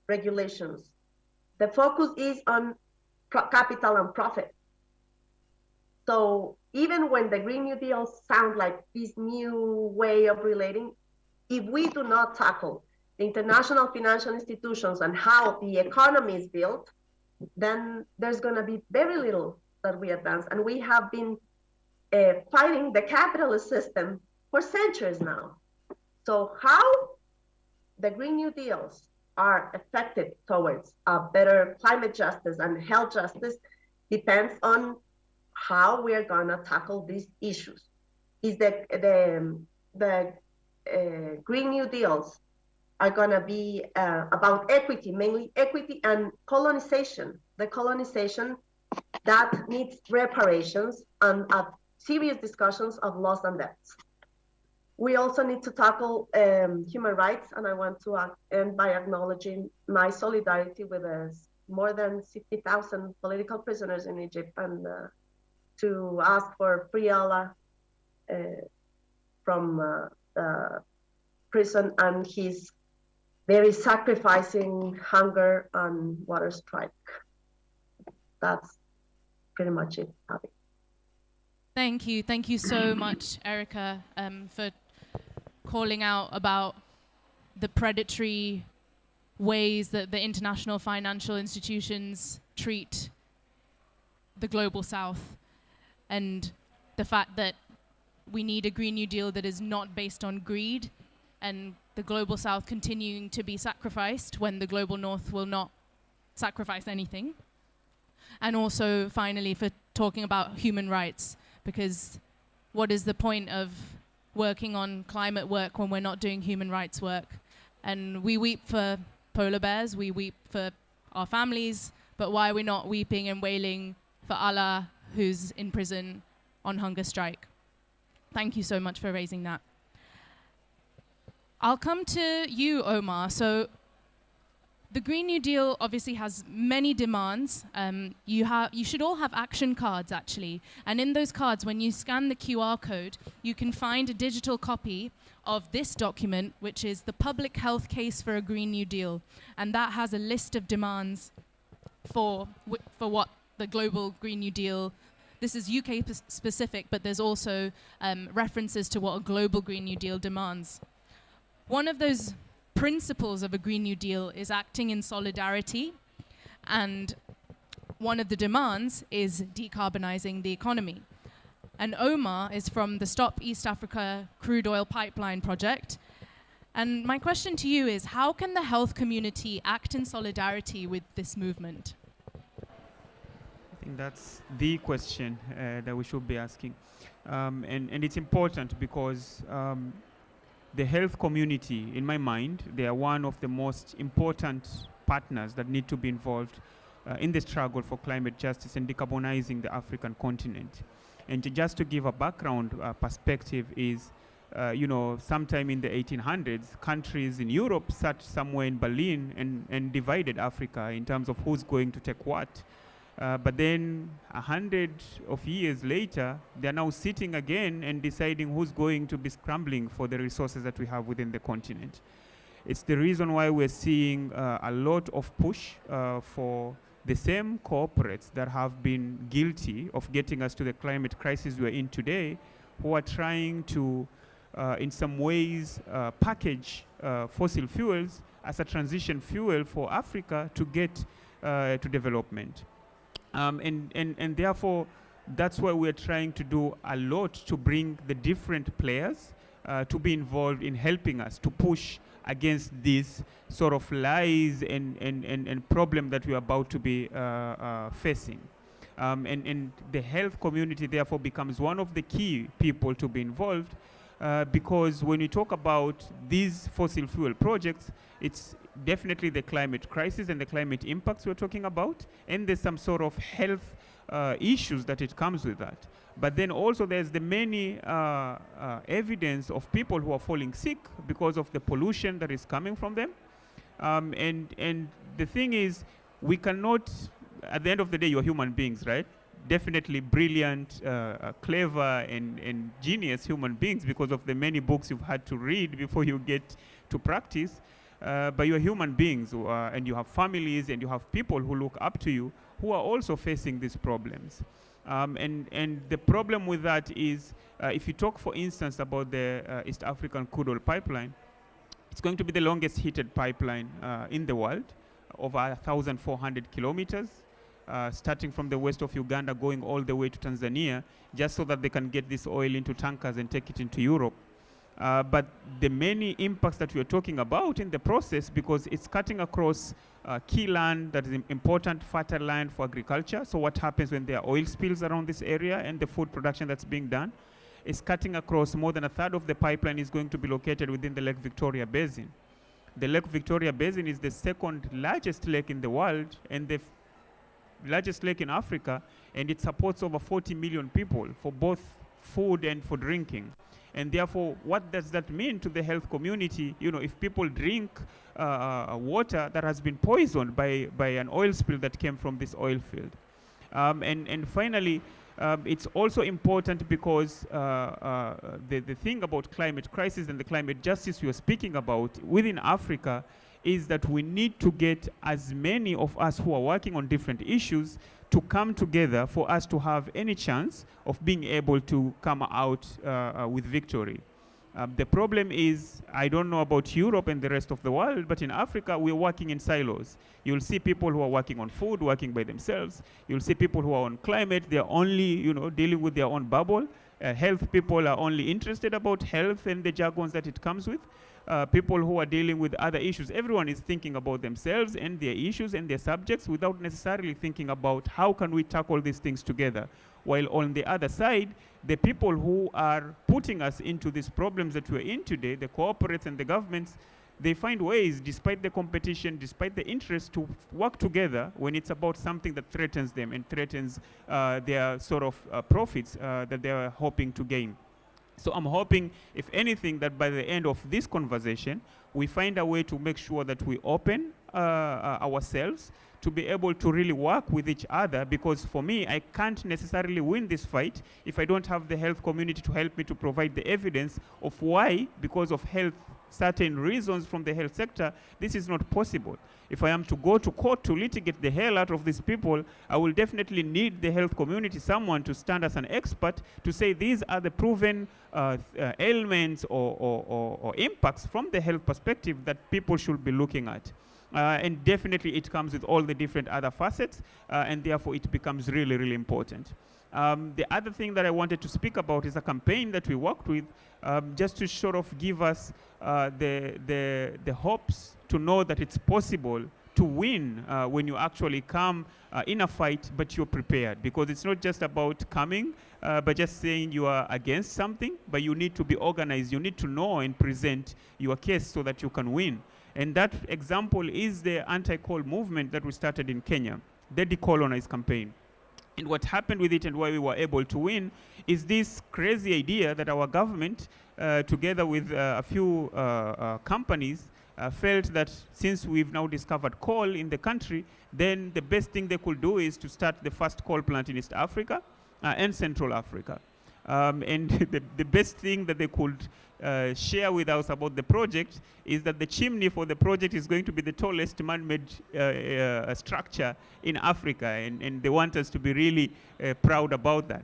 regulations? The focus is on capital and profit. So even when the Green New Deal sound like this new way of relating, if we do not tackle the international financial institutions and how the economy is built, then there's going to be very little that we advance. And we have been fighting the capitalist system for centuries now. So how the Green New Deals are effective towards better climate justice and health justice depends on how we are going to tackle these issues. Is the Green New Deals are going to be about equity, mainly equity and colonization. The colonization that needs reparations and serious discussions of loss and debts. We also need to tackle human rights, and I want to end by acknowledging my solidarity with more than 60,000 political prisoners in Egypt, and to ask for free Allah from the prison and his very sacrificing hunger and water strike. That's pretty much it, Abby. Thank you. Thank you so much, Erica, for calling out about the predatory ways that the international financial institutions treat the global south, and the fact that we need a Green New Deal that is not based on greed, and the global south continuing to be sacrificed when the global north will not sacrifice anything. And also, finally, for talking about human rights, because what is the point of working on climate work when we're not doing human rights work? And we weep for polar bears, we weep for our families, but why are we not weeping and wailing for Allah, who's in prison on hunger strike? Thank you so much for raising that. I'll come to you, Omar. So the Green New Deal obviously has many demands. You should all have action cards, actually. And in those cards, when you scan the QR code, you can find a digital copy of this document, which is the Public Health Case for a Green New Deal. And that has a list of demands for what the global Green New Deal. This is UK specific, but there's also references to what a global Green New Deal demands. One of those principles of a Green New Deal is acting in solidarity, and one of the demands is decarbonizing the economy. And Omar is from the Stop East Africa Crude Oil Pipeline project. And my question to you is, how can the health community act in solidarity with this movement? I think that's the question that we should be asking. And it's important because the health community, in my mind, they are one of the most important partners that need to be involved in the struggle for climate justice and decarbonizing the African continent. And just to give a background perspective is, sometime in the 1800s, countries in Europe sat somewhere in Berlin and divided Africa in terms of who's going to take what. But then 100 of years later, they're now sitting again and deciding who's going to be scrambling for the resources that we have within the continent. It's the reason why we're seeing a lot of push for the same corporates that have been guilty of getting us to the climate crisis we're in today, who are trying to, in some ways, package fossil fuels as a transition fuel for Africa to get to development. And therefore, that's why we're trying to do a lot to bring the different players to be involved in helping us to push against these sort of lies and problem that we're about to be facing. And the health community, therefore, becomes one of the key people to be involved because when you talk about these fossil fuel projects, it's definitely the climate crisis and the climate impacts we're talking about, and there's some sort of health issues that it comes with that. But then also there's the many evidence of people who are falling sick because of the pollution that is coming from them. And the thing is, we cannot, at the end of the day, you're human beings, right? Definitely brilliant, clever, and genius human beings because of the many books you've had to read before you get to practice. But you're human beings and you have families and you have people who look up to you who are also facing these problems. And the problem with that is, if you talk, for instance, about the East African crude oil pipeline, it's going to be the longest heated pipeline in the world, over 1,400 kilometers, starting from the west of Uganda, going all the way to Tanzania, just so that they can get this oil into tankers and take it into Europe. But the many impacts that we're talking about in the process, because it's cutting across key land that is important, fertile land for agriculture. So what happens when there are oil spills around this area and the food production that's being done? It's cutting across more than a third of the pipeline is going to be located within the Lake Victoria Basin. The Lake Victoria Basin is the second largest lake in the world and the largest lake in Africa, and it supports over 40 million people for both food and for drinking. And therefore, what does that mean to the health community? You know, if people drink water that has been poisoned by an oil spill that came from this oil field. And finally, it's also important because the thing about climate crisis and the climate justice we are speaking about within Africa is that we need to get as many of us who are working on different issues to come together for us to have any chance of being able to come out with victory. The problem is, I don't know about Europe and the rest of the world, but in Africa, we're working in silos. You'll see people who are working on food, working by themselves. You'll see people who are on climate, they're only, dealing with their own bubble. Health people are only interested about health and the jargons that it comes with. People who are dealing with other issues, everyone is thinking about themselves and their issues and their subjects without necessarily thinking about how can we tackle these things together. While on the other side, the people who are putting us into these problems that we're in today, the corporates and the governments, they find ways, despite the competition, despite the interest, to work together when it's about something that threatens them and threatens their sort of profits that they are hoping to gain. So I'm hoping, if anything, that by the end of this conversation, we find a way to make sure that we open ourselves to be able to really work with each other, because for me, I can't necessarily win this fight if I don't have the health community to help me to provide the evidence of why, because of health, certain reasons from the health sector, this is not possible. If I am to go to court to litigate the hell out of these people, I will definitely need the health community, someone to stand as an expert to say these are the proven ailments or impacts from the health perspective that people should be looking at. And definitely it comes with all the different other facets, and therefore it becomes really, really important. The other thing that I wanted to speak about is a campaign that we worked with, just to sort of give us the hopes to know that it's possible to win when you actually come in a fight, but you're prepared. Because it's not just about coming, but just saying you are against something, but you need to be organized. You need to know and present your case so that you can win. And that example is the anti-coal movement that we started in Kenya, the Decolonize campaign. And what happened with it and why we were able to win is this crazy idea that our government, together with a few companies, felt that since we've now discovered coal in the country, then the best thing they could do is to start the first coal plant in East Africa and Central Africa. And the best thing that they could share with us about the project is that the chimney for the project is going to be the tallest man-made structure in Africa, and they want us to be really proud about that.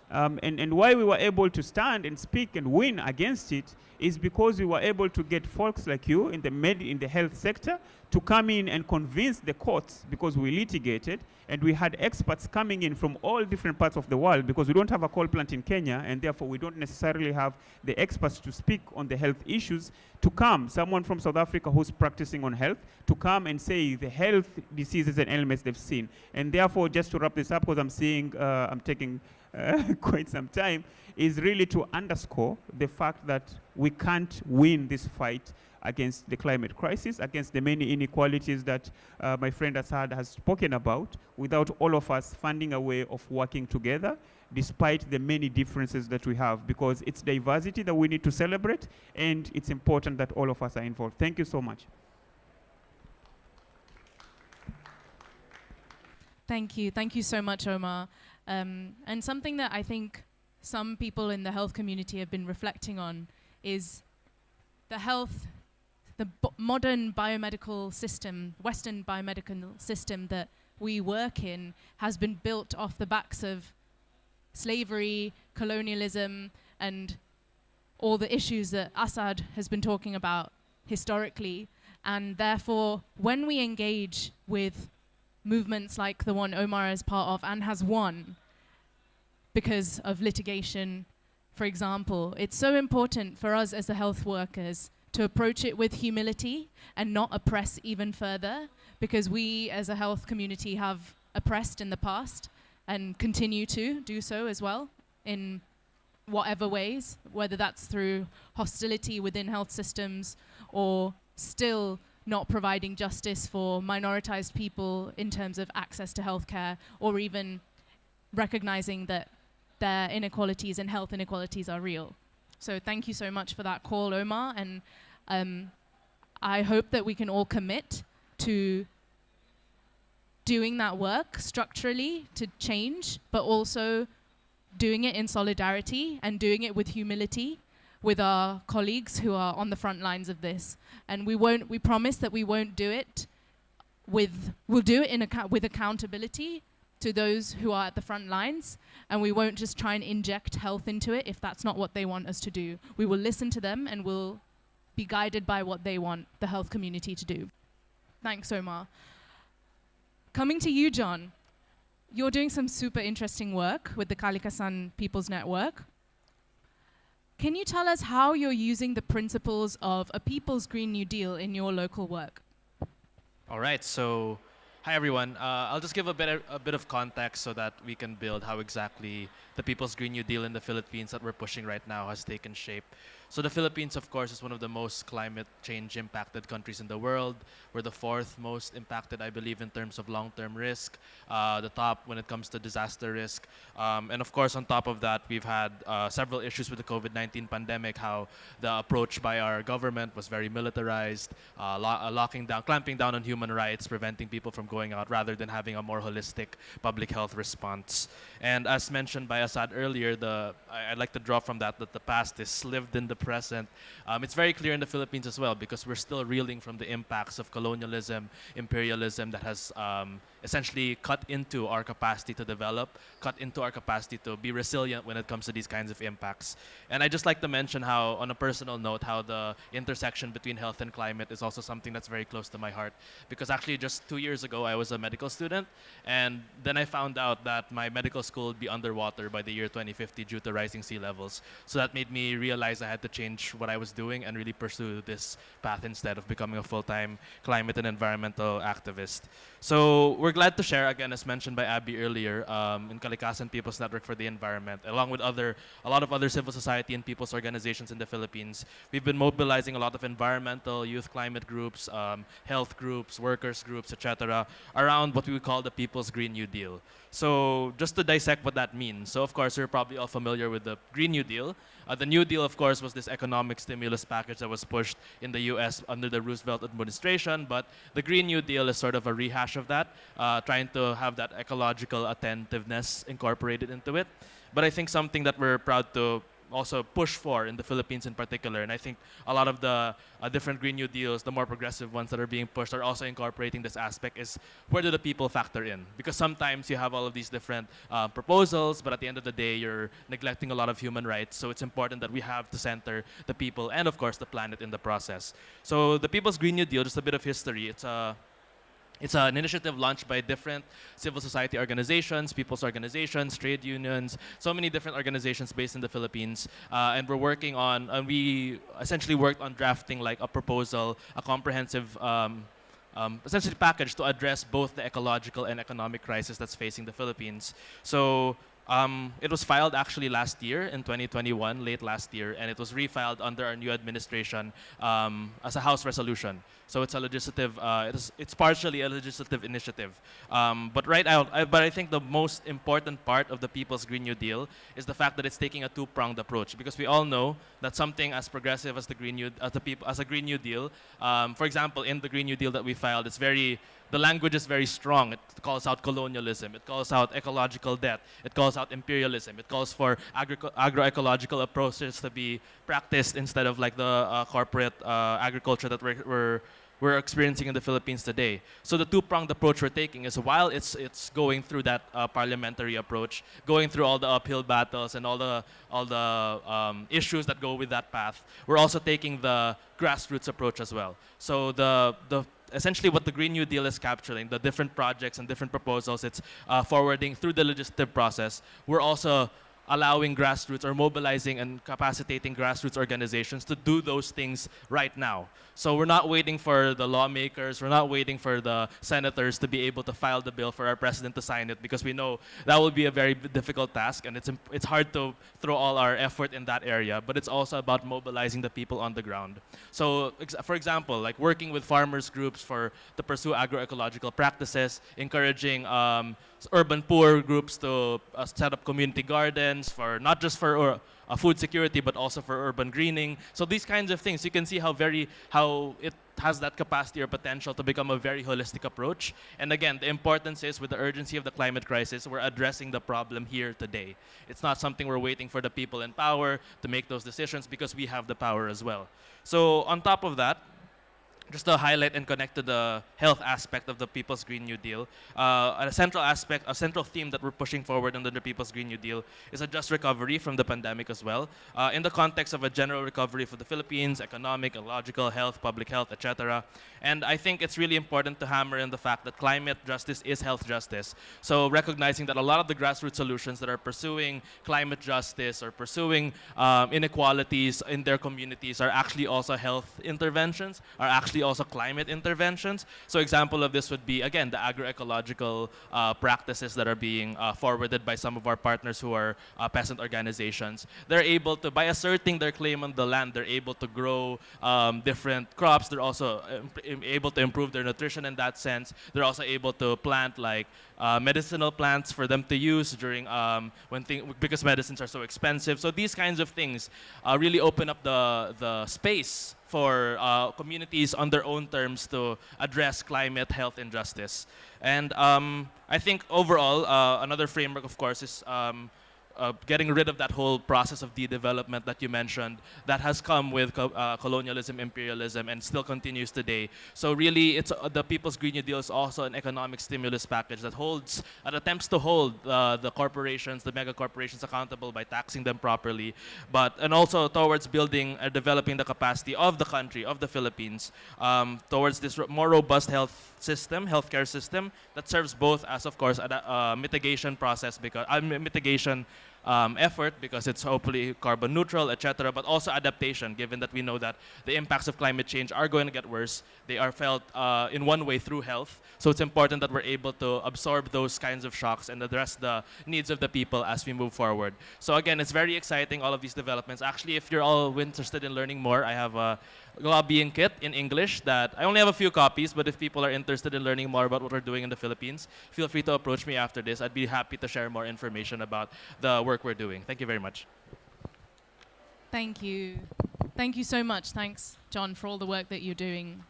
And why we were able to stand and speak and win against it is because we were able to get folks like you in the health sector to come in and convince the courts, because we litigated, and we had experts coming in from all different parts of the world, because we don't have a coal plant in Kenya, and therefore we don't necessarily have the experts to speak on the health issues, to come, someone from South Africa who's practicing on health, to come and say the health diseases and ailments they've seen. And therefore, just to wrap this up, because I'm seeing I'm taking quite some time, is really to underscore the fact that we can't win this fight against the climate crisis, against the many inequalities that my friend Assad has spoken about, without all of us finding a way of working together, despite the many differences that we have, because it's diversity that we need to celebrate, and it's important that all of us are involved. Thank you so much. Thank you. Thank you so much, Omar. And something that I think some people in the health community have been reflecting on is the modern biomedical system, Western biomedical system that we work in has been built off the backs of slavery, colonialism, and all the issues that Assad has been talking about historically. And therefore, when we engage with movements like the one Omar is part of and has won because of litigation, for example, it's so important for us as the health workers to approach it with humility and not oppress even further, because we as a health community have oppressed in the past and continue to do so as well in whatever ways, whether that's through hostility within health systems or still not providing justice for minoritized people in terms of access to healthcare, or even recognizing that their inequalities and health inequalities are real. So thank you so much for that call, Omar, and I hope that we can all commit to doing that work structurally to change, but also doing it in solidarity and doing it with humility with our colleagues who are on the front lines of this. And we promise that we won't do it we'll do it with accountability to those who are at the front lines, and we won't just try and inject health into it if that's not what they want us to do. We will listen to them and we'll be guided by what they want the health community to do. Thanks, Omar. Coming to you, John. You're doing some super interesting work with the Kalikasan People's Network. Can you tell us how you're using the principles of a People's Green New Deal in your local work? All right, so hi everyone. I'll just give a bit of context so that we can build how exactly the People's Green New Deal in the Philippines that we're pushing right now has taken shape. So the Philippines, of course, is one of the most climate change impacted countries in the world. We're the fourth most impacted, I believe, in terms of long-term risk, the top when it comes to disaster risk. And of course, on top of that, we've had several issues with the COVID-19 pandemic, how the approach by our government was very militarized, locking down, clamping down on human rights, preventing people from going out rather than having a more holistic public health response. And as mentioned by Assad earlier, I'd like to draw from that the past is lived in the present. It's very clear in the Philippines as well because we're still reeling from the impacts of colonialism, imperialism that has essentially cut into our capacity to develop, cut into our capacity to be resilient when it comes to these kinds of impacts. And I'd just like to mention how, on a personal note, how the intersection between health and climate is also something that's very close to my heart. Because actually just 2 years ago, I was a medical student, and then I found out that my medical school would be underwater by the year 2050 due to rising sea levels. So that made me realize I had to change what I was doing and really pursue this path instead of becoming a full-time climate and environmental activist. So we're glad to share, again, as mentioned by Abby earlier, in Kalikasan People's Network for the Environment, along with a lot of other civil society and people's organizations in the Philippines. We've been mobilizing a lot of environmental, youth climate groups, health groups, workers groups, etc., around what we would call the People's Green New Deal. So just to dissect what that means. So of course, you're probably all familiar with the Green New Deal. The New Deal, of course, was this economic stimulus package that was pushed in the US under the Roosevelt administration, but the Green New Deal is sort of a rehash of that, trying to have that ecological attentiveness incorporated into it. But I think something that we're proud to also push for in the Philippines in particular, and I think a lot of the different Green New Deals, the more progressive ones that are being pushed, are also incorporating this aspect, is where do the people factor in? Because sometimes you have all of these different proposals, but at the end of the day, you're neglecting a lot of human rights, so it's important that we have to center the people and, of course, the planet in the process. So the People's Green New Deal, just a bit of history, it's an initiative launched by different civil society organizations, people's organizations, trade unions, so many different organizations based in the Philippines. And we're working on, and we essentially worked on drafting like a proposal, a comprehensive essentially package to address both the ecological and economic crisis that's facing the Philippines. So it was filed actually last year in 2021, late last year, and it was refiled under our new administration as a House resolution. So it's a legislative, it's partially a legislative initiative. But I think the most important part of the People's Green New Deal is the fact that it's taking a two-pronged approach, because we all know that something as progressive as the Green New, as a Green New Deal, for example, in the Green New Deal that we filed, the language is very strong. It calls out colonialism. It calls out ecological debt. It calls out imperialism. It calls for agroecological approaches to be practiced instead of like the corporate agriculture that we're experiencing in the Philippines today. So the two-pronged approach we're taking is, while it's going through that parliamentary approach, going through all the uphill battles and all the issues that go with that path, we're also taking the grassroots approach as well. So essentially what the Green New Deal is capturing, the different projects and different proposals it's forwarding through the legislative process, we're also allowing grassroots or mobilizing and capacitating grassroots organizations to do those things right now. So we're not waiting for the lawmakers, we're not waiting for the senators to be able to file the bill for our president to sign it, because we know that will be a very difficult task, and it's hard to throw all our effort in that area, but it's also about mobilizing the people on the ground. So for example, like working with farmers groups to pursue agroecological practices, encouraging urban poor groups to set up community gardens for not just for food security, but also for urban greening. So these kinds of things, you can see how it has that capacity or potential to become a very holistic approach. And again, the importance is, with the urgency of the climate crisis, we're addressing the problem here today. It's not something we're waiting for the people in power to make those decisions, because we have the power as well. So on top of that, just to highlight and connect to the health aspect of the People's Green New Deal, a central theme that we're pushing forward under the People's Green New Deal is a just recovery from the pandemic as well, in the context of a general recovery for the Philippines, economic, ecological, health, public health, etc. And I think it's really important to hammer in the fact that climate justice is health justice. So recognizing that a lot of the grassroots solutions that are pursuing climate justice or pursuing inequalities in their communities are actually also health interventions, are actually also climate interventions. So example of this would be, again, the agroecological practices that are being forwarded by some of our partners who are peasant organizations. They're able to, by asserting their claim on the land, they're able to grow different crops. They're also able to improve their nutrition in that sense. They're also able to plant like medicinal plants for them to use during because medicines are so expensive. So these kinds of things really open up the space for communities on their own terms to address climate, health, and justice. And I think overall, another framework, of course, is getting rid of that whole process of de-development that you mentioned that has come with colonialism, imperialism, and still continues today. So really, it's the People's Green New Deal is also an economic stimulus package that attempts to hold the corporations, the mega corporations accountable by taxing them properly, and also towards building and developing the capacity of the country, of the Philippines, towards this more robust healthcare system that serves both as, of course, a mitigation process, because mitigation effort, because it's hopefully carbon neutral, etc., but also adaptation, given that we know that the impacts of climate change are going to get worse. They are felt in one way through health. So it's important that we're able to absorb those kinds of shocks and address the needs of the people as we move forward. So again, it's very exciting, all of these developments. Actually, if you're all interested in learning more, I have a lobbying kit in English that I only have a few copies, but if people are interested in learning more about what we're doing in the Philippines, feel free to approach me after this. I'd be happy to share more information about the work we're doing. Thank you very much. Thank you. Thank you so much. Thanks, John, for all the work that you're doing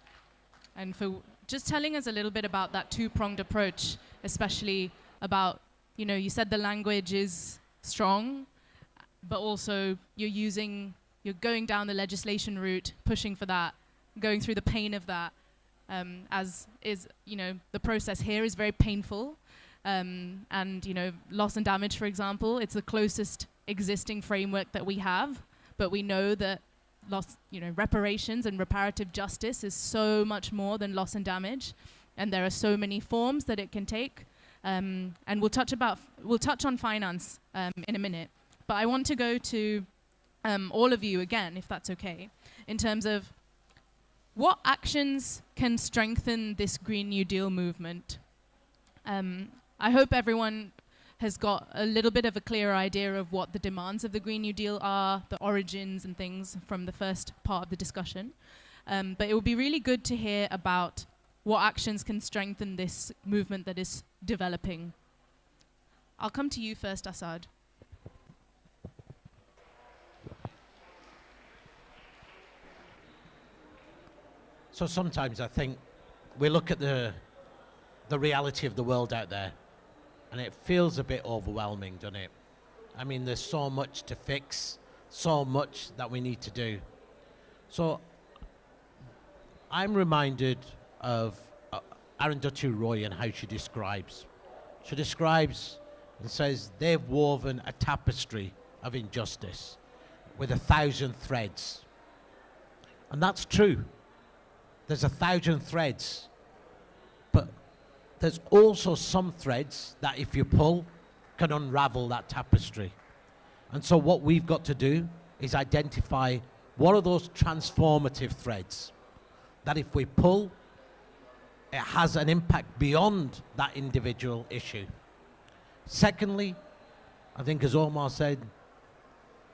and for just telling us a little bit about that two-pronged approach, especially about, you said the language is strong, but also you're going down the legislation route, pushing for that, going through the pain of that, as is, the process here is very painful. And, loss and damage, for example, it's the closest existing framework that we have, but we know that reparations and reparative justice is so much more than loss and damage, and there are so many forms that it can take. And we'll touch on finance in a minute, but I want to go to all of you again, if that's okay, in terms of what actions can strengthen this Green New Deal movement. I hope everyone has got a little bit of a clear idea of what the demands of the Green New Deal are, the origins and things from the first part of the discussion. But it would be really good to hear about what actions can strengthen this movement that is developing. I'll come to you first, Asad. So sometimes I think we look at the reality of the world out there, and it feels a bit overwhelming, doesn't it? I mean, there's so much to fix, so much that we need to do. So I'm reminded of Arundhati Roy and how she describes. She describes and says they've woven a tapestry of injustice with 1,000 threads. And that's true. There's 1,000 threads, but there's also some threads that if you pull can unravel that tapestry. And so what we've got to do is identify what are those transformative threads that if we pull, it has an impact beyond that individual issue. Secondly, I think as Omar said,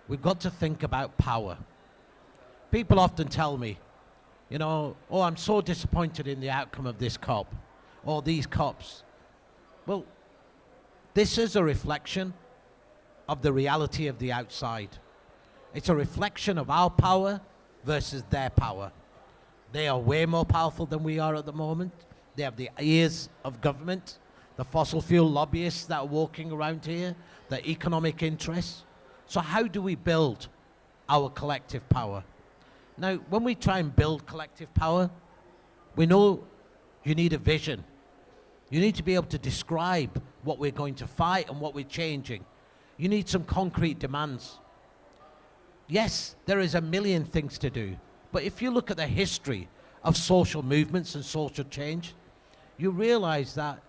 we've got to think about power. People often tell me, oh, I'm so disappointed in the outcome of this COP, or these COPs. Well, this is a reflection of the reality of the outside. It's a reflection of our power versus their power. They are way more powerful than we are at the moment. They have the ears of government, the fossil fuel lobbyists that are walking around here, the economic interests. So how do we build our collective power? Now, when we try and build collective power, we know you need a vision. You need to be able to describe what we're going to fight and what we're changing. You need some concrete demands. Yes, there is a million things to do, but if you look at the history of social movements and social change, you realize that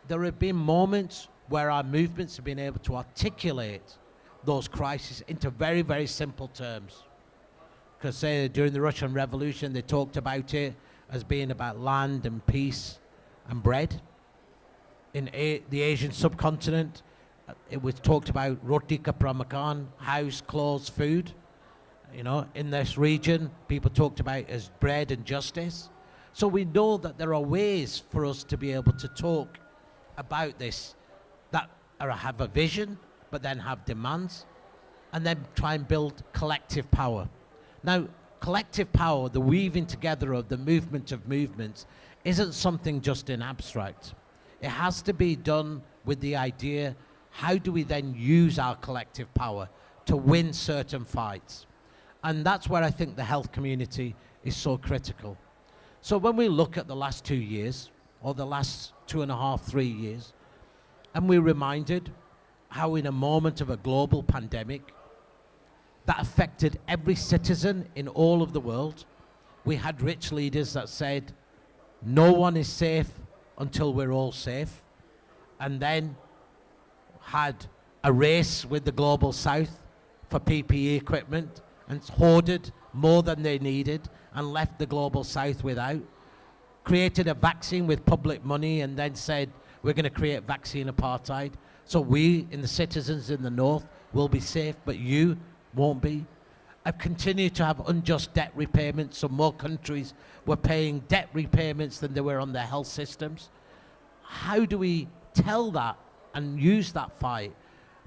there have been moments where our movements have been able to articulate those crises into very, very simple terms. Because say during the Russian Revolution, they talked about it as being about land and peace and bread. In the Asian subcontinent, it was talked about roti kapra makan, house, clothes, food. You know, in this region, people talked about as bread and justice. So we know that there are ways for us to be able to talk about this that have a vision, but then have demands, and then try and build collective power. Now, collective power, the weaving together of the movement of movements, isn't something just in abstract. It has to be done with the idea, how do we then use our collective power to win certain fights? And that's where I think the health community is so critical. So when we look at the last 2 years, or the last 2.5, 3 years, and we're reminded how in a moment of a global pandemic that affected every citizen in all of the world, we had rich leaders that said, no one is safe until we're all safe, and then had a race with the global south for PPE equipment and hoarded more than they needed and left the global south without, created a vaccine with public money and then said, we're going to create vaccine apartheid. So we, in the citizens in the north, will be safe, but you won't be. I've continued to have unjust debt repayments, so more countries were paying debt repayments than they were on their health systems. How do we tell that and use that fight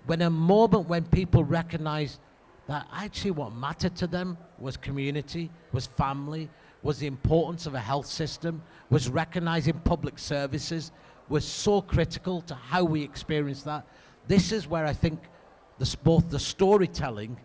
when a moment when people recognize that actually what mattered to them was community, was family, was the importance of a health system, was recognizing public services, was so critical to how we experience that. This is where I think both the storytelling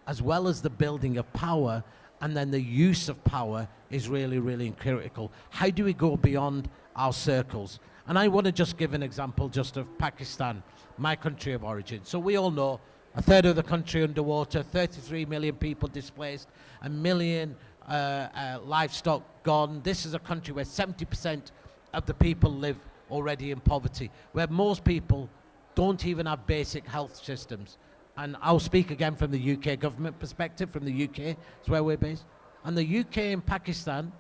as well as the building of power and then the use of power is really, really critical. How do we go beyond our circles? And I want to just give an example just of Pakistan, my country of origin. So we all know a third of the country underwater, 33 million people displaced, 1 million livestock gone. This is a country where 70% of the people live already in poverty, where most people don't even have basic health systems. And I'll speak again from the UK government perspective, from the UK, it's where we're based. And the UK and Pakistan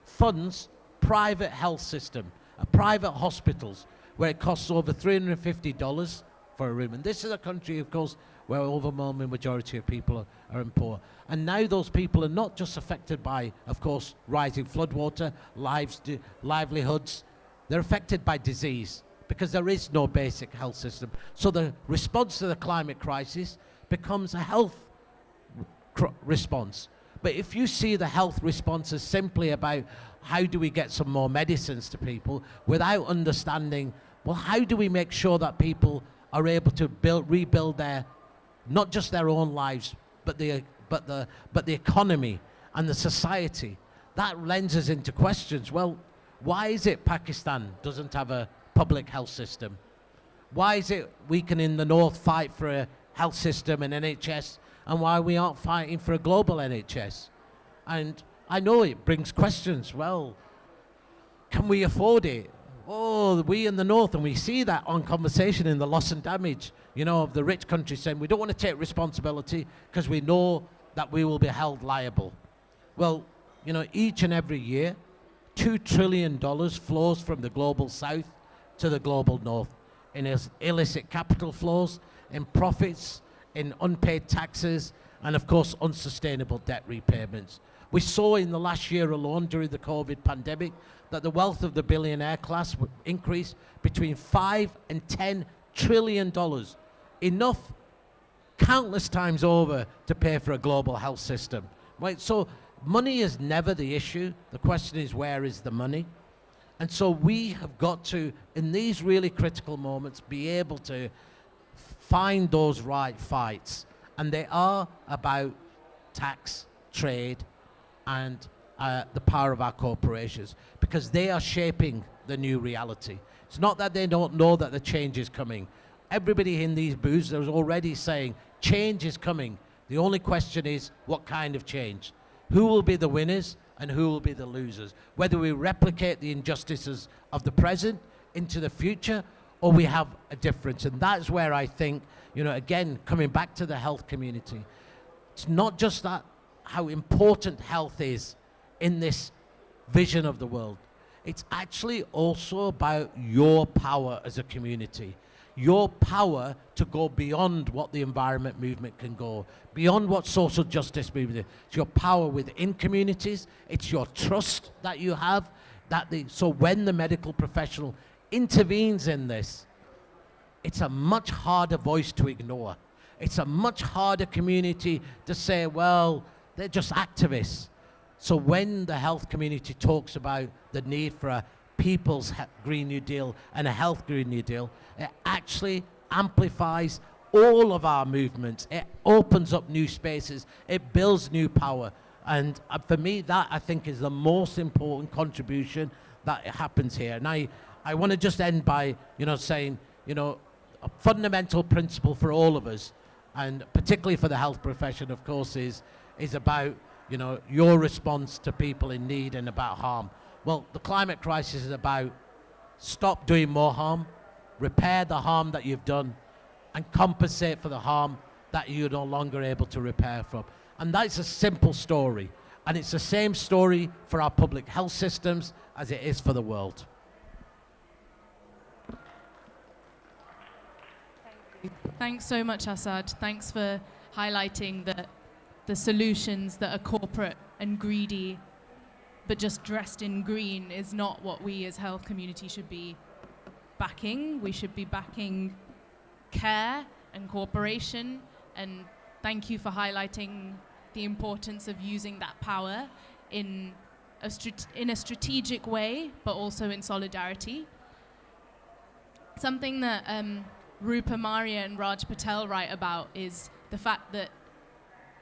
funds private health system, private hospitals, where it costs over $350 for a room. And this is a country, of course, where overwhelming majority of people are in poor. And now those people are not just affected by, of course, rising floodwater, livelihoods, they're affected by disease, because there is no basic health system. So the response to the climate crisis becomes a health response. But if you see the health response as simply about how do we get some more medicines to people without understanding, well, how do we make sure that people are able to rebuild their, not just their own lives, but the economy and the society, that lends us into questions. Well, why is it Pakistan doesn't have a public health system? Why is it we can in the north fight for a health system and NHS, and why we aren't fighting for a global NHS? And I know it brings questions. Well, can we afford it? Oh, we in the north, and we see that on conversation in the loss and damage, you know, of the rich countries saying we don't want to take responsibility because we know that we will be held liable. Well, you know, each and every year, $2 trillion flows from the global south to the global north in illicit capital flows, in profits, in unpaid taxes, and of course unsustainable debt repayments. We saw in the last year alone during the COVID pandemic that the wealth of the billionaire class would increase between $5 and $10 trillion, enough countless times over to pay for a global health system. Right? So money is never the issue. The question is, where is the money? And so we have got to, in these really critical moments, be able to find those right fights. And they are about tax, trade, and the power of our corporations, because they are shaping the new reality. It's not that they don't know that the change is coming. Everybody in these booths is already saying change is coming. The only question is what kind of change. Who will be the winners and who will be the losers. Whether we replicate the injustices of the present into the future, or we have a difference. And that's where I think, you know, again, coming back to the health community, it's not just that how important health is in this vision of the world. It's actually also about your power as a community, your power to go beyond what the environment movement can go, beyond what social justice movement is. It's your power within communities. It's your trust that you have. So when the medical professional intervenes in this, it's a much harder voice to ignore. It's a much harder community to say, well, they're just activists. So when the health community talks about the need for a people's Green New Deal and a health Green New Deal, it actually amplifies all of our movements. It opens up new spaces. It builds new power. And for me, that I think is the most important contribution that happens here. And I want to just end by, you know, saying, you know, a fundamental principle for all of us, and particularly for the health profession, of course, is about, you know, your response to people in need and about harm. Well, the climate crisis is about stop doing more harm, repair the harm that you've done, and compensate for the harm that you're no longer able to repair from. And that's a simple story. And it's the same story for our public health systems as it is for the world. Thanks so much, Assad. Thanks for highlighting that the solutions that are corporate and greedy, but just dressed in green, is not what we as health community should be backing. We should be backing care and cooperation. And thank you for highlighting the importance of using that power in a strategic way, but also in solidarity. Something that Rupa Maria and Raj Patel write about is the fact that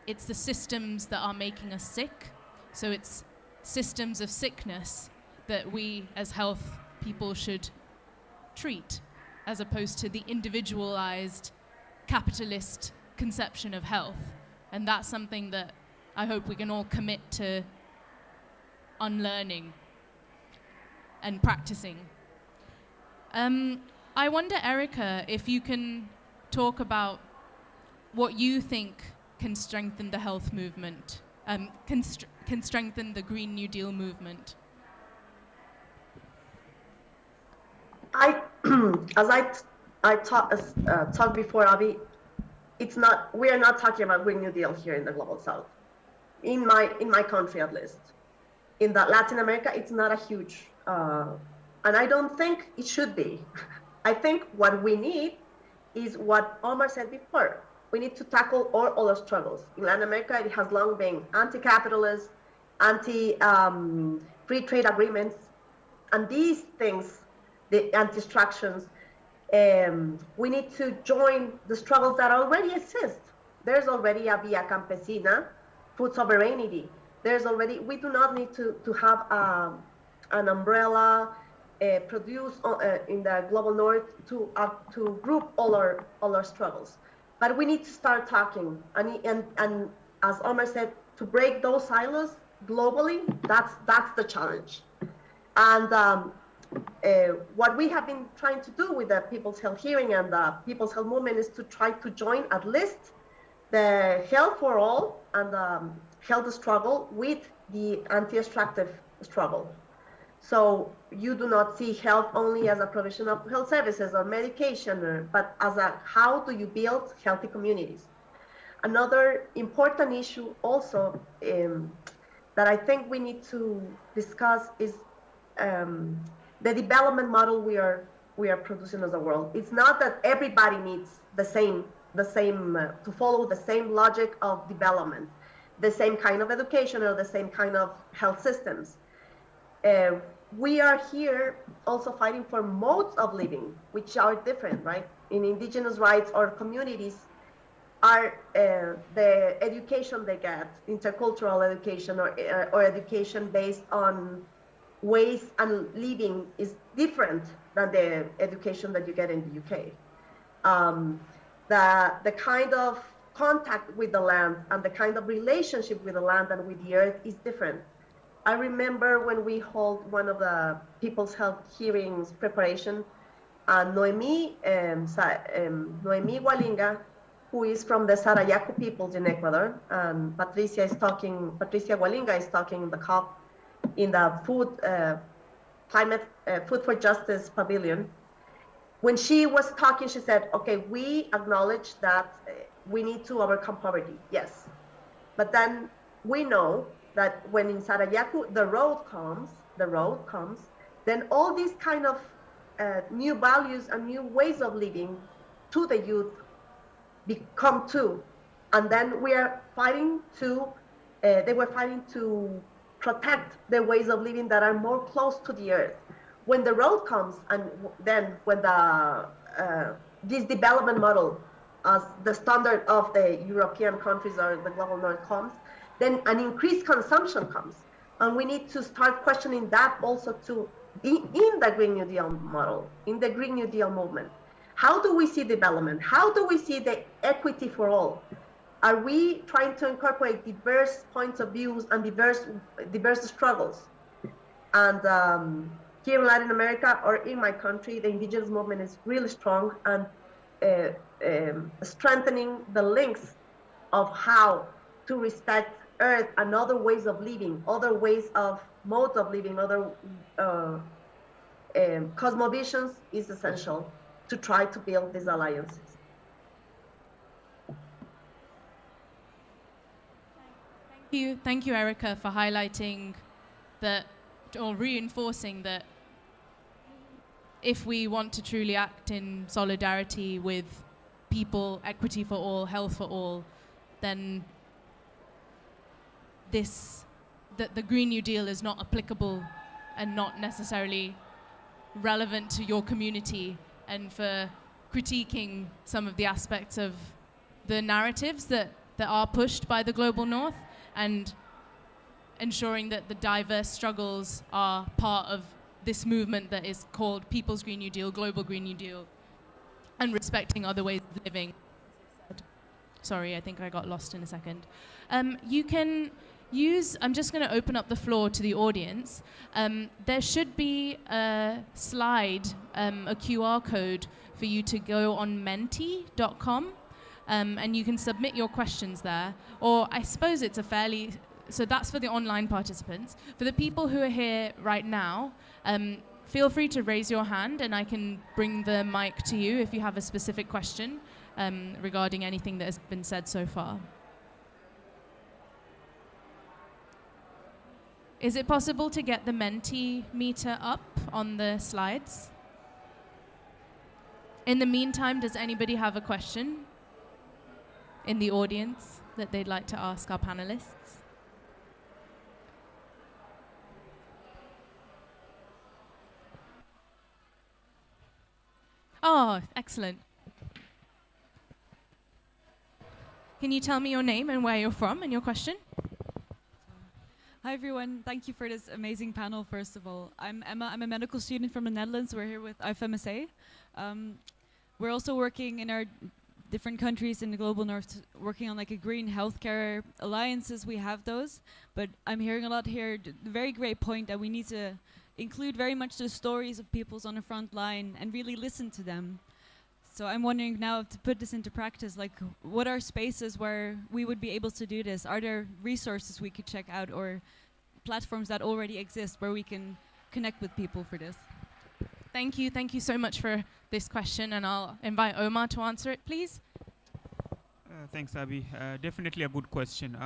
it's the systems that are making us sick. So it's systems of sickness that we as health people should treat, as opposed to the individualized capitalist conception of health. And that's something that I hope we can all commit to unlearning and practicing. I wonder, Erica, if you can talk about what you think can strengthen the health movement, can strengthen the Green New Deal movement. As I talked before, Abby, we are not talking about Green New Deal here in the Global South. In my country, at least. In Latin America, it's not a huge, and I don't think it should be. I think what we need is what Omar said before. We need to tackle all other struggles. In Latin America, it has long been anti-capitalist, anti-free trade agreements, and these things, the anti-extractions, we need to join the struggles that already exist. There's already a Via Campesina, food sovereignty. We do not need to have an umbrella produced in the global north to group all our struggles. But we need to start talking, and as Omar said, to break those silos globally, that's the challenge. And what we have been trying to do with the People's Health Hearing and the People's Health Movement is to try to join at least the health for all and the health struggle with the anti-extractive struggle. So you do not see health only as a provision of health services or medication, but as how do you build healthy communities? Another important issue also that I think we need to discuss is the development model we are producing as a world. It's not that everybody needs the same to follow the same logic of development, the same kind of education or the same kind of health systems. We are here also fighting for modes of living, which are different, right? In indigenous rights or communities are the education they get, intercultural education or education based on ways and living is different than the education that you get in the UK. The kind of contact with the land and the kind of relationship with the land and with the earth is different. I remember when we hold one of the People's Health hearings preparation, Noemi Walinga, who is from the Sarayaku peoples in Ecuador, and Patricia Walinga is talking in the COP in the Food for Justice Pavilion. When she was talking, she said, okay, we acknowledge that we need to overcome poverty, yes. But then we know that when in Sarayaku, the road comes, then all these kind of new values and new ways of living to the youth become too. And then we are fighting to, they were fighting to protect the ways of living that are more close to the earth. When the road comes, and then when this development model as the standard of the European countries or the global north comes, then an increased consumption comes. And we need to start questioning that also too in the Green New Deal model, in the Green New Deal movement. How do we see development? How do we see the equity for all? Are we trying to incorporate diverse points of views and diverse struggles? And here in Latin America or in my country, the indigenous movement is really strong and strengthening the links of how to respect earth and other ways of living, other ways of modes of living, other cosmovisions is essential to try to build these alliances. Thank you, Erica, for highlighting that, or reinforcing that if we want to truly act in solidarity with people, equity for all, health for all, then the Green New Deal is not applicable and not necessarily relevant to your community, and for critiquing some of the aspects of the narratives that are pushed by the Global North, and ensuring that the diverse struggles are part of this movement that is called People's Green New Deal, Global Green New Deal, and respecting other ways of living. Sorry, I think I got lost in a second. You can use, I'm just going to open up the floor to the audience. There should be a slide, a QR code for you to go on menti.com, and you can submit your questions there. Or I suppose it's so that's for the online participants. For the people who are here right now, feel free to raise your hand and I can bring the mic to you if you have a specific question regarding anything that has been said so far. Is it possible to get the Mentimeter up on the slides? In the meantime, does anybody have a question in the audience that they'd like to ask our panelists? Oh, excellent. Can you tell me your name and where you're from and your question? Hi everyone, thank you for this amazing panel first of all. I'm Emma, I'm a medical student from the Netherlands. We're here with IFMSA. We're also working in our different countries in the global north, working on like a green healthcare alliances. We have those, but I'm hearing a lot here, the very great point that we need to include very much the stories of peoples on the front line and really listen to them. So I'm wondering now, to put this into practice, like what are spaces where we would be able to do this? Are there resources we could check out or platforms that already exist where we can connect with people for this? Thank you so much for this question, and I'll invite Omar to answer it, please. Thanks, Abby. Definitely a good question.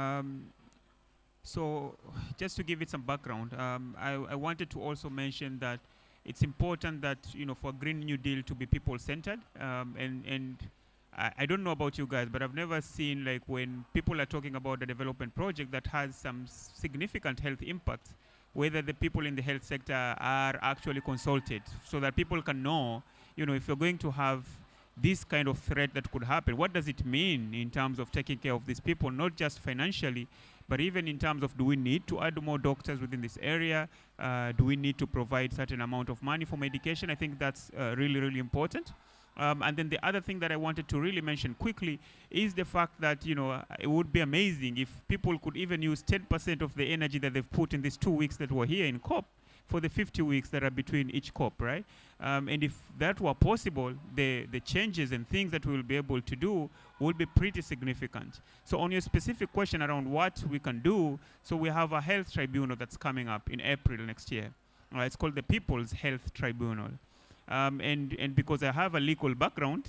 So just to give it some background, I wanted to also mention that it's important that, for Green New Deal to be people-centered. And I don't know about you guys, but I've never seen, like, when people are talking about a development project that has some significant health impacts, whether the people in the health sector are actually consulted so that people can know, if you're going to have this kind of threat that could happen, what does it mean in terms of taking care of these people, not just financially, but even in terms of, do we need to add more doctors within this area? Do we need to provide certain amount of money for medication? I think that's really, really important. And then the other thing that I wanted to really mention quickly is the fact that, you know, it would be amazing if people could even use 10% of the energy that they've put in these 2 weeks that were here in COP for the 50 weeks that are between each COP, right? And if that were possible, the changes and things that we will be able to do will be pretty significant. So on your specific question around what we can do, so we have a health tribunal that's coming up in April next year. It's called the People's Health Tribunal. And because I have a legal background,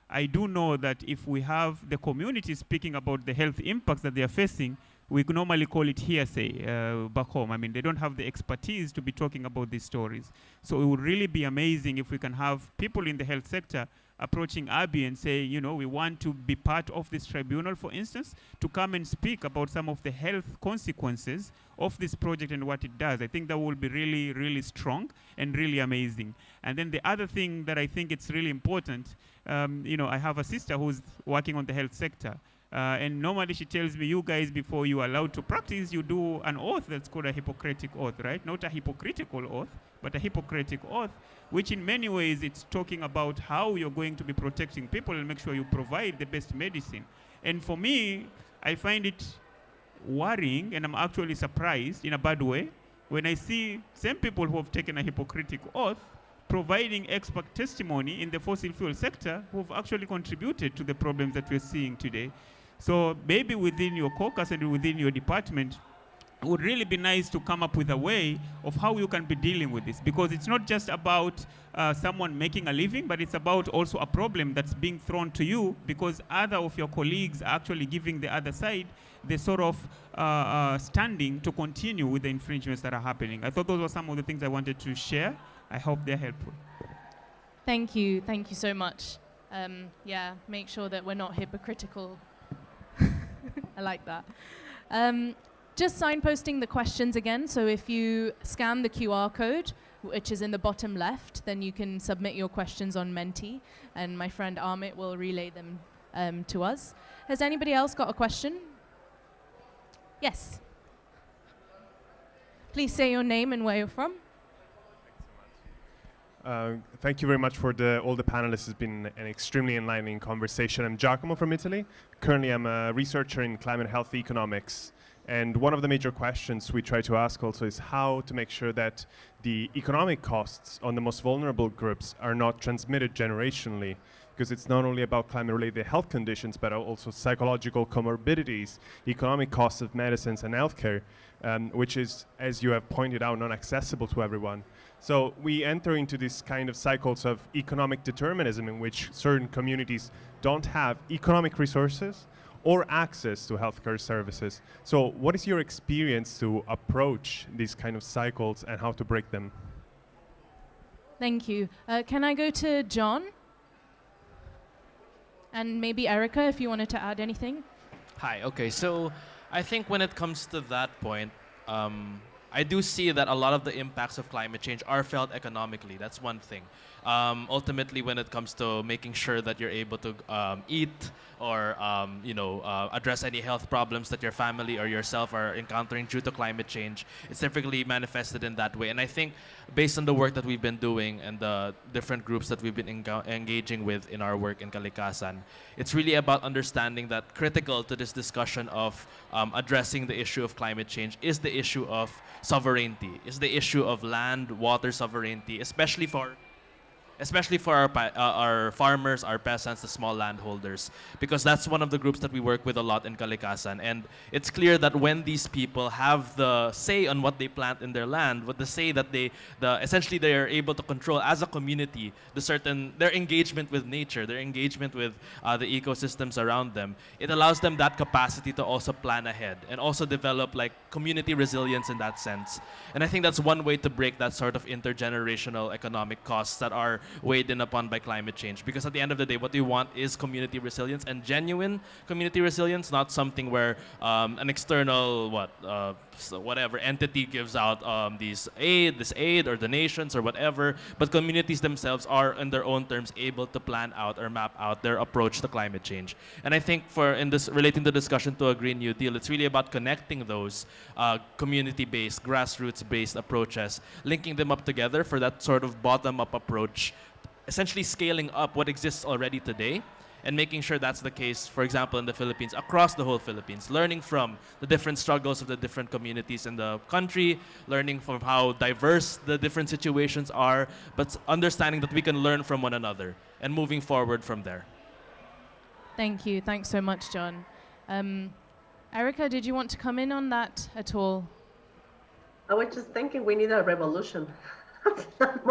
I do know that if we have the community speaking about the health impacts that they are facing, we normally call it hearsay back home. I mean, they don't have the expertise to be talking about these stories. So it would really be amazing if we can have people in the health sector approaching ABI and say, you know, we want to be part of this tribunal, for instance, to come and speak about some of the health consequences of this project and what it does. I think that will be really, really strong and really amazing. And then the other thing that I think it's really important, you know, I have a sister who's working on the health sector. And normally she tells me, you guys, before you are allowed to practice, you do an oath that's called a Hippocratic oath, right? Not a hypocritical oath, but a Hippocratic oath, which in many ways it's talking about how you're going to be protecting people and make sure you provide the best medicine. And for me, I find it worrying, and I'm actually surprised in a bad way, when I see same people who have taken a Hippocratic oath providing expert testimony in the fossil fuel sector who have actually contributed to the problems that we're seeing today. So maybe within your caucus and within your department, it would really be nice to come up with a way of how you can be dealing with this, because it's not just about someone making a living, but it's about also a problem that's being thrown to you because other of your colleagues are actually giving the other side the sort of standing to continue with the infringements that are happening. I thought those were some of the things I wanted to share. I hope they're helpful. Thank you so much. Yeah, make sure that we're not hypocritical. I like that. Just signposting the questions again. So if you scan the QR code, which is in the bottom left, then you can submit your questions on Menti, and my friend Amit will relay them to us. Has anybody else got a question? Yes. Please say your name and where you're from. Thank you very much for all the panelists. It's been an extremely enlightening conversation. I'm Giacomo from Italy. Currently, I'm a researcher in climate health economics. And one of the major questions we try to ask also is how to make sure that the economic costs on the most vulnerable groups are not transmitted generationally, because it's not only about climate-related health conditions, but also psychological comorbidities, economic costs of medicines and healthcare, which is, as you have pointed out, not accessible to everyone. So we enter into this kind of cycles of economic determinism in which certain communities don't have economic resources or access to healthcare services. So what is your experience to approach these kind of cycles and how to break them? Thank you. Can I go to John? And maybe Erica, if you wanted to add anything. Hi, okay, so I think when it comes to that point, I do see that a lot of the impacts of climate change are felt economically. That's one thing. Ultimately, when it comes to making sure that you're able to eat or address any health problems that your family or yourself are encountering due to climate change, it's typically manifested in that way. And I think based on the work that we've been doing and the different groups that we've been engaging with in our work in Kalikasan, it's really about understanding that critical to this discussion of addressing the issue of climate change is the issue of sovereignty, is the issue of land, water sovereignty, especially for our farmers, our peasants, the small landholders, because that's one of the groups that we work with a lot in Kalikasan. And it's clear that when these people have the say on what they plant in their land, what the say that essentially they are able to control as a community their engagement with nature, their engagement with the ecosystems around them, it allows them that capacity to also plan ahead and also develop like community resilience in that sense. And I think that's one way to break that sort of intergenerational economic costs that are weighed in upon by climate change, because at the end of the day what we want is community resilience, and genuine community resilience, not something where an external whatever entity gives out this aid or donations or whatever, but communities themselves are in their own terms able to plan out or map out their approach to climate change. And I think relating the discussion to a Green New Deal, it's really about connecting those community-based, grassroots-based approaches, linking them up together for that sort of bottom-up approach essentially scaling up what exists already today and making sure that's the case, for example, in the Philippines, across the whole Philippines, learning from the different struggles of the different communities in the country, learning from how diverse the different situations are, but understanding that we can learn from one another and moving forward from there. Thank you. Thanks so much, John. Erica, did you want to come in on that at all? I was just thinking we need a revolution. not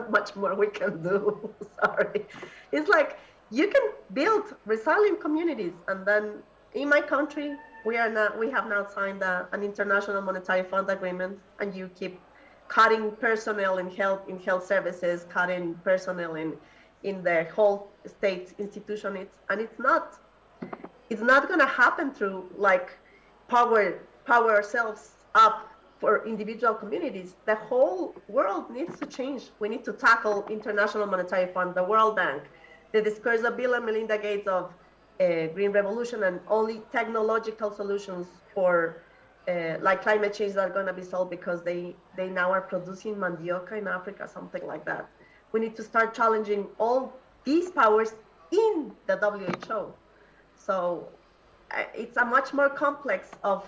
much more we can do. Sorry. It's like you can build resilient communities, and then in my country we have now signed an international monetary fund agreement, and you keep cutting personnel in health services, cutting personnel in the whole state institution. It's not going to happen through like power ourselves up for individual communities. The whole world needs to change. We need to tackle International Monetary Fund, the World Bank, the discourse of Bill and Melinda Gates of green revolution, and only technological solutions for like climate change that are going to be solved because they now are producing mandioca in Africa, something like that. We need to start challenging all these powers in the WHO. So it's a much more complex of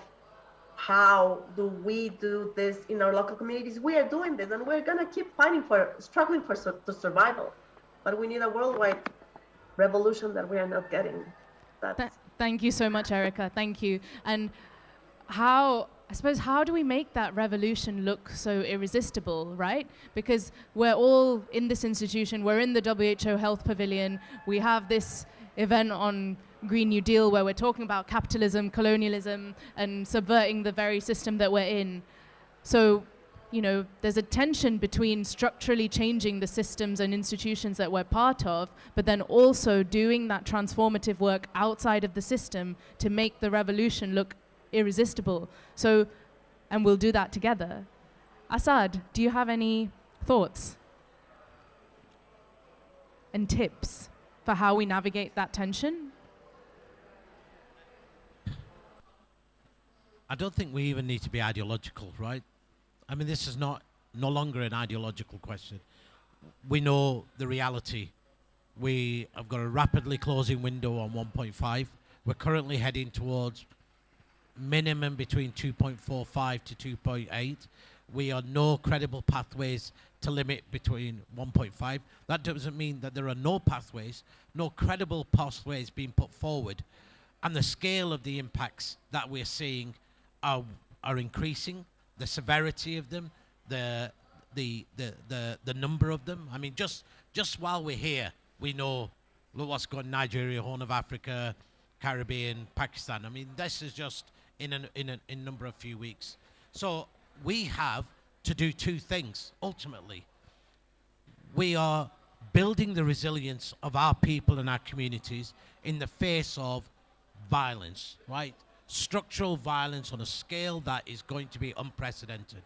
how do we do this in our local communities. We are doing this, and we're going to keep struggling to survival. But we need a worldwide revolution that we are not getting. Thank you so much, Erica. Thank you. And how do we make that revolution look so irresistible, right? Because we're all in this institution, we're in the WHO Health Pavilion, we have this event on Green New Deal where we're talking about capitalism, colonialism, and subverting the very system that we're in. So, there's a tension between structurally changing the systems and institutions that we're part of, but then also doing that transformative work outside of the system to make the revolution look irresistible. So, and we'll do that together. Asad, do you have any thoughts and tips for how we navigate that tension? I don't think we even need to be ideological, right? I mean, this is no longer an ideological question. We know the reality. We have got a rapidly closing window on 1.5. We're currently heading towards minimum between 2.45 to 2.8. We are no credible pathways to limit between 1.5. That doesn't mean that there are no pathways, no credible pathways being put forward. And the scale of the impacts that we're seeing are increasing. The severity of them, the number of them. I mean, just while we're here, we know what's going on in Nigeria, Horn of Africa, Caribbean, Pakistan. I mean, this is just in a number of few weeks. So we have to do two things, ultimately. We are building the resilience of our people and our communities in the face of violence, right? Structural violence on a scale that is going to be unprecedented.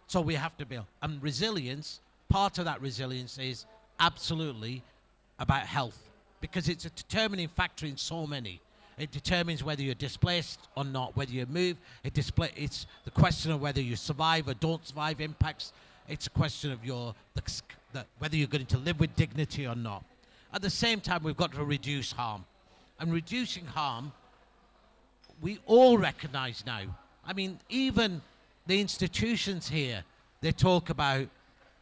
So we have to build. And resilience, part of that resilience is absolutely about health, because it's a determining factor in so many. It determines whether you're displaced or not, whether you move. It's the question of whether you survive or don't survive impacts. It's a question of whether you're going to live with dignity or not. At the same time, we've got to reduce harm. And reducing harm, we all recognize now. I mean, even the institutions here, they talk about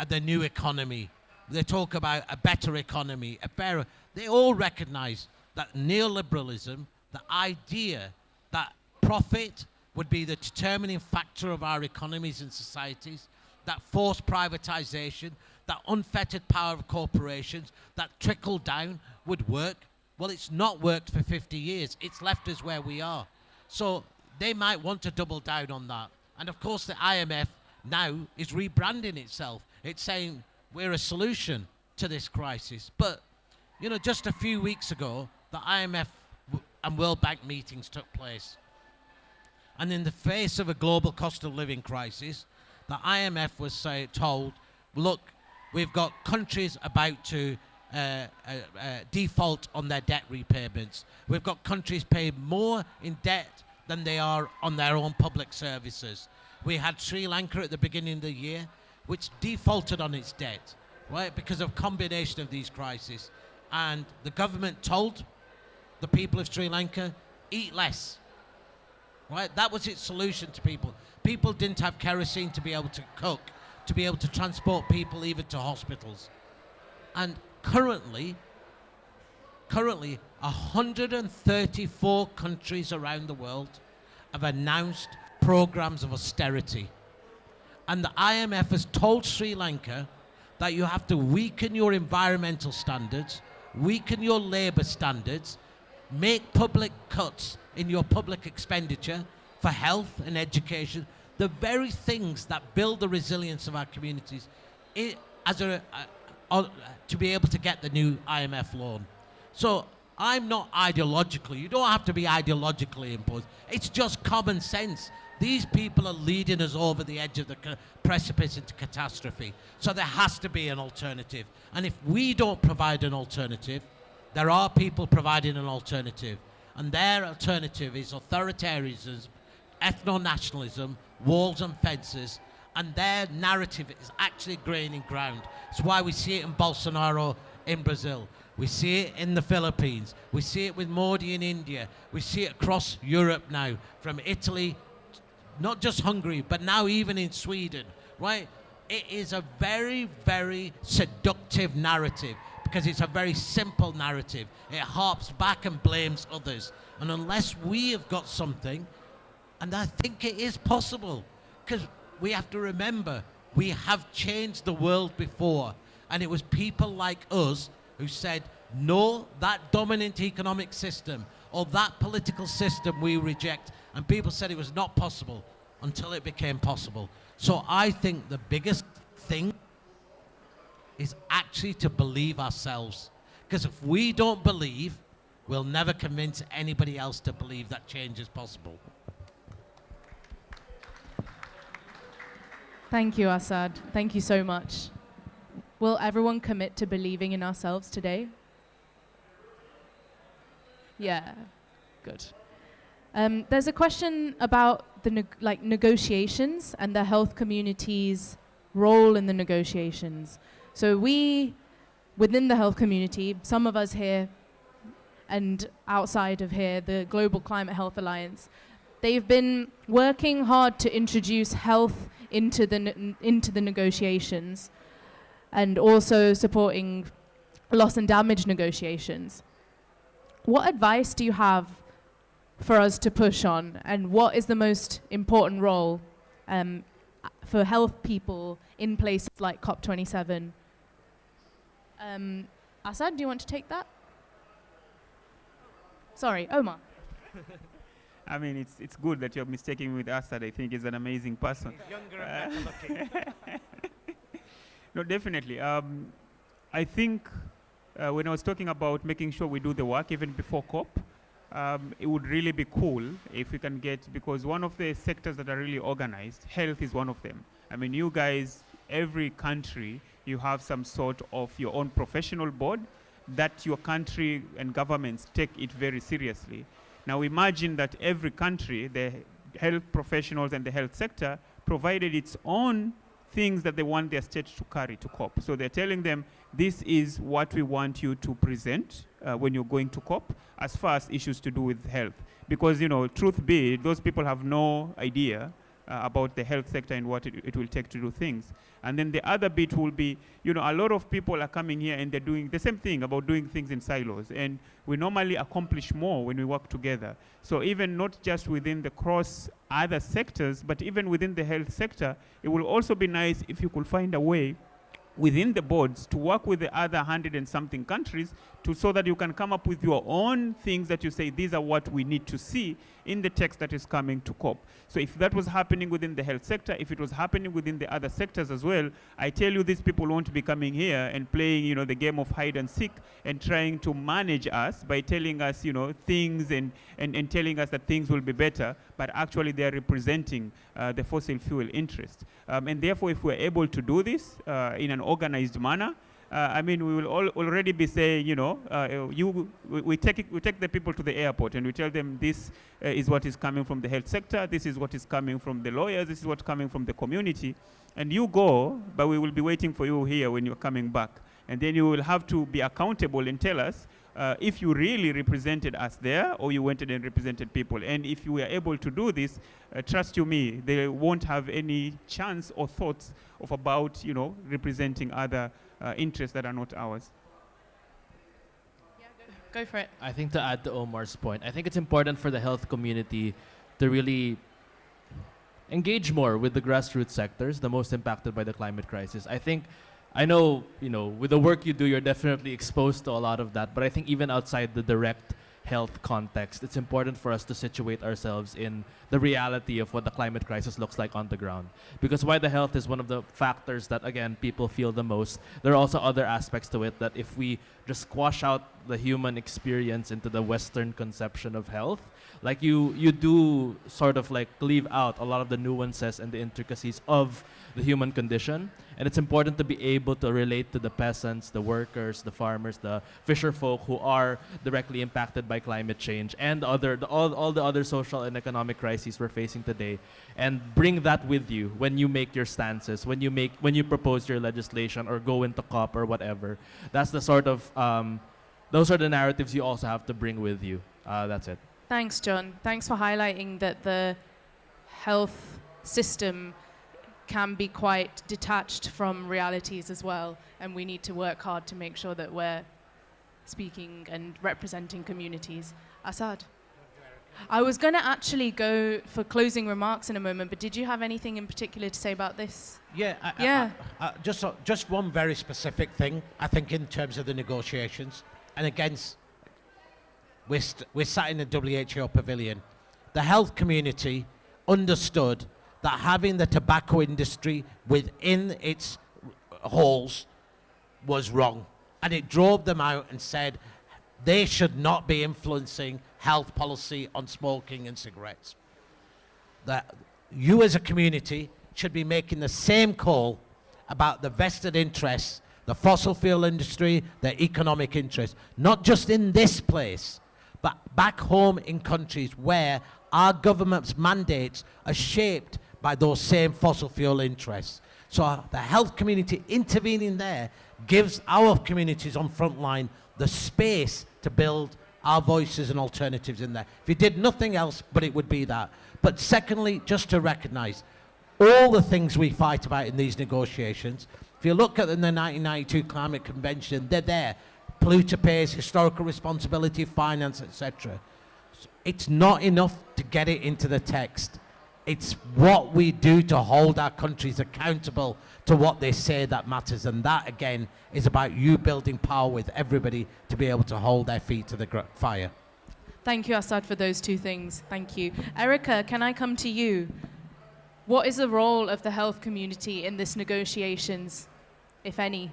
the new economy. They talk about a better economy, a fairer. They all recognize that neoliberalism, the idea that profit would be the determining factor of our economies and societies, that forced privatization, that unfettered power of corporations, that trickle down would work. Well, it's not worked for 50 years. It's left us where we are. So they might want to double down on that. And of course, the IMF now is rebranding itself. It's saying we're a solution to this crisis. But, just a few weeks ago, the IMF and World Bank meetings took place. And in the face of a global cost of living crisis, the IMF was told, look, we've got countries about to default on their debt repayments. We've got countries paying more in debt than they are on their own public services. We had Sri Lanka at the beginning of the year, which defaulted on its debt. right, because of combination of these crises. And the government told the people of Sri Lanka, eat less, right? That was its solution to people. People didn't have kerosene to be able to cook, to be able to transport people even to hospitals. And currently 134 countries around the world have announced programs of austerity. And the IMF has told Sri Lanka that you have to weaken your environmental standards, weaken your labor standards, make public cuts in your public expenditure for health and education, the very things that build the resilience of our communities to be able to get the new IMF loan. So I'm not ideologically, you don't have to be ideologically imposed. It's just common sense. These people are leading us over the edge of the precipice into catastrophe. So there has to be an alternative. And if we don't provide an alternative, there are people providing an alternative. And their alternative is authoritarianism, ethno-nationalism, walls and fences, and their narrative is actually gaining ground. It's why we see it in Bolsonaro in Brazil. We see it in the Philippines. We see it with Modi in India. We see it across Europe now, from Italy, not just Hungary, but now even in Sweden, right? It is a very, very seductive narrative because it's a very simple narrative. It harps back and blames others. And unless we have got something, and I think it is possible, because we have to remember, we have changed the world before. And it was people like us who said, no, that dominant economic system or that political system we reject. And people said it was not possible until it became possible. So I think the biggest thing is actually to believe ourselves. Because if we don't believe, we'll never convince anybody else to believe that change is possible. Thank you, Assad. Thank you so much. Will everyone commit to believing in ourselves today? Yeah, good. There's a question about the negotiations and the health community's role in the negotiations. So we, within the health community, some of us here and outside of here, the Global Climate Health Alliance, they've been working hard to introduce health into the negotiations and also supporting loss and damage negotiations. What advice do you have for us to push on, and what is the most important role for health people in places like COP27? Assad, do you want to take that? Sorry, Omar. I mean, it's good that you're mistaking me with Assad. I think he's an amazing person. Younger and better looking. No, definitely. I think when I was talking about making sure we do the work even before COP, it would really be cool if we can get, because one of the sectors that are really organized, health is one of them. I mean, you guys, every country, you have some sort of your own professional board that your country and governments take it very seriously. Now imagine that every country, the health professionals and the health sector provided its own things that they want their state to carry to COP. So they're telling them, this is what we want you to present when you're going to COP as far as issues to do with health. Because, you know, truth be, those people have no idea about the health sector and what it will take to do things. And then the other bit will be, you know, a lot of people are coming here and they're doing the same thing about doing things in silos. And we normally accomplish more when we work together. So even not just within the cross other sectors, but even within the health sector, it will also be nice if you could find a way within the boards to work with the other 100 and something countries so that you can come up with your own things that you say, these are what we need to see in the text that is coming to COP. So if that was happening within the health sector, if it was happening within the other sectors as well, I tell you, these people won't be coming here and playing, you know, the game of hide and seek and trying to manage us by telling us, you know, things and telling us that things will be better, but actually they're representing the fossil fuel interest. And therefore, if we're able to do this in an organized manner, I mean, we will already be saying, you know, we take the people to the airport and we tell them this is what is coming from the health sector, this is what is coming from the lawyers, this is what's coming from the community, and you go, but we will be waiting for you here when you're coming back. And then you will have to be accountable and tell us if you really represented us there or you went and represented people. And if you were able to do this, trust you me, they won't have any chance or thoughts of about, you know, representing other interests that are not ours. Go for it. I think to add to Omar's point, I think it's important for the health community to really engage more with the grassroots sectors, the most impacted by the climate crisis. I know, you know, with the work you do, you're definitely exposed to a lot of that, but I think even outside the direct health context, it's important for us to situate ourselves in the reality of what the climate crisis looks like on the ground. Because while the health is one of the factors that, again, people feel the most, there are also other aspects to it that if we just squash out the human experience into the Western conception of health, like you do sort of like leave out a lot of the nuances and the intricacies of the human condition. And it's important to be able to relate to the peasants, the workers, the farmers, the fisher folk who are directly impacted by climate change and all the other social and economic crises we're facing today, and bring that with you when you make your stances, when you propose your legislation or go into COP or whatever. That's the sort of those are the narratives you also have to bring with you. That's it. Thanks, John. Thanks for highlighting that the health system can be quite detached from realities as well, and we need to work hard to make sure that we're speaking and representing communities. Asad? I was going to actually go for closing remarks in a moment, but did you have anything in particular to say about this? Yeah. Just one very specific thing, I think, in terms of the negotiations. And again, we're sat in the WHO pavilion. The health community understood that having the tobacco industry within its halls was wrong. And it drove them out and said they should not be influencing health policy on smoking and cigarettes. That you as a community should be making the same call about the vested interests, the fossil fuel industry, the economic interests, not just in this place, but back home in countries where our government's mandates are shaped by those same fossil fuel interests. So the health community intervening there gives our communities on frontline the space to build our voices and alternatives in there. If you did nothing else, but it would be that. But secondly, just to recognize all the things we fight about in these negotiations. If you look at the 1992 Climate Convention, they're there. Polluter pays, historical responsibility, finance, etc. It's not enough to get it into the text. It's what we do to hold our countries accountable to what they say that matters. And that, again, is about you building power with everybody to be able to hold their feet to the fire. Thank you, Asad, for those two things. Thank you. Erica, can I come to you? What is the role of the health community in this negotiations, if any?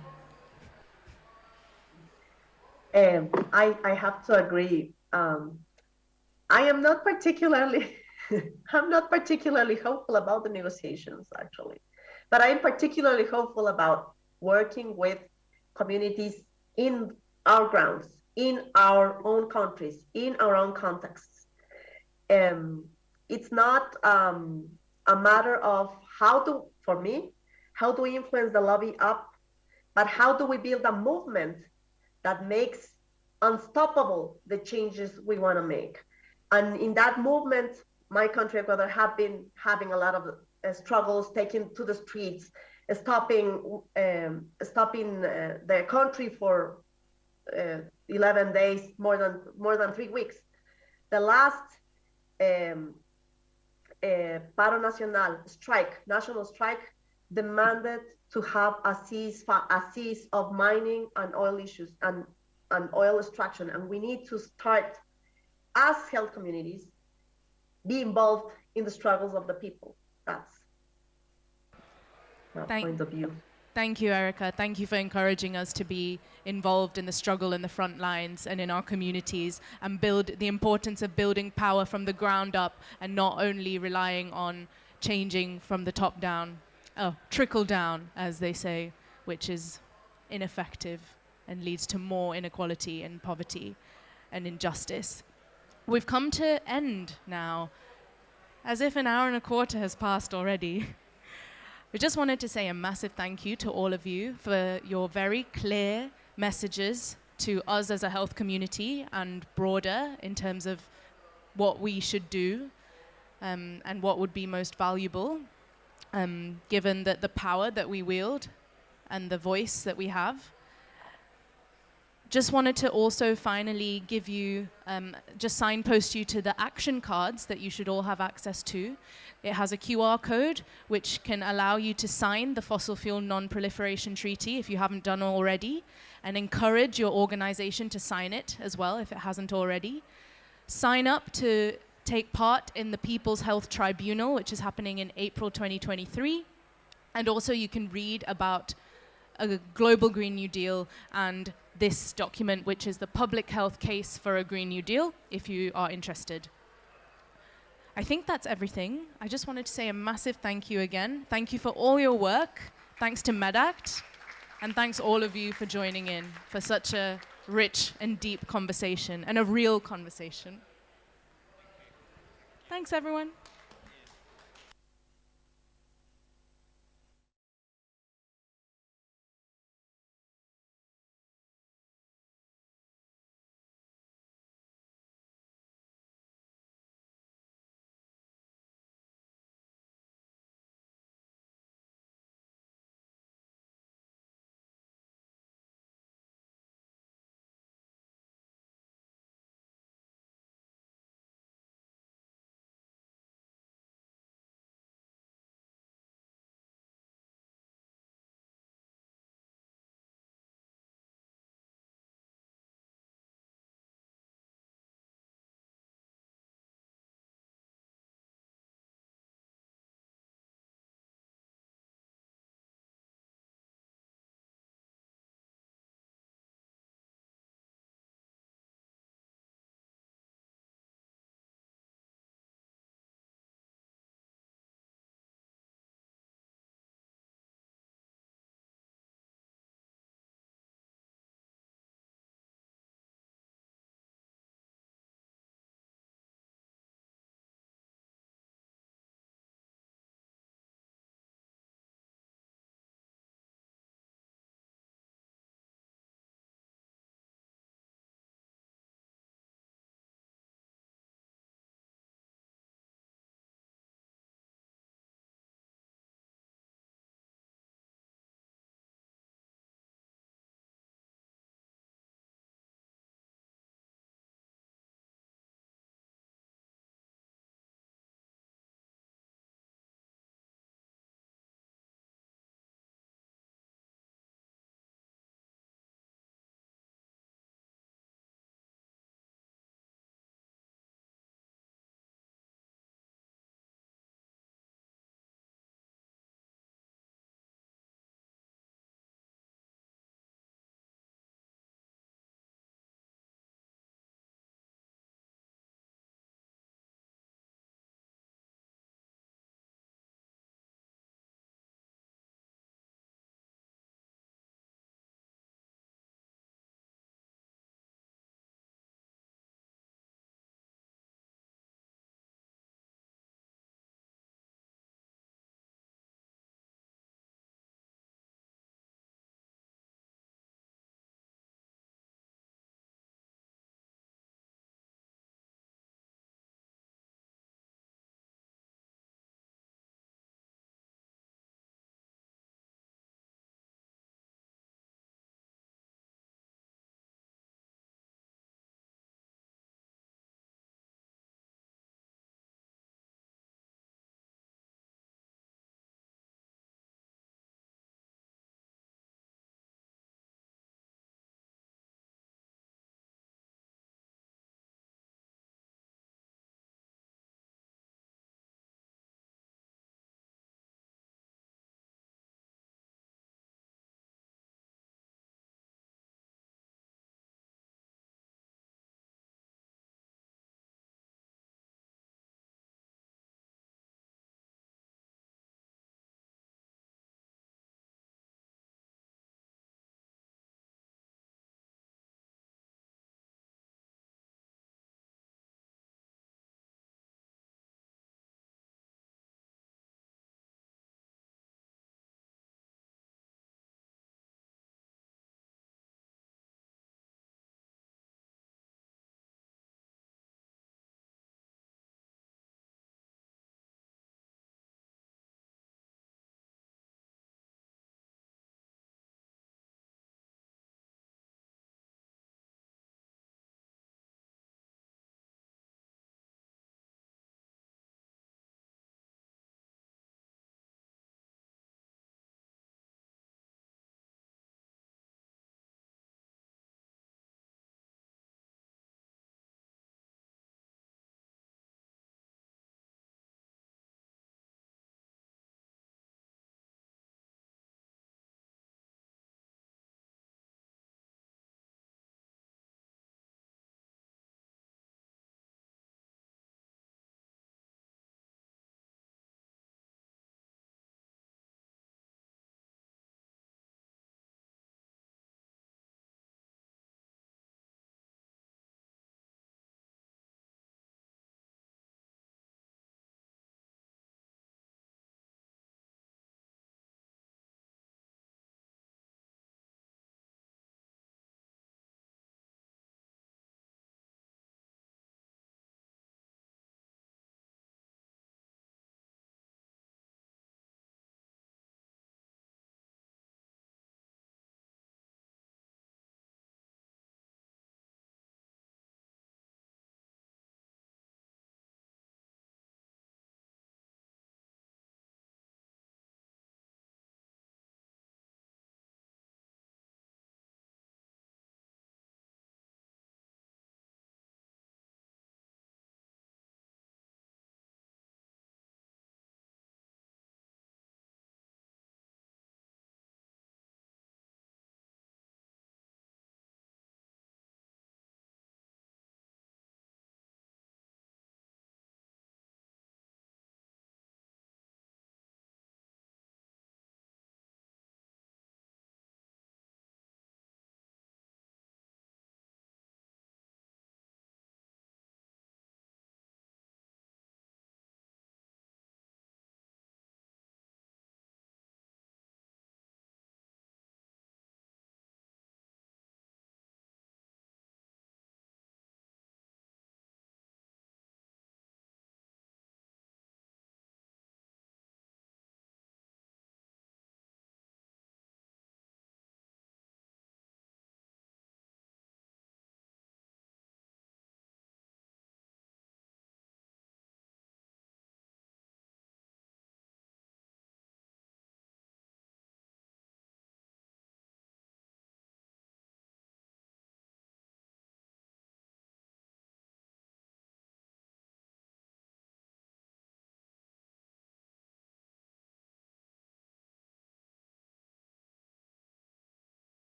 I have to agree. I am not particularly I'm not particularly hopeful about the negotiations, actually, but I'm particularly hopeful about working with communities in our grounds, in our own countries, in our own contexts. It's not a matter of for me, how do we influence the lobby up, but how do we build a movement that makes unstoppable the changes we want to make. And in that movement, my country, Ecuador, have been having a lot of struggles, taking to the streets, stopping the country for 11 days, more than 3 weeks. The last paro nacional strike, national strike, demanded to have a cease of mining and oil issues and oil extraction. And we need to start, as health communities, be involved in the struggles of the people. That's my point of view. Thank you, Erica. Thank you for encouraging us to be involved in the struggle in the front lines and in our communities, and build the importance of building power from the ground up and not only relying on changing from the top down, trickle down, as they say, which is ineffective and leads to more inequality and poverty and injustice. We've come to end now, as if an hour and a quarter has passed already. We just wanted to say a massive thank you to all of you for your very clear messages to us as a health community and broader in terms of what we should do and what would be most valuable, given that the power that we wield and the voice that we have. Just wanted to also finally give you, just signpost you to the action cards that you should all have access to. It has a QR code which can allow you to sign the Fossil Fuel Non-Proliferation Treaty if you haven't done already, and encourage your organization to sign it as well if it hasn't already. Sign up to take part in the People's Health Tribunal, which is happening in April 2023. And also you can read about a global Green New Deal and this document, which is the public health case for a Green New Deal, if you are interested. I think that's everything. I just wanted to say a massive thank you again. Thank you for all your work. Thanks to MedAct. And thanks all of you for joining in for such a rich and deep conversation and a real conversation. Thanks, everyone.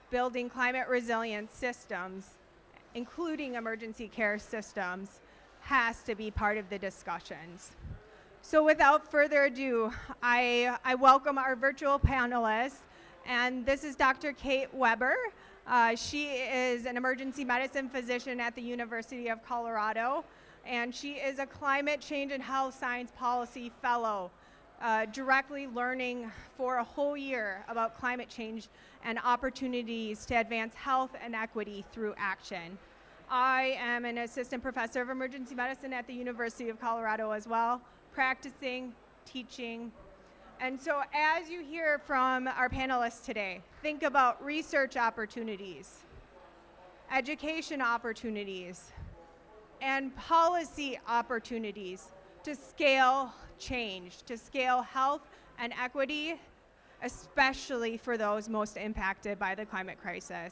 building climate resilient systems, including emergency care systems, has to be part of the discussions. So without further ado, I welcome our virtual panelists, and this is Dr. Kate Weber. She is an emergency medicine physician at the University of Colorado, and she is a climate change and health science policy fellow, directly learning for a whole year about climate change and opportunities to advance health and equity through action. I am an assistant professor of emergency medicine at the University of Colorado as well, practicing, teaching. And so as you hear from our panelists today, think about research opportunities, education opportunities, and policy opportunities to scale change, to scale health and equity, especially for those most impacted by the climate crisis.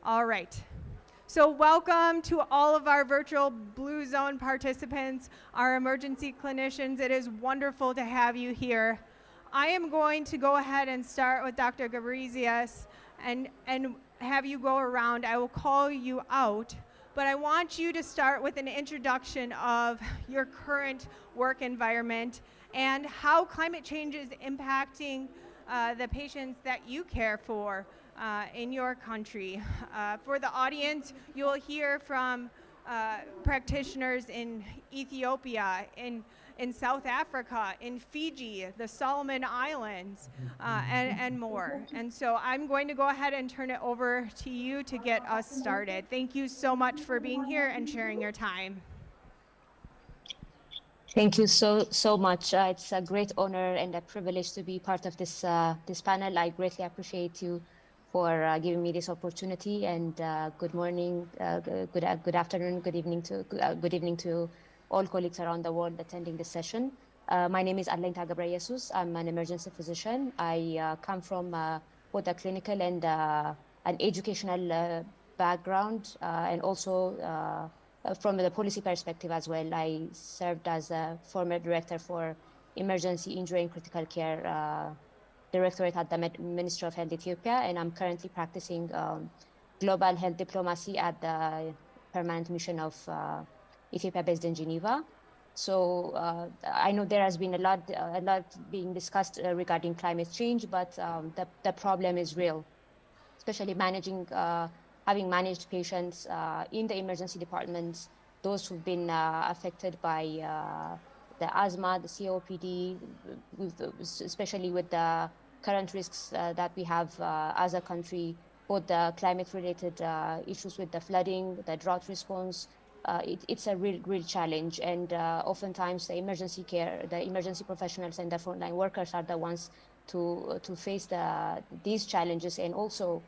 All right. So welcome to all of our virtual Blue Zone participants, our emergency clinicians. It is wonderful to have you here. I am going to go ahead and start with Dr. Gabrizias and have you go around. I will call you out, but I want you to start with an introduction of your current work environment and how climate change is impacting the patients that you care for in your country. For the audience, you'll hear from practitioners in Ethiopia, in South Africa, in Fiji, the Solomon Islands, and more. And so I'm going to go ahead and turn it over to you to get us started. Thank you so much for being here and sharing your time. Thank you so much. It's a great honor and a privilege to be part of this panel. I greatly appreciate you for giving me this opportunity. And good morning, good afternoon, good evening to all colleagues around the world attending this session. My name is Arlenta Gabriyesus. I'm an emergency physician. I come from both a clinical and an educational background, and also from the policy perspective as well. I served as a former director for emergency injury and critical care directorate at the Ministry of Health Ethiopia, and I'm currently practicing global health diplomacy at the permanent mission of Ethiopia based in Geneva. So I know there has been a lot being discussed regarding climate change, but the problem is real, especially having managed patients in the emergency departments, those who've been affected by the asthma, the COPD, especially with the current risks that we have as a country, both the climate-related issues with the flooding, the drought response. It's a real challenge, and oftentimes the emergency professionals and the frontline workers are the ones to face these challenges, and also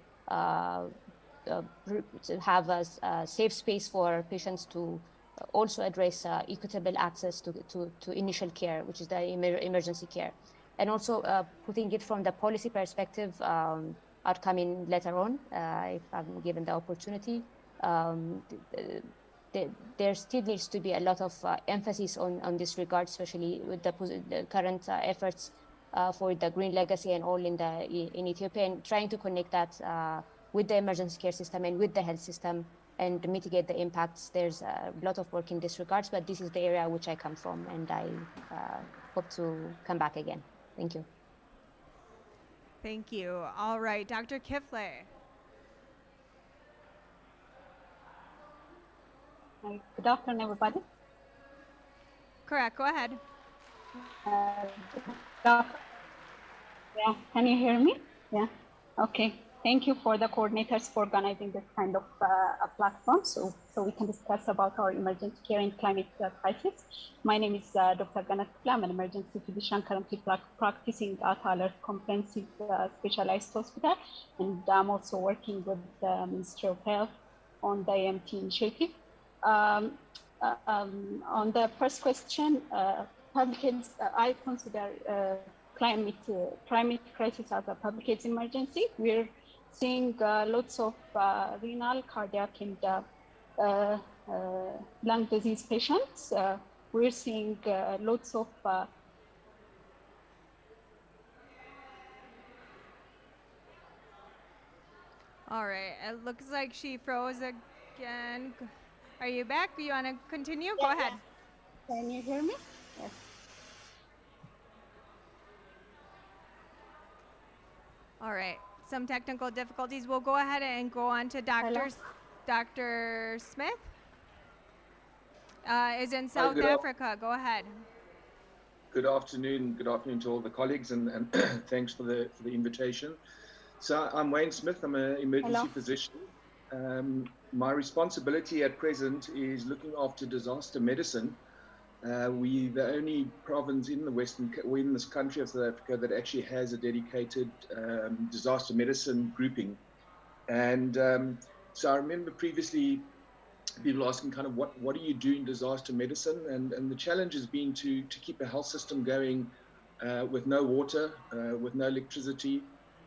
have a safe space for patients to also address equitable access to initial care, which is the emergency care. And also putting it from the policy perspective, I'll come in later on if I'm given the opportunity. There still needs to be a lot of emphasis on this regard, especially with the current efforts for the green legacy and all in Ethiopia, and trying to connect that with the emergency care system and with the health system and mitigate the impacts. There's a lot of work in this regard, but this is the area which I come from, and I hope to come back again. Thank you. Thank you. All right, Dr. Kifle. Hi. Good afternoon, everybody. Correct. Go ahead. Yeah. Can you hear me? Yeah. Okay. Thank you for the coordinators for organizing this kind of a platform so we can discuss about our emergency care and climate crisis. My name is Dr. Ganat Kifle. I'm an emergency physician currently practicing at Alert Comprehensive Specialized Hospital, and I'm also working with the Ministry of Health on the AMT initiative. On the first question, public health, I consider climate crisis as a public health emergency. We're seeing lots of renal, cardiac, and lung disease patients. We're seeing lots of All right. It looks like she froze again. Are you back? You want to continue? Go ahead. Can you hear me? Yes. All right. Some technical difficulties. We'll go ahead and go on to Dr. Smith. Is in South Africa. Go ahead. Good afternoon. Good afternoon to all the colleagues, and thanks for the invitation. So I'm Wayne Smith. I'm an emergency physician. My responsibility at present is looking after disaster medicine. We're the only province in in this country of South Africa that actually has a dedicated disaster medicine grouping. And so I remember previously people asking kind of what do you do in disaster medicine, and the challenge has been to keep a health system going with no water, with no electricity,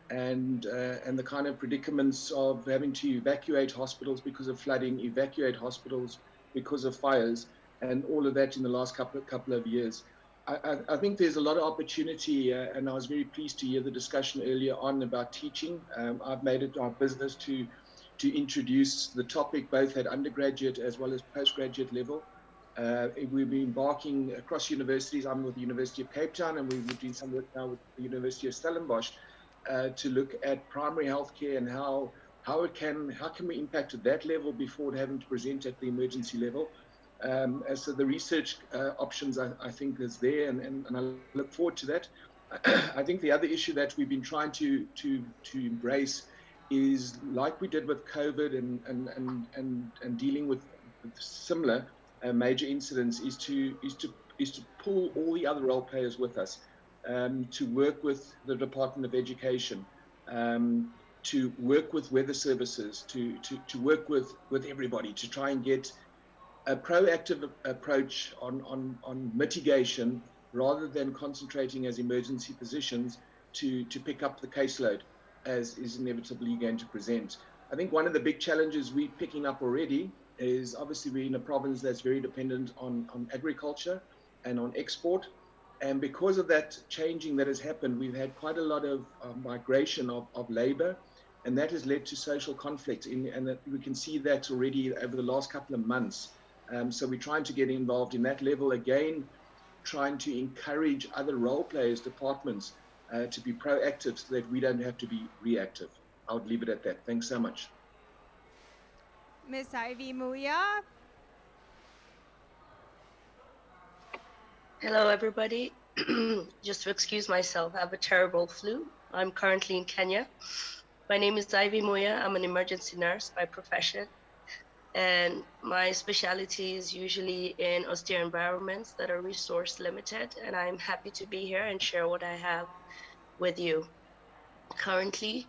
and the kind of predicaments of having to evacuate hospitals because of flooding, evacuate hospitals because of fires, and all of that in the last couple of years. I think there's a lot of opportunity, and I was very pleased to hear the discussion earlier on about teaching. I've made it our business to introduce the topic both at undergraduate as well as postgraduate level. We'll be embarking across universities. I'm with the University of Cape Town, and we're doing some work now with the University of Stellenbosch to look at primary healthcare and how can we impact at that level before having to present at the emergency level. So the research options I think is there, and I look forward to that. I think the other issue that we've been trying to embrace is, like we did with COVID and dealing with similar major incidents, is to pull all the other role players with us, to work with the Department of Education, to work with weather services, to work with everybody to try and get a proactive approach on mitigation rather than concentrating as emergency physicians to pick up the caseload as is inevitably going to present. I think one of the big challenges we're picking up already is obviously we're in a province that's very dependent on agriculture and on export. And because of that changing that has happened, we've had quite a lot of migration of labor, and that has led to social conflict. And that we can see that already over the last couple of months. So we're trying to get involved in that level again, trying to encourage other role players, departments, to be proactive so that we don't have to be reactive. I would leave it at that. Thanks so much. Miss Ivy Muya. Hello, everybody. Just to excuse myself, I have a terrible flu. I'm currently in Kenya. My name is Ivy Muya. I'm an emergency nurse by profession. And my specialty is usually in austere environments that are resource limited. And I'm happy to be here and share what I have with you. Currently,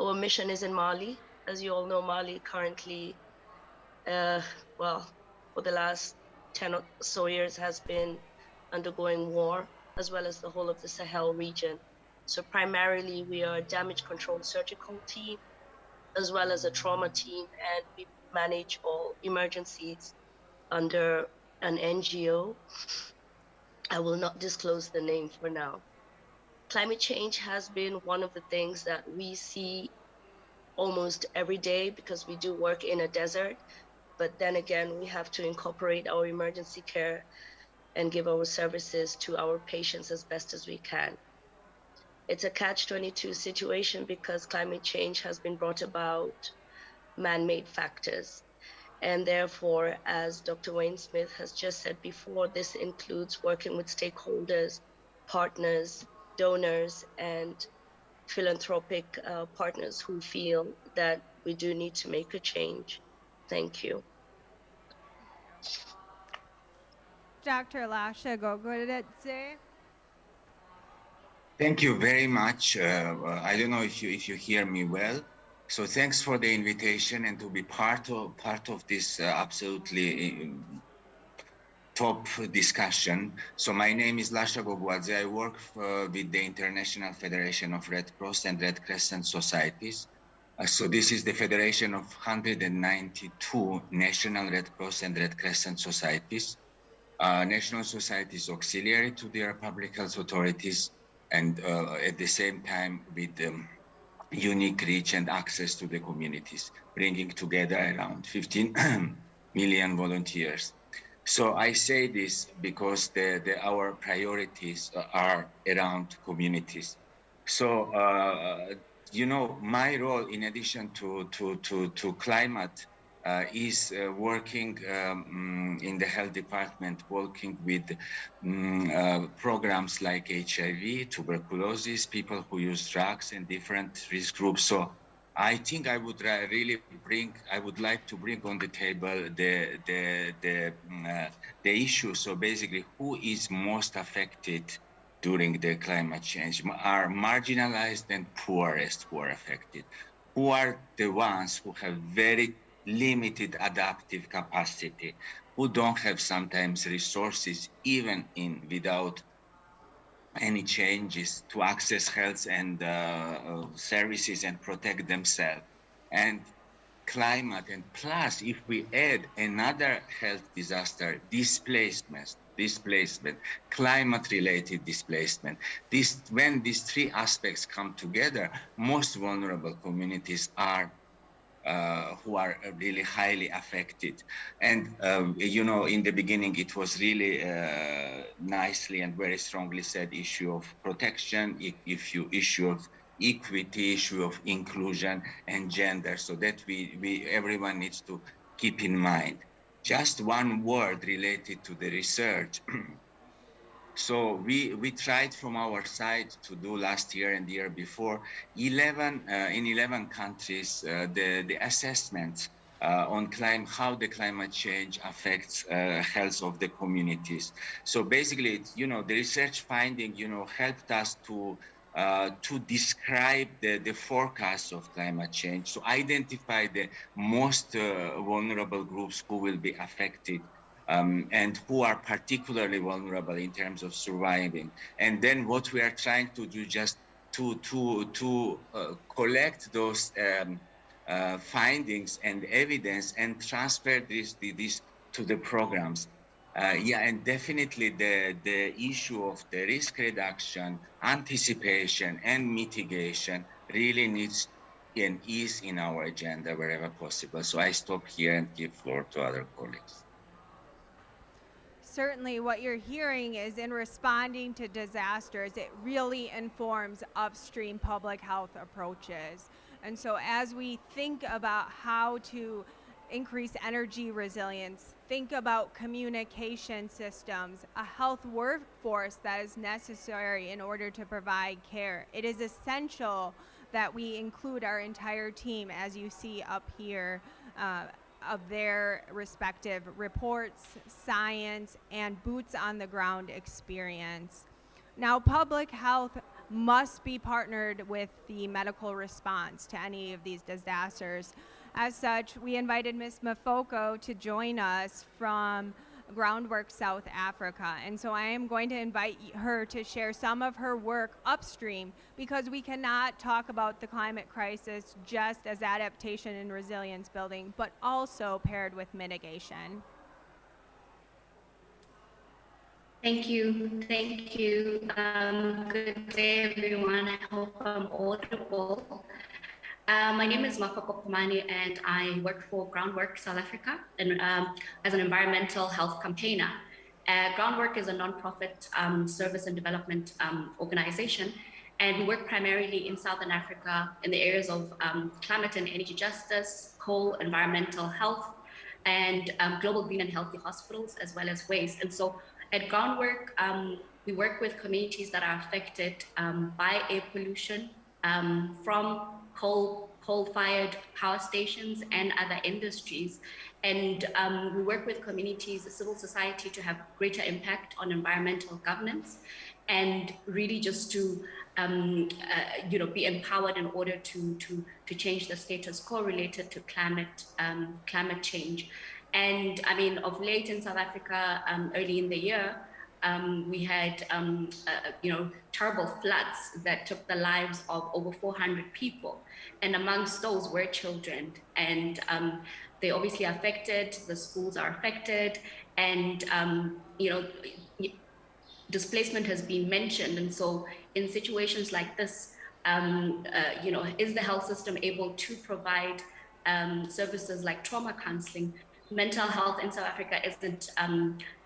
our mission is in Mali. As you all know, Mali currently, well, for the last 10 or so years has been undergoing war, as well as the whole of the Sahel region. So primarily we are a damage control surgical team, as well as a trauma team, and we manage all emergencies under an NGO. I will not disclose the name for now. Climate change has been one of the things that we see almost every day because we do work in a desert, but then again, we have to incorporate our emergency care and give our services to our patients as best as we can. It's a catch-22 situation because climate change has been brought about man-made factors. And therefore, as Dr. Wayne Smith has just said before, this includes working with stakeholders, partners, donors, and philanthropic partners who feel that we do need to make a change. Thank you. Dr. Lasha Gogodetse. Thank you very much. I don't know if you hear me well. So thanks for the invitation and to be part of this absolutely top discussion. So my name is Lasha Gogwadze. I work with the International Federation of Red Cross and Red Crescent Societies. So this is the federation of 192 national Red Cross and Red Crescent societies. National societies auxiliary to their public health authorities, and at the same time with unique reach and access to the communities, bringing together around 15 million volunteers. So I say this because our priorities are around communities. So, you know, my role, in addition to climate, is working in the health department, working with programs like HIV, tuberculosis, people who use drugs and different risk groups. So I think I would like to bring on the table the issue. So basically, who is most affected during the climate change? Are marginalized and poorest who are affected. Who are the ones who have very limited adaptive capacity, who don't have sometimes resources even without any changes to access health and services and protect themselves. And climate, and plus if we add another health disaster, displacement, climate-related displacement, when these three aspects come together, most vulnerable communities are who are really highly affected. And, you know, in the beginning, it was really nicely and very strongly said issue of protection, issue of equity, issue of inclusion and gender, so that everyone needs to keep in mind. Just one word related to the research. So we tried from our side to do last year and the year before, in 11 countries, the assessments on how the climate change affects health of the communities. So basically, you know, the research finding, you know, helped us to describe the forecast of climate change, to identify the most vulnerable groups who will be affected and who are particularly vulnerable in terms of surviving. And then what we are trying to do just to collect those findings and evidence and transfer this to the programs. Yeah, and definitely the issue of the risk reduction, anticipation, and mitigation really needs and is in our agenda wherever possible. So I stop here and give floor to other colleagues. Certainly what you're hearing is in responding to disasters, it really informs upstream public health approaches. And so as we think about how to increase energy resilience, think about communication systems, a health workforce that is necessary in order to provide care, it is essential that we include our entire team, as you see up here, of their respective reports, science, and boots on the ground experience. Now, public health must be partnered with the medical response to any of these disasters. As such, we invited Ms. Mafoko to join us from Groundwork South Africa. And so I am going to invite her to share some of her work upstream, because we cannot talk about the climate crisis just as adaptation and resilience building, but also paired with mitigation. Thank you. Thank you. Good day, everyone. I hope I'm audible. My name is Mafoko Pumani, and I work for Groundwork South Africa and, as an environmental health campaigner. Groundwork is a nonprofit service and development organization, and we work primarily in Southern Africa in the areas of climate and energy justice, coal, environmental health, and global green and healthy hospitals, as well as waste. And so at Groundwork, we work with communities that are affected by air pollution from coal-fired power stations and other industries. And we work with communities, civil society, to have greater impact on environmental governance, and really just to be empowered in order to change the status quo related to climate change. And I mean, of late in South Africa, early in the year, we had terrible floods that took the lives of over 400 people, and amongst those were children. And they obviously affected, the schools are affected, and displacement has been mentioned. And so in situations like this, Is the health system able to provide services like trauma counseling? Mental health in South Africa isn't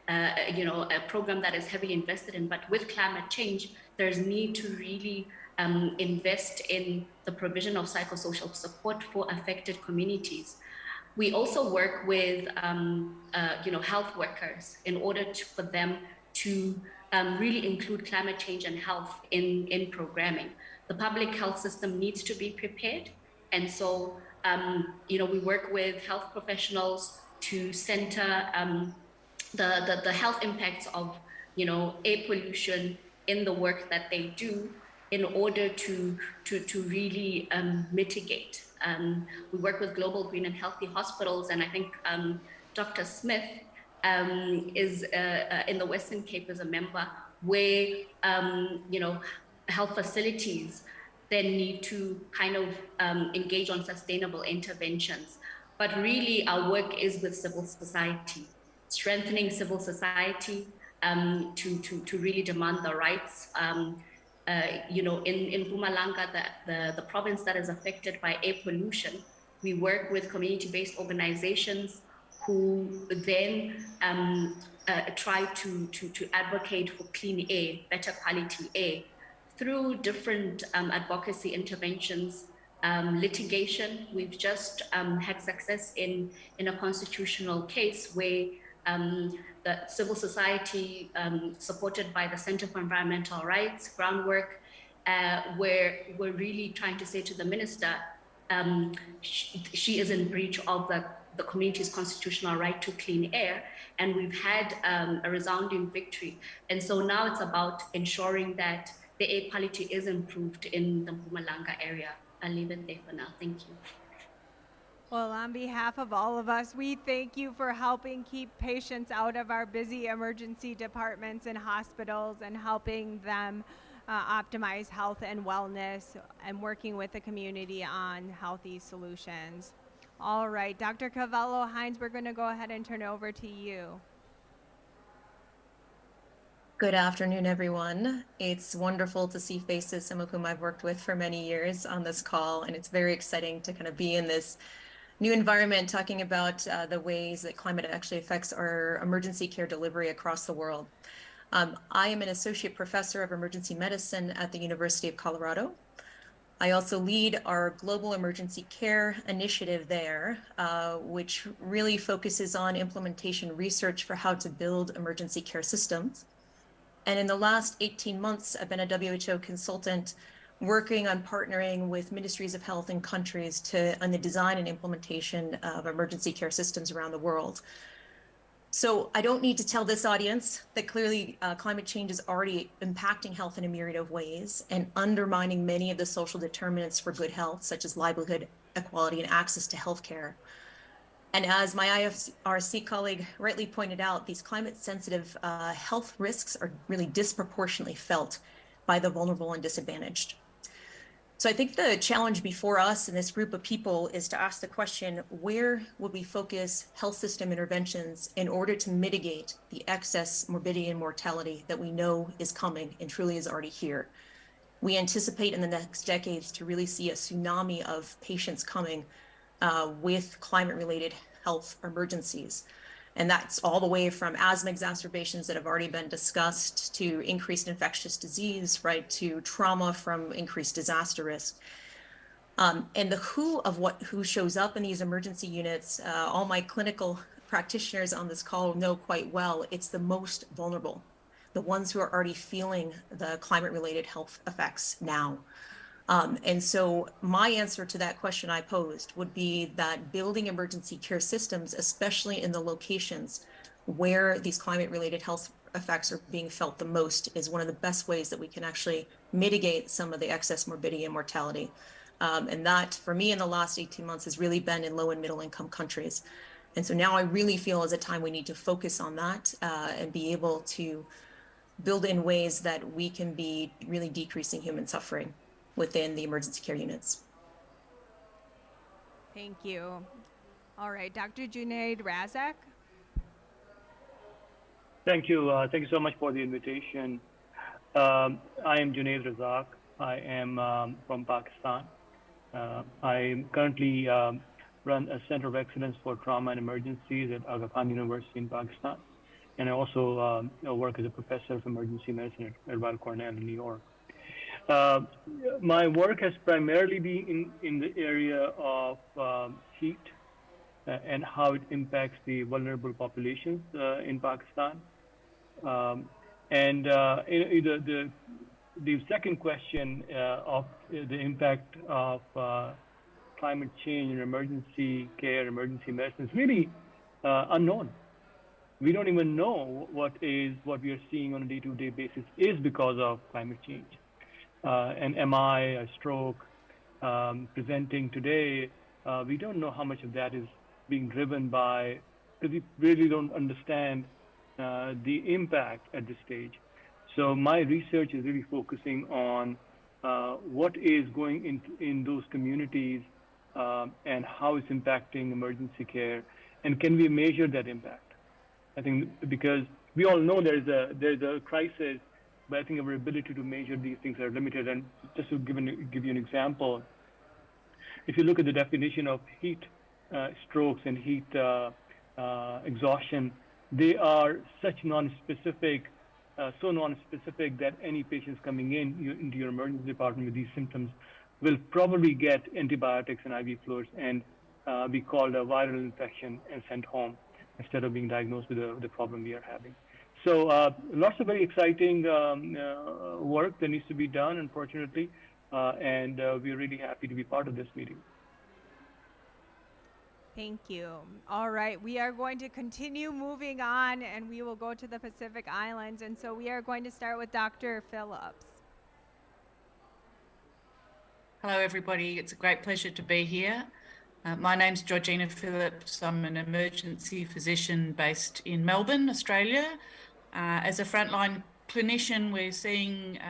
a program that is heavily invested in, but with climate change, there's need to really invest in the provision of psychosocial support for affected communities. We also work with health workers in order for them to really include climate change and health in programming. The public health system needs to be prepared. And so, we work with health professionals to center the health impacts of, air pollution in the work that they do in order to really mitigate. We work with Global Green and Healthy Hospitals, and I think Dr. Smith is in the Western Cape as a member, where health facilities then need to kind of engage on sustainable interventions. But really, our work is with civil society, strengthening civil society to really demand the rights. In Mpumalanga, the province that is affected by air pollution, we work with community-based organizations who then try to advocate for clean air, better quality air, through different advocacy interventions, litigation. We've just had success in a constitutional case where the civil society, supported by the Center for Environmental Rights, Groundwork, where we're really trying to say to the minister, she is in breach of the community's constitutional right to clean air, and we've had a resounding victory. And so now it's about ensuring that the air quality is improved in the Mpumalanga area. I'll leave it there for now. Thank you. Well, on behalf of all of us, we thank you for helping keep patients out of our busy emergency departments and hospitals and helping them optimize health and wellness and working with the community on healthy solutions. All right, Dr. Cavallo-Hines, we're going to go ahead and turn it over to you. Good afternoon, everyone. It's wonderful to see faces, some of whom I've worked with for many years on this call, and it's very exciting to kind of be in this new environment talking about the ways that climate actually affects our emergency care delivery across the world. I am an associate professor of emergency medicine at the University of Colorado. I also lead our global emergency care initiative there, which really focuses on implementation research for how to build emergency care systems. And in the last 18 months, I've been a WHO consultant working on partnering with ministries of health in countries on the design and implementation of emergency care systems around the world. So I don't need to tell this audience that clearly climate change is already impacting health in a myriad of ways and undermining many of the social determinants for good health, such as livelihood, equality, and access to healthcare. And as my IFRC colleague rightly pointed out, these climate-sensitive health risks are really disproportionately felt by the vulnerable and disadvantaged. So I think the challenge before us and this group of people is to ask the question, where would we focus health system interventions in order to mitigate the excess morbidity and mortality that we know is coming and truly is already here? We anticipate in the next decades to really see a tsunami of patients coming with climate-related health emergencies. And that's all the way from asthma exacerbations that have already been discussed to increased infectious disease, right, to trauma from increased disaster risk. And the who shows up in these emergency units, all my clinical practitioners on this call know quite well, it's the most vulnerable, the ones who are already feeling the climate-related health effects now. And so my answer to that question I posed would be that building emergency care systems, especially in the locations where these climate-related health effects are being felt the most, is one of the best ways that we can actually mitigate some of the excess morbidity and mortality. And that, for me, in the last 18 months has really been in low and middle income countries. And so now I really feel is a time we need to focus on that and be able to build in ways that we can be really decreasing human suffering within the emergency care units. Thank you. All right, Dr. Junaid Razak. Thank you. Thank you so much for the invitation. I am Junaid Razak. I am from Pakistan. I currently run a Center of Excellence for Trauma and Emergencies at Aga Khan University in Pakistan. And I also work as a professor of emergency medicine at Weill Cornell in New York. My work has primarily been in the area of heat and how it impacts the vulnerable populations in Pakistan. The second question of the impact of climate change and emergency care, emergency medicine is really unknown. We don't even know what we are seeing on a day-to-day basis is because of climate change. An MI, a stroke, presenting today, we don't know how much of that is being driven by, because we really don't understand the impact at this stage. So my research is really focusing on what is going in those communities and how it's impacting emergency care, and can we measure that impact? I think because we all know there's a crisis, but I think our ability to measure these things are limited. And just to give you an example, if you look at the definition of heat strokes and heat exhaustion, they are such non-specific, so non-specific that any patients coming into your emergency department with these symptoms will probably get antibiotics and IV fluids and be called a viral infection and sent home instead of being diagnosed with the problem we are having. So lots of very exciting work that needs to be done, unfortunately, and we're really happy to be part of this meeting. Thank you. All right, we are going to continue moving on, and we will go to the Pacific Islands. And so we are going to start with Dr. Phillips. Hello, everybody. It's a great pleasure to be here. My name's Georgina Phillips. I'm an emergency physician based in Melbourne, Australia. As a frontline clinician, we're seeing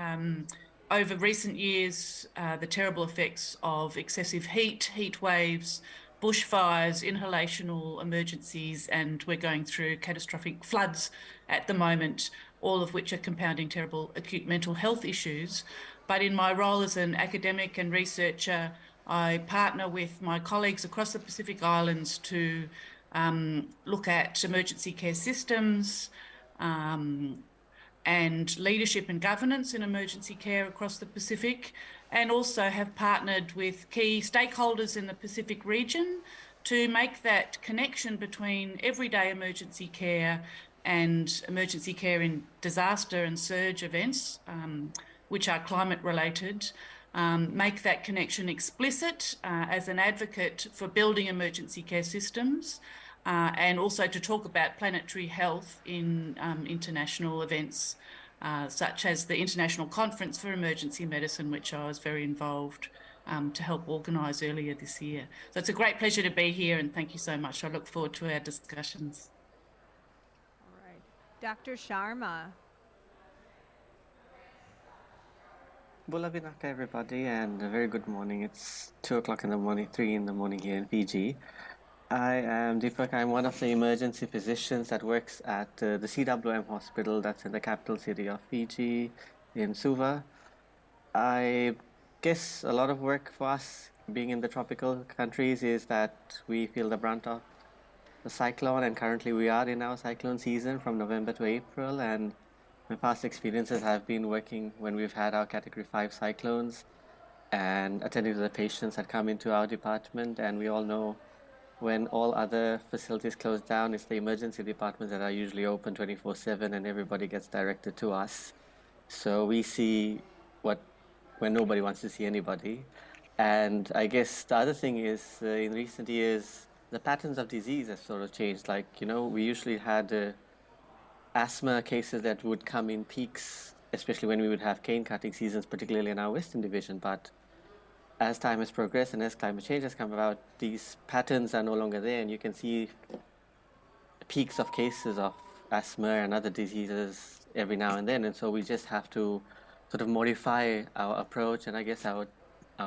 over recent years the terrible effects of excessive heat waves, bushfires, inhalational emergencies, and we're going through catastrophic floods at the moment, all of which are compounding terrible acute mental health issues. But in my role as an academic and researcher, I partner with my colleagues across the Pacific Islands to look at emergency care systems and leadership and governance in emergency care across the Pacific, and also have partnered with key stakeholders in the Pacific region to make that connection between everyday emergency care and emergency care in disaster and surge events, which are climate related. Make that connection explicit as an advocate for building emergency care systems, and also to talk about planetary health in international events, such as the International Conference for Emergency Medicine, which I was very involved to help organise earlier this year. So it's a great pleasure to be here, and thank you so much. I look forward to our discussions. All right. Dr. Sharma. Bula Vinaka, everybody, and a very good morning. It's 2 o'clock in the morning, 3 in the morning here in Fiji. I am Deepak. I'm one of the emergency physicians that works at the CWM hospital that's in the capital city of Fiji, in Suva. I guess a lot of work for us being in the tropical countries is that we feel the brunt of the cyclone, and currently we are in our cyclone season from November to April, and my past experiences have been working when we've had our Category 5 cyclones and attending to the patients that come into our department. And we all know when all other facilities close down, it's the emergency departments that are usually open 24/7 and everybody gets directed to us. So we see when nobody wants to see anybody. And I guess the other thing is in recent years, the patterns of disease have sort of changed. Like, we usually had asthma cases that would come in peaks, especially when we would have cane cutting seasons, particularly in our Western Division. But as time has progressed and as climate change has come about, these patterns are no longer there, and you can see peaks of cases of asthma and other diseases every now and then. And so we just have to sort of modify our approach and I guess our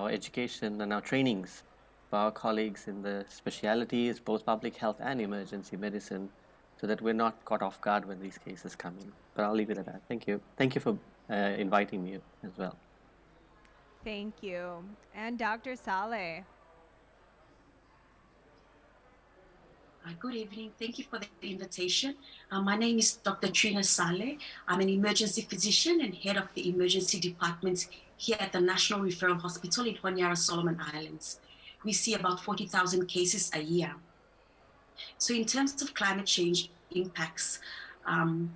education and our trainings for our colleagues in the specialities, both public health and emergency medicine, so that we're not caught off guard when these cases come in. But I'll leave it at that. Thank you. Thank you for inviting me as well. Thank you. And Dr. Saleh. Good evening. Thank you for the invitation. My name is Dr. Trina Saleh. I'm an emergency physician and head of the emergency department here at the National Referral Hospital in Honiara, Solomon Islands. We see about 40,000 cases a year. So in terms of climate change impacts, the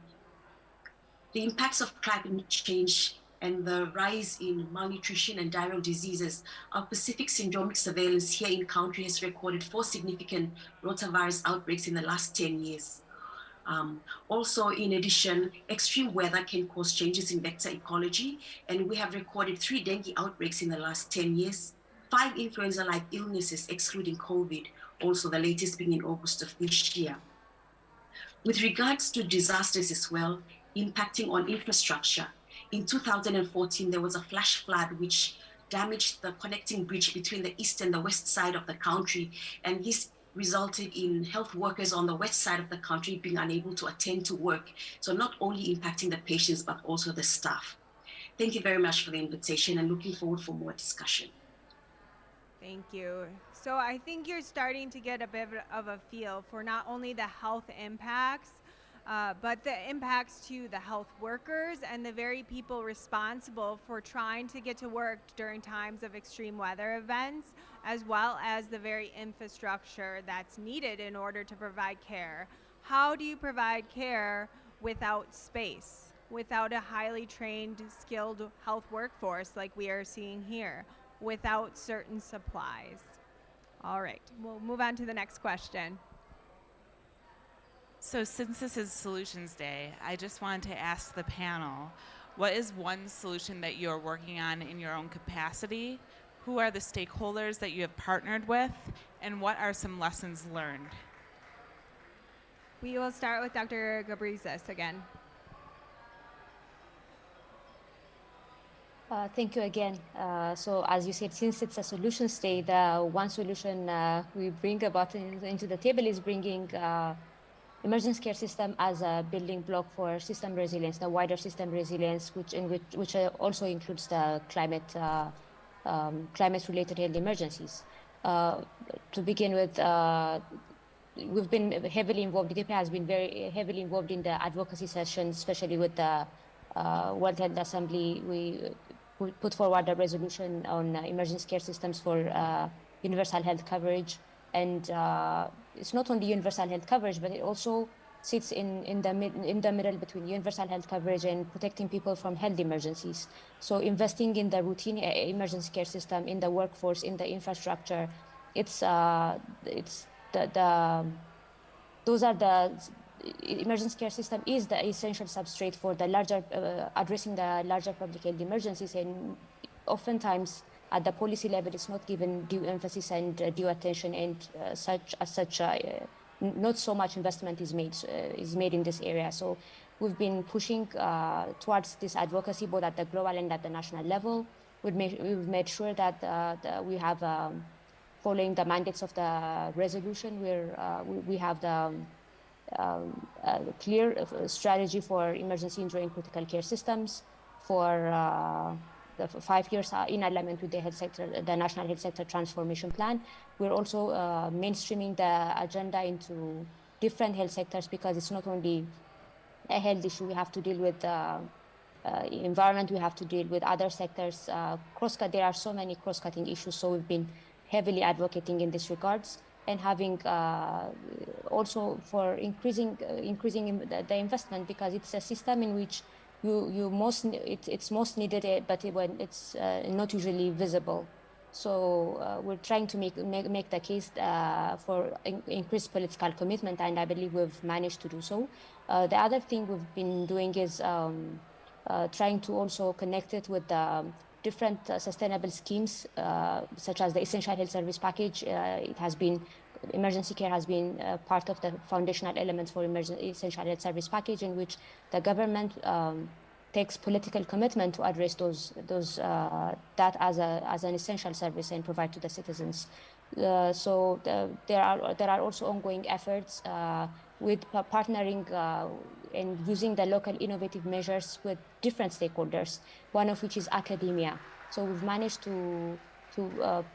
impacts of climate change and the rise in malnutrition and diarrheal diseases, our Pacific syndromic surveillance here in country has recorded 4 significant rotavirus outbreaks in the last 10 years. Also, in addition, extreme weather can cause changes in vector ecology, and we have recorded 3 dengue outbreaks in the last 10 years, 5 influenza-like illnesses excluding COVID, also the latest being in August of this year. With regards to disasters as well, impacting on infrastructure, in 2014, there was a flash flood which damaged the connecting bridge between the east and the west side of the country. And this resulted in health workers on the west side of the country being unable to attend to work. So not only impacting the patients, but also the staff. Thank you very much for the invitation and looking forward for more discussion. Thank you. So I think you're starting to get a bit of a feel for not only the health impacts, but the impacts to the health workers and the very people responsible for trying to get to work during times of extreme weather events, as well as the very infrastructure that's needed in order to provide care. How do you provide care without space, without a highly trained, skilled health workforce like we are seeing here, without certain supplies? All right, we'll move on to the next question. So since this is Solutions Day, I just wanted to ask the panel, what is one solution that you're working on in your own capacity? Who are the stakeholders that you have partnered with? And what are some lessons learned? We will start with Dr. Gabrizis again. Thank you again. So as you said, since it's a solutions day, the one solution we bring about into the table is bringing emergency care system as a building block for system resilience, the wider system resilience, which also includes the climate-related health emergencies. To begin with, we've been heavily involved. Ethiopia has been very heavily involved in the advocacy sessions, especially with the World Health Assembly. We put forward a resolution on emergency care systems for universal health coverage. And it's not only universal health coverage, but it also sits in the middle between universal health coverage and protecting people from health emergencies. So investing in the routine emergency care system, in the workforce, in the infrastructure, those are the emergency care system is the essential substrate for the larger addressing the larger public health emergencies, and oftentimes at the policy level, it's not given due emphasis and due attention, and not so much investment is made in this area. So we've been pushing towards this advocacy both at the global and at the national level. We've made sure that we have, following the mandates of the resolution, we have the clear strategy for emergency injury and critical care systems for the 5 years in alignment with the health sector, the National Health Sector Transformation Plan. We're also mainstreaming the agenda into different health sectors, because it's not only a health issue. We have to deal with environment, we have to deal with other sectors. There are so many cross-cutting issues, so we've been heavily advocating in this regards, and having also for increasing the investment, because it's a system in which it's most needed, but when it's not usually visible. So we're trying to make the case for increased political commitment, and I believe we've managed to do so. The other thing we've been doing is trying to also connect it with the different sustainable schemes, such as the Essential Health Service Package. Emergency care has been part of the foundational elements for Essential Health Service Package, in which the government takes political commitment to address that as an essential service and provide to the citizens. So there are also ongoing efforts with partnering and using the local innovative measures with different stakeholders, one of which is academia. So we've managed to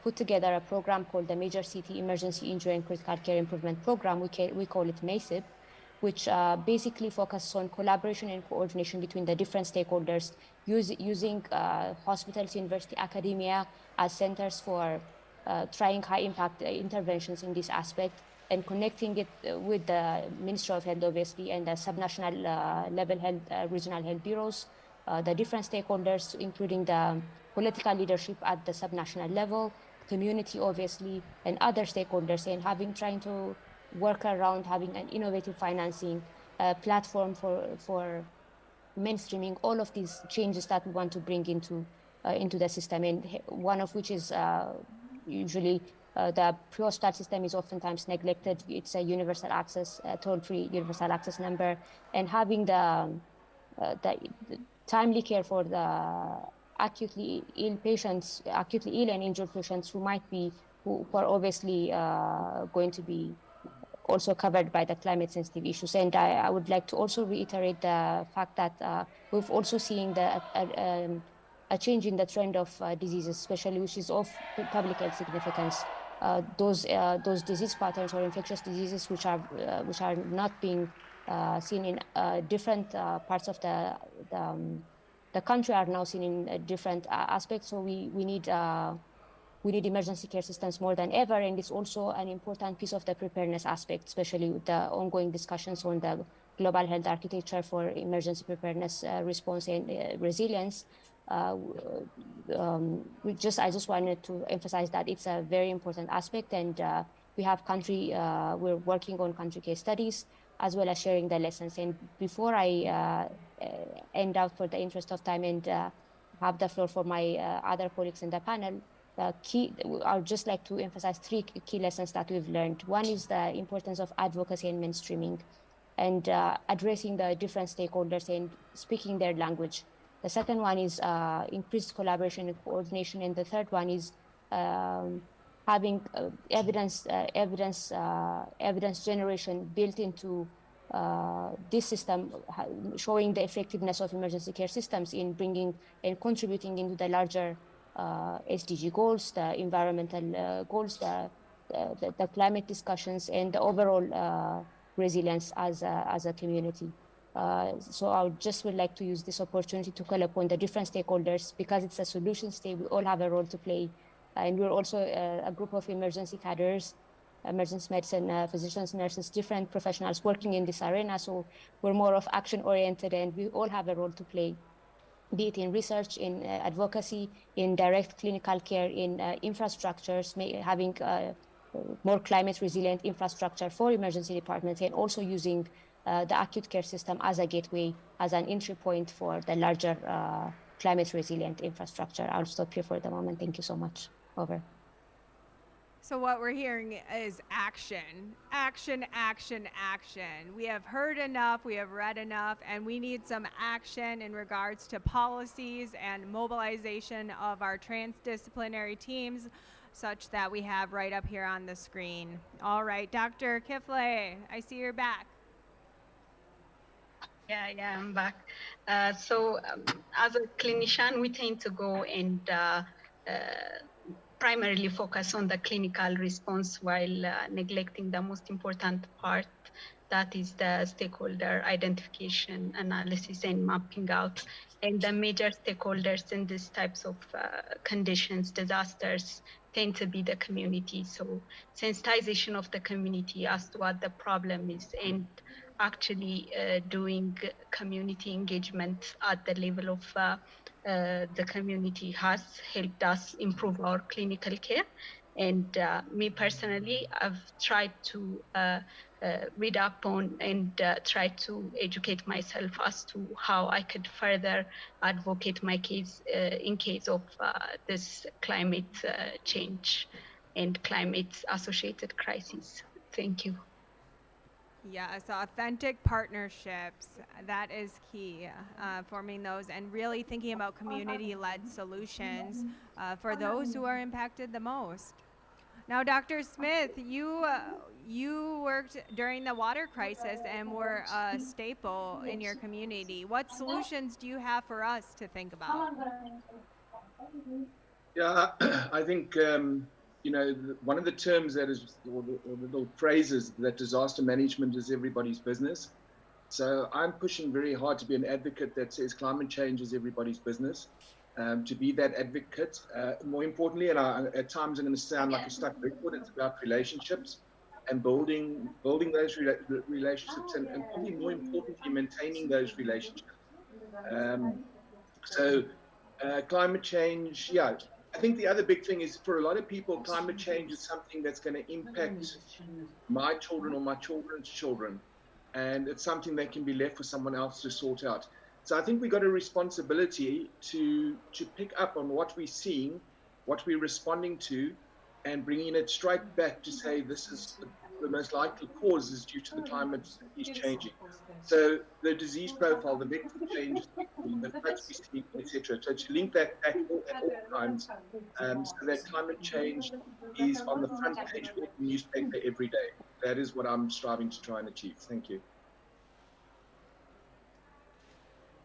put together a program called the Major City Emergency Injury and Critical Care Improvement Program. We call it MACIP, which basically focuses on collaboration and coordination between the different stakeholders, using hospitals, university, academia as centers for trying high-impact interventions in this aspect, and connecting it with the Ministry of Health, obviously, and the subnational level health, regional health bureaus, the different stakeholders, including the political leadership at the subnational level, community, obviously, and other stakeholders, and trying to work around having an innovative financing platform for mainstreaming all of these changes that we want to bring into the system, and one of which is usually the pre-hospital system is oftentimes neglected. It's a universal access, toll-free universal access number, and having the timely care for the acutely ill patients, acutely ill and injured patients who are obviously going to be also covered by the climate sensitive issues. And I would like to also reiterate the fact that we've also seen a change in the trend of diseases, especially which is of public health significance. Those disease patterns or infectious diseases which are not being seen in different parts of the country are now seen in different aspects. So we need emergency care systems more than ever, and it's also an important piece of the preparedness aspect, especially with the ongoing discussions on the global health architecture for emergency preparedness, response, and resilience. I just wanted to emphasize that it's a very important aspect, and we're working on country case studies as well as sharing the lessons. And before I end out, for the interest of time, and have the floor for my other colleagues in the panel, I would just like to emphasize three key lessons that we've learned. One is the importance of advocacy and mainstreaming, and addressing the different stakeholders and speaking their language. The second one is increased collaboration and coordination, and the third one is having evidence generation built into this system, showing the effectiveness of emergency care systems in bringing and contributing into the larger SDG goals, the environmental goals, the climate discussions, and the overall resilience as a community. So I would like to use this opportunity to call upon the different stakeholders, because it's a solution state. We all have a role to play, and we're also a group of emergency cadres, emergency medicine physicians, nurses, different professionals working in this arena. So we're more of action oriented, and we all have a role to play, be it in research, in advocacy, in direct clinical care, in infrastructures, having more climate resilient infrastructure for emergency departments, and also using the acute care system as a gateway, as an entry point for the larger climate resilient infrastructure. I'll stop here for the moment. Thank you so much. Over. So what we're hearing is action, action, action, action. We have heard enough, we have read enough, and we need some action in regards to policies and mobilization of our transdisciplinary teams, such that we have right up here on the screen. All right, Dr. Kifle, I see you're back. Yeah, I'm back. As a clinician, we tend to go and primarily focus on the clinical response while neglecting the most important part, that is the stakeholder identification, analysis, and mapping out. And the major stakeholders in these types of conditions, disasters, tend to be the community. So sensitization of the community as to what the problem is, and actually doing community engagement at the level of the community has helped us improve our clinical care. And me personally, I've tried to read up on and try to educate myself as to how I could further advocate my case in case of this climate change and climate associated crises. Thank you. Yes, authentic partnerships, that is key, forming those and really thinking about community-led solutions for those who are impacted the most. Now, Dr. Smith, you worked during the water crisis and were a staple in your community. What solutions do you have for us to think about? Yeah, I think one of the terms that is, or the little phrases that disaster management is everybody's business. So I'm pushing very hard to be an advocate that says climate change is everybody's business. To be that advocate, more importantly, and at times I'm going to sound like a stuck record. It's about relationships and building those relationships, and probably more importantly, maintaining those relationships. So climate change, yeah. I think the other big thing is for a lot of people, climate change is something that's going to impact my children or my children's children. And it's something that can be left for someone else to sort out. So I think we've got a responsibility to pick up on what we're seeing, what we're responding to, and bringing it straight back to say this is the most likely cause is due to the climate is changing. So the disease profile, the vector changes, the floods we see, etc. So to link that back at all times, so that climate change is on the front page of the newspaper every day. That is what I'm striving to try and achieve. Thank you.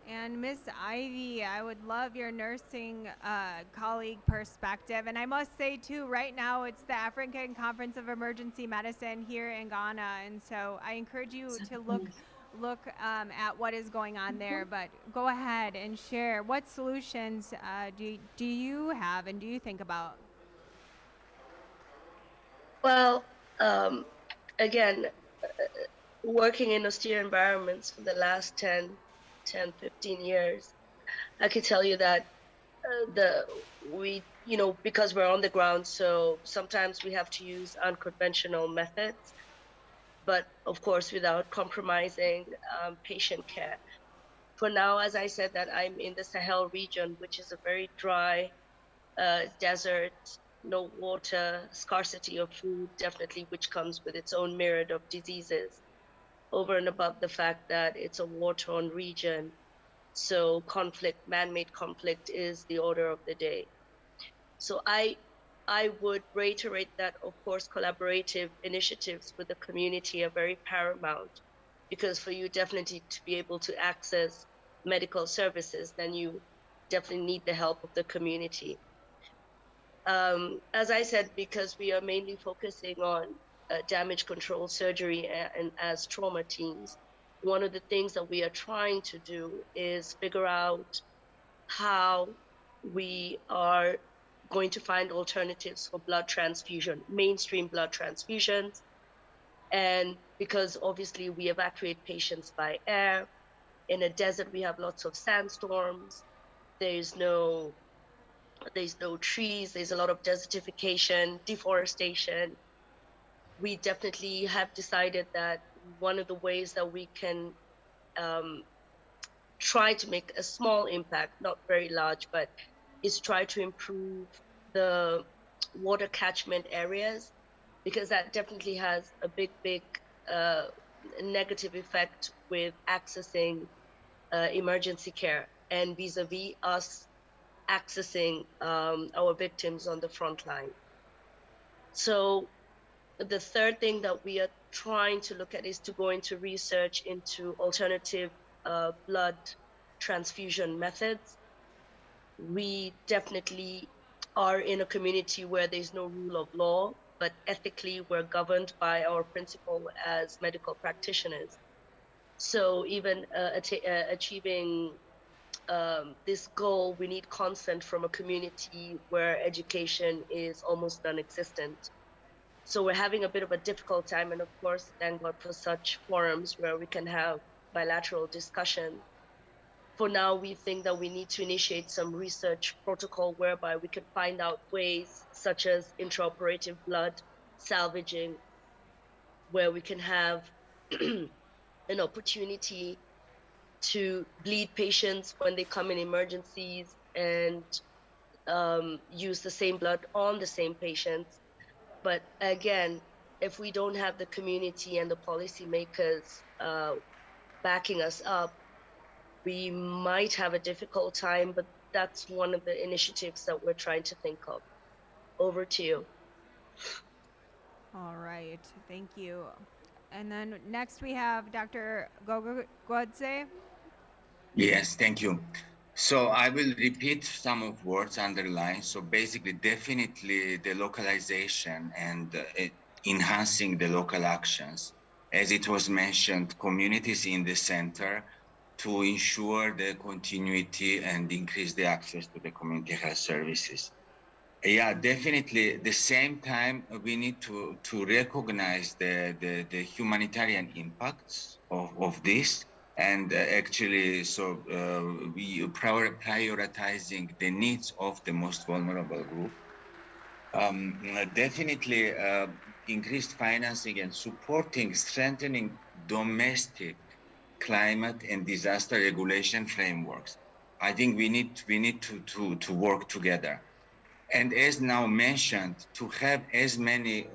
And Miss Ivy, I would love your nursing colleague perspective. And I must say, too, right now it's the African Conference of Emergency Medicine here in Ghana. And so I encourage you to look at what is going on there. But go ahead and share. What solutions do you have and do you think about? Well, again, working in austere environments for the last 10, 15 years, I can tell you that because we're on the ground, so sometimes we have to use unconventional methods, but of course without compromising patient care. For now, as I said, that I'm in the Sahel region, which is a very dry desert, no water, scarcity of food, definitely, which comes with its own myriad of diseases, over and above the fact that it's a war-torn region. So conflict, man-made conflict is the order of the day. So I would reiterate that, of course, collaborative initiatives with the community are very paramount, because for you definitely to be able to access medical services, then you definitely need the help of the community. As I said, because we are mainly focusing on damage control surgery and as trauma teams, one of the things that we are trying to do is figure out how we are going to find alternatives for blood transfusion, mainstream blood transfusions. And because obviously we evacuate patients by air, in a desert we have lots of sandstorms, there's no trees, there's a lot of desertification, deforestation. We definitely have decided that one of the ways that we can try to make a small impact, not very large, but is try to improve the water catchment areas, because that definitely has a big negative effect with accessing emergency care and vis-a-vis us accessing our victims on the front line. So the third thing that we are trying to look at is to go into research into alternative blood transfusion methods. We definitely are in a community where there's no rule of law, but ethically we're governed by our principle as medical practitioners. So even achieving this goal, we need consent from a community where education is almost non-existent. So we're having a bit of a difficult time, and of course, thank God for such forums where we can have bilateral discussion. For now, we think that we need to initiate some research protocol whereby we can find out ways such as intraoperative blood salvaging, where we can have an opportunity to bleed patients when they come in emergencies and use the same blood on the same patients. But again, if we don't have the community and the policymakers backing us up, we might have a difficult time, but that's one of the initiatives that we're trying to think of. Over to you. All right, thank you. And then next we have Dr. Godse. Yes, thank you. So I will repeat some of words underlined. So basically, definitely the localization and enhancing the local actions. As it was mentioned, communities in the center to ensure the continuity and increase the access to the community health services. Yeah, definitely. At the same time, we need to recognize the humanitarian impacts of this. And actually, so we prioritizing the needs of the most vulnerable group. Definitely increased financing and supporting, strengthening domestic climate and disaster regulation frameworks. I think we need to work together. And as now mentioned, to have as many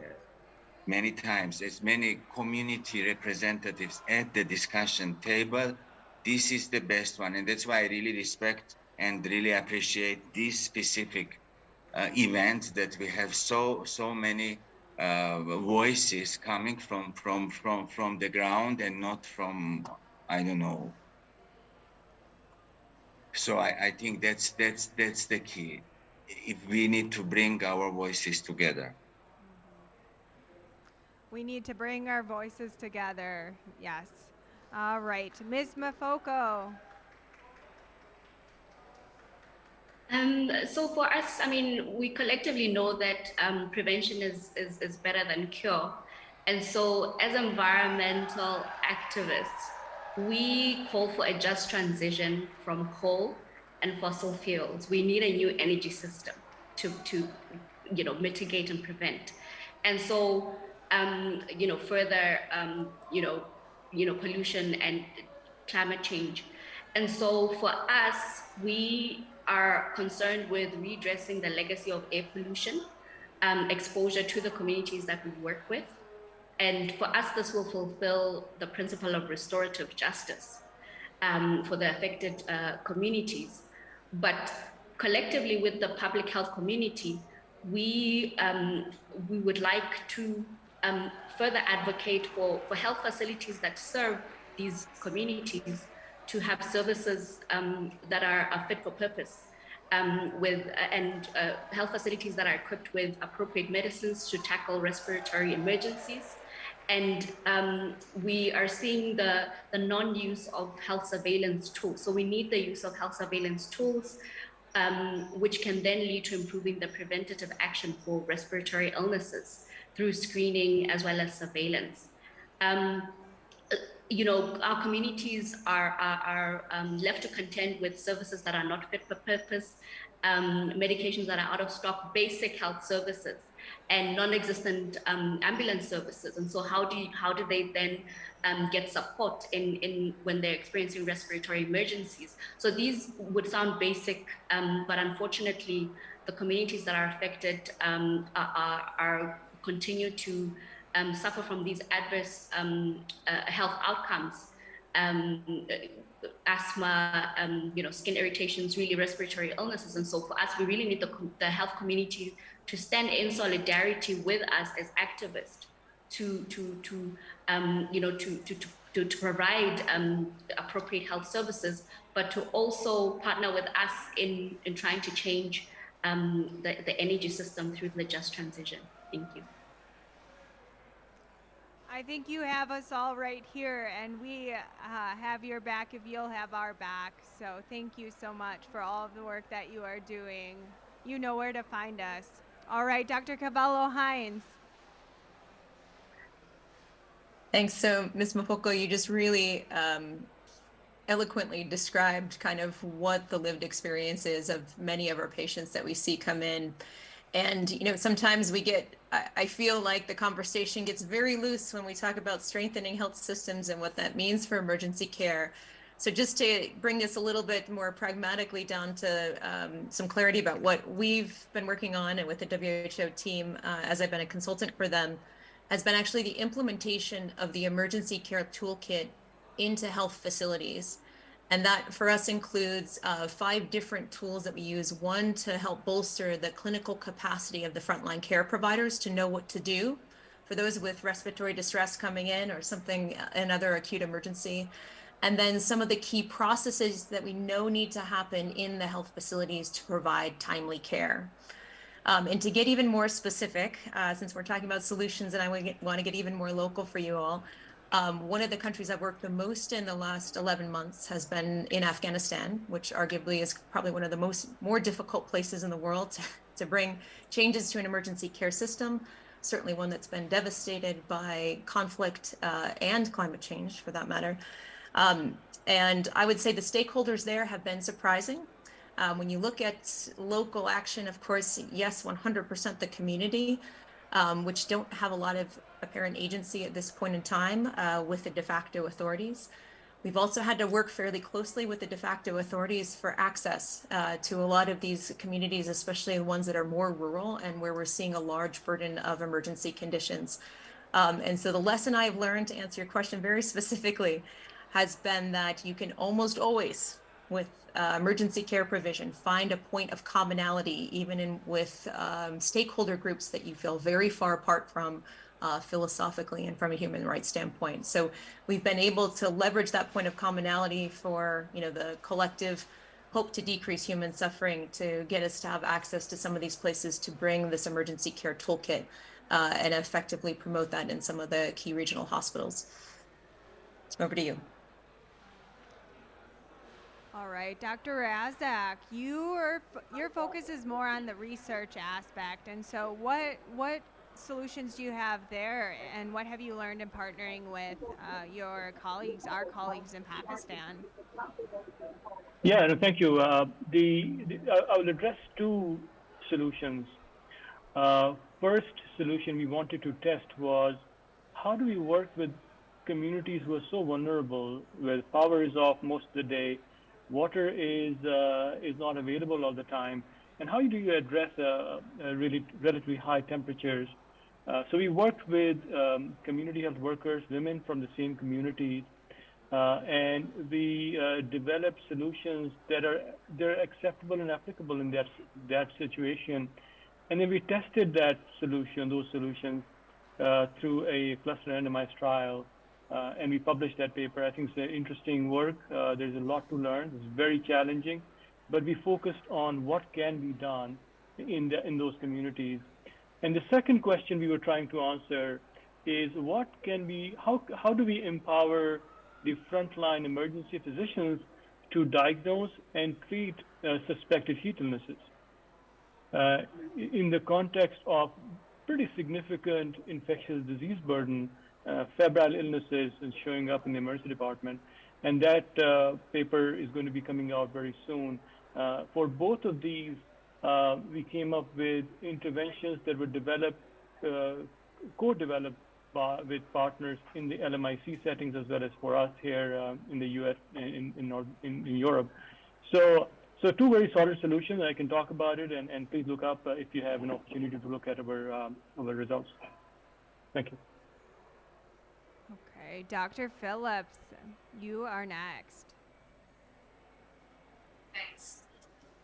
times as many community representatives at the discussion table, this is the best one. And that's why I really respect and really appreciate this specific event, that we have so many voices coming from the ground and not from, I don't know. So I think that's the key. If we need to bring our voices together. We need to bring our voices together. Yes. All right, Ms. Mafoko. So for us, I mean, we collectively know that prevention is better than cure. And so as environmental activists, we call for a just transition from coal and fossil fuels. We need a new energy system to mitigate and prevent. And so, further, pollution and climate change. And so for us, we are concerned with redressing the legacy of air pollution, exposure to the communities that we work with. And for us, this will fulfill the principle of restorative justice for the affected communities. But collectively with the public health community, we would like to further advocate for health facilities that serve these communities to have services that are fit for purpose, and health facilities that are equipped with appropriate medicines to tackle respiratory emergencies. And we are seeing the non-use of health surveillance tools. So we need the use of health surveillance tools, which can then lead to improving the preventative action for respiratory illnesses through screening as well as surveillance. Our communities are left to contend with services that are not fit for purpose, medications that are out of stock, basic health services, and non-existent ambulance services. And so how do they then get support in when they're experiencing respiratory emergencies? So these would sound basic, but unfortunately, the communities that are affected are continue to suffer from these adverse health outcomes, asthma, skin irritations, really respiratory illnesses. And so for us, we really need the health community to stand in solidarity with us as activists to provide appropriate health services, but to also partner with us in trying to change the energy system through the just transition. Thank you. I think you have us all right here, and we have your back if you'll have our back. So thank you so much for all of the work that you are doing. You know where to find us. All right, Dr. Cavallo-Hines. Thanks. So, Ms. Mafoko, you just really eloquently described kind of what the lived experience is of many of our patients that we see come in. And, sometimes I feel like the conversation gets very loose when we talk about strengthening health systems and what that means for emergency care. So just to bring this a little bit more pragmatically down to some clarity about what we've been working on and with the WHO team, as I've been a consultant for them, has been actually the implementation of the emergency care toolkit into health facilities. And that for us includes 5 different tools that we use. One, to help bolster the clinical capacity of the frontline care providers to know what to do for those with respiratory distress coming in or something, another acute emergency. and then some of the key processes that we know need to happen in the health facilities to provide timely care. And to get even more specific, since we're talking about solutions and I want to get even more local for you all, one of the countries I've worked the most in the last 11 months has been in Afghanistan, which arguably is probably one of the more difficult places in the world to bring changes to an emergency care system, certainly one that's been devastated by conflict and climate change for that matter. And I would say the stakeholders there have been surprising. When you look at local action, of course, yes, 100% the community, which don't have a lot of apparent agency at this point in time with the de facto authorities. We've also had to work fairly closely with the de facto authorities for access to a lot of these communities, especially the ones that are more rural and where we're seeing a large burden of emergency conditions. And so the lesson I've learned, to answer your question very specifically, has been that you can almost always, with emergency care provision, find a point of commonality, even with stakeholder groups that you feel very far apart from philosophically and from a human rights standpoint. So we've been able to leverage that point of commonality for, the collective hope to decrease human suffering, to get us to have access to some of these places, to bring this emergency care toolkit and effectively promote that in some of the key regional hospitals. Over to you. All right, Dr. Razak, your focus is more on the research aspect, and so what solutions do you have there, and what have you learned in partnering with our colleagues in Pakistan? Yeah, no, thank you. I will address two solutions. First solution we wanted to test was, how do we work with communities who are so vulnerable, where power is off most of the day, water is not available all the time, and how do you address really relatively high temperatures? So we worked with community health workers, women from the same communities, and we developed solutions that are acceptable and applicable in that situation. And then we tested those solutions through a cluster randomized trial. And we published that paper. I think it's interesting work. There's a lot to learn. It's very challenging, but we focused on what can be done in those communities. And the second question we were trying to answer is, how do we empower the frontline emergency physicians to diagnose and treat suspected heat illnesses in the context of pretty significant infectious disease burden. Febrile illnesses is showing up in the emergency department, and that paper is going to be coming out very soon. For both of these, we came up with interventions that were developed, co-developed with partners in the LMIC settings, as well as for us here in the U.S. in Europe. So two very solid solutions. I can talk about it, and please look up if you have an opportunity to look at our results. Thank you. Okay, Dr. Phillips, you are next. Thanks.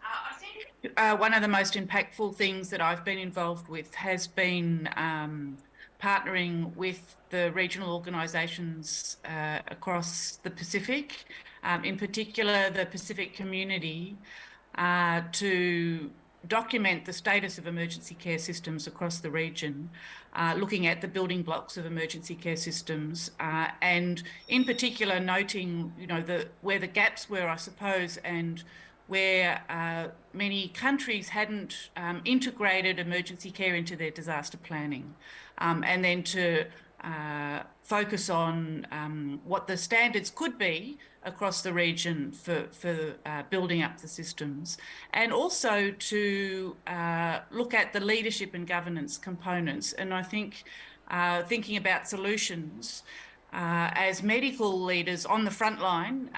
I think one of the most impactful things that I've been involved with has been partnering with the regional organisations across the Pacific, in particular the Pacific community, to document the status of emergency care systems across the region, looking at the building blocks of emergency care systems, and in particular noting, where the gaps were, I suppose, and where many countries hadn't integrated emergency care into their disaster planning, and then to focus on what the standards could be across the region for building up the systems, and also to look at the leadership and governance components. And I think thinking about solutions, as medical leaders on the front line,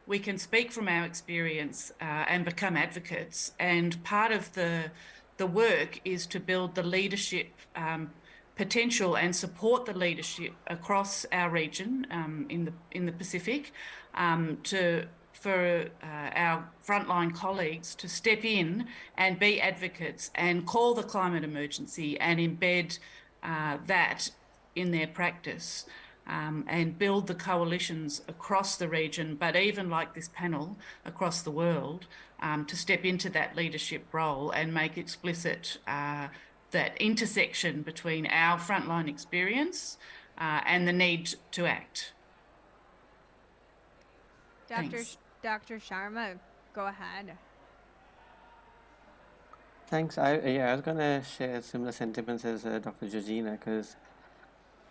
we can speak from our experience and become advocates. And part of the work is to build the leadership potential and support the leadership across our region in the Pacific, for our frontline colleagues to step in and be advocates and call the climate emergency and embed that in their practice. and build the coalitions across the region, but even like this panel across the world, to step into that leadership role and make explicit that intersection between our frontline experience and the need to act. Dr. Sharma, go ahead. Thanks. I was going to share similar sentiments as Dr. Georgina, because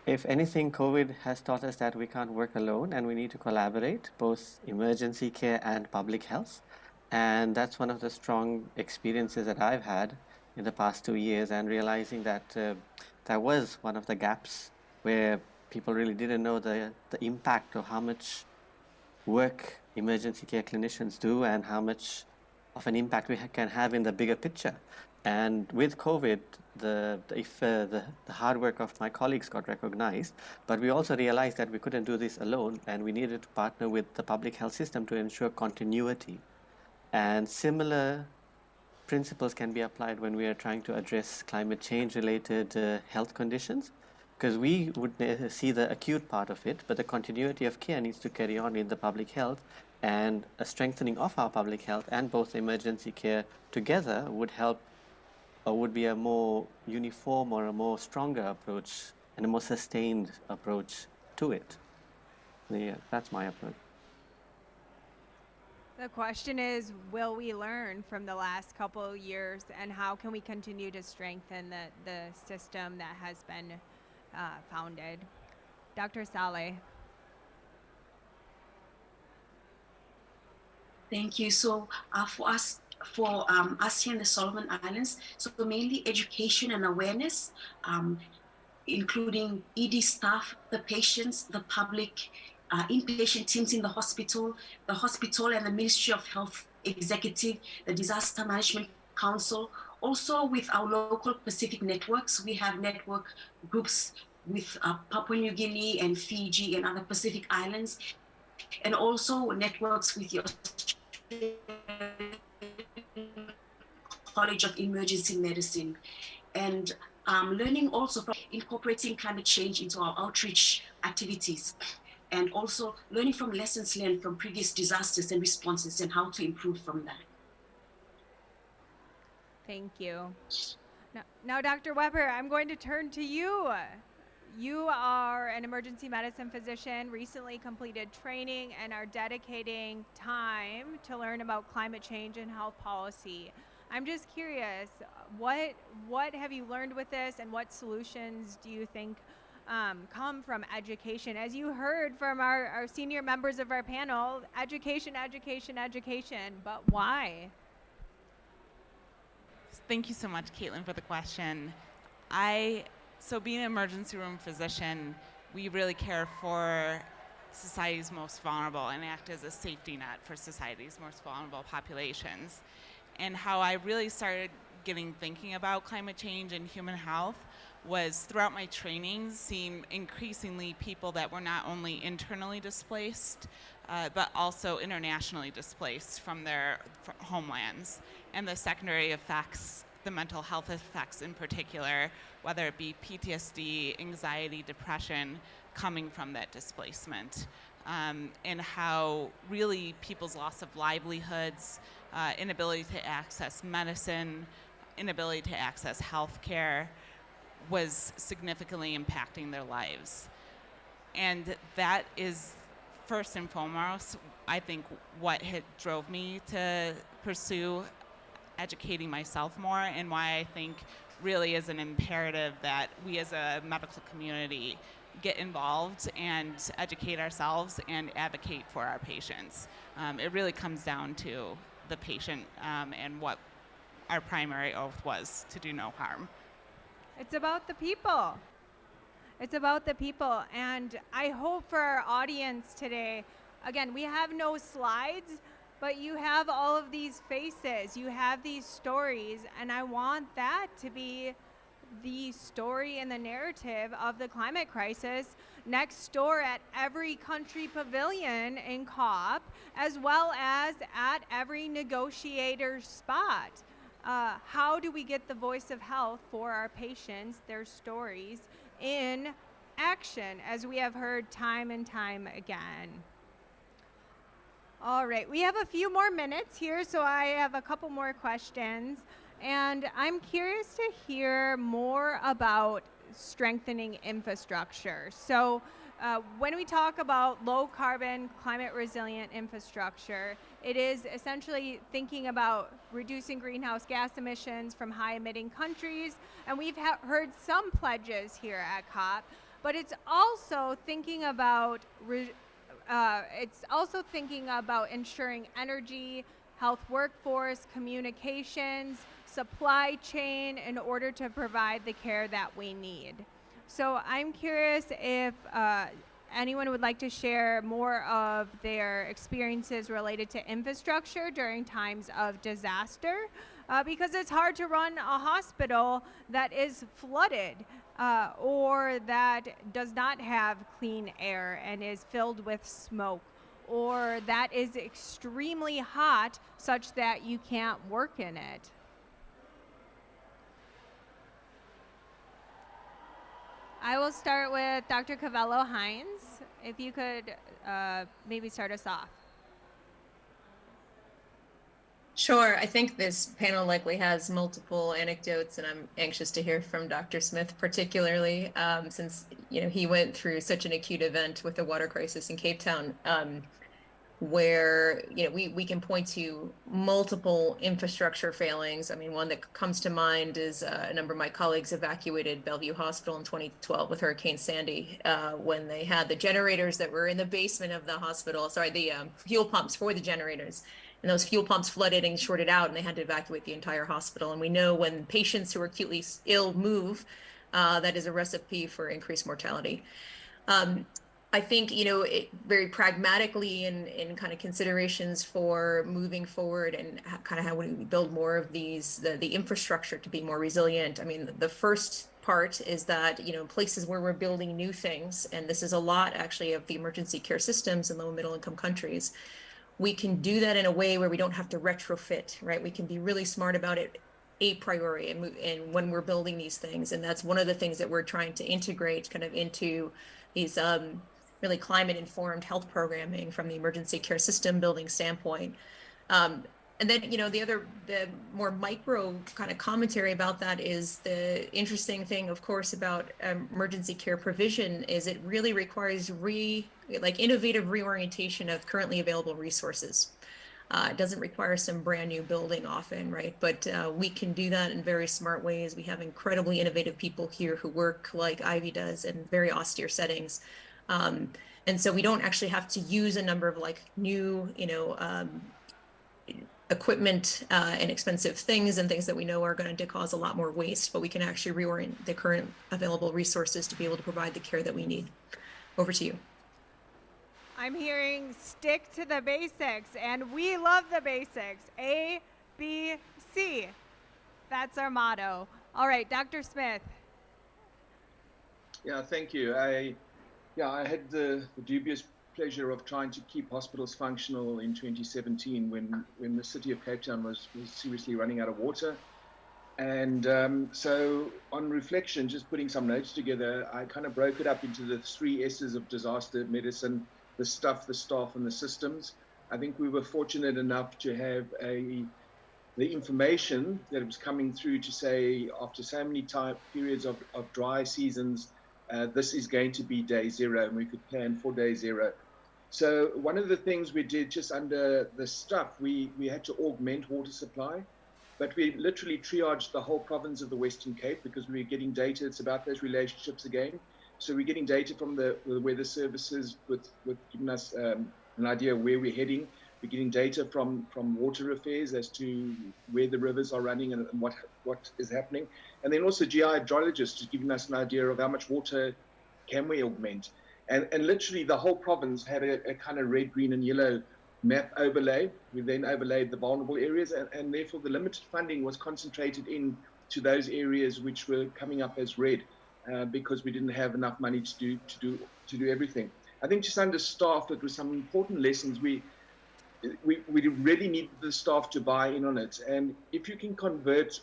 if anything, COVID has taught us that we can't work alone and we need to collaborate, both emergency care and public health. And that's one of the strong experiences that I've had in the past 2 years, and realizing that that was one of the gaps where people really didn't know the impact of how much work emergency care clinicians do and how much of an impact we can have in the bigger picture. And with COVID, the hard work of my colleagues got recognized, but we also realized that we couldn't do this alone, and we needed to partner with the public health system to ensure continuity. And similar principles can be applied when we are trying to address climate change related health conditions, because we would see the acute part of it, but the continuity of care needs to carry on in the public health, and a strengthening of our public health and both emergency care together would help, or would be a more uniform or a more stronger approach and a more sustained approach to it. Yeah, that's my approach. The question is, will we learn from the last couple of years, and how can we continue to strengthen the system that has been founded? Dr. Saleh. Thank you. So for us here in the Solomon Islands, so mainly education and awareness, including ED staff, the patients, the public, inpatient teams in the hospital and the Ministry of Health executive, the Disaster Management Council. Also with our local Pacific networks, we have network groups with Papua New Guinea and Fiji and other Pacific islands, and also networks with the College of Emergency Medicine, and learning also from incorporating climate change into our outreach activities, and also learning from lessons learned from previous disasters and responses and how to improve from that. Thank you. Now, Dr. Weber, I'm going to turn to you. You are an emergency medicine physician, recently completed training, and are dedicating time to learn about climate change and health policy. I'm just curious, what have you learned with this, and what solutions do you think come from education? As you heard from our senior members of our panel, education, education, education, but why? Thank you so much, Caitlin, for the question. So being an emergency room physician, we really care for society's most vulnerable and act as a safety net for society's most vulnerable populations. And how I really started thinking about climate change and human health was throughout my trainings, seeing increasingly people that were not only internally displaced, but also internationally displaced from their homelands, and the secondary effects, the mental health effects in particular, whether it be PTSD, anxiety, depression, coming from that displacement, and how really people's loss of livelihoods, inability to access medicine, inability to access health care was significantly impacting their lives. And that is first and foremost, I think, what drove me to pursue educating myself more, and why I think really is an imperative that we as a medical community get involved and educate ourselves and advocate for our patients. It really comes down to the patient and what our primary oath was, to do no harm. It's about the people. It's about the people. And I hope for our audience today, again, we have no slides, but you have all of these faces, you have these stories, and I want that to be the story and the narrative of the climate crisis next door at every country pavilion in COP, as well as at every negotiator's spot. How do we get the voice of health for our patients, their stories, in action, as we have heard time and time again. All right, we have a few more minutes here, so I have a couple more questions. And I'm curious to hear more about strengthening infrastructure. So when we talk about low carbon, climate resilient infrastructure, it is essentially thinking about reducing greenhouse gas emissions from high emitting countries. And we've heard some pledges here at COP, but it's also thinking about ensuring energy, health workforce, communications, supply chain in order to provide the care that we need. So I'm curious if anyone would like to share more of their experiences related to infrastructure during times of disaster, because it's hard to run a hospital that is flooded or that does not have clean air and is filled with smoke, or that is extremely hot such that you can't work in it. I will start with Dr. Cavello-Hines. If you could maybe start us off. Sure. I think this panel likely has multiple anecdotes, and I'm anxious to hear from Dr. Smith, particularly since he went through such an acute event with the water crisis in Cape Town, where we can point to multiple infrastructure failings. I mean, one that comes to mind is a number of my colleagues evacuated Bellevue Hospital in 2012 with Hurricane Sandy, when they had the generators that were in the basement of the hospital, the fuel pumps for the generators. And those fuel pumps flooded and shorted out, and they had to evacuate the entire hospital. And we know when patients who are acutely ill move, that is a recipe for increased mortality. I think, very pragmatically in kind of considerations for moving forward and kind of how we build more of these, the infrastructure to be more resilient. I mean, the first part is that, places where we're building new things, and this is a lot actually of the emergency care systems in low and middle income countries, we can do that in a way where we don't have to retrofit, right? We can be really smart about it a priori and when we're building these things. And that's one of the things that we're trying to integrate kind of into these really climate informed health programming from the emergency care system building standpoint. And then, the more micro kind of commentary about that is the interesting thing, of course, about emergency care provision is it really requires innovative reorientation of currently available resources. It doesn't require some brand new building often, right? But we can do that in very smart ways. We have incredibly innovative people here who work like Ivy does in very austere settings. And so we don't actually have to use a number of new, equipment and expensive things and things that we know are going to cause a lot more waste, but we can actually reorient the current available resources to be able to provide the care that we need. Over to you. I'm hearing stick to the basics, and we love the basics. A, B, C. That's our motto. All right, Dr. Smith. Yeah, thank you. I had the dubious pleasure of trying to keep hospitals functional in 2017 when the city of Cape Town was seriously running out of water. And so on reflection, just putting some notes together, I kind of broke it up into the 3 S's of disaster medicine: the stuff, the staff, and the systems. I think we were fortunate enough to have the information that was coming through to say, after so many periods of dry seasons, this is going to be day 0, and we could plan for day 0. So one of the things we did just under the stuff, we had to augment water supply, but we literally triaged the whole province of the Western Cape because we were getting data. It's about those relationships again. So we're getting data from the weather services with giving us an idea of where we're heading. We're getting data from water affairs as to where the rivers are running and what is happening. And then also GI hydrologists giving us an idea of how much water can we augment. And literally the whole province had a kind of red, green, and yellow map overlay. We then overlaid the vulnerable areas, and therefore the limited funding was concentrated into those areas which were coming up as red, because we didn't have enough money to do everything. I think just under staff, it was some important lessons. We really needed the staff to buy in on it, and if you can convert,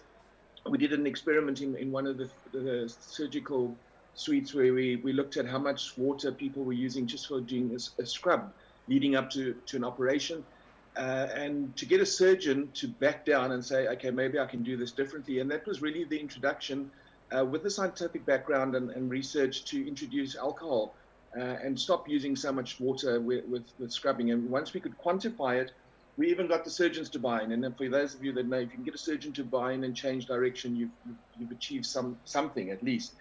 we did an experiment in one of the surgical suites where we looked at how much water people were using just for doing a scrub leading up to an operation. And to get a surgeon to back down and say, okay, maybe I can do this differently. And that was really the introduction with the scientific background and research to introduce alcohol and stop using so much water with scrubbing. And once we could quantify it, we even got the surgeons to buy in. And then for those of you that know, if you can get a surgeon to buy in and change direction, you've achieved something at least.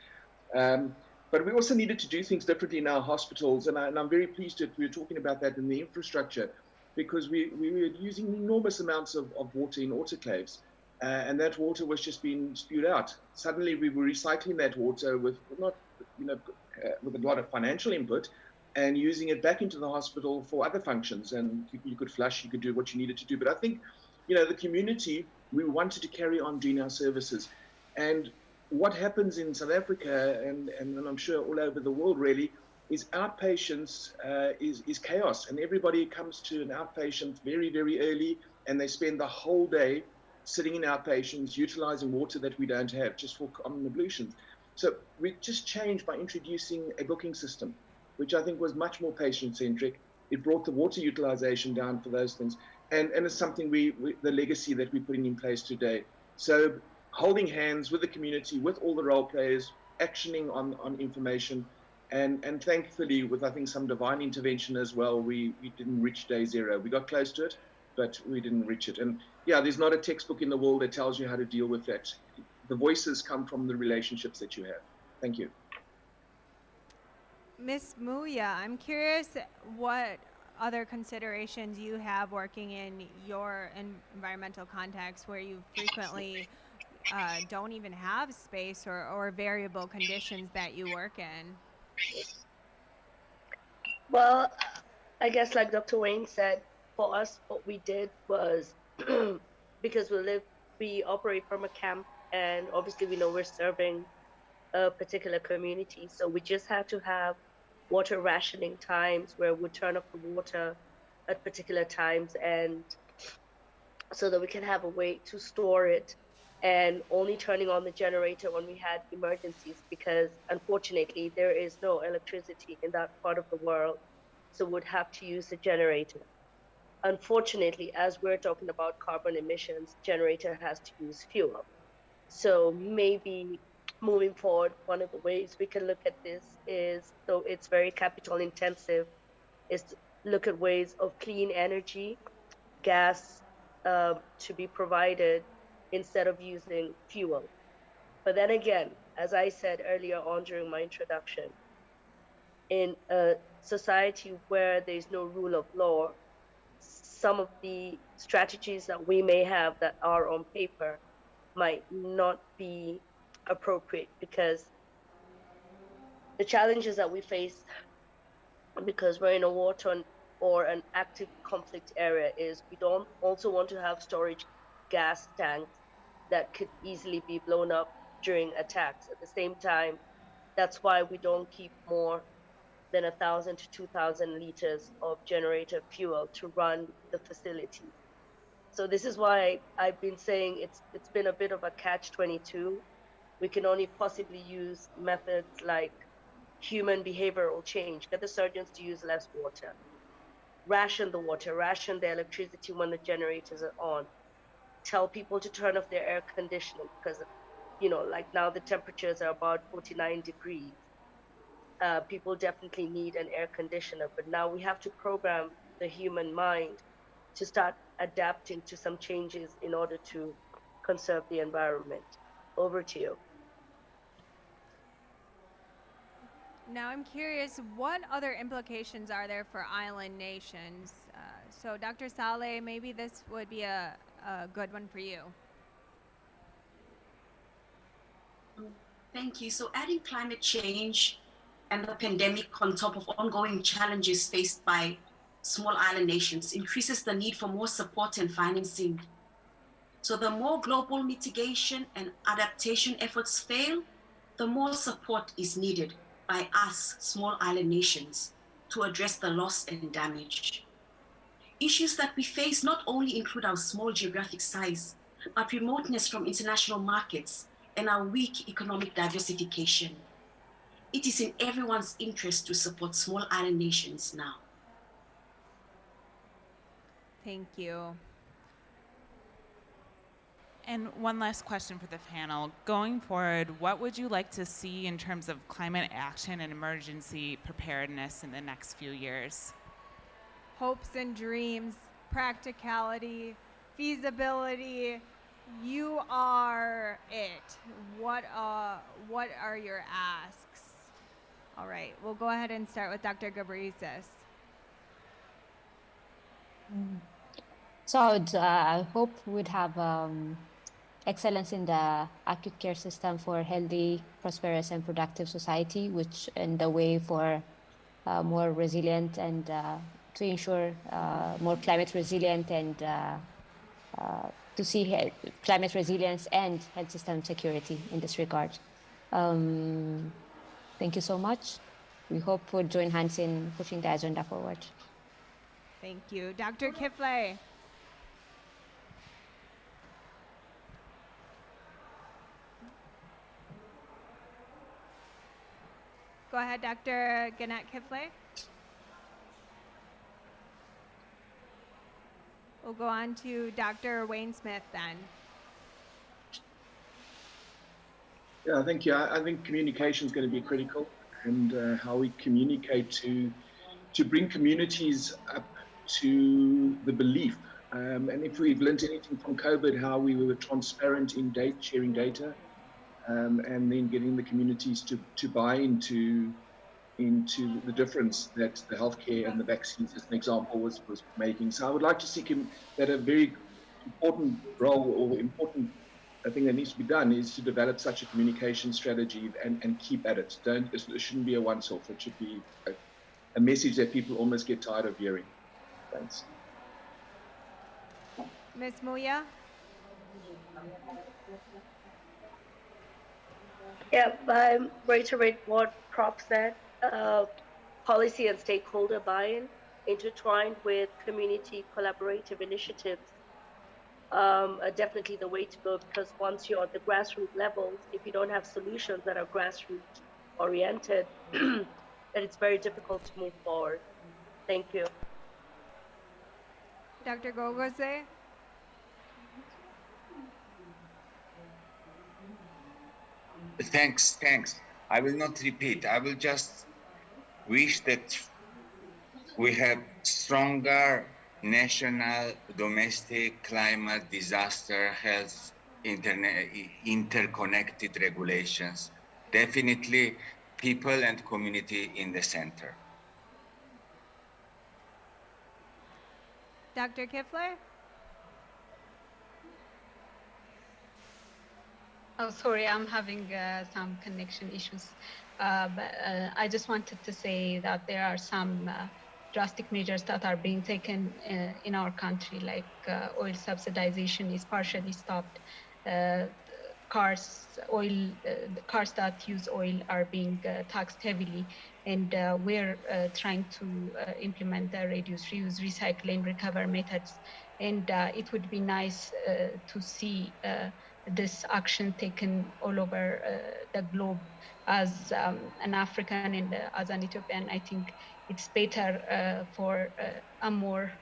But we also needed to do things differently in our hospitals. And I'm very pleased that we were talking about that in the infrastructure, because we were using enormous amounts of water in autoclaves. And that water was just being spewed out. Suddenly we were recycling that water with with a lot of financial input and using it back into the hospital for other functions. And you could flush, you could do what you needed to do. But I think, the community, we wanted to carry on doing our services. And what happens in South Africa, and I'm sure all over the world really, is outpatients is chaos. And everybody comes to an outpatient very, very early, and they spend the whole day sitting in outpatients, utilizing water that we don't have just for common ablutions. So we just changed by introducing a booking system, which I think was much more patient-centric. It brought the water utilization down for those things. And it's something the legacy that we're putting in place today. So holding hands with the community, with all the role players, actioning on information, and thankfully, with I think some divine intervention as well, we didn't reach day zero. We got close to it, but we didn't reach it. And yeah, there's not a textbook in the world that tells you how to deal with that. The voices come from the relationships that you have. Thank you. Ms. Muya, I'm curious what other considerations you have working in your environmental context where you frequently don't even have space or variable conditions that you work in. Well, I guess like Dr. Wayne said, for us, what we did was because we operate from a camp, and obviously we know we're serving a particular community. So we just had to have water rationing times where we'd turn off the water at particular times, and so that we can have a way to store it, and only turning on the generator when we had emergencies, because unfortunately there is no electricity in that part of the world. So we'd have to use the generator. Unfortunately, as we're talking about carbon emissions, generator has to use fuel. So maybe moving forward, one of the ways we can look at this is, though it's very capital intensive, is to look at ways of clean energy, gas to be provided instead of using fuel. But then again, as I said earlier on during my introduction, in a society where there's no rule of law, some of the strategies that we may have that are on paper might not be appropriate, because the challenges that we face, because we're in a war-torn or an active conflict area, is we don't also want to have storage gas tanks that could easily be blown up during attacks. At the same time, that's why we don't keep more than 1,000 to 2,000 liters of generator fuel to run the facility. So this is why I've been saying it's been a bit of a catch-22. We can only possibly use methods like human behavioral change, get the surgeons to use less water, ration the water, ration the electricity when the generators are on, tell people to turn off their air conditioning, because, like now the temperatures are about 49 degrees. People definitely need an air conditioner, but now we have to program the human mind to start adapting to some changes in order to conserve the environment. Over to you. Now I'm curious, what other implications are there for island nations? So Dr. Saleh, maybe this would be a good one for you. Thank you. So adding climate change and the pandemic on top of ongoing challenges faced by small island nations increases the need for more support and financing. So the more global mitigation and adaptation efforts fail, the more support is needed by us, small island nations, to address the loss and damage. Issues that we face not only include our small geographic size, but remoteness from international markets and our weak economic diversification. it is in everyone's interest to support small island nations now. Thank you. And one last question for the panel. Going forward, what would you like to see in terms of climate action and emergency preparedness in the next few years? Hopes and dreams, practicality, feasibility. You are it. What are your asks? All right, we'll go ahead and start with Dr. Gabrises. So I hope we'd have excellence in the acute care system for healthy, prosperous, and productive society, which in the way for more resilient and to ensure more climate resilient and to see climate resilience and health system security in this regard. Thank you so much. We hope we'll join hands in pushing the agenda forward. Thank you. Dr. Kifle. Go ahead, Dr. Gannett Kifle. We'll go on to Dr. Wayne Smith then. Yeah, thank you. I think communication is going to be critical, and how we communicate to bring communities up to the belief. And if we've learned anything from COVID, how we were transparent in sharing data, and then getting the communities to buy into the difference that the healthcare and the vaccines, as an example, was making. So I would like to see that a very important role or important thing that needs to be done is to develop such a communication strategy and keep at it. It shouldn't be a once-off. It should be a message that people almost get tired of hearing. Thanks. Ms. Muya? Yeah, I reiterate what Prop said. Policy and stakeholder buy-in intertwined with community collaborative initiatives are definitely the way to go, because once you're at the grassroots levels, if you don't have solutions that are grassroots oriented, then it's very difficult to move forward. Thank you. Dr. Gogose? Thanks. I will not repeat. I will just wish that we have stronger national, domestic, climate, disaster, health, interconnected regulations. Definitely people and community in the center. Dr. Kifle? Oh, sorry, I'm having some connection issues. But I just wanted to say that there are some drastic measures that are being taken in our country, like oil subsidization is partially stopped. Cars that use oil are being taxed heavily, and we're trying to implement the reduce, reuse, recycle, and recover methods. And it would be nice to see this action taken all over the globe. As an African and as an Ethiopian, I think it's better for a more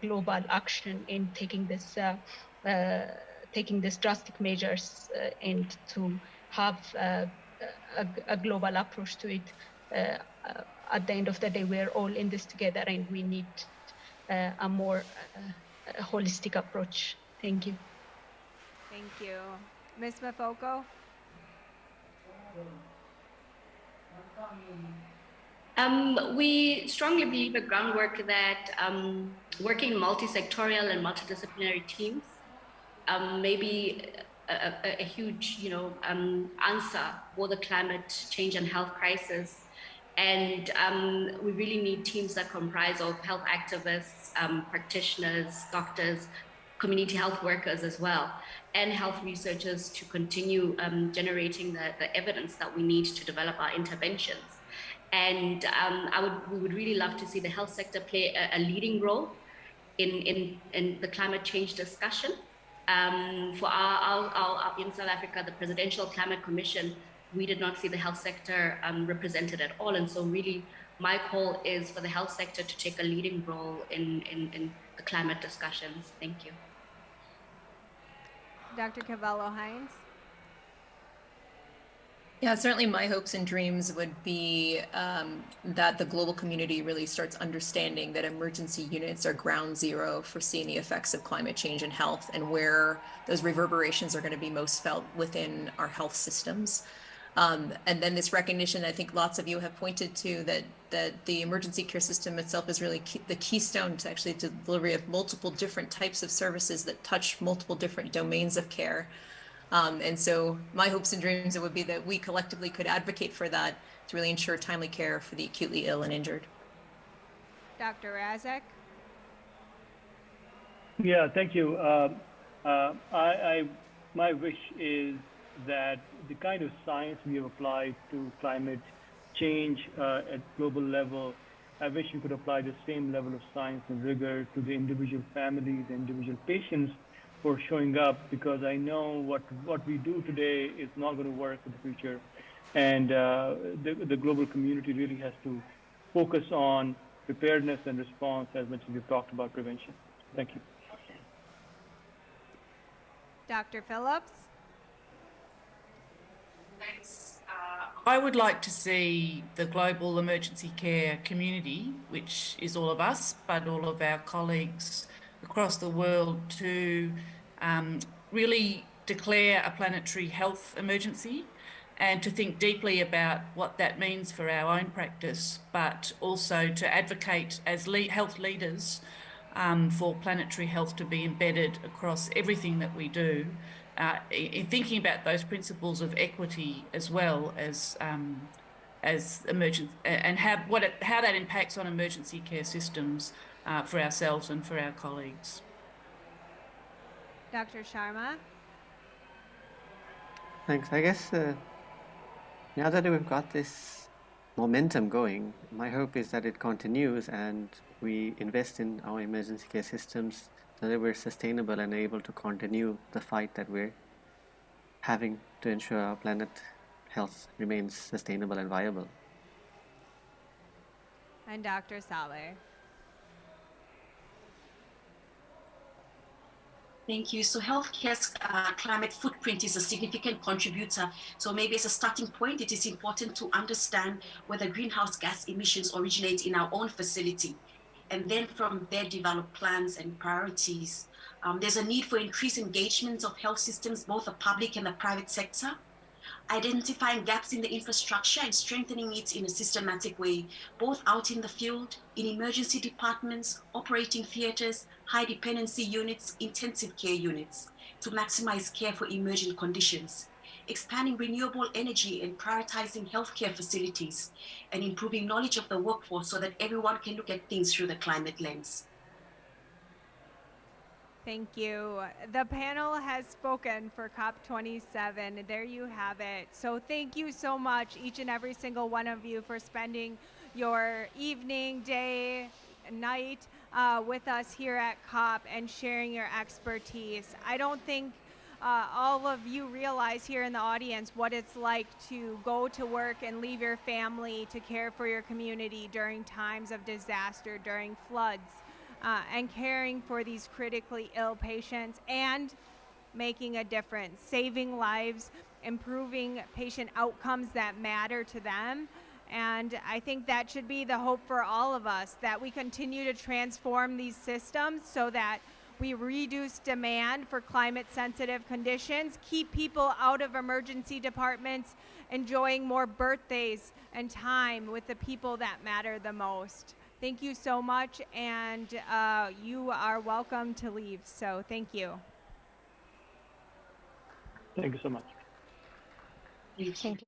global action in taking this drastic measures and to have a global approach to it. At the end of the day, we're all in this together, and we need a more holistic approach. Thank you. Thank you. Ms. Mafoko? We strongly believe the groundwork that working in multi-sectorial and multidisciplinary teams may be a huge, answer for the climate change and health crisis. And we really need teams that comprise of health activists, practitioners, doctors, community health workers as well, and health researchers to continue generating the evidence that we need to develop our interventions. And we would really love to see the health sector play a leading role in the climate change discussion. For our in South Africa, the Presidential Climate Commission we did not see the health sector represented at all. And so really my call is for the health sector to take a leading role in the climate discussions. Thank you. Dr. Cavallo-Hines. Yeah, certainly my hopes and dreams would be that the global community really starts understanding that emergency units are ground zero for seeing the effects of climate change and health, and where those reverberations are going to be most felt within our health systems. And then this recognition, I think lots of you have pointed to, that the emergency care system itself is really the keystone to actually the delivery of multiple different types of services that touch multiple different domains of care. And so my hopes and dreams would be that we collectively could advocate for that to really ensure timely care for the acutely ill and injured. Dr. Razak. Yeah, thank you. My wish is that the kind of science we have applied to climate change at global level, I wish we could apply the same level of science and rigor to the individual families, individual patients who are showing up, because I know what we do today is not going to work in the future. And the global community really has to focus on preparedness and response as much as we've talked about prevention. Thank you. Dr. Phillips. Thanks. I would like to see the global emergency care community, which is all of us, but all of our colleagues across the world, to really declare a planetary health emergency and to think deeply about what that means for our own practice, but also to advocate as health leaders for planetary health to be embedded across everything that we do, in thinking about those principles of equity as well as emergent, and how that impacts on emergency care systems for ourselves and for our colleagues. Dr. Sharma. Thanks. I guess now that we've got this momentum going, my hope is that it continues and we invest in our emergency care systems so that we're sustainable and able to continue the fight that we're having to ensure our planet health remains sustainable and viable. And Dr. Saleh. Thank you. So healthcare's climate footprint is a significant contributor. So maybe as a starting point, it is important to understand whether greenhouse gas emissions originate in our own facility, and then from there develop plans and priorities. There's a need for increased engagement of health systems, both the public and the private sector, identifying gaps in the infrastructure and strengthening it in a systematic way, both out in the field, in emergency departments, operating theaters, high dependency units, intensive care units, to maximize care for emergent conditions, expanding renewable energy and prioritizing healthcare facilities, and improving knowledge of the workforce so that everyone can look at things through the climate lens. Thank you. The panel has spoken for COP27. There you have it. So thank you so much, each and every single one of you, for spending your evening, day, night with us here at COP and sharing your expertise. I don't think all of you realize here in the audience what it's like to go to work and leave your family to care for your community during times of disaster, during floods. And caring for these critically ill patients and making a difference, saving lives, improving patient outcomes that matter to them. And I think that should be the hope for all of us, that we continue to transform these systems so that we reduce demand for climate-sensitive conditions, keep people out of emergency departments, enjoying more birthdays and time with the people that matter the most. Thank you so much, and you are welcome to leave, so thank you. Thank you so much. Thank you.